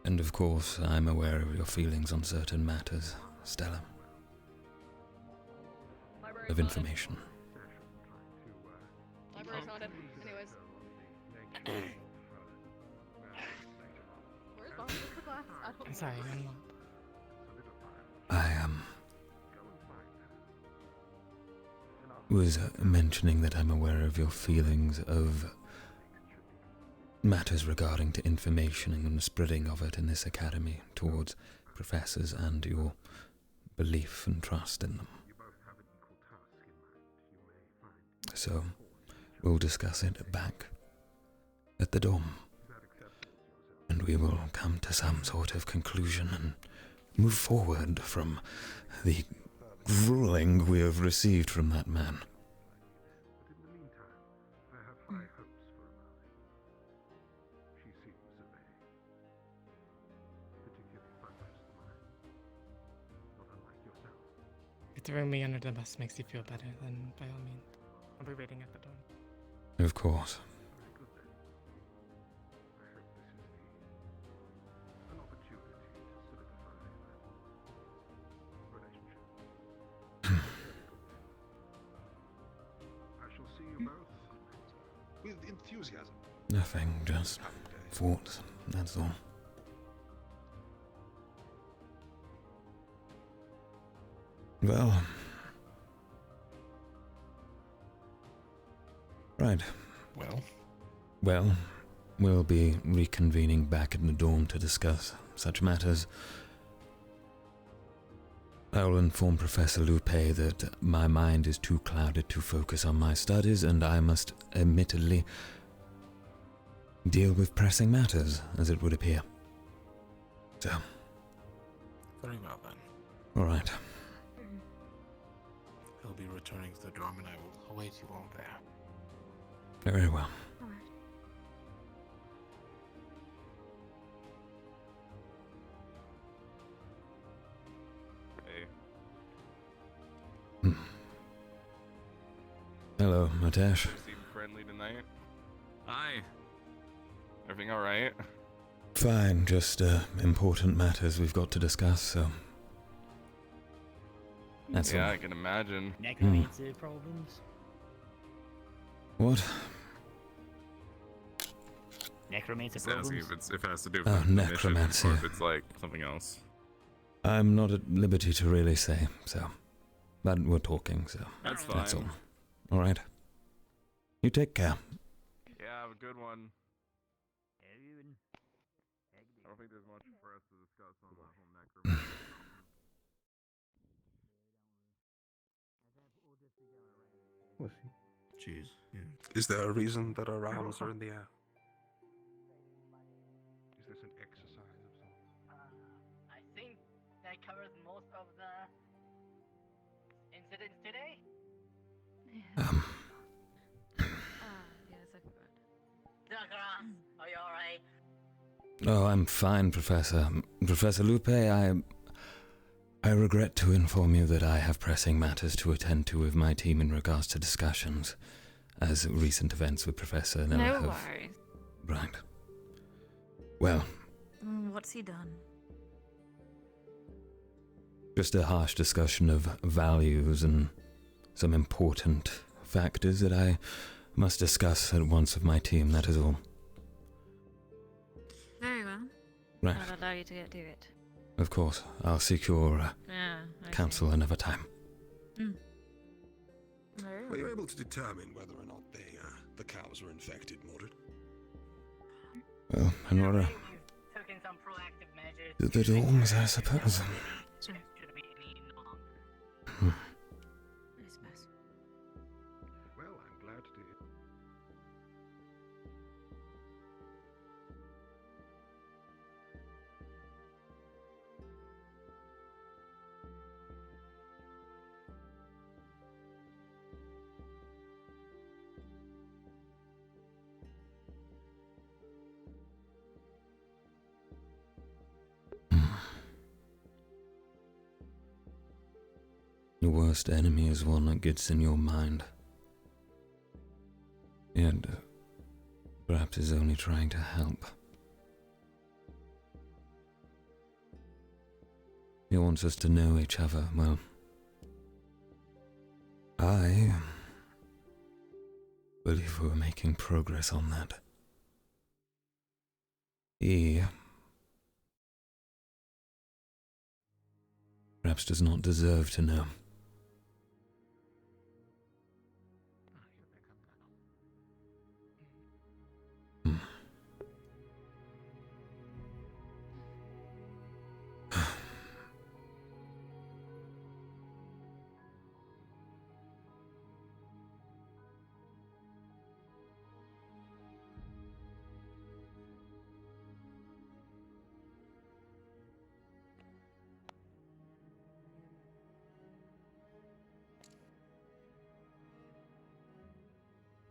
And of course, I'm aware of your feelings on certain matters, Stella. Of information. Library's haunted. Anyways. Sorry, I'm not. I was mentioning that I'm aware of your feelings of matters regarding to information and the spreading of it in this academy towards professors and your belief and trust in them. So, we'll discuss it back at the dorm, and we will come to some sort of conclusion and move forward from the grueling we have received from that man. If throwing me under the bus makes you feel better, then by all means, I'll be waiting at the door. Of course. With enthusiasm. Nothing, just thoughts, that's all. Well... Right. Well, we'll be reconvening back in the dorm to discuss such matters. I will inform Professor Lupe that my mind is too clouded to focus on my studies, and I must admittedly deal with pressing matters, as it would appear. So. Very well then. All right. He'll be returning to the dorm and I will await you all there. Very well. Hey. Hello, Matesh. You seem friendly tonight. Hi. Everything all right? Fine, just important matters we've got to discuss, so... That's yeah, all. I can imagine. Necromancer problems? What? Necromancer Just asking problems? if it has to do with Oh, the mission, necromancy. or if it's like something else. I'm not at liberty to really say, so... But we're talking, so... That's That's all. fine. All right. You take care. Yeah, have a good one. I don't think there's much for us to discuss on the whole necromancy. Jeez. Yeah. Is there a reason that our arms are in the air? Is this an exercise of sorts? I think that covers most of the incidents today. Yes, I forgot. Tel'Kahras, are you alright? Oh, I'm fine, Professor. Professor Lupe, I regret to inform you that I have pressing matters to attend to with my team in regards to discussions, as recent events with Professor Nella No have... worries. Right. Well, What's he done? just a harsh discussion of values and some important factors that I must discuss at once with my team, that is all. Very well. Right. I'll allow you to get to it. Of course, I'll seek your I counsel another time. Were you able to determine whether or not the cows were infected, Mordred? Well, in order Took in some proactive measures. to the dorms, I suppose. Should be any Hmm. I suppose. Well, I'm glad to. Your worst enemy is one that gets in your mind. Yet, perhaps is only trying to help. He wants us to know each other, well... I believe we're making progress on that. He perhaps does not deserve to know.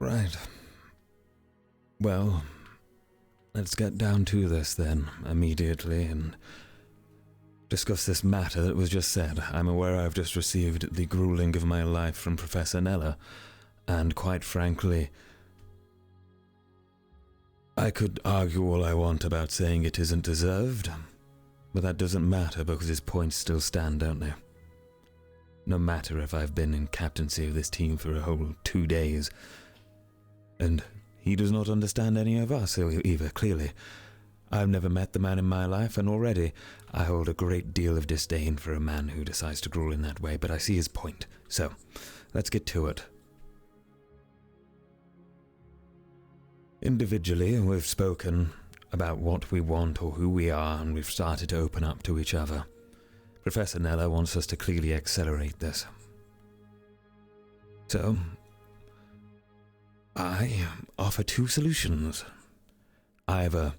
Right. Well, let's get down to this then, immediately, and discuss this matter that was just said. I'm aware I've just received the grueling of my life from Professor Nella, and quite frankly, I could argue all I want about saying it isn't deserved, but that doesn't matter because his points still stand, don't they? No matter if I've been in captaincy of this team for a whole 2 days, and he does not understand any of us either, clearly. I've never met the man in my life, and already I hold a great deal of disdain for a man who decides to gruel in that way, but I see his point. So, let's get to it. Individually, we've spoken about what we want or who we are, and we've started to open up to each other. Professor Nella wants us to clearly accelerate this. So, I offer 2 solutions. Either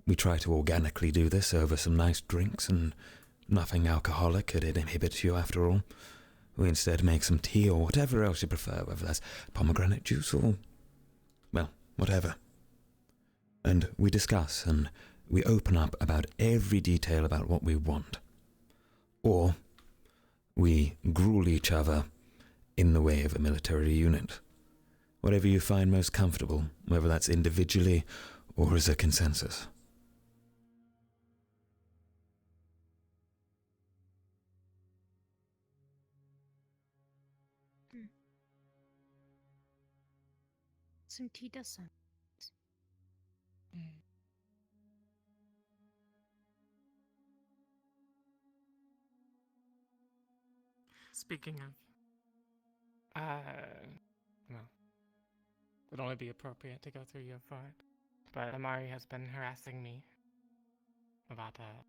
we try to organically do this over some nice drinks and nothing alcoholic, it inhibits you after all. We instead make some tea or whatever else you prefer, whether that's pomegranate juice or, well, whatever. And we discuss and we open up about every detail about what we want. Or we gruel each other in the way of a military unit. Whatever you find most comfortable, whether that's individually or as a consensus. Some tea does sound. Speaking of, well, it would only be appropriate to go through your fort, but Amari has been harassing me about what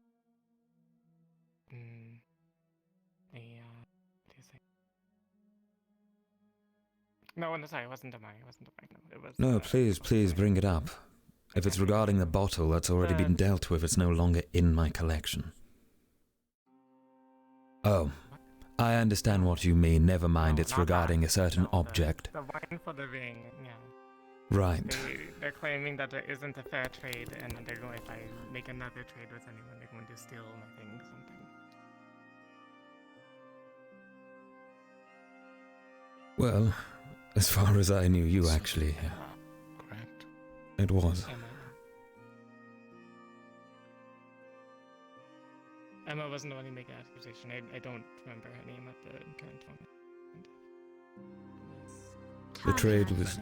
do you say? No, sorry, it wasn't Amari. No, it was. No, please bring it up. If it's regarding the bottle, that's already been dealt with. It's no longer in my collection. Oh, I understand what you mean. Never mind, it's regarding a certain object. The wine for the ring, yeah. Right. They're claiming that there isn't a fair trade, and they're going, if I make another trade with anyone, they're going to steal my thing, something. Well, as far as I knew, you actually... Correct. It was. Emma wasn't the one who made the accusation. I don't remember her name at the current moment. The trade was...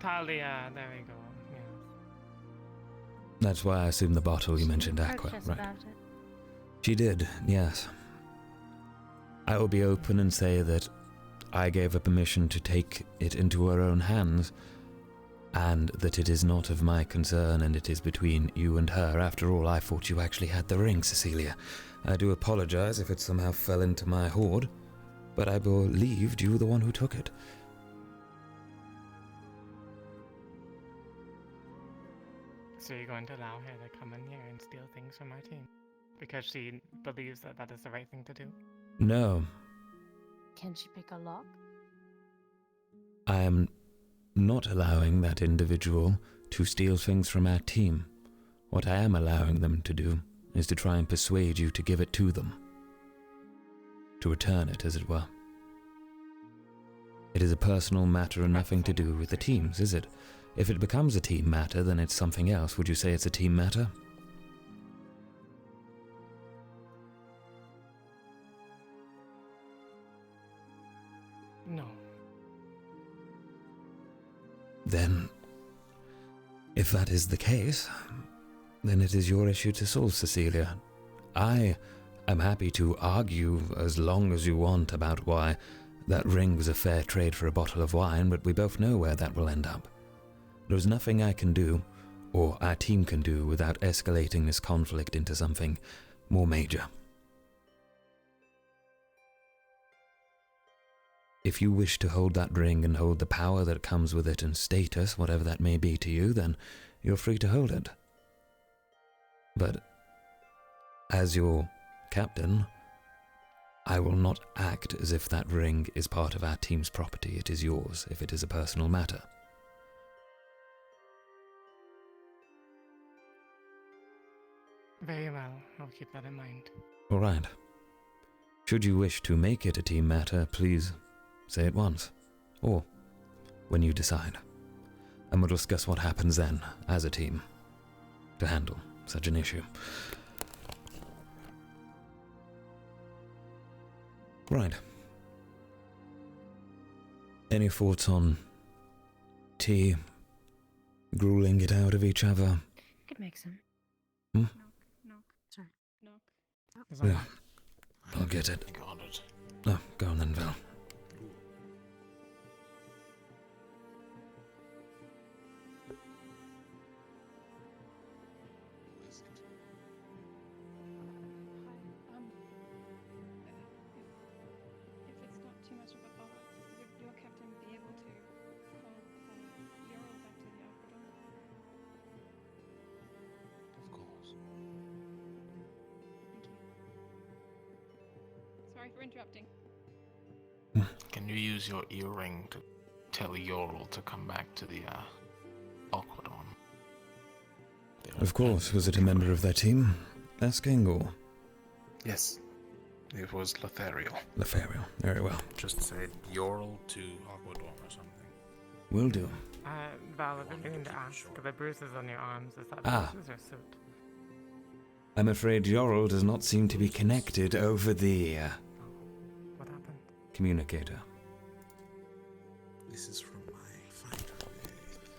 Talia, there we go. Yeah. That's why I assumed the bottle you mentioned Aqua, right? She did, yes. I will be open and say that I gave her permission to take it into her own hands, and that it is not of my concern and it is between you and her. After all, I thought you actually had the ring, Cecilia. I do apologize if it somehow fell into my hoard, but I believed you were the one who took it. So you're going to allow her to come in here and steal things from our team? Because she believes that that is the right thing to do? No. Can she pick a lock? I am not allowing that individual to steal things from our team. What I am allowing them to do is to try and persuade you to give it to them. To return it, as it were. It is a personal matter and nothing to do with the teams, is it? If it becomes a team matter, then it's something else. Would you say it's a team matter? No. Then, if that is the case, then it is your issue to solve, Cecilia. I I'm happy to argue as long as you want about why that ring was a fair trade for a bottle of wine, but we both know where that will end up. There's nothing I can do, or our team can do, without escalating this conflict into something more major. If you wish to hold that ring and hold the power that comes with it and status, whatever that may be to you, then you're free to hold it. But as your captain, I will not act as if that ring is part of our team's property. It is yours if it is a personal matter. Very well, I'll keep that in mind. All right. Should you wish to make it a team matter, please say it once, or when you decide, and we'll discuss what happens then, as a team, to handle such an issue. Right. Any thoughts on tea? Grueling it out of each other? Could make some. Hmm? Knock. Sorry. Knock. Yeah, I'll get it. Got it. Oh, go on then, Val. If it's not too much of a bother, would your captain be able to call Ural back to the Aquadome? Of course. Thank you. Sorry for interrupting. Can you use your earring to tell Yoral to come back to the Aquadome? Of course. Was it a member of their team asking, or? Yes. It was Lothariel. Lothariel. Very well. Just say Yoral to Aquadome or something. Will do. Val, I've been meaning to ask, the bruises on your arms, is that Ah. bruises or suit? I'm afraid Yoral does not seem to be connected over the What happened? communicator. This is from my fight with...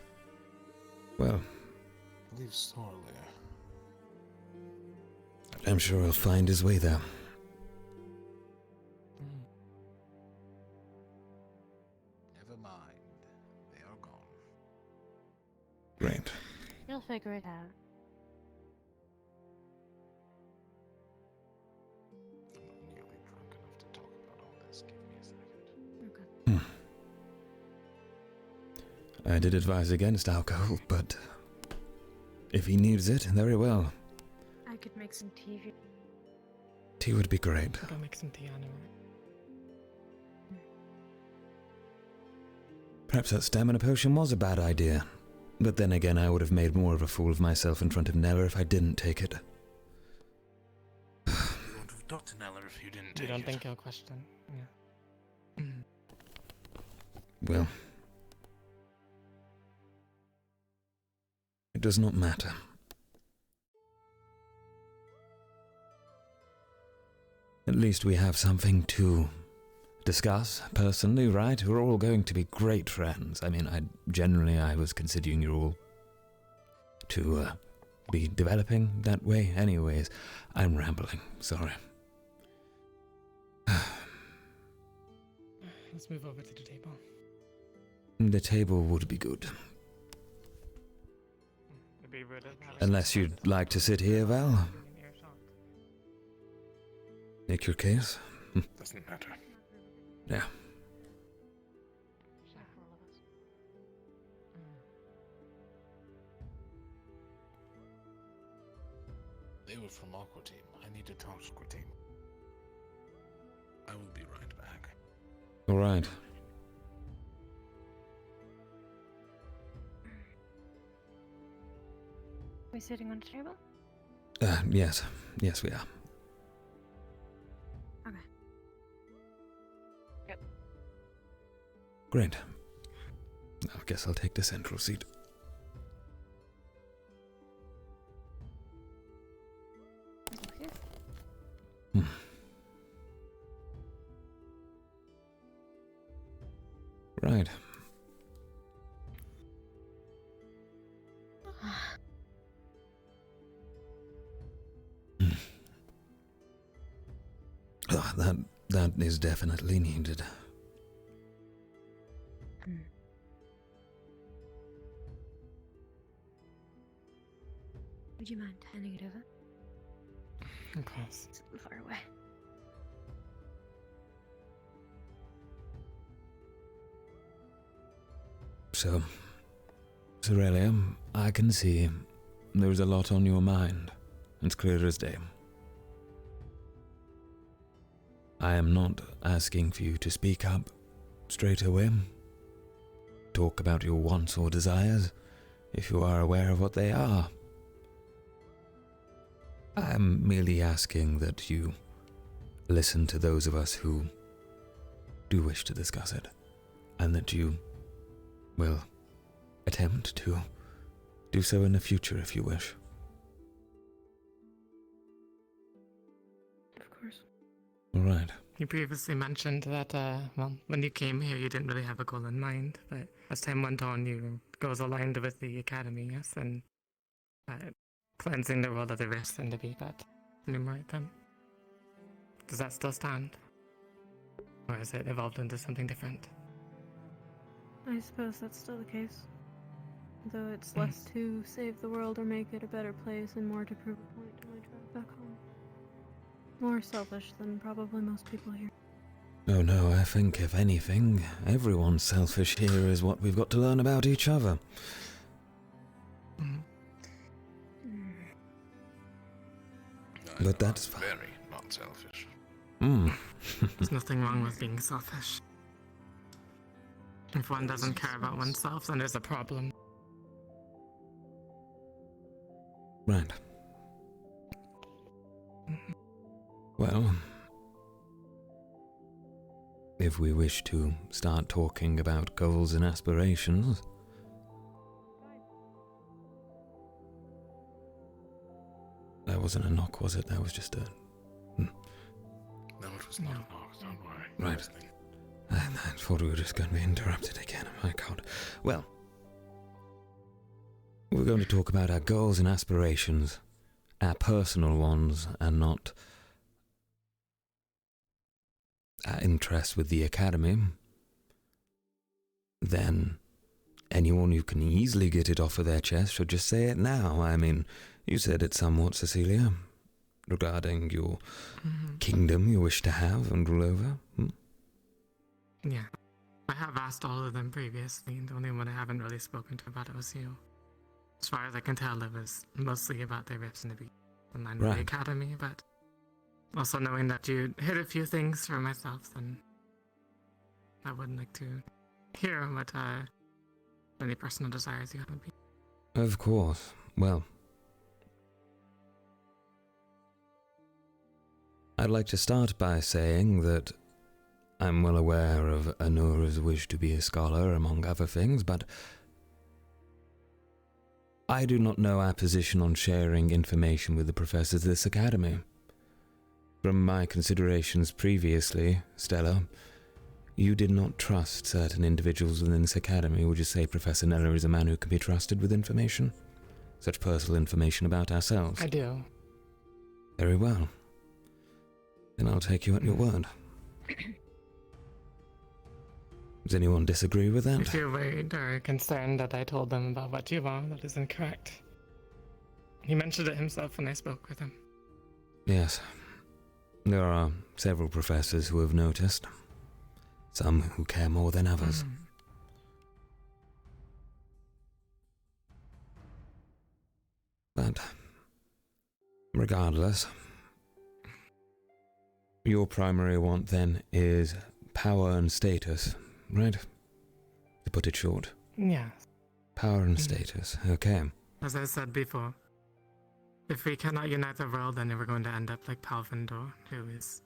Well, I believe Sorle. I'm sure he'll find his way there. Never mind. They are gone. Great. You'll figure it out. I'm not nearly drunk enough to talk about all this. Give me a second. Okay. I did advise against alcohol, but if he needs it, very well. I could make some tea. Tea would be great. Go make some tea anyway. Perhaps that stamina potion was a bad idea. But then again, I would have made more of a fool of myself in front of Nella if I didn't take it. You wouldn't have talked to Neller if you didn't take You don't it. think he'll question? Yeah. Well, it does not matter. At least we have something to discuss personally, right? We're all going to be great friends. I mean, I was considering you all to be developing that way anyways. I'm rambling, sorry. Let's move over to the table. The table would be good. It'd be rude of having Unless you'd like to sit here, Val. an earshot. Make your case. Doesn't matter. Yeah. They were from Aqua Team. I need to talk to Aqua Team. I will be right back. All right. We sitting on the table? Yes. Yes, we are. Okay. Yep. Great. I guess I'll take the central seat. Okay. Right. that is definitely needed. Would you mind handing it over? Of course. It's a little far away. So, Cecilia, I can see there's a lot on your mind. It's clear as day. I am not asking for you to speak up straight away. Talk about your wants or desires, if you are aware of what they are. I am merely asking that you listen to those of us who do wish to discuss it, and that you will attempt to do so in the future if you wish. Of course. All right. You previously mentioned that, well, when you came here, you didn't really have a goal in mind, but as time went on, your goals aligned with the academy, yes, and cleansing the world of the rest and to be that numerate them. Does that still stand? Or has it evolved into something different? I suppose that's still the case. Though it's less to save the world or make it a better place and more to prove a point to my tribe back home. More selfish than probably most people here. Oh no, I think if anything, everyone's selfish here is what we've got to learn about each other. But that's fine. Very not selfish. There's nothing wrong with being selfish. If one doesn't care about oneself, then there's a problem. Right. Well, if we wish to start talking about goals and aspirations, that wasn't a knock, was it? That was just a... No, it was not a knock, don't worry. Right. I thought we were just going to be interrupted again. Oh my god. Well, we're going to talk about our goals and aspirations, our personal ones, and not our interest with the academy. Then anyone who can easily get it off of their chest should just say it now. I mean, you said it somewhat, Cecilia, regarding your kingdom you wish to have and rule over. Yeah. I have asked all of them previously, and the only one I haven't really spoken to about it was you. As far as I can tell, it was mostly about the rips and the beats in line with the academy, but also knowing that you hit a few things for myself, then I would like to hear what any personal desires you have would be. Of course. Well, I'd like to start by saying that I'm well aware of Anura's wish to be a scholar, among other things, but I do not know our position on sharing information with the professors of this academy. From my considerations previously, Stella, you did not trust certain individuals within this academy. Would you say Professor Nella is a man who can be trusted with information? Such personal information about ourselves? I do. Very well. Then I'll take you at your word. Does anyone disagree with that? If you're worried or concerned that I told them about what you are, that is incorrect. He mentioned it himself when I spoke with him. Yes. There are several professors who have noticed. Some who care more than others. But, regardless, your primary want then is power and status, right? To put it short. Yeah. Power and status, okay. As I said before, if we cannot unite the world, then we're going to end up like Palvindor, who is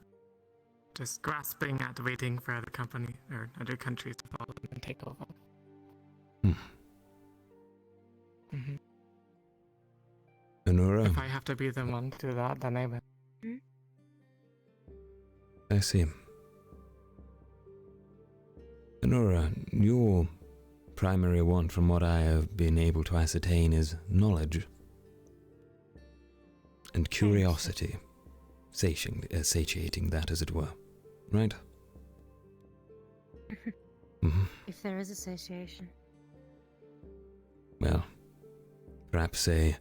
just grasping at waiting for other company or other countries to follow and take over. Anura? If I have to be the one to do that, then I will. I see. Anura, your primary want, from what I have been able to ascertain, is knowledge and curiosity. satiating that, as it were. Right? If there is a satiation. Well, perhaps a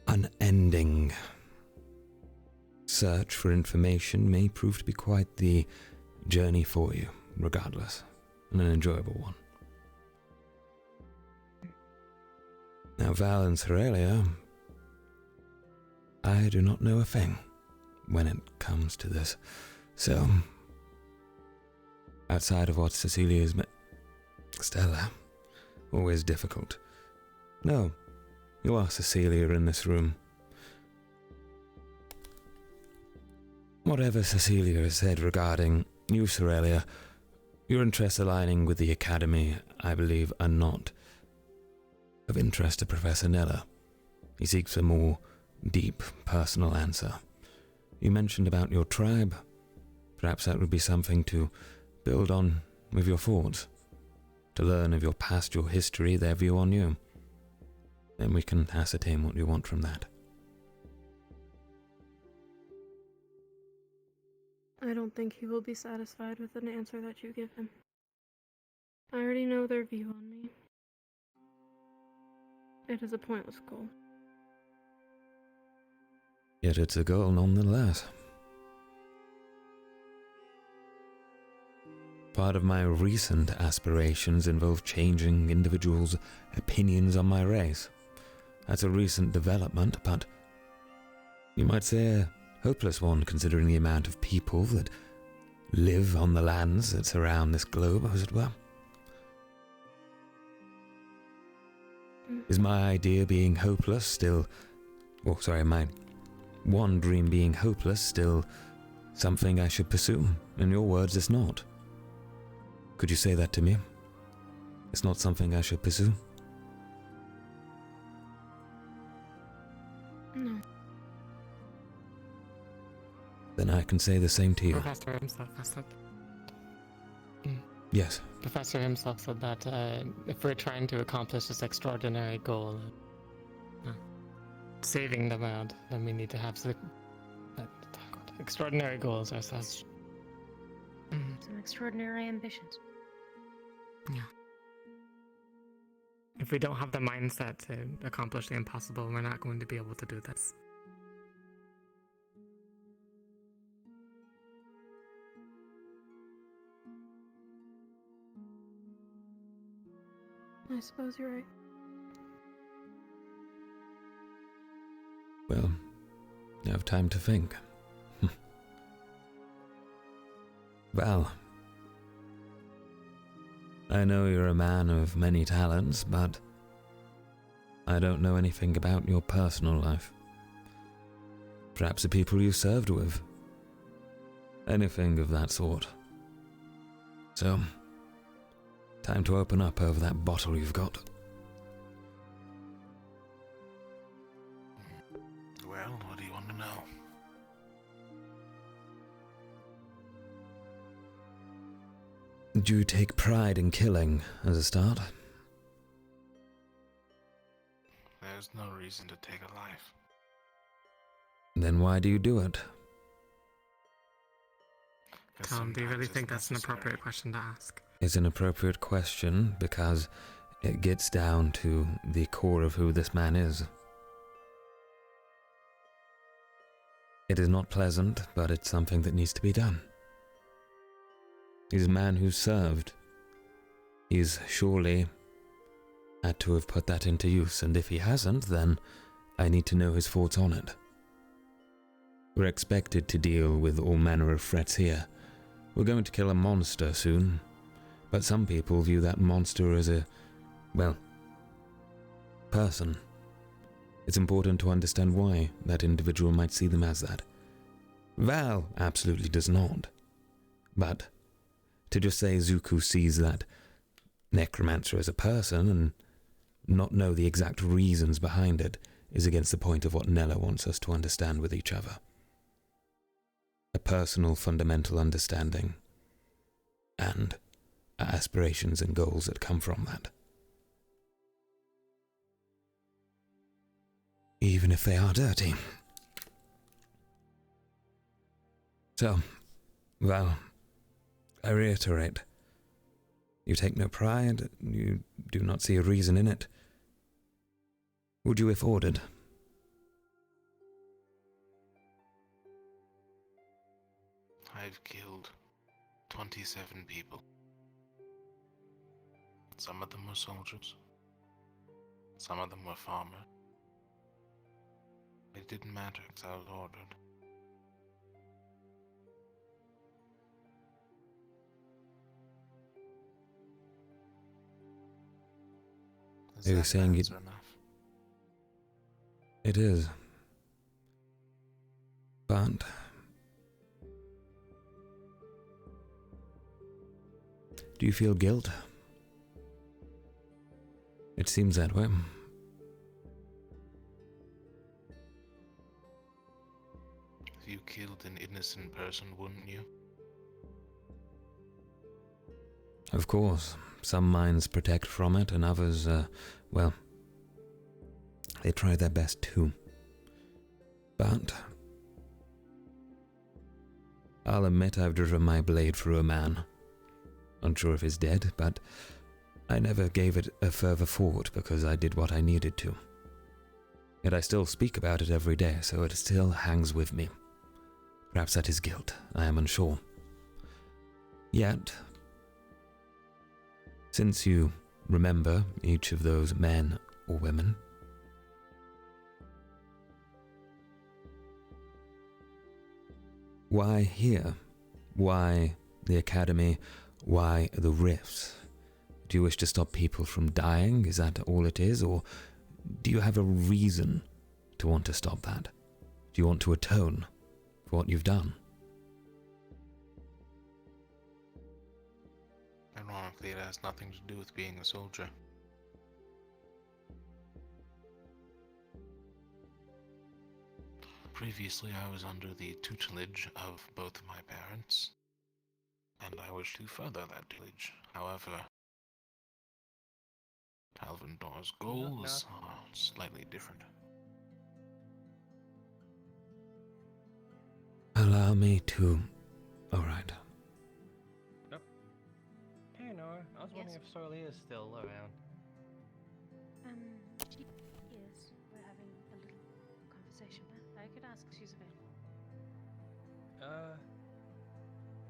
unending search for information may prove to be quite the journey for you, regardless, and an enjoyable one. Now, Val and Cecilia, I do not know a thing when it comes to this, so outside of what Cecilia's Stella, always difficult. No, you are Cecilia in this room. Whatever Cecilia has said regarding you, Cecilia, your interests aligning with the Academy, I believe, are not of interest to Professor Nella. He seeks a more deep, personal answer. You mentioned about your tribe. Perhaps that would be something to build on with your thoughts, to learn of your past, your history, their view on you. Then we can ascertain what you want from that. I don't think he will be satisfied with an answer that you give him. I already know their view on me. It is a pointless goal. Yet it's a goal nonetheless. Part of my recent aspirations involve changing individuals' opinions on my race. That's a recent development, but you might say a hopeless one considering the amount of people that live on the lands that surround this globe, as it were. Is my idea being hopeless still... my one dream being hopeless still something I should pursue? In your words, it's not. Could you say that to me? It's not something I should pursue? No. Then I can say the same to you. Professor himself has said. Yes. Professor himself said that if we're trying to accomplish this extraordinary goal, saving the world, then we need to have extraordinary goals ourselves. Some extraordinary ambitions. Yeah. If we don't have the mindset to accomplish the impossible, we're not going to be able to do this. I suppose you're right. Well, you have time to think. Val, I know you're a man of many talents, but I don't know anything about your personal life. Perhaps the people you served with. Anything of that sort. So, time to open up over that bottle you've got. Well, what do you want to know? Do you take pride in killing as a start? There's no reason to take a life. Then why do you do it? Tom, do you really think that's an appropriate question to ask? It's an appropriate question because it gets down to the core of who this man is. It is not pleasant, but it's something that needs to be done. He's a man who served. He's surely had to have put that into use, and if he hasn't, then I need to know his thoughts on it. We're expected to deal with all manner of threats here. We're going to kill a monster soon, but some people view that monster as a, person. It's important to understand why that individual might see them as that. Val absolutely does not. But to just say Zuko sees that necromancer as a person and not know the exact reasons behind it is against the point of what Nella wants us to understand with each other. A personal fundamental understanding and aspirations and goals that come from that. Even if they are dirty. So, well, I reiterate. You take no pride, you do not see a reason in it. Would you if ordered? I've killed 27 people. Some of them were soldiers. Some of them were farmers. It didn't matter because I was ordered. Is Are you that saying it? answer enough? It is. But do you feel guilt? It seems that way. If you killed an innocent person, wouldn't you? Of course, some minds protect from it, and others, well, they try their best too. But I'll admit I've driven my blade through a man. Unsure if he's dead, but I never gave it a further thought because I did what I needed to. Yet I still speak about it every day, so it still hangs with me. Perhaps that is guilt, I am unsure. Yet, since you remember each of those men or women, why here? Why the academy? Why the rifts? Do you wish to stop people from dying? Is that all it is? Or do you have a reason to want to stop that? Do you want to atone for what you've done? Ironically, it has nothing to do with being a soldier. Previously, I was under the tutelage of both my parents, and I wish to further that tutelage. However, Talvindor's goals are slightly different. Allow me to... Alright. Hey, Nora. I was wondering if Cecilia is still around. She is. We're having a little conversation. I could ask if she's available.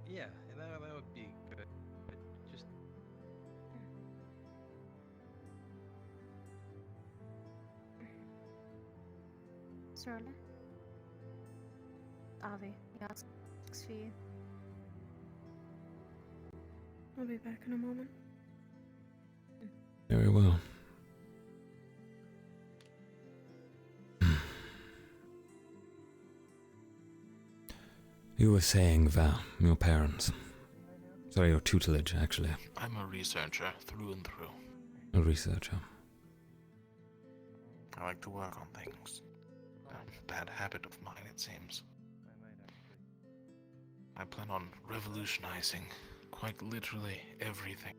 Yeah, that would be good. But just... Sorla? Avi, he asks for you. I'll be back in a moment. Very well. You were saying, Val, your parents. Sorry, your tutelage, actually. I'm a researcher through and through. A researcher. I like to work on things. A bad habit of mine, it seems. I plan on revolutionizing, quite literally, everything.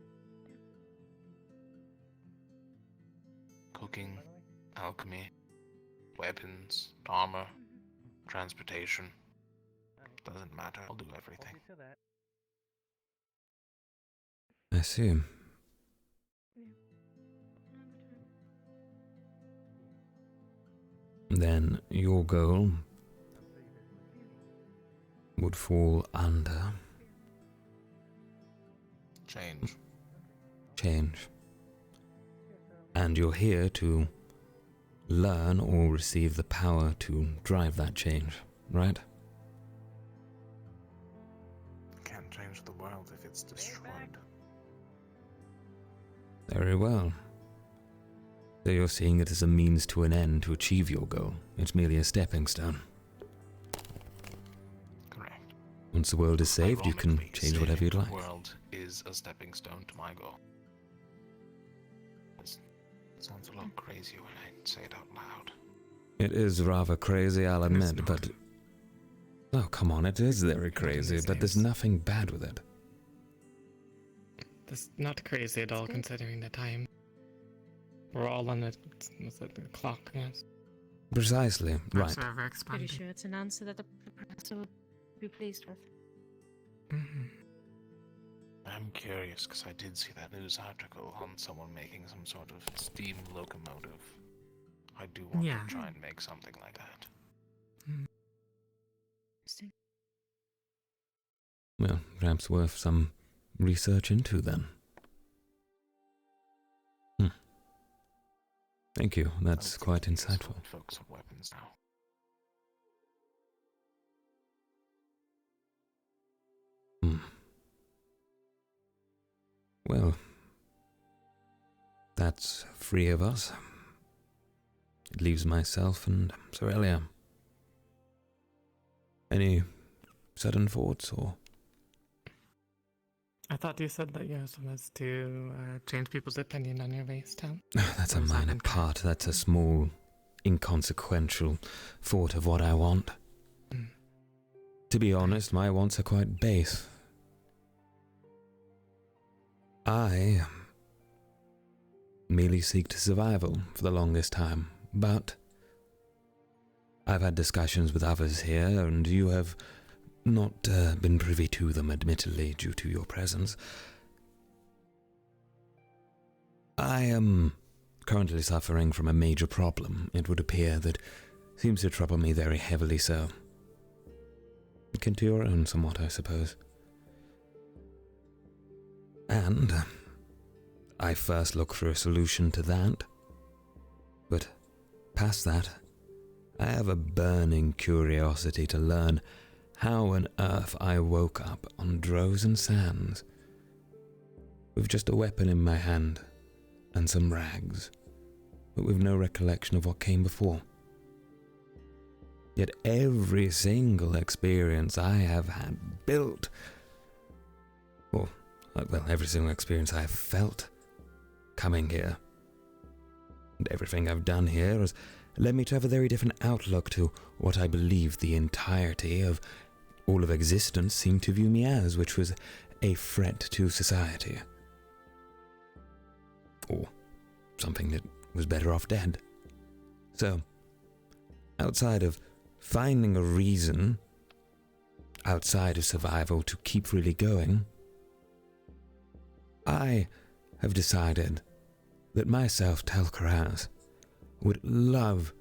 Cooking, alchemy, weapons, armor, transportation. Doesn't matter, I'll do everything. I see. Then your goal would fall under... Change. Change. And you're here to learn or receive the power to drive that change, right? Can't change the world if it's destroyed. Very well. So you're seeing it as a means to an end to achieve your goal. It's merely a stepping stone. Correct. Once the world is saved, you can change whatever you'd like. The world is a stepping stone to my goal. It sounds a lot crazy when I say it out loud. It is rather crazy, I'll admit, but... Oh, come on, it is very crazy, but there's nothing bad with it. That's not crazy at all, considering the time. We're all on the clock, yes. Precisely, right. Pretty sure it's an answer that the professor would be pleased with. I'm curious because I did see that news article on someone making some sort of steam locomotive. I do want to try and make something like that. Interesting. Well, perhaps worth some research into then. Thank you, that's quite insightful. Focus on weapons now. Well, that's 3 of us. It leaves myself and Cecilia. Any sudden thoughts, or? I thought you said that yours was to change people's opinion on your race, Tom. That's a minor part. That's a small, inconsequential thought of what I want. To be honest, my wants are quite base. I merely seek to survival for the longest time, but I've had discussions with others here, and you have not been privy to them, admittedly, due to your presence. I am currently suffering from a major problem, it would appear, that seems to trouble me very heavily so. Akin to your own somewhat, I suppose. And I first look for a solution to that. But past that, I have a burning curiosity to learn how on earth I woke up on Drozen Sands with just a weapon in my hand and some rags, but with no recollection of what came before. Yet every single experience I have had built, or, well, every single experience I have felt coming here, and everything I've done here has led me to have a very different outlook to what I believed the entirety of all of existence seemed to view me as, which was a threat to society. Or something that was better off dead. So, outside of finding a reason, outside of survival, to keep really going, I have decided that myself, Tel'Kahras, would love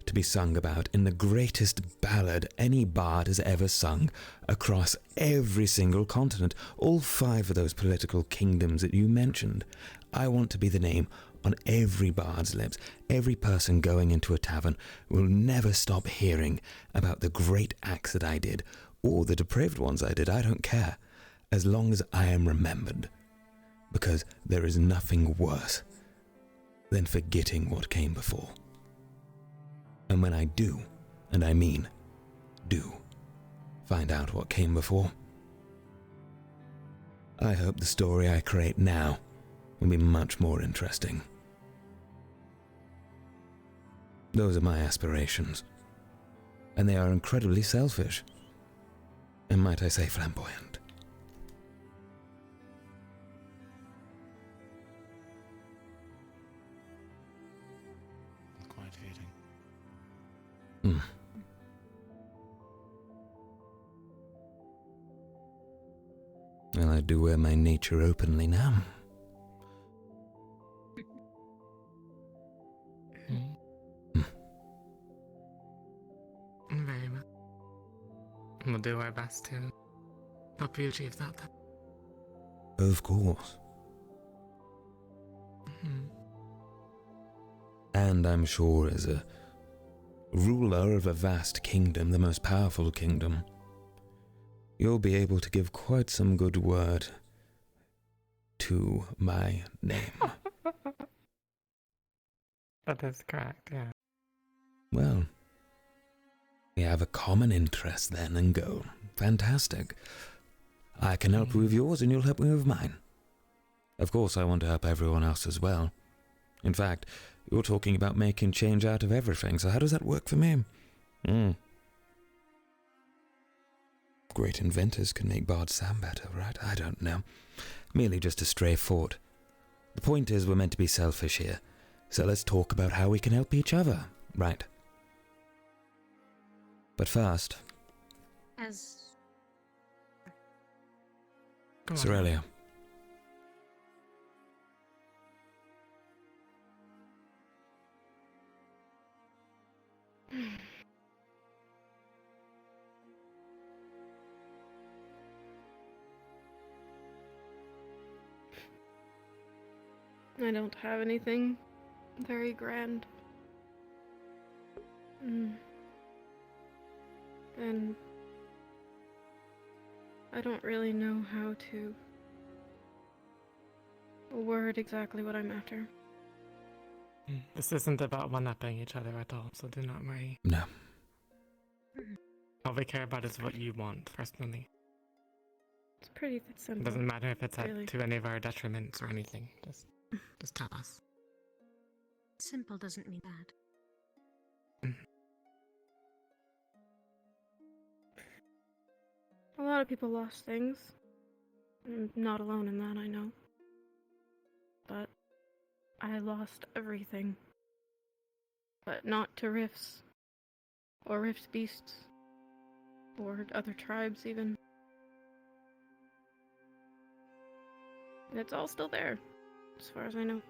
to be sung about in the greatest ballad any bard has ever sung across every single continent, all 5 of those political kingdoms that you mentioned. I want to be the name on every bard's lips. Every person going into a tavern will never stop hearing about the great acts that I did, or the depraved ones I did. I don't care, as long as I am remembered, because there is nothing worse than forgetting what came before. And when I do, and I mean do, find out what came before, I hope the story I create now will be much more interesting. Those are my aspirations, and they are incredibly selfish, and might I say flamboyant. Quite fitting. Well, I do wear my nature openly now. Very well. We'll do our best to help you achieve that then. Of course. And I'm sure as a ruler of a vast kingdom, the most powerful kingdom, you'll be able to give quite some good word to my name. That is correct, yeah. Well, we have a common interest then and goal. Fantastic. I can help you with yours and you'll help me with mine. Of course, I want to help everyone else as well. In fact, you're talking about making change out of everything, so how does that work for me? Great inventors can make bards sound better, right? I don't know. Merely just a stray thought. The point is we're meant to be selfish here, so let's talk about how we can help each other, right? But first... As Go on. Cecilia. I don't have anything very grand. And I don't really know how to word exactly what I'm after. This isn't about one-upping each other at all, so do not worry. No. All we care about is what you want, personally. It's pretty simple. It doesn't matter if it's really. to any of our detriments or anything. Just tell us. Simple doesn't mean bad. A lot of people lost things. I'm not alone in that, I know. But I lost everything. But not to rifts. Or rift beasts. Or other tribes, even. And it's all still there, as far as I know.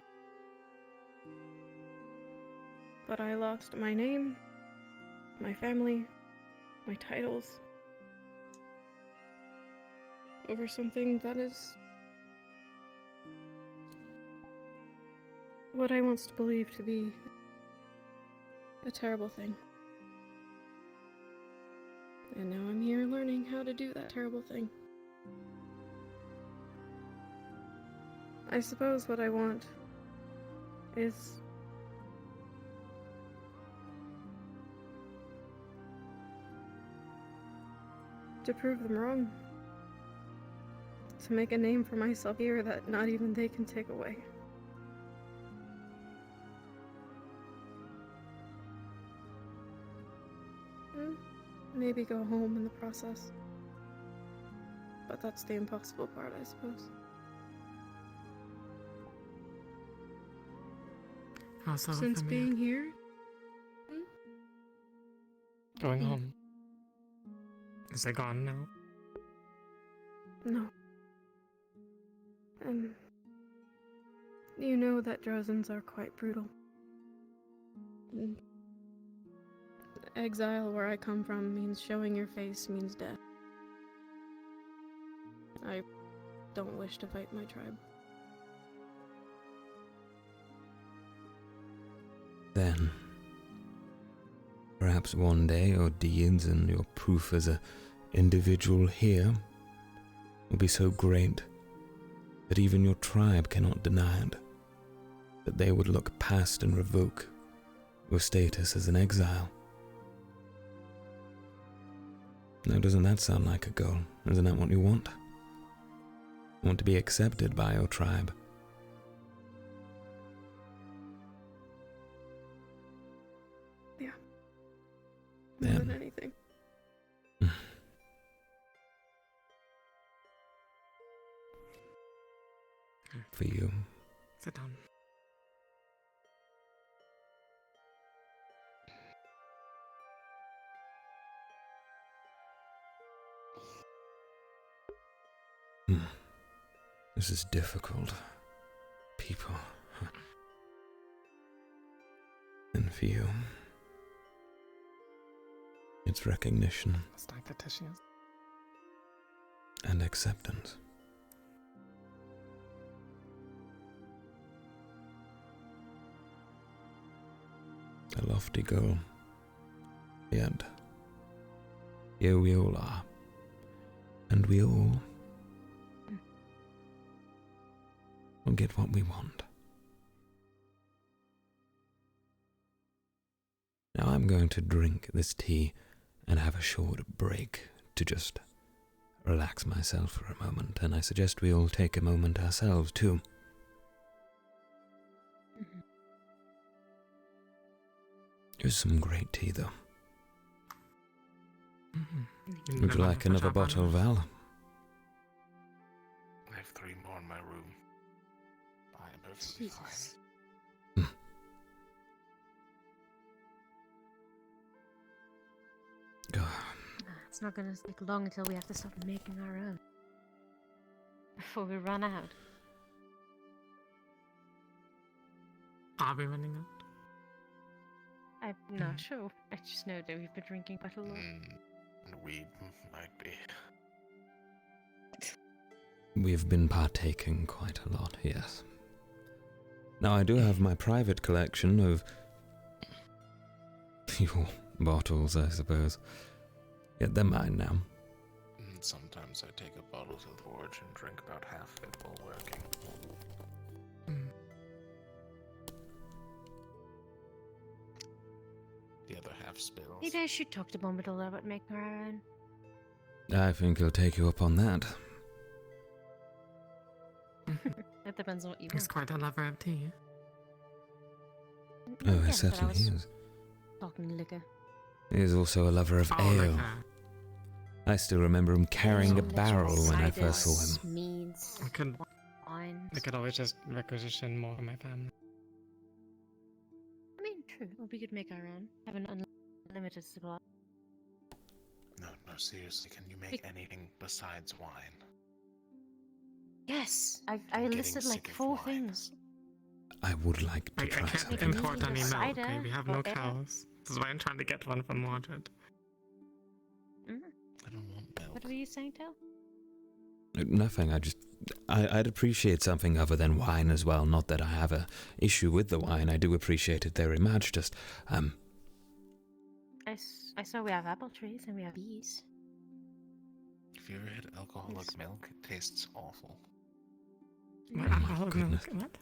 But I lost my name, my family, my titles, over something that is what I once believed to be a terrible thing. And now I'm here learning how to do that terrible thing. I suppose what I want is to prove them wrong. To make a name for myself here that not even they can take away. Maybe go home in the process. But that's the impossible part, I suppose. Also, Since being here? Going home. Is it gone now? No. You know that Drozens are quite brutal. Exile, where I come from, means showing your face means death. I don't wish to fight my tribe. Then, perhaps one day your deeds and your proof as an individual here will be so great that even your tribe cannot deny it, that they would look past and revoke your status as an exile. Now, doesn't that sound like a goal? Isn't that what you want? You want to be accepted by your tribe. Yeah. More than anything. For you. Sit down. This is difficult. People. And for you, it's recognition. It's like the tissues. And acceptance. A lofty goal. Yet, here we all are. And we all will get what we want. Now I'm going to drink this tea and have a short break to just relax myself for a moment, and I suggest we all take a moment ourselves too. Here's some great tea though. Would you like another bottle, Val? I have 3 more in my room. I am perfectly fine. It's not gonna take long until we have to start making our own. before we run out. Are we running out? I'm not sure. I just know that we've been drinking quite a lot. We might be. We've been partaking quite a lot, yes. Now, I do have my private collection of your bottles, I suppose. Yeah, they're mine now. Sometimes I take a bottle to the forge and drink about half of it while working. The other half spills. Maybe I should talk to Bombadil about making our own. I think he'll take you up on that. That depends on what you He's want. quite a lover of tea. Oh, Yeah, he but certainly is. Talking liquor. He is also a lover of ale. Liquor. I still remember him carrying a barrel when I first saw him. Meads, wines. I could always just requisition more for my family. I mean, true. Or we could make our own. Have an unlimited supply. No, seriously, can you make anything besides wine? Yes, I listed like 4 things. I would like to I try can't something. import any milk. cider Okay? We have or no ale. cows. This is why I'm trying to get one from Waterford. I don't want milk. What were you saying, Tel? Nothing, I'd appreciate something other than wine as well. Not that I have a issue with the wine, I do appreciate it very much, just, I saw we have apple trees and we have bees. Have you ever had alcoholic milk? It tastes awful. What? Oh my Alcoholic goodness. milk? What?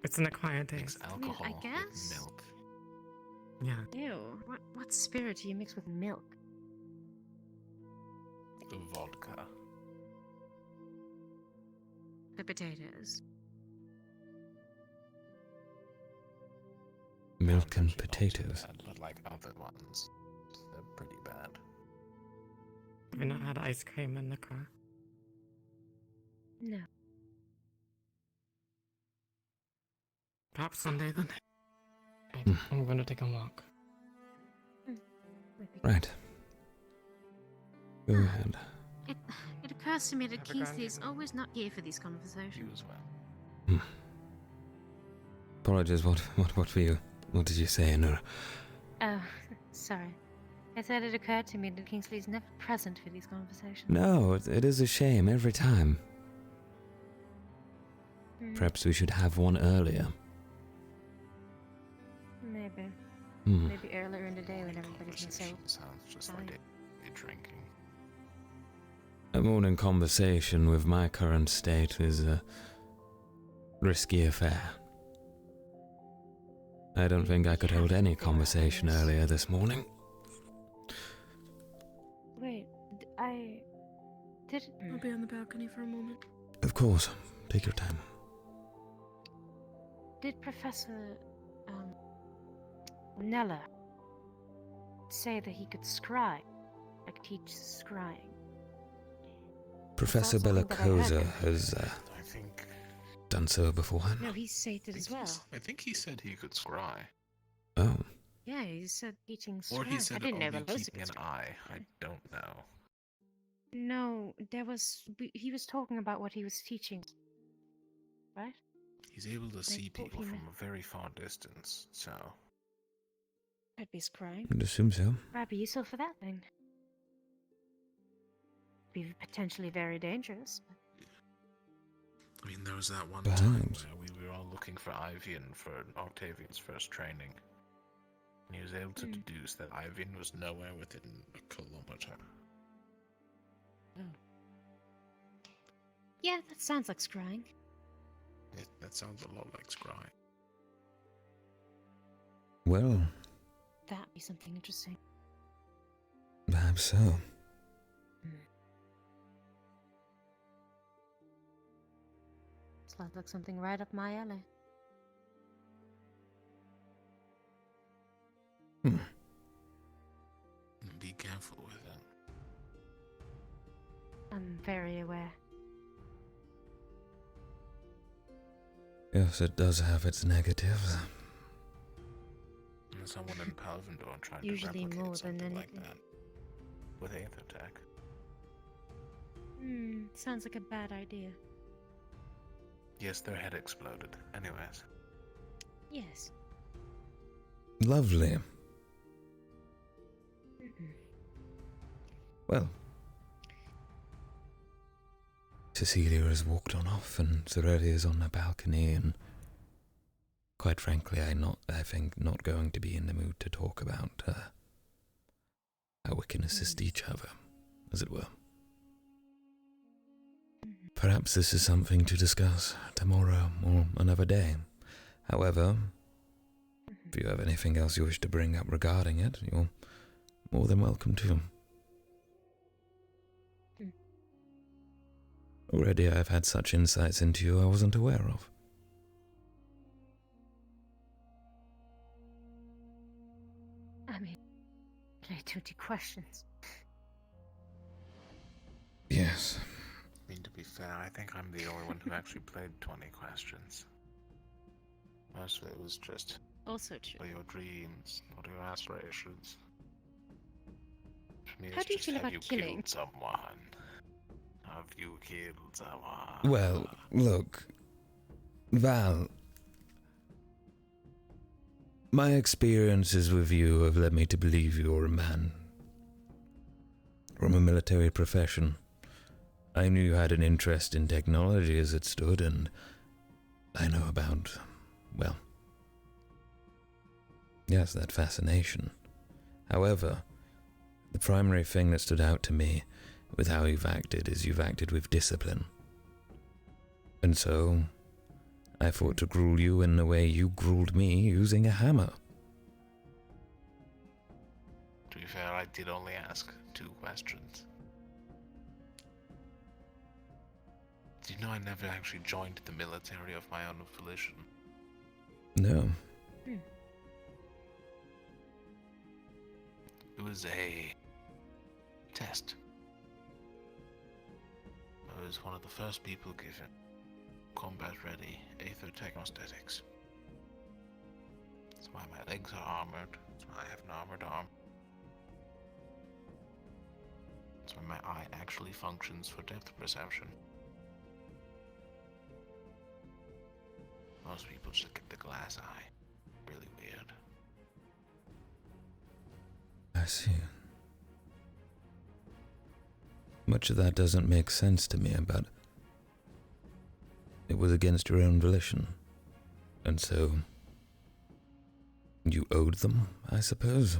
It's an acquired taste. Alcohol I guess. with milk. Yeah. Ew. What spirit do you mix with milk? The vodka. The potatoes. milk and potatoes. Bad, but like other ones, they're pretty bad. Have you not had ice cream in the car? No. Perhaps Sunday then. I'm going to take a walk. Right. Go ahead. It occurs to me that Kingsley is always not here for these conversations. You as well. Apologies, what for you? What did you say, Nura? Oh, sorry. I said it occurred to me that Kingsley is never present for these conversations. No, it is a shame every time. Perhaps we should have one earlier. Maybe. Hmm. Maybe earlier in the day when everybody's been so Sounds just like a drinking. A morning conversation with my current state is a risky affair. I don't think I could hold any conversation earlier this morning. Wait, I did. I'll be on the balcony for a moment. Of course, take your time. Did Professor Nella say that he could scry, like teach scrying? Professor something that I heard. Bellicosa has I think. done so beforehand. No, he stated as well. I think he said he could scry. Oh, Yeah, he said teaching scry. Or he I said didn't know only that those keeping could an scry. eye. I don't know. No, there was. He was talking about what he was teaching, right? He's able to see what people he from meant. a very far distance, so. Could be scrying. I'd assume so. Might be useful for that thing. Be potentially very dangerous. I mean, there was that one Perhaps. time where we were all looking for Ivian for Octavian's first training. And he was able to deduce that Ivian was nowhere within a kilometer. Oh. Yeah, that sounds like scrying. That sounds a lot like scrying. Well, That'd be something interesting. perhaps so. Sounds like something right up my alley. Be careful with it. I'm very aware. Yes, it does have its negatives. Someone in Palvendor tried Usually to replicate more than something like anything. that with Aether Tech. Sounds like a bad idea. Yes, their head exploded. Anyways. Yes. Lovely. Well, Cecilia has walked on off, and Cecilia is on the balcony, and quite frankly, I think not going to be in the mood to talk about how we can assist each other, as it were. Perhaps this is something to discuss tomorrow or another day. However, if you have anything else you wish to bring up regarding it, you're more than welcome to. Already I've had such insights into you I wasn't aware of. I mean, I 20 questions. Yes. I mean, to be fair, I think I'm the only one who actually played 20 questions. Most of it was just... Also true. What are your dreams? What are your aspirations? For me, How it's do you just, feel have about you killing? killed someone? Have you killed someone? Well, look, Val, my experiences with you have led me to believe you're a man from a military profession. I knew you had an interest in technology as it stood, and I know about, well, yes, that fascination. However, the primary thing that stood out to me with how you've acted is you've acted with discipline. And so, I thought to gruel you in the way you gruled me using a hammer. To be fair, I did only ask 2 questions. Do you know I never actually joined the military of my own volition? No. It was a test. I was one of the first people given combat-ready aether technosthetics. That's why my legs are armored. That's why I have an armored arm. That's why my eye actually functions for depth perception. Most people just get the glass eye. Really weird. I see. Much of that doesn't make sense to me, but it was against your own volition. And so, you owed them, I suppose?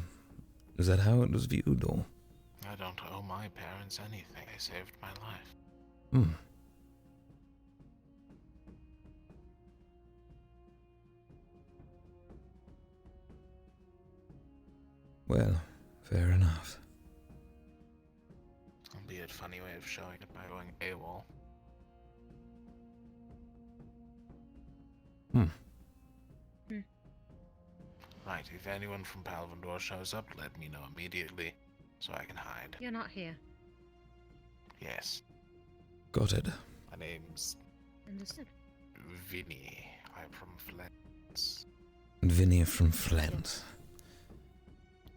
Is that how it was viewed, or? I don't owe my parents anything. They saved my life. Hmm. Well, fair enough. Albeit a funny way of showing it by going AWOL. Right, if anyone from Palvandor shows up, let me know immediately, so I can hide. You're not here. Yes. Got it. My name's Understood. Vinny. I'm from Flens. Vinny from Flens.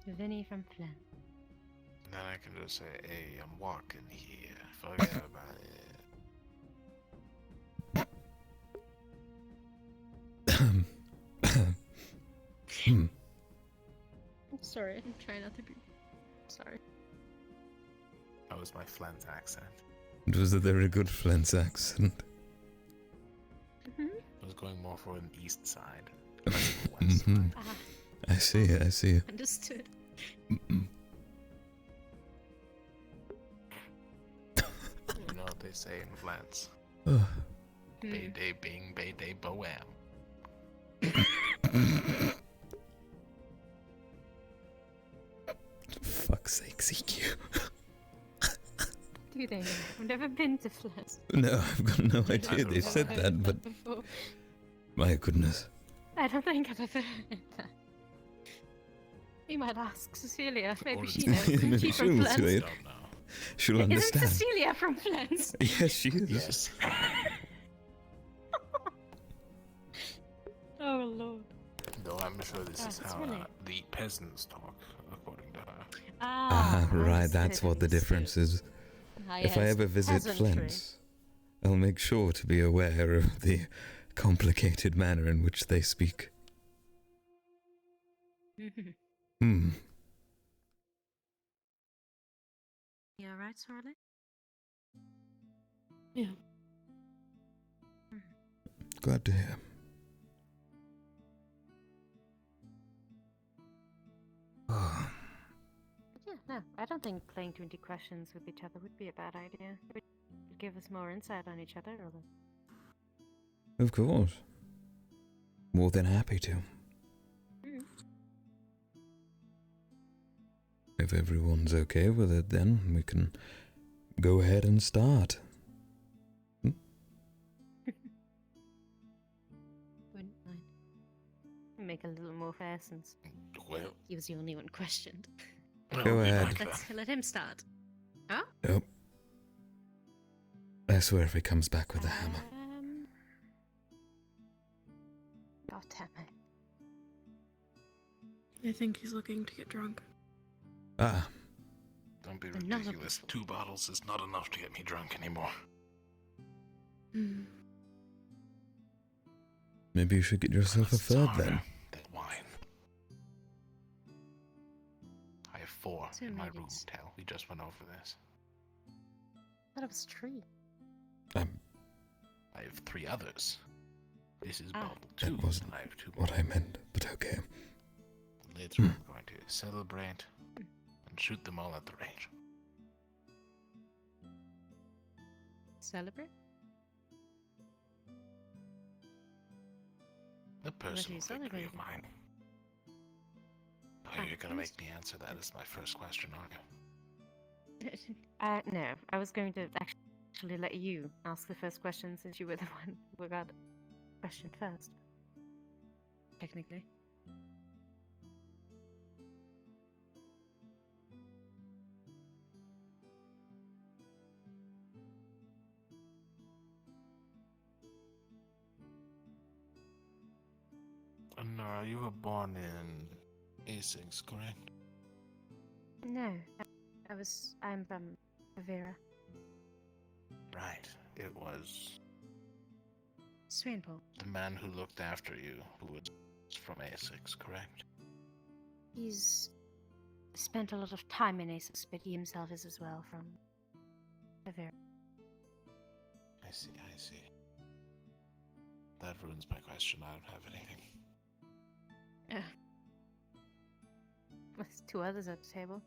Vinny from Flens. And then I can just say, hey, I'm walking here. Forget about it. I'm sorry. I'm trying not to be. Sorry. That was my Flens accent. It was a very good Flens accent. I was going more for an east side. West side. I see, I see. Understood. You know what they say in Flens? Bay-day bing, bay-day boam. Fuck's sake, CQ. Do they know? I've never been to Flens. No, I've got no idea they said that, but... My goodness. I don't think I've ever heard that. We might ask Cecilia. Maybe she knows. Maybe Isn't she from she'll see it. Flens? She'll understand. Isn't Cecilia from Flens? Yes, she is. Yes. Oh, Lord. Though I'm sure this is how really... the peasants talk, according to her. Right, that's what the difference is. If I yes, ever visit peasantry. Flint, I'll make sure to be aware of the complicated manner in which they speak. Hmm. You alright, Sorley? Yeah. Glad to hear. Oh. Yeah, no, I don't think playing 20 questions with each other would be a bad idea. It would give us more insight on each other. Of course. More than happy to. If everyone's okay with it, then we can go ahead and start. Wouldn't mind. Make a little more fair since he was the only one questioned. Go ahead. Let's let him start. Oh? Nope. I swear if he comes back with a hammer. God damn it. I think he's looking to get drunk. Ah. Don't be ridiculous. 2 bottles is not enough to get me drunk anymore. Maybe you should get yourself a third then. Than wine. I have 4 So in my maybe room, it's- Tel. We just went over this. I thought it was 3. I have 3 others. This is bottle 2, That wasn't and I have 2 what I meant, but okay. Later, we're going to celebrate and shoot them all at the range. Celebrate? A personal you victory celebrating? of mine. Oh, you're gonna make me answer that as my first question, aren't you? No, I was going to actually let you ask the first question since you were the one who got questioned first. Technically. Nora, you were born in A6, correct? No, I'm from Vera. Right. It was Swainpool. the man who looked after you who was from A6, correct? He's spent a lot of time in Asus, but he himself is as well from Vera. I see, I see. That ruins my question. I don't have anything. With 2 others at the table.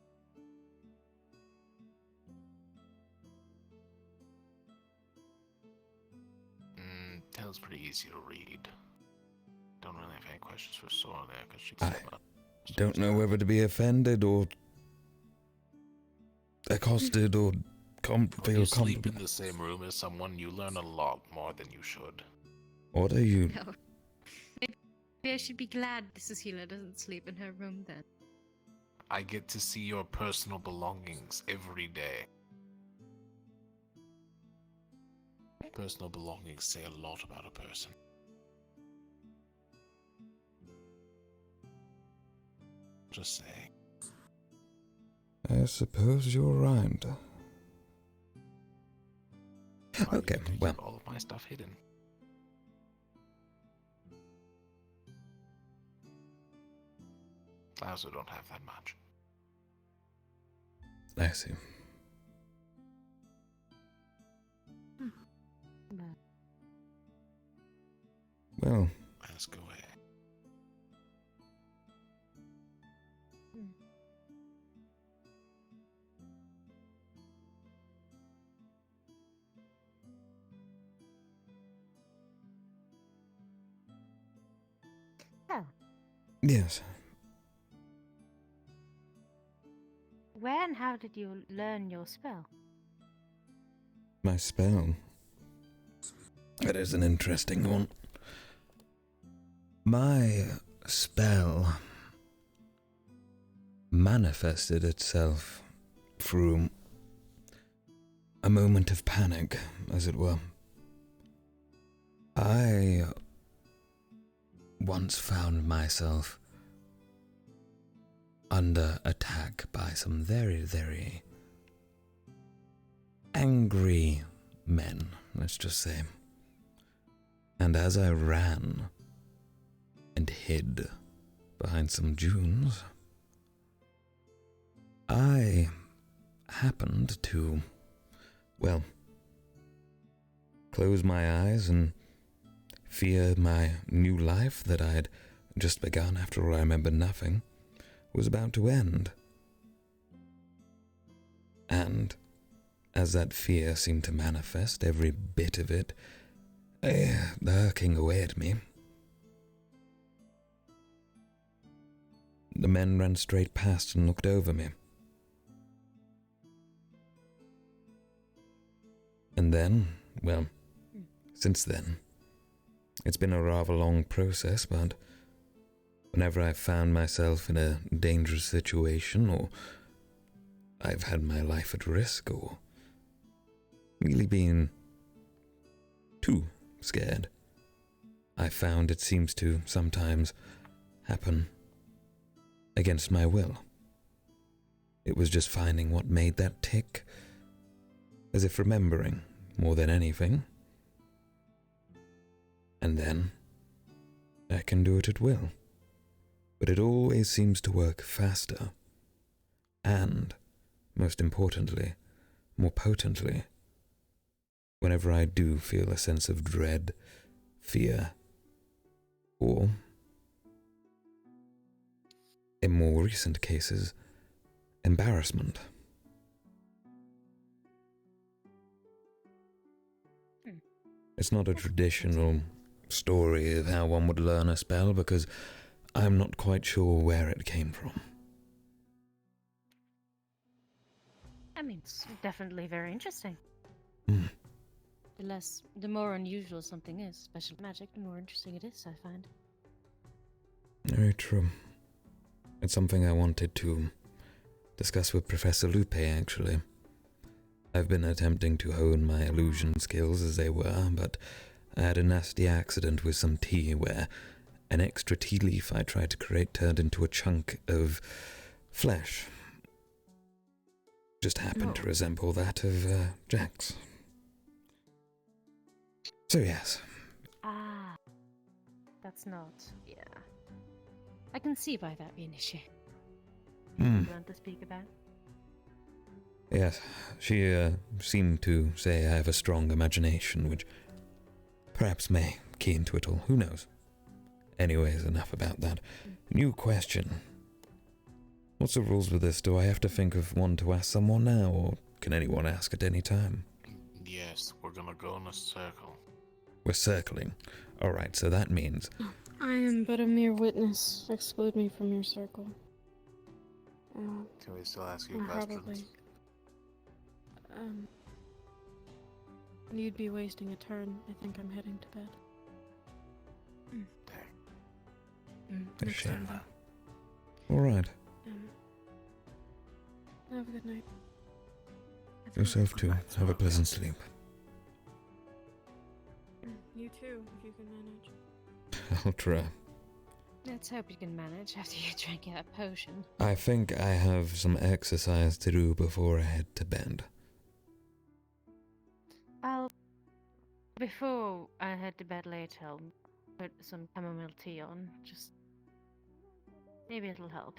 Tel's pretty easy to read. Don't really have any questions for Sora there, because she's I don't know whether to be offended or accosted or When feel you sleep compliment. in the same room as someone, you learn a lot more than you should. What are you? No. Maybe I should be glad Cecilia doesn't sleep in her room then. I get to see your personal belongings every day. Personal belongings say a lot about a person. Just saying. I suppose you're right. Why Okay, do you well. keep all of my stuff hidden? I also don't have that much. I see. Well, Ask away. Oh, yes. where and how did you learn your spell? My spell. That is an interesting one. My spell manifested itself through a moment of panic, as it were. I once found myself under attack by some very, very angry men, let's just say. And as I ran and hid behind some dunes, I happened to, well, close my eyes and fear my new life that I had just begun, after all I remembered nothing, was about to end. And as that fear seemed to manifest, every bit of it, lurking away at me, the men ran straight past and looked over me. And then, well, since then, it's been a rather long process, but whenever I've found myself in a dangerous situation, or I've had my life at risk, or really been too scared, I found it seems to sometimes happen against my will. It was just finding what made that tick, as if remembering more than anything. And then I can do it at will. But it always seems to work faster, and, most importantly, more potently, whenever I do feel a sense of dread, fear, or, in more recent cases, embarrassment. It's not a traditional story of how one would learn a spell, because I'm not quite sure where it came from. I mean, it's definitely very interesting. Mm. The more unusual something is, special magic, the more interesting it is, I find. Very true. It's something I wanted to discuss with Professor Lupe, actually. I've been attempting to hone my illusion skills as they were, but I had a nasty accident with some tea where an extra tea leaf I tried to create turned into a chunk of flesh. Just happened to resemble that of Jack's. So yes. Ah, that's not, yeah. I can see why that'd be an issue. You want to speak about? Yes, she seemed to say I have a strong imagination, which perhaps may key into it all. Who knows? Anyways, enough about that. New question. What's the rules with this? Do I have to think of one to ask someone now, or can anyone ask at any time? Yes, we're gonna go in a circle. We're circling. Alright, so that means... I am but a mere witness. Exclude me from your circle. Can we still ask you Probably. questions? You'd be wasting a turn. I think I'm heading to bed. Next time, then. Alright. Have a good night. Yourself too. Have a pleasant sleep. You too, if you can manage. I'll try. Let's hope you can manage after you drink that potion. I think I have some exercise to do before I head to bed. Before I head to bed later, I'll put some chamomile tea on. Just maybe it'll help.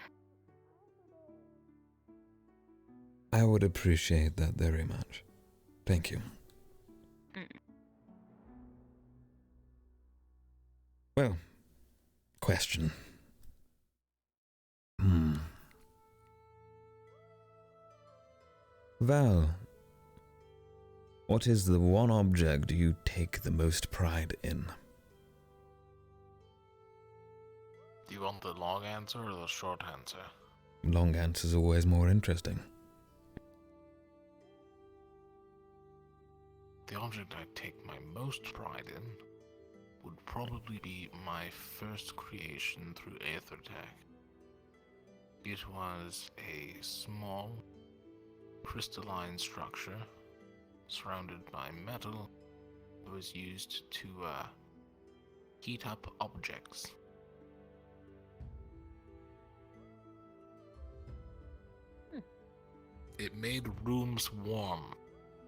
I would appreciate that very much. Thank you. Well, question. Val, what is the one object you take the most pride in? Do you want the long answer or the short answer? Long answer's always more interesting. The object I take my most pride in would probably be my first creation through Aethertech. It was a small, crystalline structure surrounded by metal that was used to heat up objects. It made rooms warm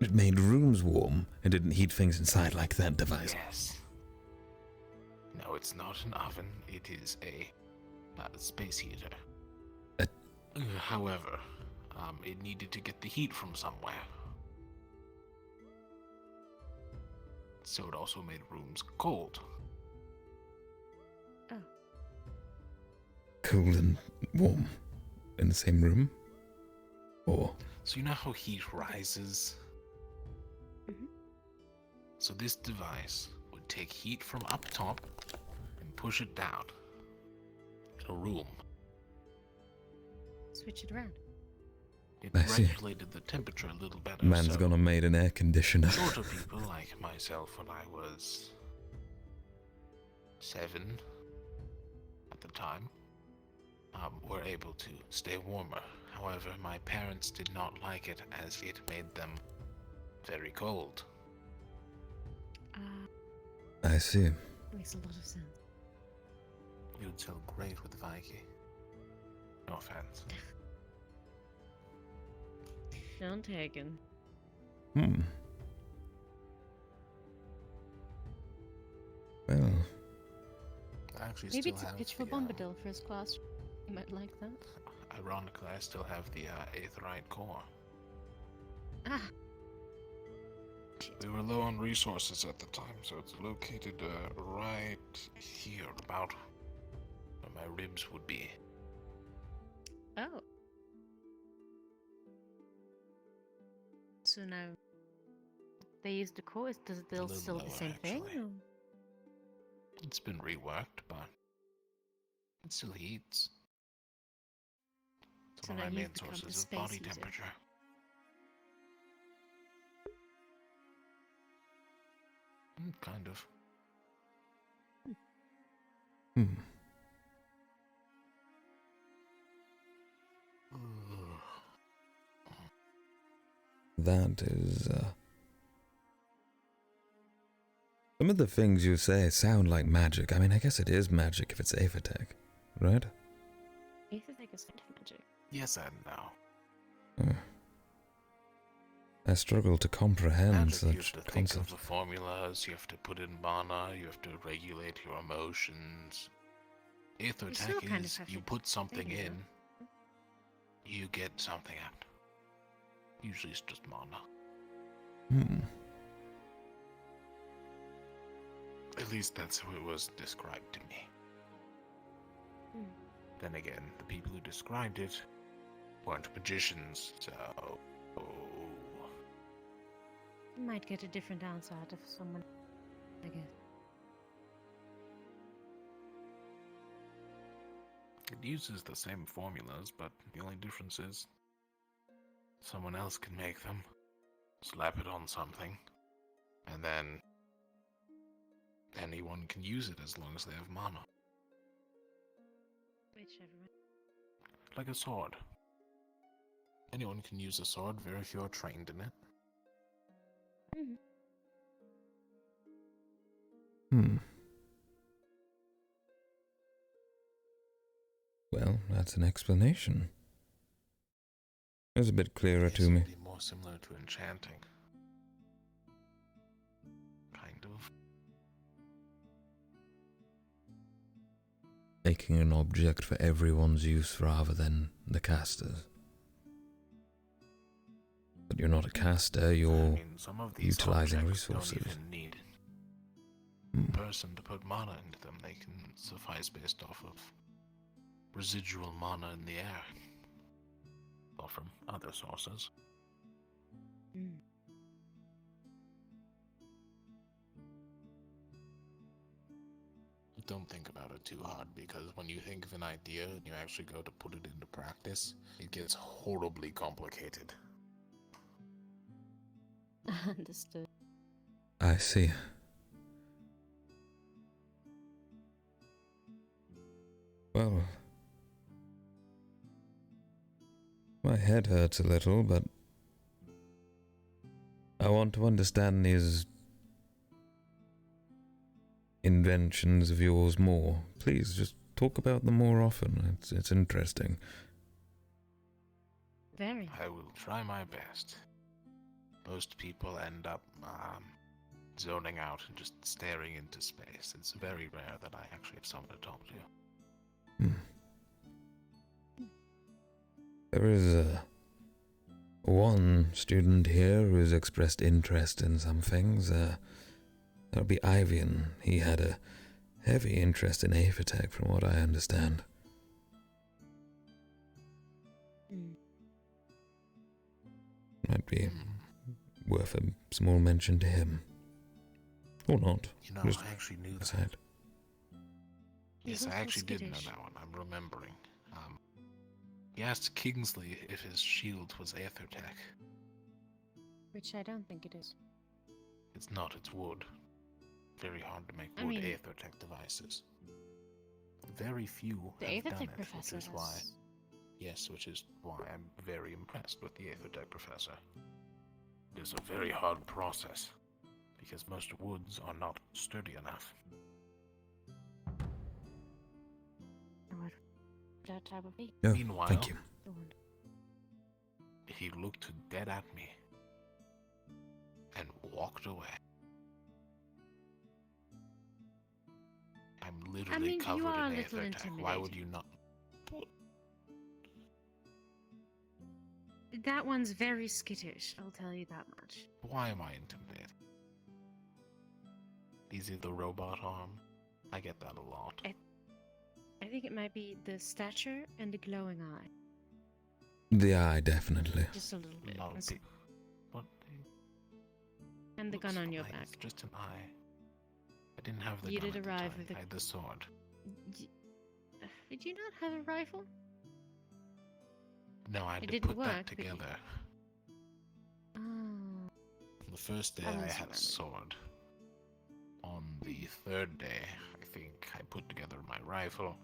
It made rooms warm and didn't heat things inside like that device. Yes. No, it's not an oven. It is a space heater. However, it needed to get the heat from somewhere. So it also made rooms cold. Oh. Cool and warm in the same room? Or... So you know how heat rises? Mm-hmm. So this device would take heat from up top and push it down in a room. Switch it around. It I see. regulated the temperature a little better. Man's so gonna made an air conditioner. shorter people like myself when I was 7 at the time were able to stay warmer. However, my parents did not like it as it made them very cold. I see. Makes a lot of sense. You'd sell great with Viking. No offense. None taken. Hmm. Well... I actually Maybe still it's a have pitch for the, Bombadil for his class. You might like that. Ironically, I still have the Aetherite core. Ah. We were low on resources at the time, so it's located right here, about where my ribs would be. Oh. So now they use the core. Does it little still the lower, same thing? actually. Or? It's been reworked, but it still heats. It's So one of now my you've main become a sources of space body user. temperature. Kind of. Hmm. That is, some of the things you say sound like magic. I mean, I guess it is magic if it's Aethertech, right? Aethertech is kind of magic. Yes and no. I struggle to comprehend Magic, you have such to think of concepts. the formulas, you have to put in mana, you have to regulate your emotions. still Aethertech kind of is have you to put something think, in, you get something out. Usually it's just mana. Hmm. At least that's how it was described to me. Hmm. Then again, the people who described it weren't magicians, so... You might get a different answer out of someone, I guess. It uses the same formulas, but the only difference is someone else can make them, slap it on something, and then anyone can use it as long as they have mana. Whichever. Like a sword. Anyone can use a sword if you're trained in it. Hmm. Well, that's an explanation. It's a bit clearer to me. It'd be more similar to enchanting. Kind of. Making an object for everyone's use rather than the caster's. But you're not a caster, you're Some of these utilizing objects resources. don't even need a person to put mana into them. They can suffice based off of residual mana in the air. Or from other sources. Don't think about it too hard, because when you think of an idea and you actually go to put it into practice, it gets horribly complicated. Understood. I see. Well, my head hurts a little, but I want to understand these inventions of yours more. Please, just talk about them more often. It's interesting. Very. I will try my best. most people end up zoning out and just staring into space. It's very rare that I actually have someone to talk to. There is one student here who's expressed interest in some things. That'll be Ivian. He had a heavy interest in Aethertech, from what I understand. Might be worth a small mention to him. Or not. You know, Just I actually knew that. aside. Yes, I actually did know that one. I'm remembering. He asked Kingsley if his shield was Aethertech. Which I don't think it is. It's not, it's wood. Very hard to make I wood mean- Aethertech devices. Very few The have done Aethertech it, professor which is why... has- Yes, which is why I'm very impressed with the Aethertech professor. It is a very hard process, because most woods are not sturdy enough. What that type of be? No, Meanwhile, thank you. he looked dead at me and walked away. I'm literally mean, you covered are a in little Aethertech. Why would you not? That one's very skittish, I'll tell you that much. Why am I intimidated? Is it the robot arm? I get that a lot. I think it might be the stature and the glowing eye. The eye, definitely. Just a little bit. No, And, what? and the gun on your Fine, back. It's just an eye. I didn't have the You gun did at the arrive time. with a- I had the sword. Did you not have a rifle? No, I had It to didn't put work, that but you- together. Oh. The first day I I had a misremembered. sword. On the third day, I think I put together my rifle.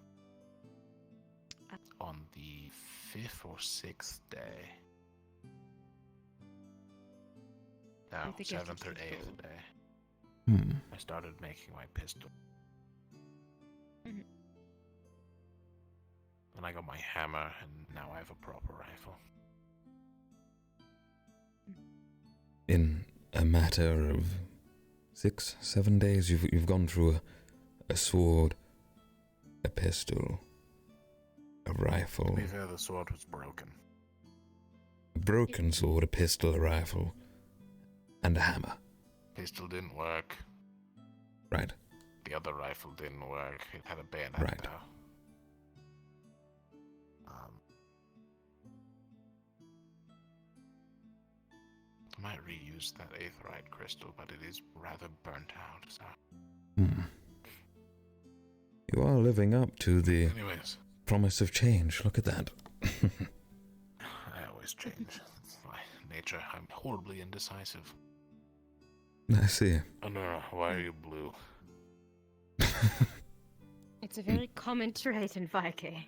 On the 5th or 6th day. No, With the gift 7th or of 8th gold. day. I started making my pistol. Mhm. Then I got my hammer, and now I have a proper rifle. In a matter of 6, 7 days, you've gone through a sword, a pistol, a rifle, To be fair, the sword was broken. a broken sword, a pistol, a rifle, and a hammer. Pistol didn't work. Right. The other rifle didn't work. It had a bayonet Right. though. I might reuse that aetherite crystal, but it is rather burnt out, so... You are living up to the Anyways. promise of change. Look at that. I always change. It's my nature. I'm horribly indecisive. I see. Oh no, why are you blue? It's a very common trait in Viking.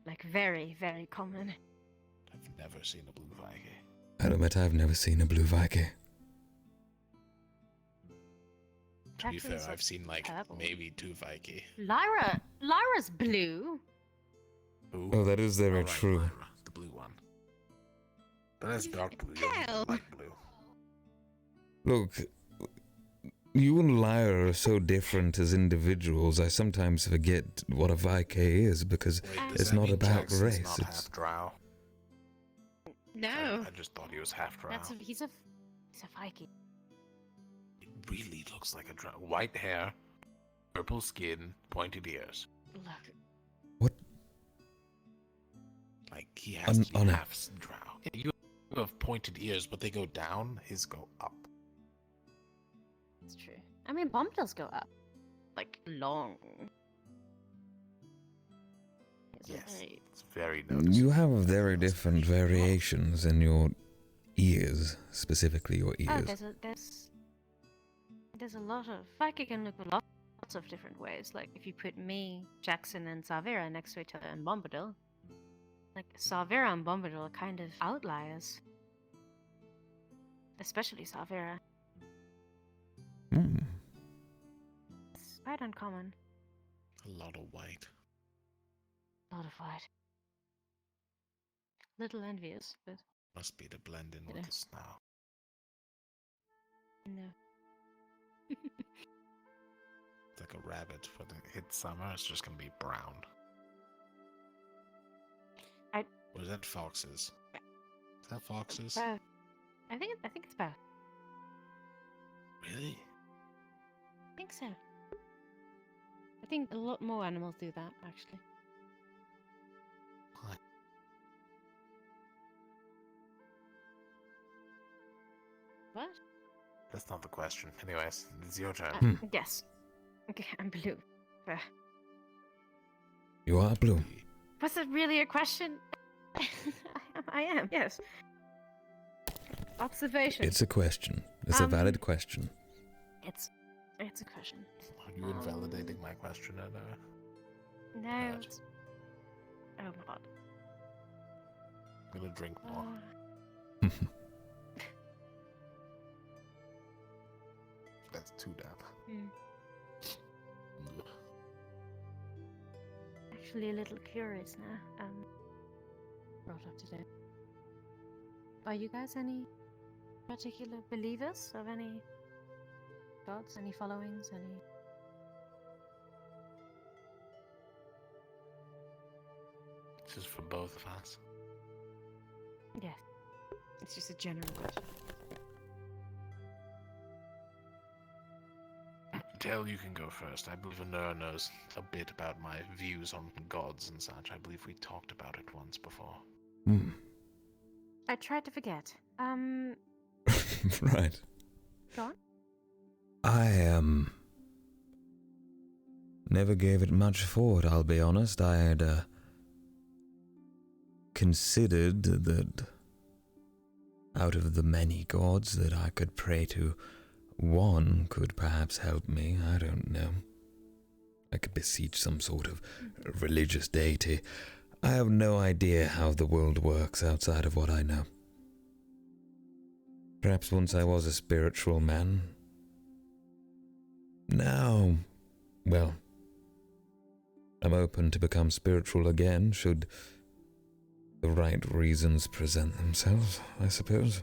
Like, very, very common. I've never seen a blue Viking. I admit I've never seen a blue Viking. To be fair, Captain's I've seen like purple. maybe 2 Viking. Lyra's blue. Who? Oh, that is very right, true. Lyra, the blue one. But that's dark blue, Hell. light blue. Look, you and Lyra are so different as individuals, I sometimes forget what a Viking is because Wait, does it's that not mean about Jackson's race. not It's half drow? No. I just thought he was half drow. He's a Viking. It really looks like a drow. White hair, purple skin, pointed ears. Look. What? Like he has to be On a- half drow. Yeah, you have pointed ears, but they go down. His go up. It's true. I mean, Bombtails go up. Like, long. It's Yes, very- it's very noticeable. You have very different variations in your ears, specifically your Oh, ears. there's a lot of Viking can look lots of different ways. Like if you put me, Jackson, and Savera next to each other in Bombadil, like Savera and Bombadil are kind of outliers. Especially Savera. It's quite uncommon. A lot of white. A lot of white. Little envious, but Must be to blend in You with know. the snow. No. It's like a rabbit. When it hits summer, it's just gonna be brown. Or is that foxes? Is that foxes? I think it's both. Really? I think so. I think a lot more animals do that, actually. What? What? That's not the question. Anyways, it's your turn. Yes. Okay, I'm blue. You are blue. Was it really a question? I am, yes. Observation. It's a question. It's a valid question. It's a question. Are you invalidating my question, Anna? No. Oh my god. I'm gonna drink more. That's too damn. Actually, a little curious now. Brought up today. Are you guys any particular believers of any gods, any followings, any? This is for both of us. Yes. It's just a general question. Dale, you can go first. I believe Anura knows a bit about my views on gods and such. I believe we talked about it once before. I tried to forget. Right. Go on. I, never gave it much thought, I'll be honest. I had, considered that out of the many gods that I could pray to, one could perhaps help me. I don't know. I could beseech some sort of religious deity. I have no idea how the world works outside of what I know. Perhaps once I was a spiritual man. Now, well, I'm open to become spiritual again, should the right reasons present themselves, I suppose.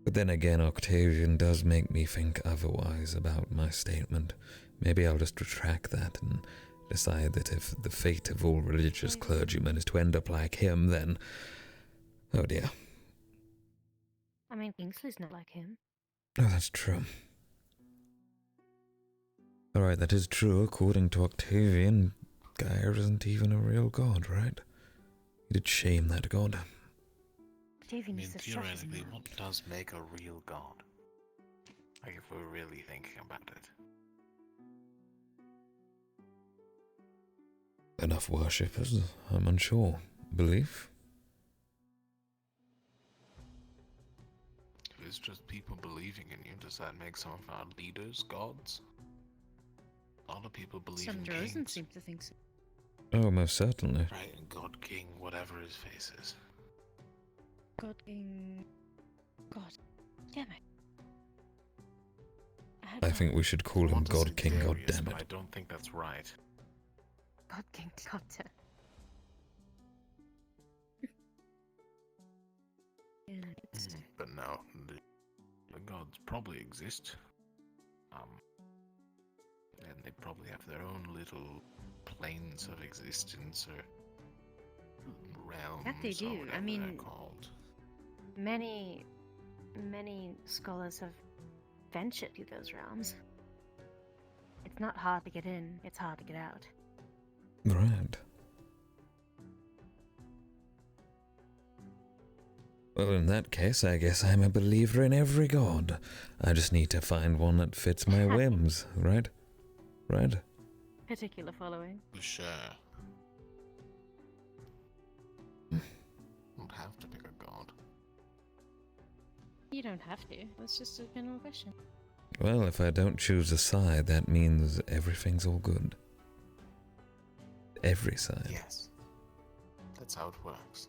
But then again, Octavian does make me think otherwise about my statement. Maybe I'll just retract that and decide that if the fate of all religious clergymen is to end up like him, then... oh dear. I mean, Kingsley's not like him. Oh, that's true. Alright, that is true. According to Octavian, Gaia isn't even a real god, right? He did shame that god. Octavian is the theoretically, what does make a real god? Like, if we're really thinking about it. Enough worshippers, I'm unsure. Belief? If it's just people believing in you, does that make some of our leaders gods? A lot of people believe Some in Drozen kings. seem to think so. Oh, most certainly. Right, and God King, whatever his face is. God King... God damn it. I think we should call him God King, Darius, goddammit. but I don't think that's right. God King Doctor. But no, the gods probably exist. And they probably have their own little planes of existence or realms. That they or do. whatever I mean, they're called. many scholars have ventured to those realms. It's not hard to get in, it's hard to get out. Right. Well, in that case, I guess I'm a believer in every god. I just need to find one that fits my whims, right? Right? Particular following. Sure. Don't have to pick a god. You don't have to. It's just a general question. Well, if I don't choose a side, that means everything's all good. Every side. Yes. That's how it works.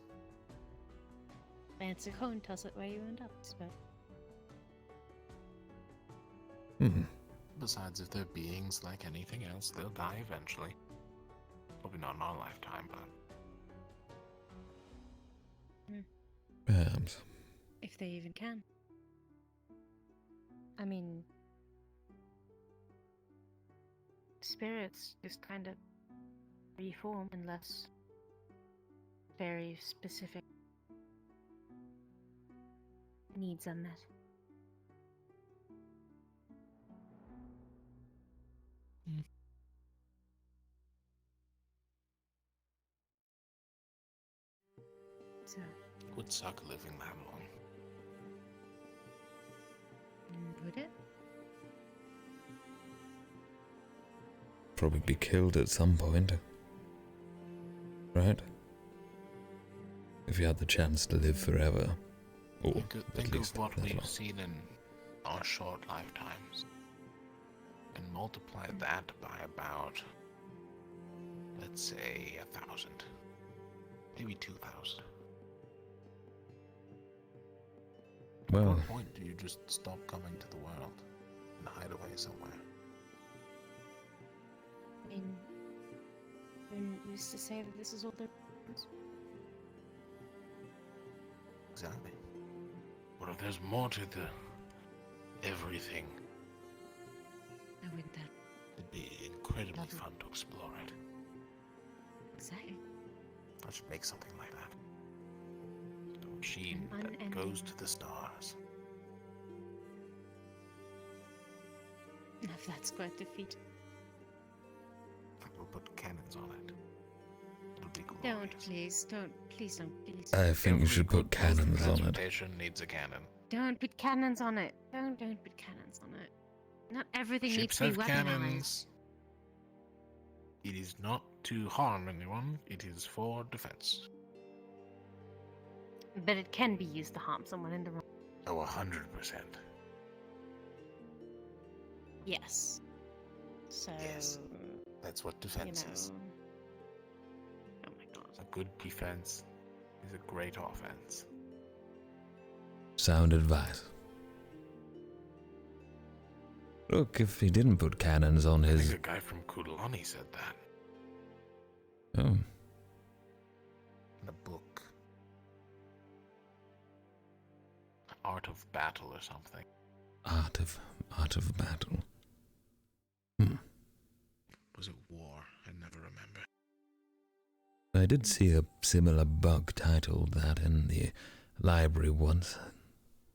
It's a coin toss it where you end up, but Besides, if they're beings like anything else, they'll die eventually. Probably not in our lifetime, but Perhaps. If they even can. I mean, spirits just kind of reform unless very specific needs are met. So, would suck living that long. would it? Probably be killed at some point. Right? If you had the chance to live forever. Or Think at least of what that we've long. seen in our short lifetimes, and multiply that by about, let's say, 1,000, maybe 2,000. At Well, what point do you just stop coming to the world and hide away somewhere? I mean, you used to say that this is all there is. Exactly. What if there's more to the everything? I wouldn't that. It'd be incredibly fun to explore it. Exactly. I should make something like that. A machine that goes to the stars. If that's quite the feat. We'll put cannons on it. It'll be glorious. Don't, please. Don't. Please don't. Please. I think you should put cannons on it. Transportation needs a cannon. Don't put cannons on it. Don't put cannons on it. Not everything needs Ships to be have weaponized. cannons. It is not to harm anyone. It is for defense. But it can be used to harm someone in the wrong. Oh, 100%. Yes. So. Yes. That's what defense is. Oh my god. A good defense is a great offense. Sound advice. Look, if he didn't put cannons on I his... think a guy from Kudalani said that Oh, in a book. Art of Battle or something. art of battle. Was it War? I never remember. I did see a similar bug titled that in the library once.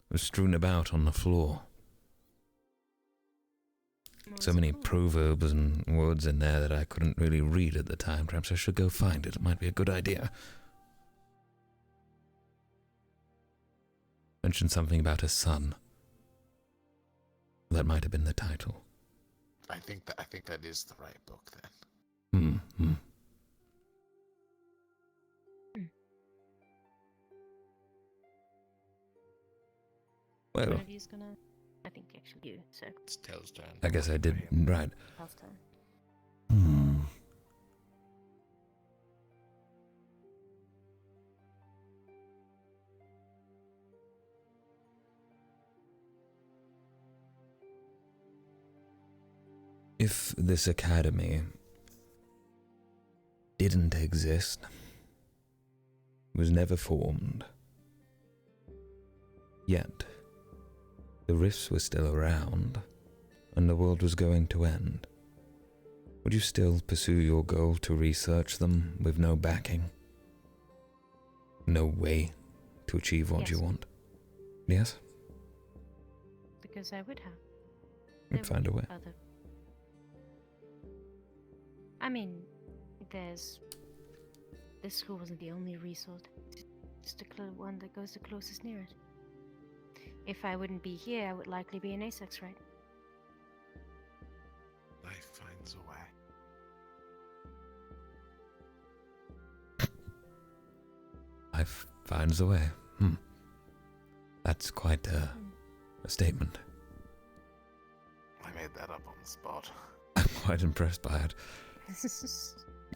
It was strewn about on the floor. So many proverbs and words in there that I couldn't really read at the time. Perhaps I should go find it. It might be a good idea. Mentioned something about a son. That might have been the title. I think that is the right book then. Well, One of you's gonna. I think actually you. So. It's Tel's turn. I guess I did right. Tel's turn. If this academy didn't exist, was never formed, yet the rifts were still around, and the world was going to end, would you still pursue your goal to research them with no backing? No way to achieve what you want? Yes? Because I would have. You'd find a way. I mean, this school wasn't the only resource. Just the one that goes the closest near it. If I wouldn't be here, I would likely be in Asex, right? Life finds a way. Life finds a way. That's quite a statement. I made that up on the spot. I'm quite impressed by it.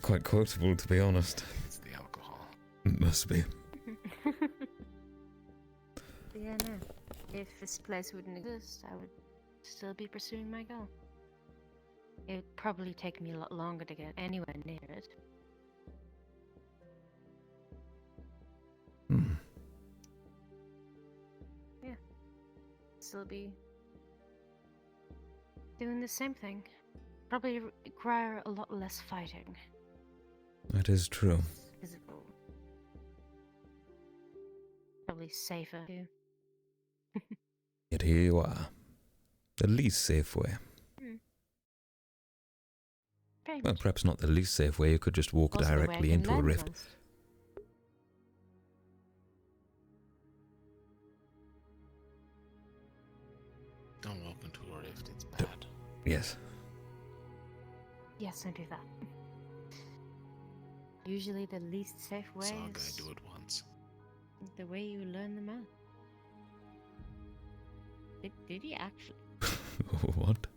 Quite quotable, to be honest. It's the alcohol. It must be. Yeah, no. If this place wouldn't exist, I would still be pursuing my goal. It would probably take me a lot longer to get anywhere near it, still be doing the same thing. Probably require a lot less fighting. That is true. Physical. Probably safer too. Yet here you are. The least safe way. Very Well, much. perhaps not the least safe way. You could just walk Also the way I directly can into a learn the rift. most. Don't walk into a rift, it's bad. Yes. Yes, I do that. Usually the least safe way Saw a guy is do it once. the way you learn the math. Did he actually? What?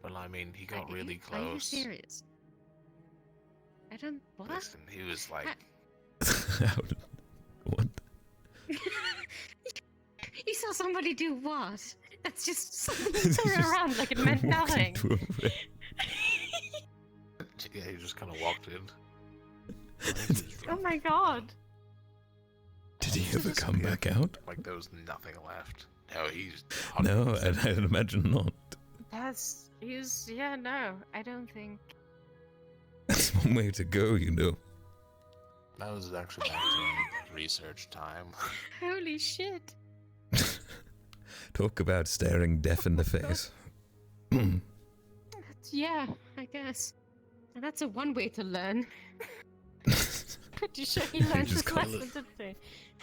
Well, I mean, he got Are really you close. serious? I don't. What? Listen, he was like, What? You saw somebody do what? That's just something turned around like it meant Walk nothing. into a rift. yeah, he just kind of walked in. Oh my god. Did he ever come back out? Like there was nothing left. No, he's No, I'd imagine not. That's. Yeah, no. I don't think. That's one way to go, you know. That was actually back during research time. Holy shit. Talk about staring death in the face. Yeah, I guess. And that's a one way to learn. Pretty sure he learned just his call lesson, it- didn't he?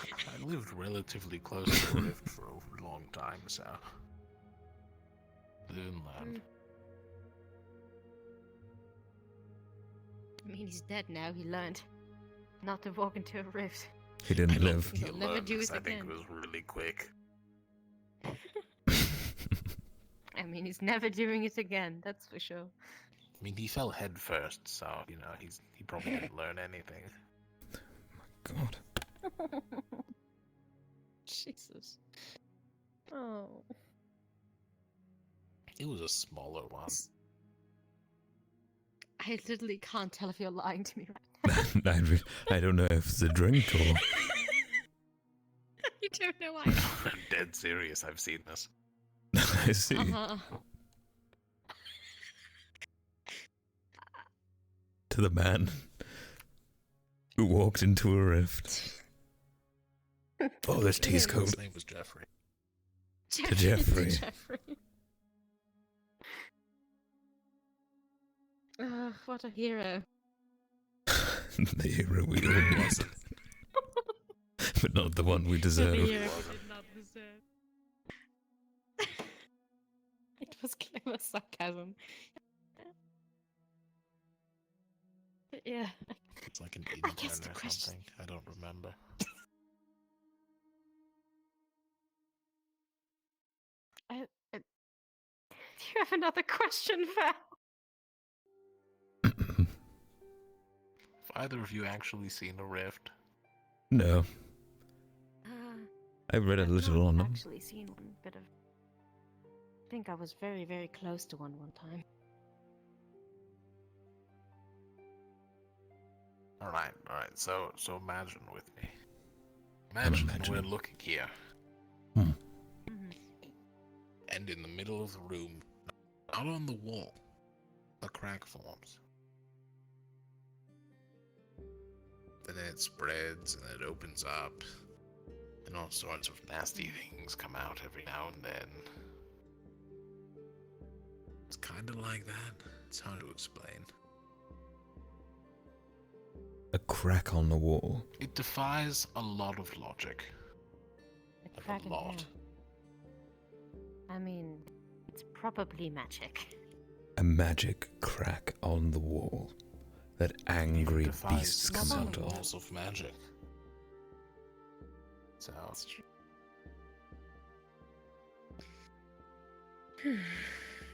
I lived relatively close to a rift for a long time, so I didn't learn. I mean, he's dead now. He learned not to walk into a rift. He didn't I don't live. think he He'll never learned do this. it I think again. it was really quick. I mean, he's never doing it again. That's for sure. I mean, he fell head first, so you know he probably didn't learn anything. God. Jesus. Oh. It was a smaller one. I literally can't tell if you're lying to me right now. I don't know if it's a drink or... I don't know why. I'm dead serious. I've seen this. I see. Uh-huh. To the man who walked into a rift. Oh, this tea's cold. His name was Jeffrey. To Jeffrey. What a hero. The hero we all need. But not the one we deserve. The hero we did not deserve. It was clever sarcasm. But yeah. It's like an I intern guess the or question- something. I don't remember. Do you have another question, Val? Have either of you actually seen a rift? No. I read a I've little not on them. actually seen one, but I think I was very, very close to one time. Alright. So imagine with me. Imagine we're imagining. looking here. Hmm. And in the middle of the room, not on the wall, a crack forms. And then it spreads and it opens up. And all sorts of nasty things come out every now and then. It's kind of like that. It's hard to explain. A crack on the wall. It defies a lot of logic. Crack A in lot. there. I mean, it's probably magic. A magic crack on the wall that angry Defies beasts come some out of. laws of magic. So It's true.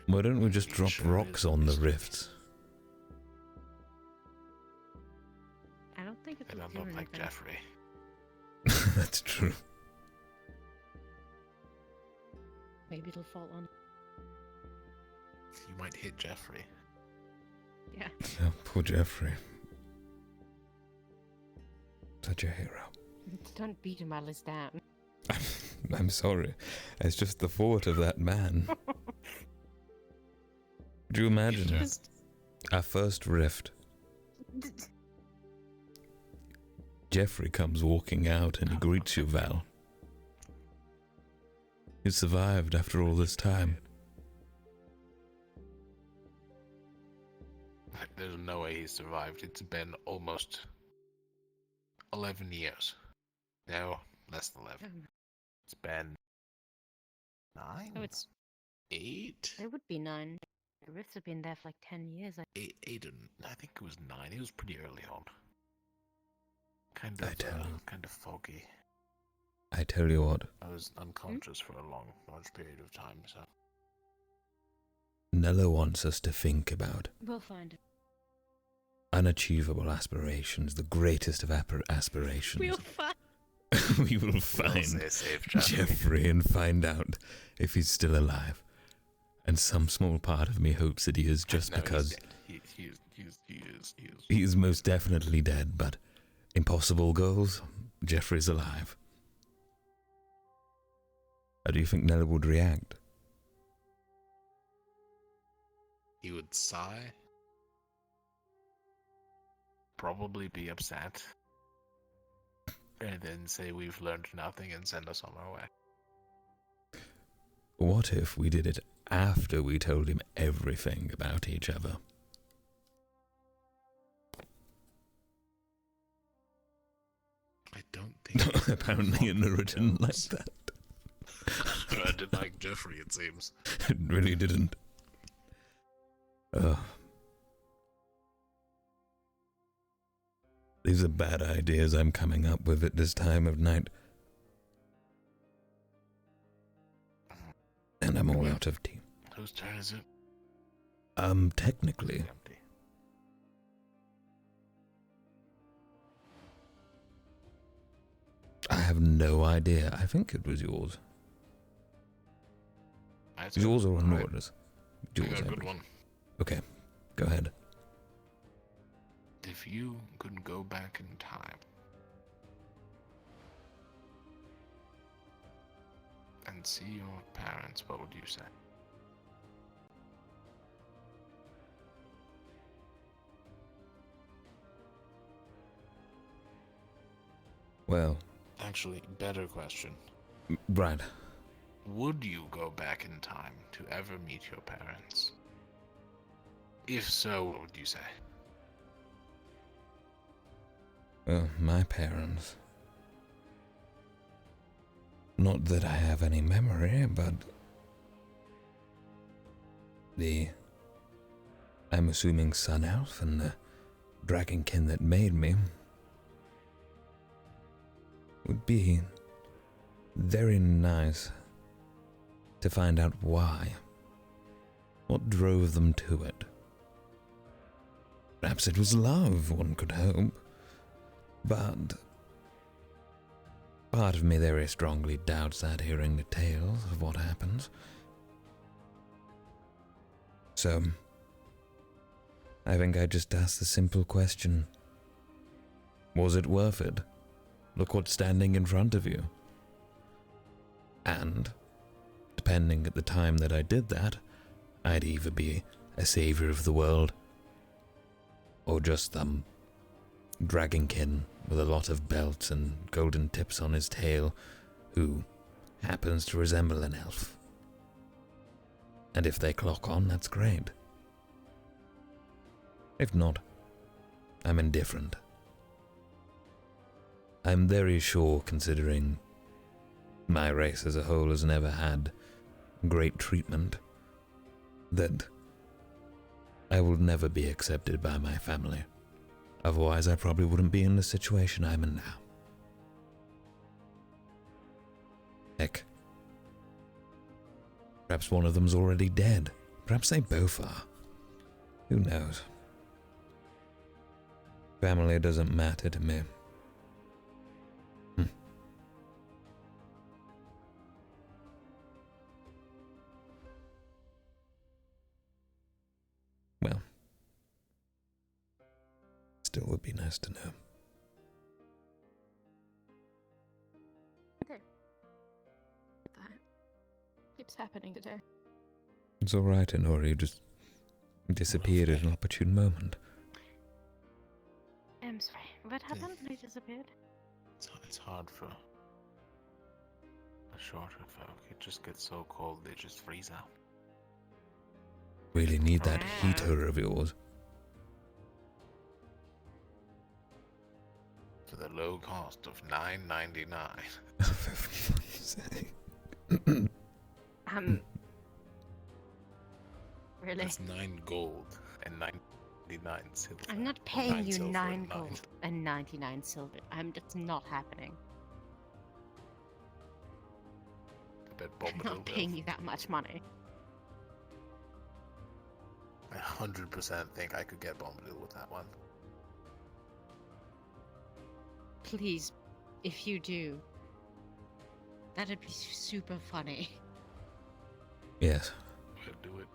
Why don't we just drop Sure rocks is on the mystery. rifts? I don't think they it'll don't do look like anything. Jeffrey. That's true. Maybe it'll fall on. You might hit Jeffrey. Yeah. Oh, poor Jeffrey. Such a hero. Don't beat him while he's down. I'm sorry. It's just the thought of that man. Could you imagine our first rift? Jeffrey comes walking out and he greets you, Val. You survived after all this time. There's no way he survived. It's been almost 11 years. No, less than 11. It's been 9? Oh, it's 8? It would be 9. The rifts have been there for like 10 years. 8 and I think it was 9. It was pretty early on. Kind of foggy. I tell you what. I was unconscious for a large period of time, so. Nella wants us to think about We'll find it. unachievable aspirations, the greatest of aspirations. We'll find. We will find safe, Jeffrey and find out if he's still alive. And some small part of me hopes that he is, just because He is. he is most definitely dead, but impossible goals, Jeffrey's alive. How do you think Nella would react? He would sigh. Probably be upset. And then say we've learned nothing and send us on our way. What if we did it after we told him everything about each other? I don't think... Apparently Nora didn't like that. I didn't like Jeffrey, it seems. It really didn't. These are bad ideas I'm coming up with at this time of night. And I'm all out of tea. Whose turn is it? Technically. I have no idea. I think it was yours. Yours or Nora's? Yours, I got a I good believe. one. Okay, go ahead. If you could go back in time and see your parents, what would you say? Well... Actually, better question. Right. Would you go back in time to ever meet your parents? If so, what would you say? Well, my parents. Not that I have any memory, but I'm assuming Sun Elf and the Dragonkin that made me would be very nice to find out why. What drove them to it? Perhaps it was love, one could hope. But part of me very strongly doubts that, hearing the tales of what happens. So, I think I just asked the simple question. Was it worth it? Look what's standing in front of you. And, depending at the time that I did that, I'd either be a savior of the world, or just some Dragonkin with a lot of belts and golden tips on his tail, who happens to resemble an elf. And if they clock on, that's great. If not, I'm indifferent. I'm very sure, considering my race as a whole has never had great treatment, that I will never be accepted by my family. Otherwise, I probably wouldn't be in the situation I'm in now. Heck, perhaps one of them's already dead. Perhaps they both are. Who knows? Family doesn't matter to me. Well, still would be nice to know. Okay. what's happening today. It's alright, Honora, you just disappeared at an opportune moment. I'm sorry. What happened? They disappeared? It's hard for a shorter folk. It just gets so cold they just freeze out. Really need that heater of yours. For the low cost of $9.99. For fuck's sake. Really? That's 9 gold and 99 silver. I'm not Or paying you silver 9 and gold and 99 silver. It's not happening. I bet I'm Bombadil not paying you that much money. I 100% think I could get Bombadil with that one. Please, if you do, that'd be super funny. Yes. I'd do it.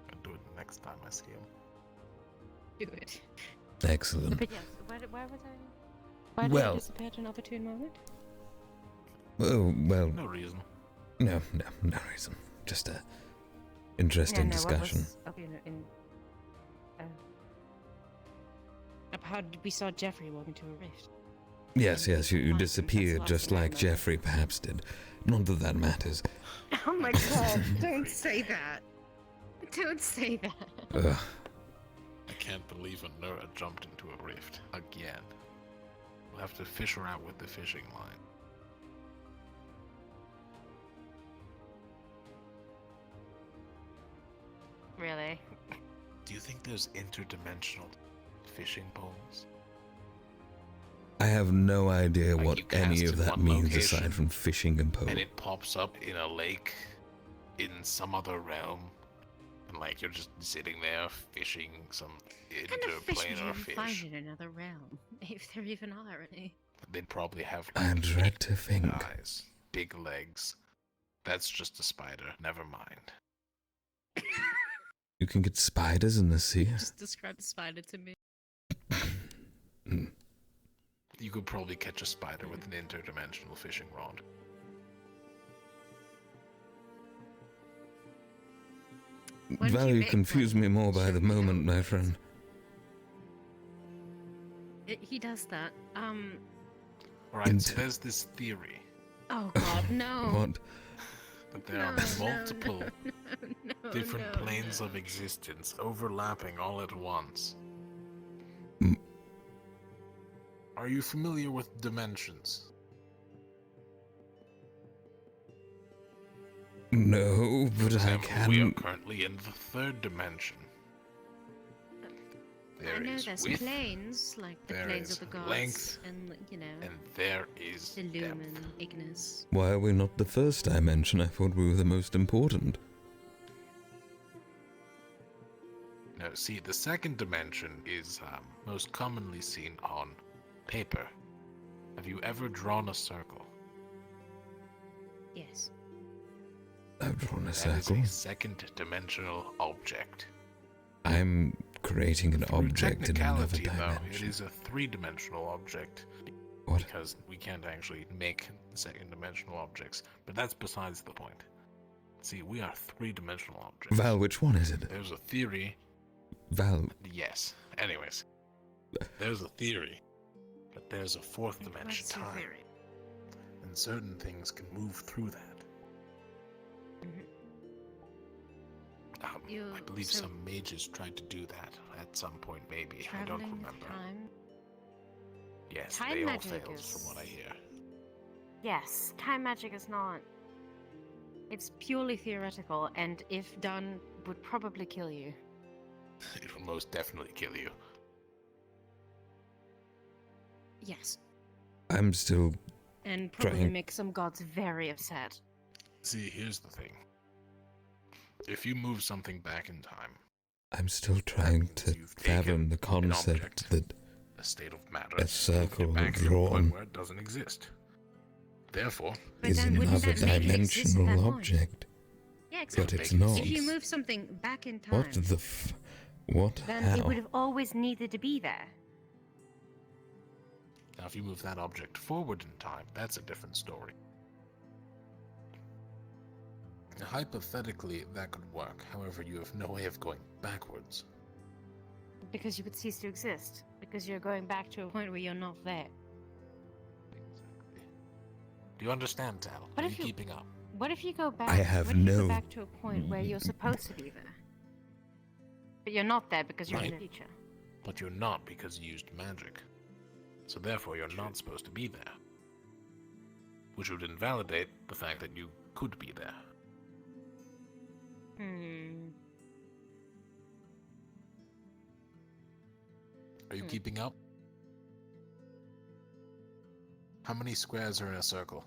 I'd do it next time I see him. Do it. Excellent. But yes, where was I? Why did I disappear at an opportune moment? Oh, well... No reason. No reason. Just a interesting discussion. How did we saw Jeffrey walk into a rift? Yes, you disappeared just like Jeffrey perhaps did. Not that that matters. Oh my god, don't say that. Don't say that. Ugh. I can't believe Honora jumped into a rift again. We'll have to fish her out with the fishing line. Really? Do you think there's interdimensional fishing poles? I have no idea Like what you cast any of in that one means location, aside from fishing and pole. And it pops up in a lake in some other realm. And like you're just sitting there fishing some What kind of fish would you interplanar even find fish. in another realm? If there even are any. They'd probably have I dread to think. eyes, big legs. That's just a spider. Never mind. You can get spiders in the sea. Just describe the spider to me. You could probably catch a spider with an interdimensional fishing rod. Value confuse me more by the moment, my friend. He does that. Alright, so there's this theory. Oh god, no. What? That there are multiple different planes of existence overlapping all at once. Are you familiar with dimensions? No, but For I example, we are can. currently in the 3rd dimension. I know there's width, planes, like the there planes is of the gods, length, and and there is the Lumen, Ignis. Why are we not the first dimension? I thought we were the most important. No, see, the 2nd dimension is most commonly seen on paper. Have you ever drawn a circle? Yes. I've drawn a That is circle. a 2nd dimensional object. I'm creating an Through object in another technicality, though, it dimension. is a 3-dimensional object. What? Because we can't actually make 2nd-dimensional objects. But that's besides the point. See, we are 3-dimensional objects. Val, which one is it? There's a theory. Val. Yes. Anyways. There's a theory. But there's a 4th dimension What's your time. theory? And certain things can move through that. I believe some mages tried to do that at some point, maybe. I don't Traveling remember. time? Yes, Time they all magic failed is- from what I hear. Yes, time magic is not. It's purely theoretical, and if done, would probably kill you. It will most definitely kill you. Yes. I'm still And probably trying. make some gods very upset. See, here's the thing. If you move something back in time, I'm still trying to fathom the concept that a state of matter, a circle back to a point drawn where it doesn't exist. Therefore, is then wouldn't another that make it exist at that dimensional point? object. Yeah, But exactly. it's not. If you move something back in time, What the What? then How? it would have always needed to be there. now if you move that object forward in time, that's a different story. Hypothetically, that could work. However, you have no way of going backwards. Because you would cease to exist. Because you're going back to a point where you're not there. Do you understand, Tal? What Are if you you- keeping up? What if you go back? I have what if you no- go back to a point where you're supposed to be there, but you're not there because you're in the Right. future? But you're not because you used magic. So therefore, you're not supposed to be there. Which would invalidate the fact that you could be there. Are you keeping up? How many squares are in a circle?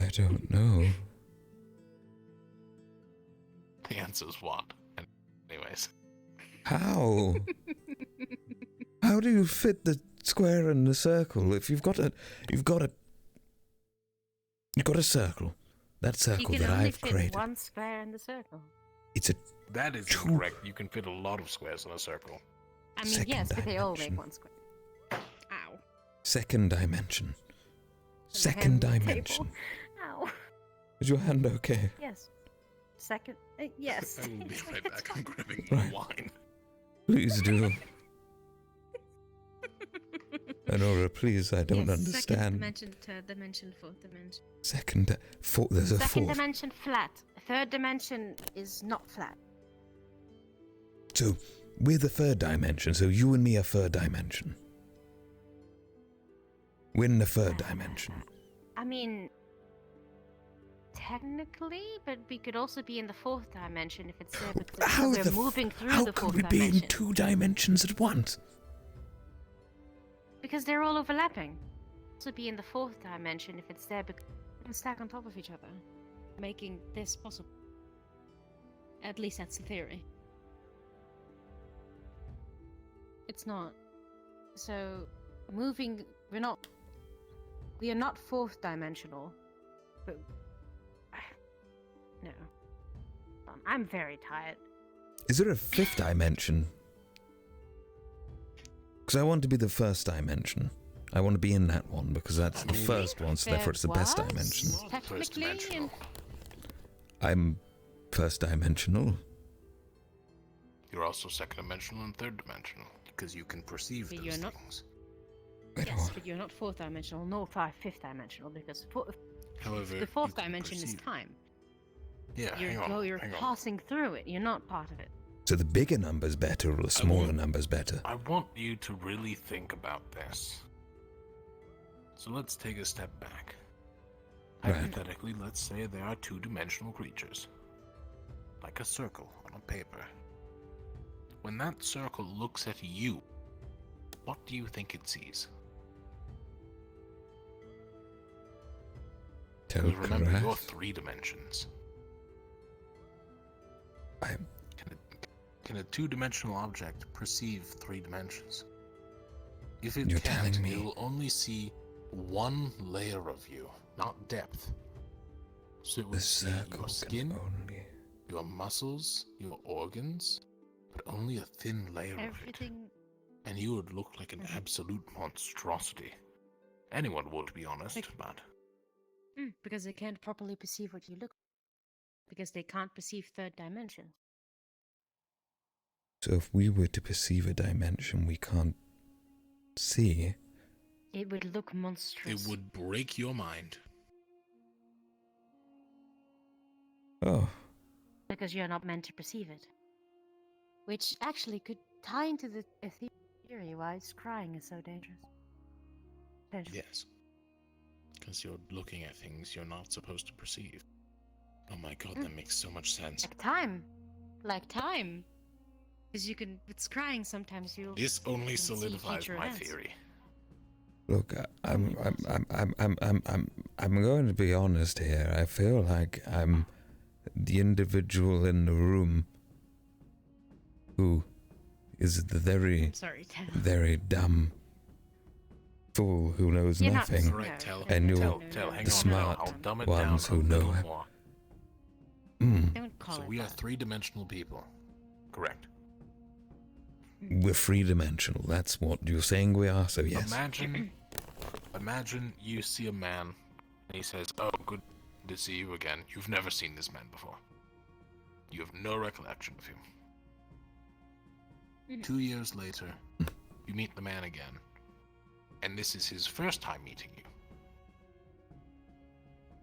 I don't know. The answer is one. Anyways. How? How do you fit the square in the circle? If you've got a circle. That You circle can that only I've fit created. one square in the circle. It's a That is incorrect. You can fit a lot of squares in a circle. I mean, Second yes, but they all dimension. make one square. Ow. second dimension. Second Hand on the dimension. table. Ow. Is your hand okay? Yes. Second. Yes. I will be right back. I'm grabbing Right. wine. Please do. Honora, please, I don't Yes, understand. Second dimension, third dimension, fourth dimension. There's a Second fourth. dimension flat. Third dimension is not flat. So, we're the third dimension, so you and me are third dimension. We're in the third dimension. I mean, technically, but we could also be in the fourth dimension if it's there because How we're the moving through How the could fourth we be dimension. in two dimensions at once? Because they're all overlapping. Also be in the fourth dimension if it's there because they can stack on top of each other, making this possible. At least that's the theory. It's not. So, moving, we are not fourth dimensional, but no. I'm very tired. Is there a fifth dimension? Because I want to be the first dimension. I want to be in that one because that's the first one, so therefore it's the best There dimension. was, technically, and I'm first dimensional. You're also second dimensional and third dimensional because you can perceive But those you're not- things. yes, but you're not fourth dimensional, nor fifth dimensional, because However, the fourth you can dimension is perceive- time. Yeah, hang on. You're hang on. passing through it. You're not part of it. So the bigger number's better or the smaller number's better? I want you to really think about this. So let's take a step back. Right. Hypothetically, let's say there are two-dimensional creatures. Like a circle on a paper. When that circle looks at you, what do you think it sees? Because remember, you're Tel'Kahras? 3 dimensions. Can a two-dimensional object perceive 3 dimensions? If it You're can't, telling me- it will only see one layer of you, not depth. So it The would see circle your can skin, only... your muscles, your organs, but only a thin layer of it. Everything. And you would look like an absolute monstrosity. Anyone would, to be honest, but... Because they can't properly perceive what you look. Because they can't perceive third dimension. So if we were to perceive a dimension we can't see... It would look monstrous. It would break your mind. Oh, Because you're not meant to perceive it. Which actually could tie into the theory why scrying is so dangerous. Yes. Because you're looking at things you're not supposed to perceive. Oh my god, that makes so much sense. Like time. Because you can, with scrying sometimes you'll. This only can see solidifies future my events. theory. look, I'm going to be honest here. I feel like I'm the individual in the room who is the very, sorry, Tal. very dumb fool who knows You're not- nothing, Right, Tal, and no, you're no, no, hang the on, smart I'll dumb it ones down who a know little it. more. Don't call So it we are that. 3-dimensional people. Correct. We're 3-dimensional. That's what you're saying we are. So yes. Imagine you see a man, and he says, "Oh, good to see you again. You've never seen this man before. You have no recollection of him. 2 years later, you meet the man again, and this is his first time meeting you.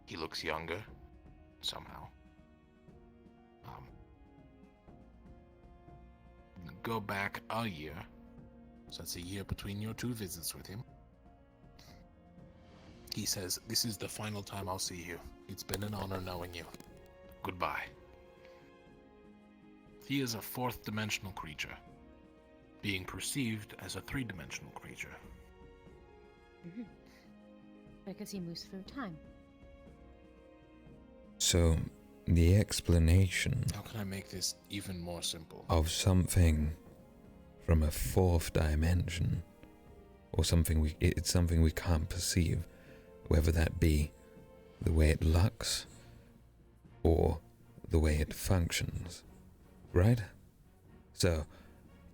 He looks younger, somehow. Go back a year, so that's a year between your 2 visits with him. He says, "This is the final time I'll see you. It's been an honor knowing you. Goodbye." He is a 4th-dimensional creature, being perceived as a 3-dimensional creature. Because he moves through time. So, the explanation How can I make this even more simple? of something from a 4th dimension, or it's something we can't perceive, whether that be the way it looks or the way it functions, right? So,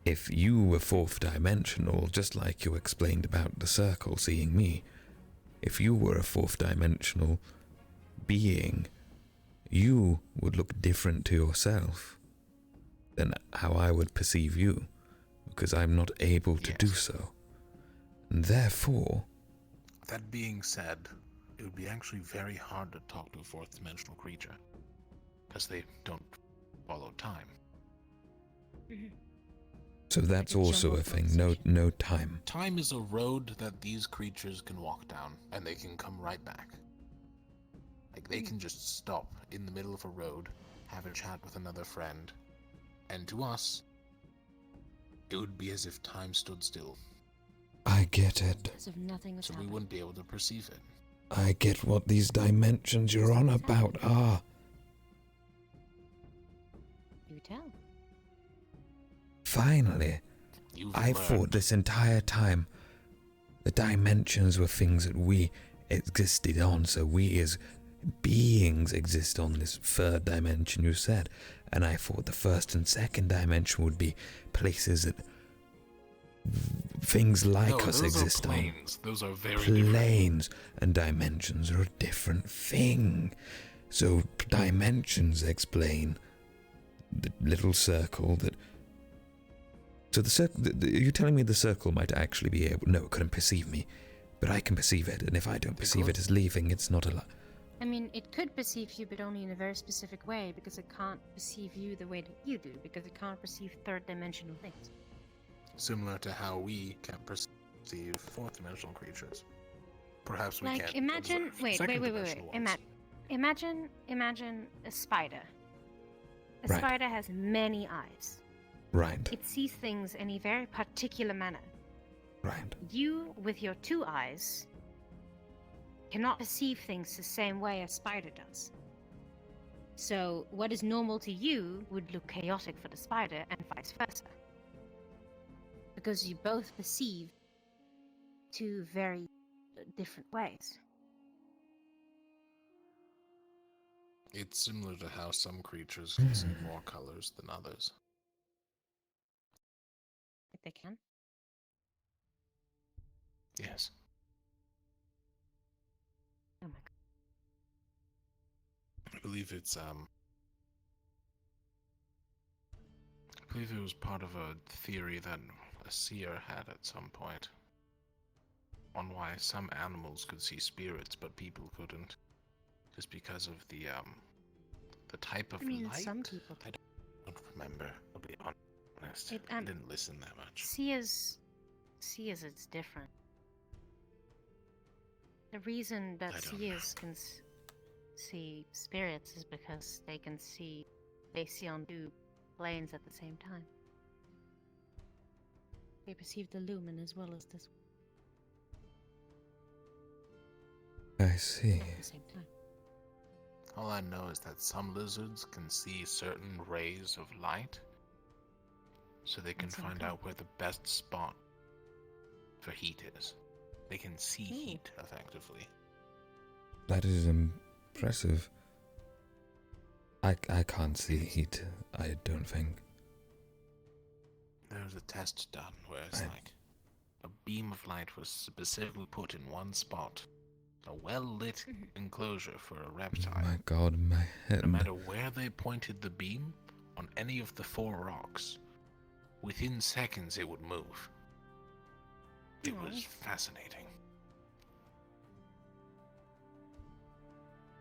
if you were 4th dimensional, just like you explained about the circle seeing me, if you were a 4th dimensional being, you would look different to yourself than how I would perceive you, because I'm not able to do so. And therefore... That being said, it would be actually very hard to talk to a 4th-dimensional creature, because they don't follow time. So that's also a thing, no time. Time is a road that these creatures can walk down, and they can come right back. Like, they can just stop in the middle of a road, have a chat with another friend, and to us, it would be as if time stood still. I get it. As if nothing was So we wouldn't be able to perceive it. I get what these dimensions you're on about are. You tell. Finally, I thought this entire time the dimensions were things that we existed on, so we as beings exist on this 3rd dimension you said, and I thought the 1st and 2nd dimension would be places that things like us exist on. Planes. Those are very Planes and dimensions are a different thing. So dimensions explain the little circle that... So the circle... You're telling me the circle might actually be able... No, it couldn't perceive me, but I can perceive it, and if I don't perceive it as leaving, it's not a lot. I mean, it could perceive you, but only in a very specific way, because it can't perceive you the way that you do, because it can't perceive 3rd-dimensional things. Similar to how we can perceive 4th-dimensional creatures. Perhaps we Like, can't imagine... observe Wait. second-dimensional ones. Imagine a spider. A Right. spider has many eyes. Right. It sees things in a very particular manner. Right. You, with your 2 eyes, cannot perceive things the same way a spider does. So, what is normal to you would look chaotic for the spider, and vice versa. Because you both perceive 2 very different ways. It's similar to how some creatures can see more colors than others. If they can. Yes. Oh my god. I believe it's, I believe it was part of a theory that a seer had at some point on why some animals could see spirits but people couldn't, just because of the type of light. Some people. I don't remember. I'll be honest. I didn't listen that much. Seers, it's different. The reason that seers can see spirits is because they see on 2 planes at the same time. They perceive the lumen as well as this I see. at the same time. All I know is that some lizards can see certain rays of light, so they can find out where the best spot for heat is. They can see heat effectively. That is impressive. I can't see heat, I don't think. There was a test done where it's like a beam of light was specifically put in one spot A well-lit enclosure for a reptile. Oh my god, my head. No matter where they pointed the beam, on any of the 4 rocks, within seconds it would move. It was fascinating.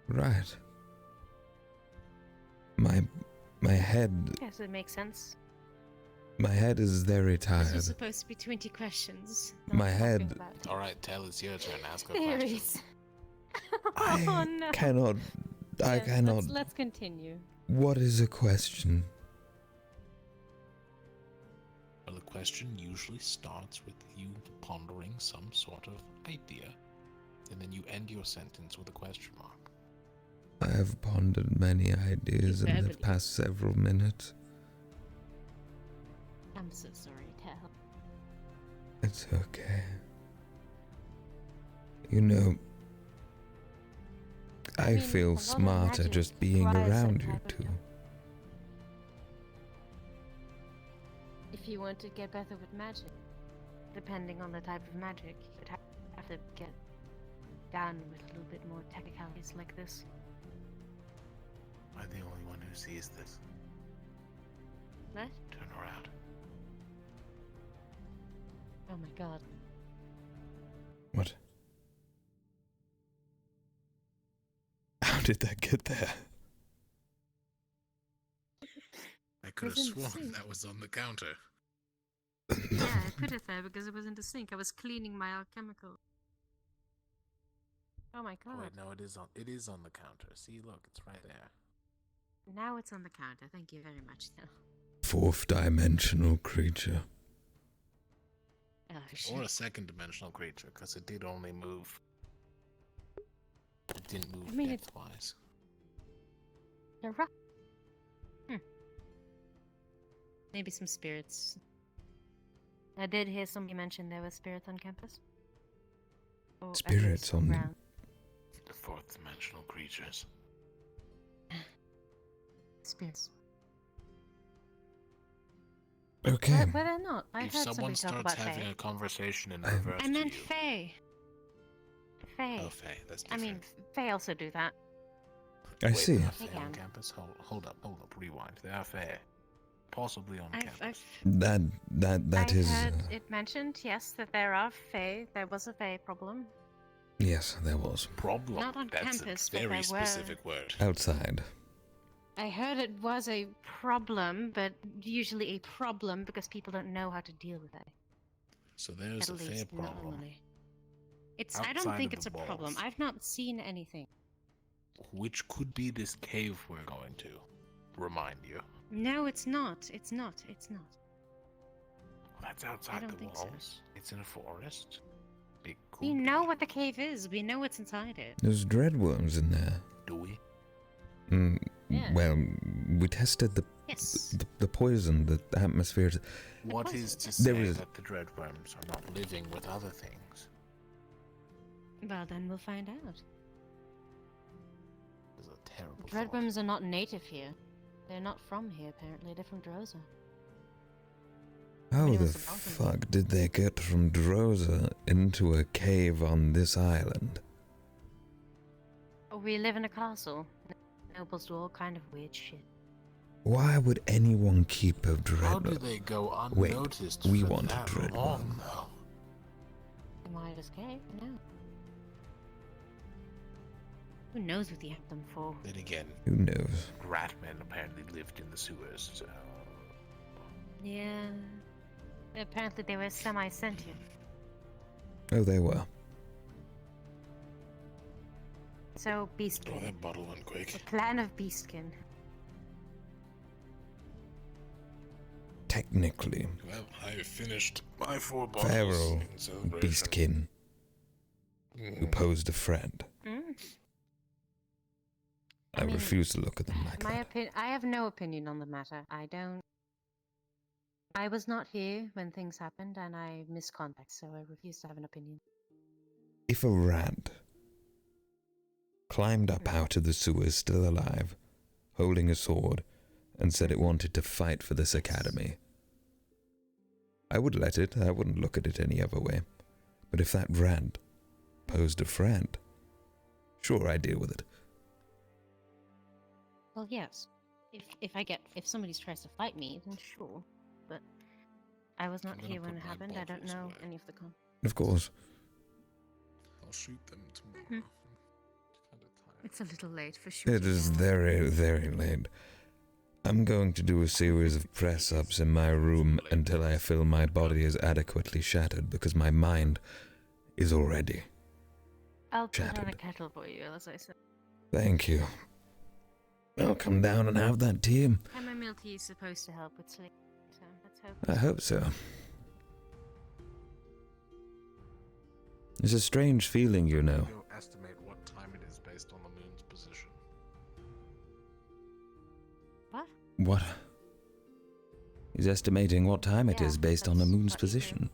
Right. My head. Yes, it makes sense. My head is very This was tired. supposed to be 20 questions. My head. Alright, Tell, it's your turn. Ask a There question. is. I no. cannot. I Yes, cannot. Let's continue. What is a question? Well, the question usually starts with you pondering some sort of idea, and then you end your sentence with a question mark. I have pondered many ideas in the Verbally. past several minutes. I'm so sorry, Tel. It's okay. You know, I mean, a feel lot of smarter magic just being requires that around you type of two. If you want to get better with magic, depending on the type of magic, you'd have to get down with a little bit more technicalities like this. Am I the only one who sees this? What? Turn around. Oh my god. What? How did that get there? I could have Was in sworn sync. that was on the counter. Yeah, I put it there because it was in the sink. I was cleaning my alchemical. Oh my god. Wait, no, it is on the counter. See, look, it's right there. Now it's on the counter. Thank you very much, Tel. 4th dimensional creature. Oh, shit. Or a 2nd dimensional creature, because it did only move. It didn't move I mean, it's- depth-wise. They're rough. Maybe some spirits. I did hear somebody mention there were spirits on campus. Or at Spirits least on around. The 4th dimensional creatures. Spirits. Okay. But they're not. I've If heard someone somebody talk starts about having Fae. a conversation in reverse I to meant you. Fae. Fae. Oh, Fae, that's I different. mean, Fae also do that. I Wait, see. There are They Fae on can. campus? Hold up, rewind. There are Fae. Possibly on campus. That I've is. heard it mentioned, yes, that there are Fae. There was a Fae problem. Yes, there was. Problem. Not on That's campus, a but very there were. specific word. Outside. I heard it was a problem, but usually a problem because people don't know how to deal with it. So there's At a Fae least problem. normally. I don't Outside think of it's a the problem. walls. I've not seen anything. Which could be this cave we're going to. Remind you. No, it's not. It's not. It's not. That's outside don't the think so. walls. It's in a forest. It could We know what the cave is. We know what's inside it. There's dreadworms in there. Do we? Yeah. Well, we tested Yes. the poison, the atmosphere. What is to There say is- that the dreadworms are not living with other things? Well, then we'll find out. This is a terrible Dreadworms are not native here. They're not from here, apparently. They're from Droza. How Nobody the wants to bump them. fuck did they get from Droza into a cave on this island? Oh, we live in a castle. Nobles do all kind of weird shit. Why would anyone keep a dreadworm? How do they go Wait, unnoticed we for want a that dreadworm. long, though? Why this cave? No. Who knows what they have them for? Then again, Who knows? Ratmen apparently lived in the sewers, so... Yeah. Apparently they were semi-sentient. Oh, they were. So, Oh, Beastkin. that bottle went quick. The clan of Beastkin. Technically, Well, I finished my 4 bottles Pharaoh in celebration. Beastkin, who posed a friend. I mean, refuse to look at them like that. I have no opinion on the matter. I was not here when things happened, and I missed context, so I refuse to have an opinion. If a rat climbed up out of the sewers still alive, holding a sword, and said it wanted to fight for this academy, I would let it. I wouldn't look at it any other way. But if that rat posed a friend sure, I deal with it. Well, yes. If somebody tries to fight me, then sure. But I was not here when it happened. I don't know any of the Of course. I'll shoot them tomorrow. It's a little late for sure. It is very, very late. I'm going to do a series of press-ups in my room until I feel my body is adequately shattered, because my mind is already I'll put on a shattered. kettle for you, as I said. Thank you. I'll come down and have that tea. Chamomile tea is supposed to help with sleep, so let's hope. I hope so. It's a strange feeling, you know. You'll estimate what time it is based on the moon's position. What? What? He's estimating what time it Yeah, is based on the that's moon's what you do. position.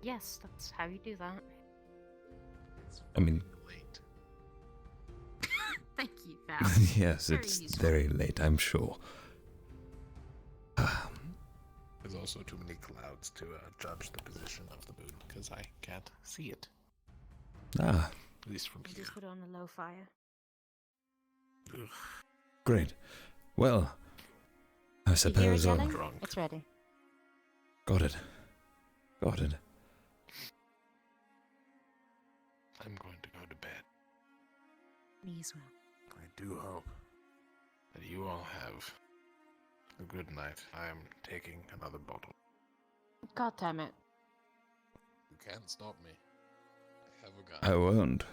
Yes, that's how you do that. I mean, Thank you, Val. yes, Very it's useful. very late, I'm sure. There's also too many clouds to judge the position of the moon, because I can't see it. Ah, At least from I here. just put on a low fire. great. Well, I You hear it suppose I'll... yelling? It's ready. Got it. Got it. I'm going to go to bed. Me as well. I do hope that you all have a good night. I am taking another bottle. God damn it. You can't stop me. I have a gun. I won't.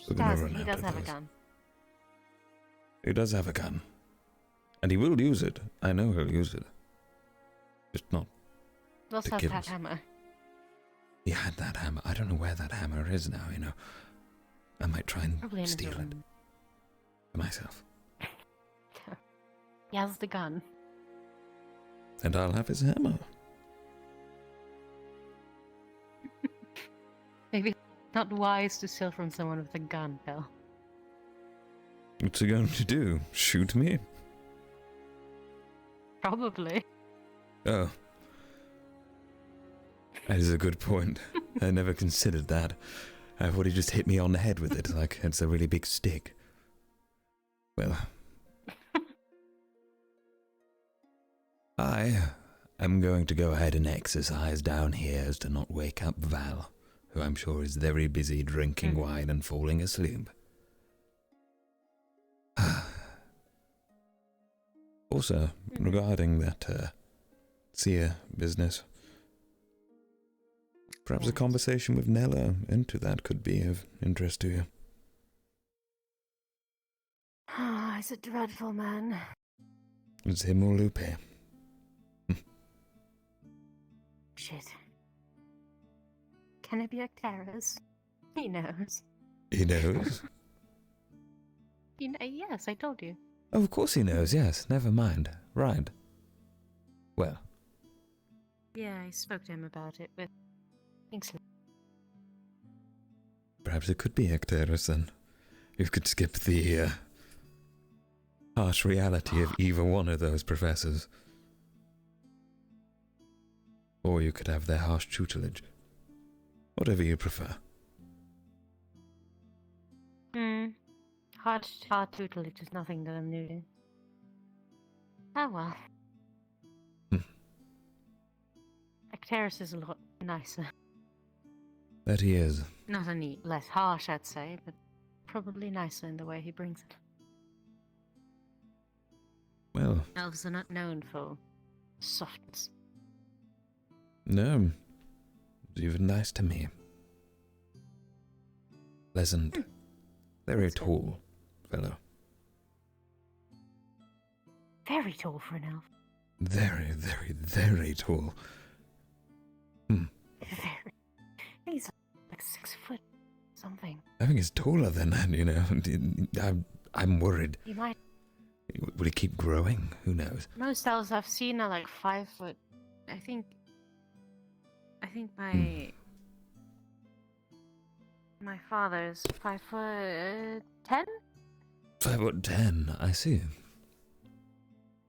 We're gonna run He out does of have a those. gun. He does have a gun. And he will use it. I know he'll use it. Just not He also to has kill that us. hammer. He had that hammer. I don't know where that hammer is now, you know. I might try and Probably in his steal it room. for myself. He has the gun. And I'll have his hammer. Maybe not wise to steal from someone with a gun, Phil. What's he going to do? Shoot me? Probably. Oh. That is a good point. I never considered that. I thought he just hit me on the head with it, like it's a really big stick. Well. I am going to go ahead and exercise down here as to not wake up Val, who I'm sure is very busy drinking wine and falling asleep. Also, regarding that seer business, perhaps a conversation with Nella into that could be of interest to you. Ah, he's a dreadful man. It's him or Lupe. Shit. Can it be Tel'Kahras? He knows. He knows? Yes, I told you. Of course he knows, yes. Never mind. Right. Well, Yeah, I spoke to him about it, but thanks. perhaps it could be Tel'Kahras then. You could skip the harsh reality of either one of those professors. Or you could have their harsh tutelage. Whatever you prefer. Hard tutelage is nothing that I'm new to. Oh well. Tel'Kahras is a lot nicer. That he is. Not any less harsh, I'd say, but probably nicer in the way he brings it. Well, Elves are not known for softness. no. It's even nice to me. Pleasant. Very tall fellow. Very tall for an elf. Very, very, very tall. Very. He's like 6 foot something. I think he's taller than that, you know. I'm worried. He might. Will he keep growing? Who knows? Most elves I've seen are like 5 foot. I think my father's 5'10". 5'10", I see.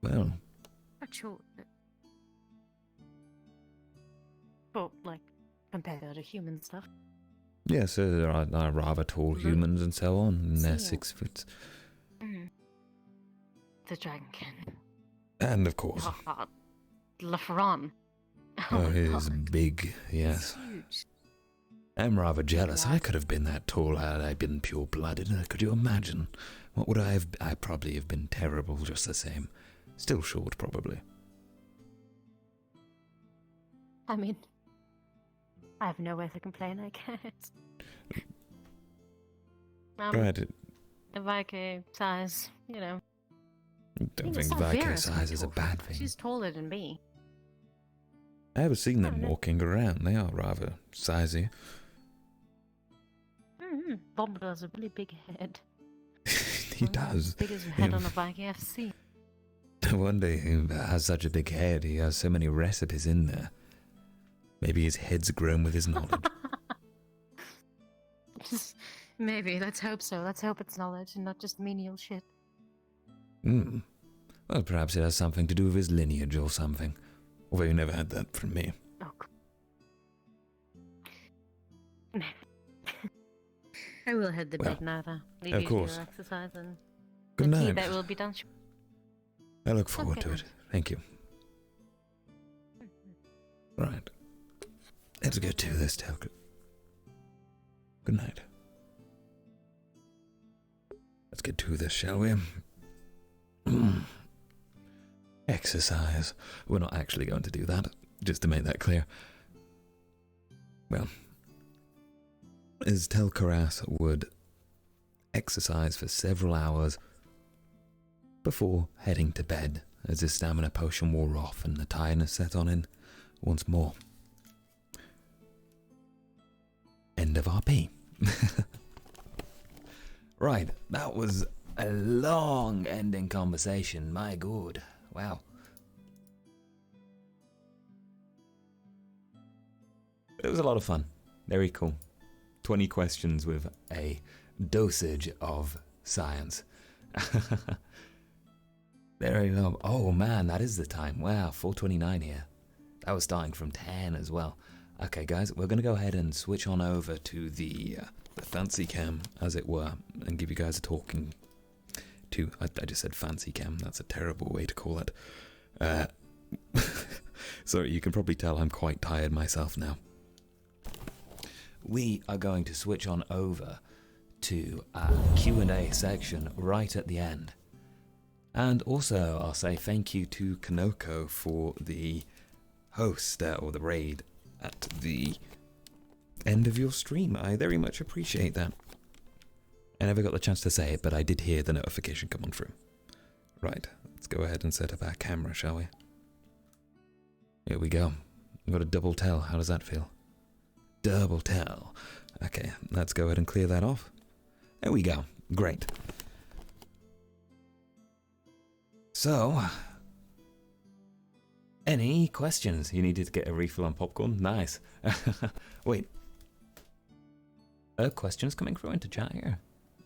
Well, Not short, but like compared to other human stuff. Yes, there are rather tall humans and so on, and they're See. 6 foot. The Dragonkin. And of course, Lafron. oh, he is big, yes. Huge. I'm rather jealous. I could have been that tall had I been pure-blooded. Could you imagine? What would I have... I probably have been terrible just the same. Still short, probably. I mean, I have nowhere to complain, I guess. Right. A Viking size, you know. I don't think Viking size is a bad thing. She's taller than me. I haven't seen them walking around. They are rather sizey. Bombadil has a really big head. He does. Big as a head on a Viking I've seen. No wonder he has such a big head. He has so many recipes in there. Maybe his head's grown with his knowledge. Maybe. Let's hope so. Let's hope it's knowledge and not just menial shit. Well, perhaps it has something to do with his lineage or something. Although you never had that from me. I will head to bed now, though. Leave of you course. to your exercise and Good the tea night. that will be done. I look forward to it. Thank you. Right. Let's get to this, Tel'Kahras. Good night. Let's get to this, shall we? Exercise. We're not actually going to do that, just to make that clear. Well, as Tel'Kahras would exercise for several hours before heading to bed as his stamina potion wore off and the tiredness set on in once more. End of RP. Right, that was a long ending conversation, my god. Wow. It was a lot of fun. Very cool. 20 questions with a dosage of science. There you go. Oh man, that is the time. Wow, 4:29 here. That was starting from 10 as well. Okay guys, we're going to go ahead and switch on over to the fancy cam, as it were, and give you guys a talking to... I just said fancy cam, that's a terrible way to call it. Sorry, you can probably tell I'm quite tired myself now. We are going to switch on over to our Q&A section right at the end. And also, I'll say thank you to Kanoko for the host, or the raid, at the end of your stream. I very much appreciate that. I never got the chance to say it, but I did hear the notification come on through. Right, let's go ahead and set up our camera, shall we? Here we go. We've got a double tell. How does that feel? Double tell. Okay, let's go ahead and clear that off. There we go. Great. So, any questions? You needed to get a refill on popcorn? Nice. Wait. Are questions coming through into chat here?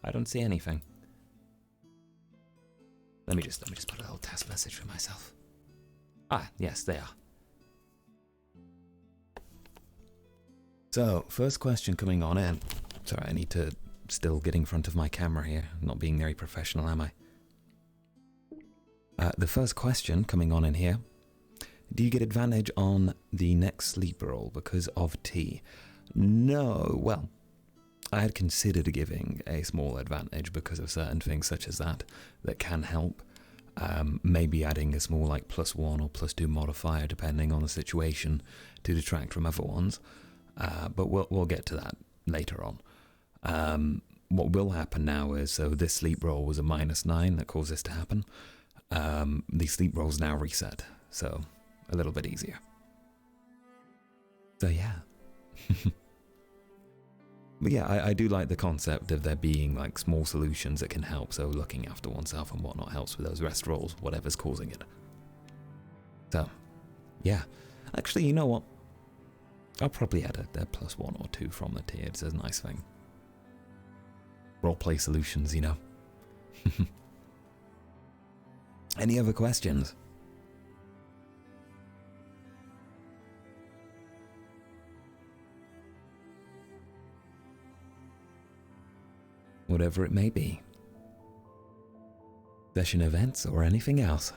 I don't see anything. Let me just put a little test message for myself. Ah, yes, they are. So, first question coming on in. Sorry, I need to still get in front of my camera here. I'm not being very professional, am I? The first question coming on in here. Do you get advantage on the next sleep roll because of tea? No. Well, I had considered giving a small advantage because of certain things such as that can help. Maybe adding a small like +1 or +2 modifier depending on the situation to detract from other ones. But we'll get to that later on. What will happen now is, so this sleep roll was a -9 that caused this to happen. The sleep roll's now reset, so a little bit easier. So yeah. But yeah, I do like the concept of there being like small solutions that can help, so looking after oneself and whatnot helps with those rest rolls, whatever's causing it. So, yeah. Actually, you know what? I'll probably add a +1 or 2 from the tier. It's a nice thing. Roleplay solutions, you know. Any other questions? whatever it may be. Session events or anything else.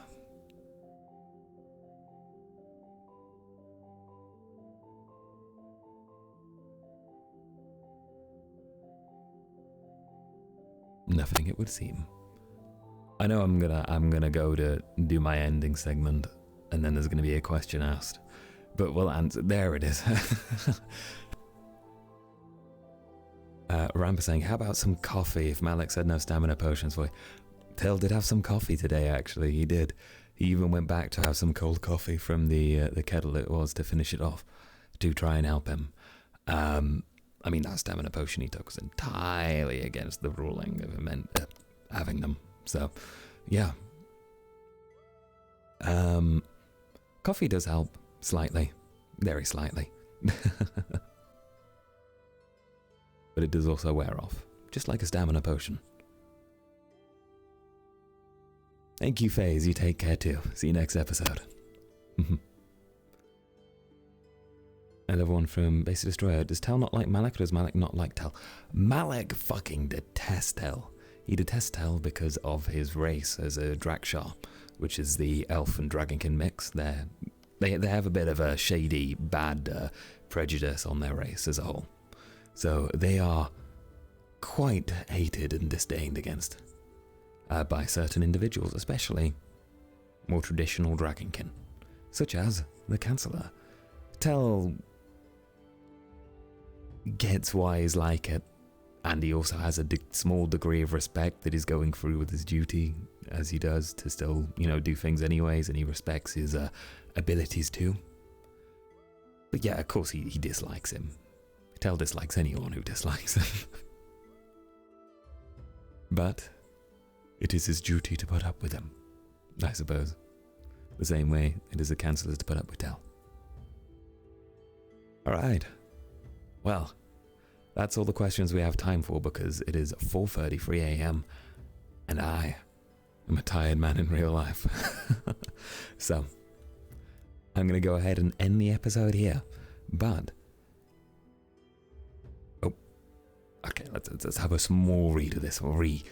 Nothing, it would seem. I know I'm gonna go to do my ending segment, and then there's gonna be a question asked, but we'll answer. There it is. Rampa saying, "How about some coffee?" If Malik said no stamina potions for you. Tel did have some coffee today. Actually, he did. He even went back to have some cold coffee from the kettle it was to finish it off, to try and help him. I mean, that stamina potion he took was entirely against the ruling of him having them. So, yeah. Coffee does help slightly, very slightly. But it does also wear off, just like a stamina potion. Thank you, FaZe. You take care too. See you next episode. Another one from Basic Destroyer. Does Tel not like Malik, or does Malik not like Tel? Malik fucking detests Tel. He detests Tel because of his race as a Drakshar, which is the elf and Dragonkin mix. They have a bit of a shady, bad prejudice on their race as a whole. So they are quite hated and disdained against by certain individuals, especially more traditional Dragonkin, such as the Chancellor. Tel gets why he's like it, and he also has a small degree of respect that he's going through with his duty, as he does, to still, do things anyways, and he respects his abilities too. But yeah, of course he dislikes him. Tel dislikes anyone who dislikes him. But it is his duty to put up with him, I suppose. The same way it is the Chancellor's to put up with Tel. Alright. Well, that's all the questions we have time for, because it is 4:33 a.m. and I am a tired man in real life. So, I'm going to go ahead and end the episode here. But, okay, let's have a small read of this. Me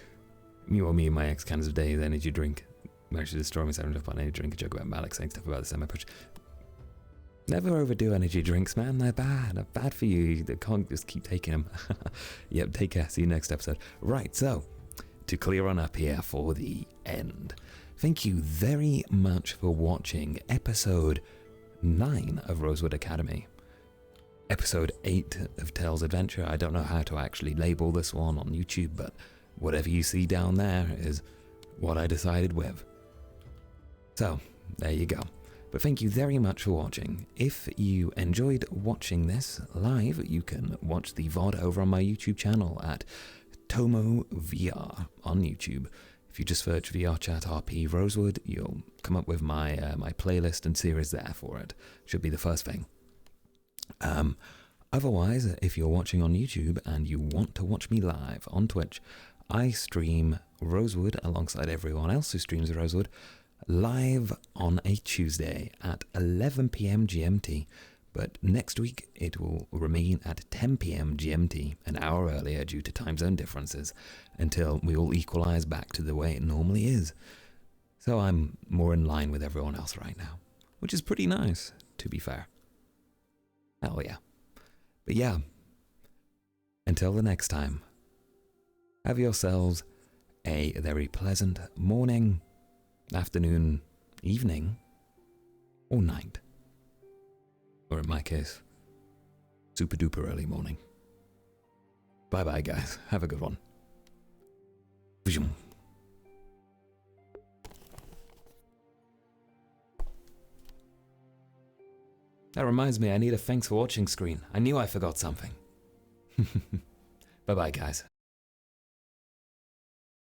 and my ex-cans of days energy drink. Managed to destroy me 7 upon energy drink. A joke about Malik saying stuff about the semi-push. Never overdo energy drinks, man. They're bad. They're bad for you. They can't just keep taking them. Yep, take care. See you next episode. Right, so, to clear on up here for the end. Thank you very much for watching episode 9 of Rosewood Academy. Episode 8 of Tel's Adventure. I don't know how to actually label this one on YouTube, but whatever you see down there is what I decided with. So, there you go. But thank you very much for watching. If you enjoyed watching this live, you can watch the VOD over on my YouTube channel at Tomo VR on YouTube. If you just search VRChat RP Rosewood, you'll come up with my playlist and series there for it. Should be the first thing. Otherwise, if you're watching on YouTube and you want to watch me live on Twitch, I stream Rosewood alongside everyone else who streams Rosewood live on a Tuesday at 11 PM GMT, but next week it will remain at 10 PM GMT, an hour earlier due to time zone differences, until we all equalize back to the way it normally is. So I'm more in line with everyone else right now, which is pretty nice, to be fair. Hell yeah. But yeah, until the next time, have yourselves a very pleasant morning, afternoon, evening, or night. Or in my case, super duper early morning. Bye bye guys, have a good one. Vision. That reminds me, I need a thanks for watching screen. I knew I forgot something. Bye bye guys.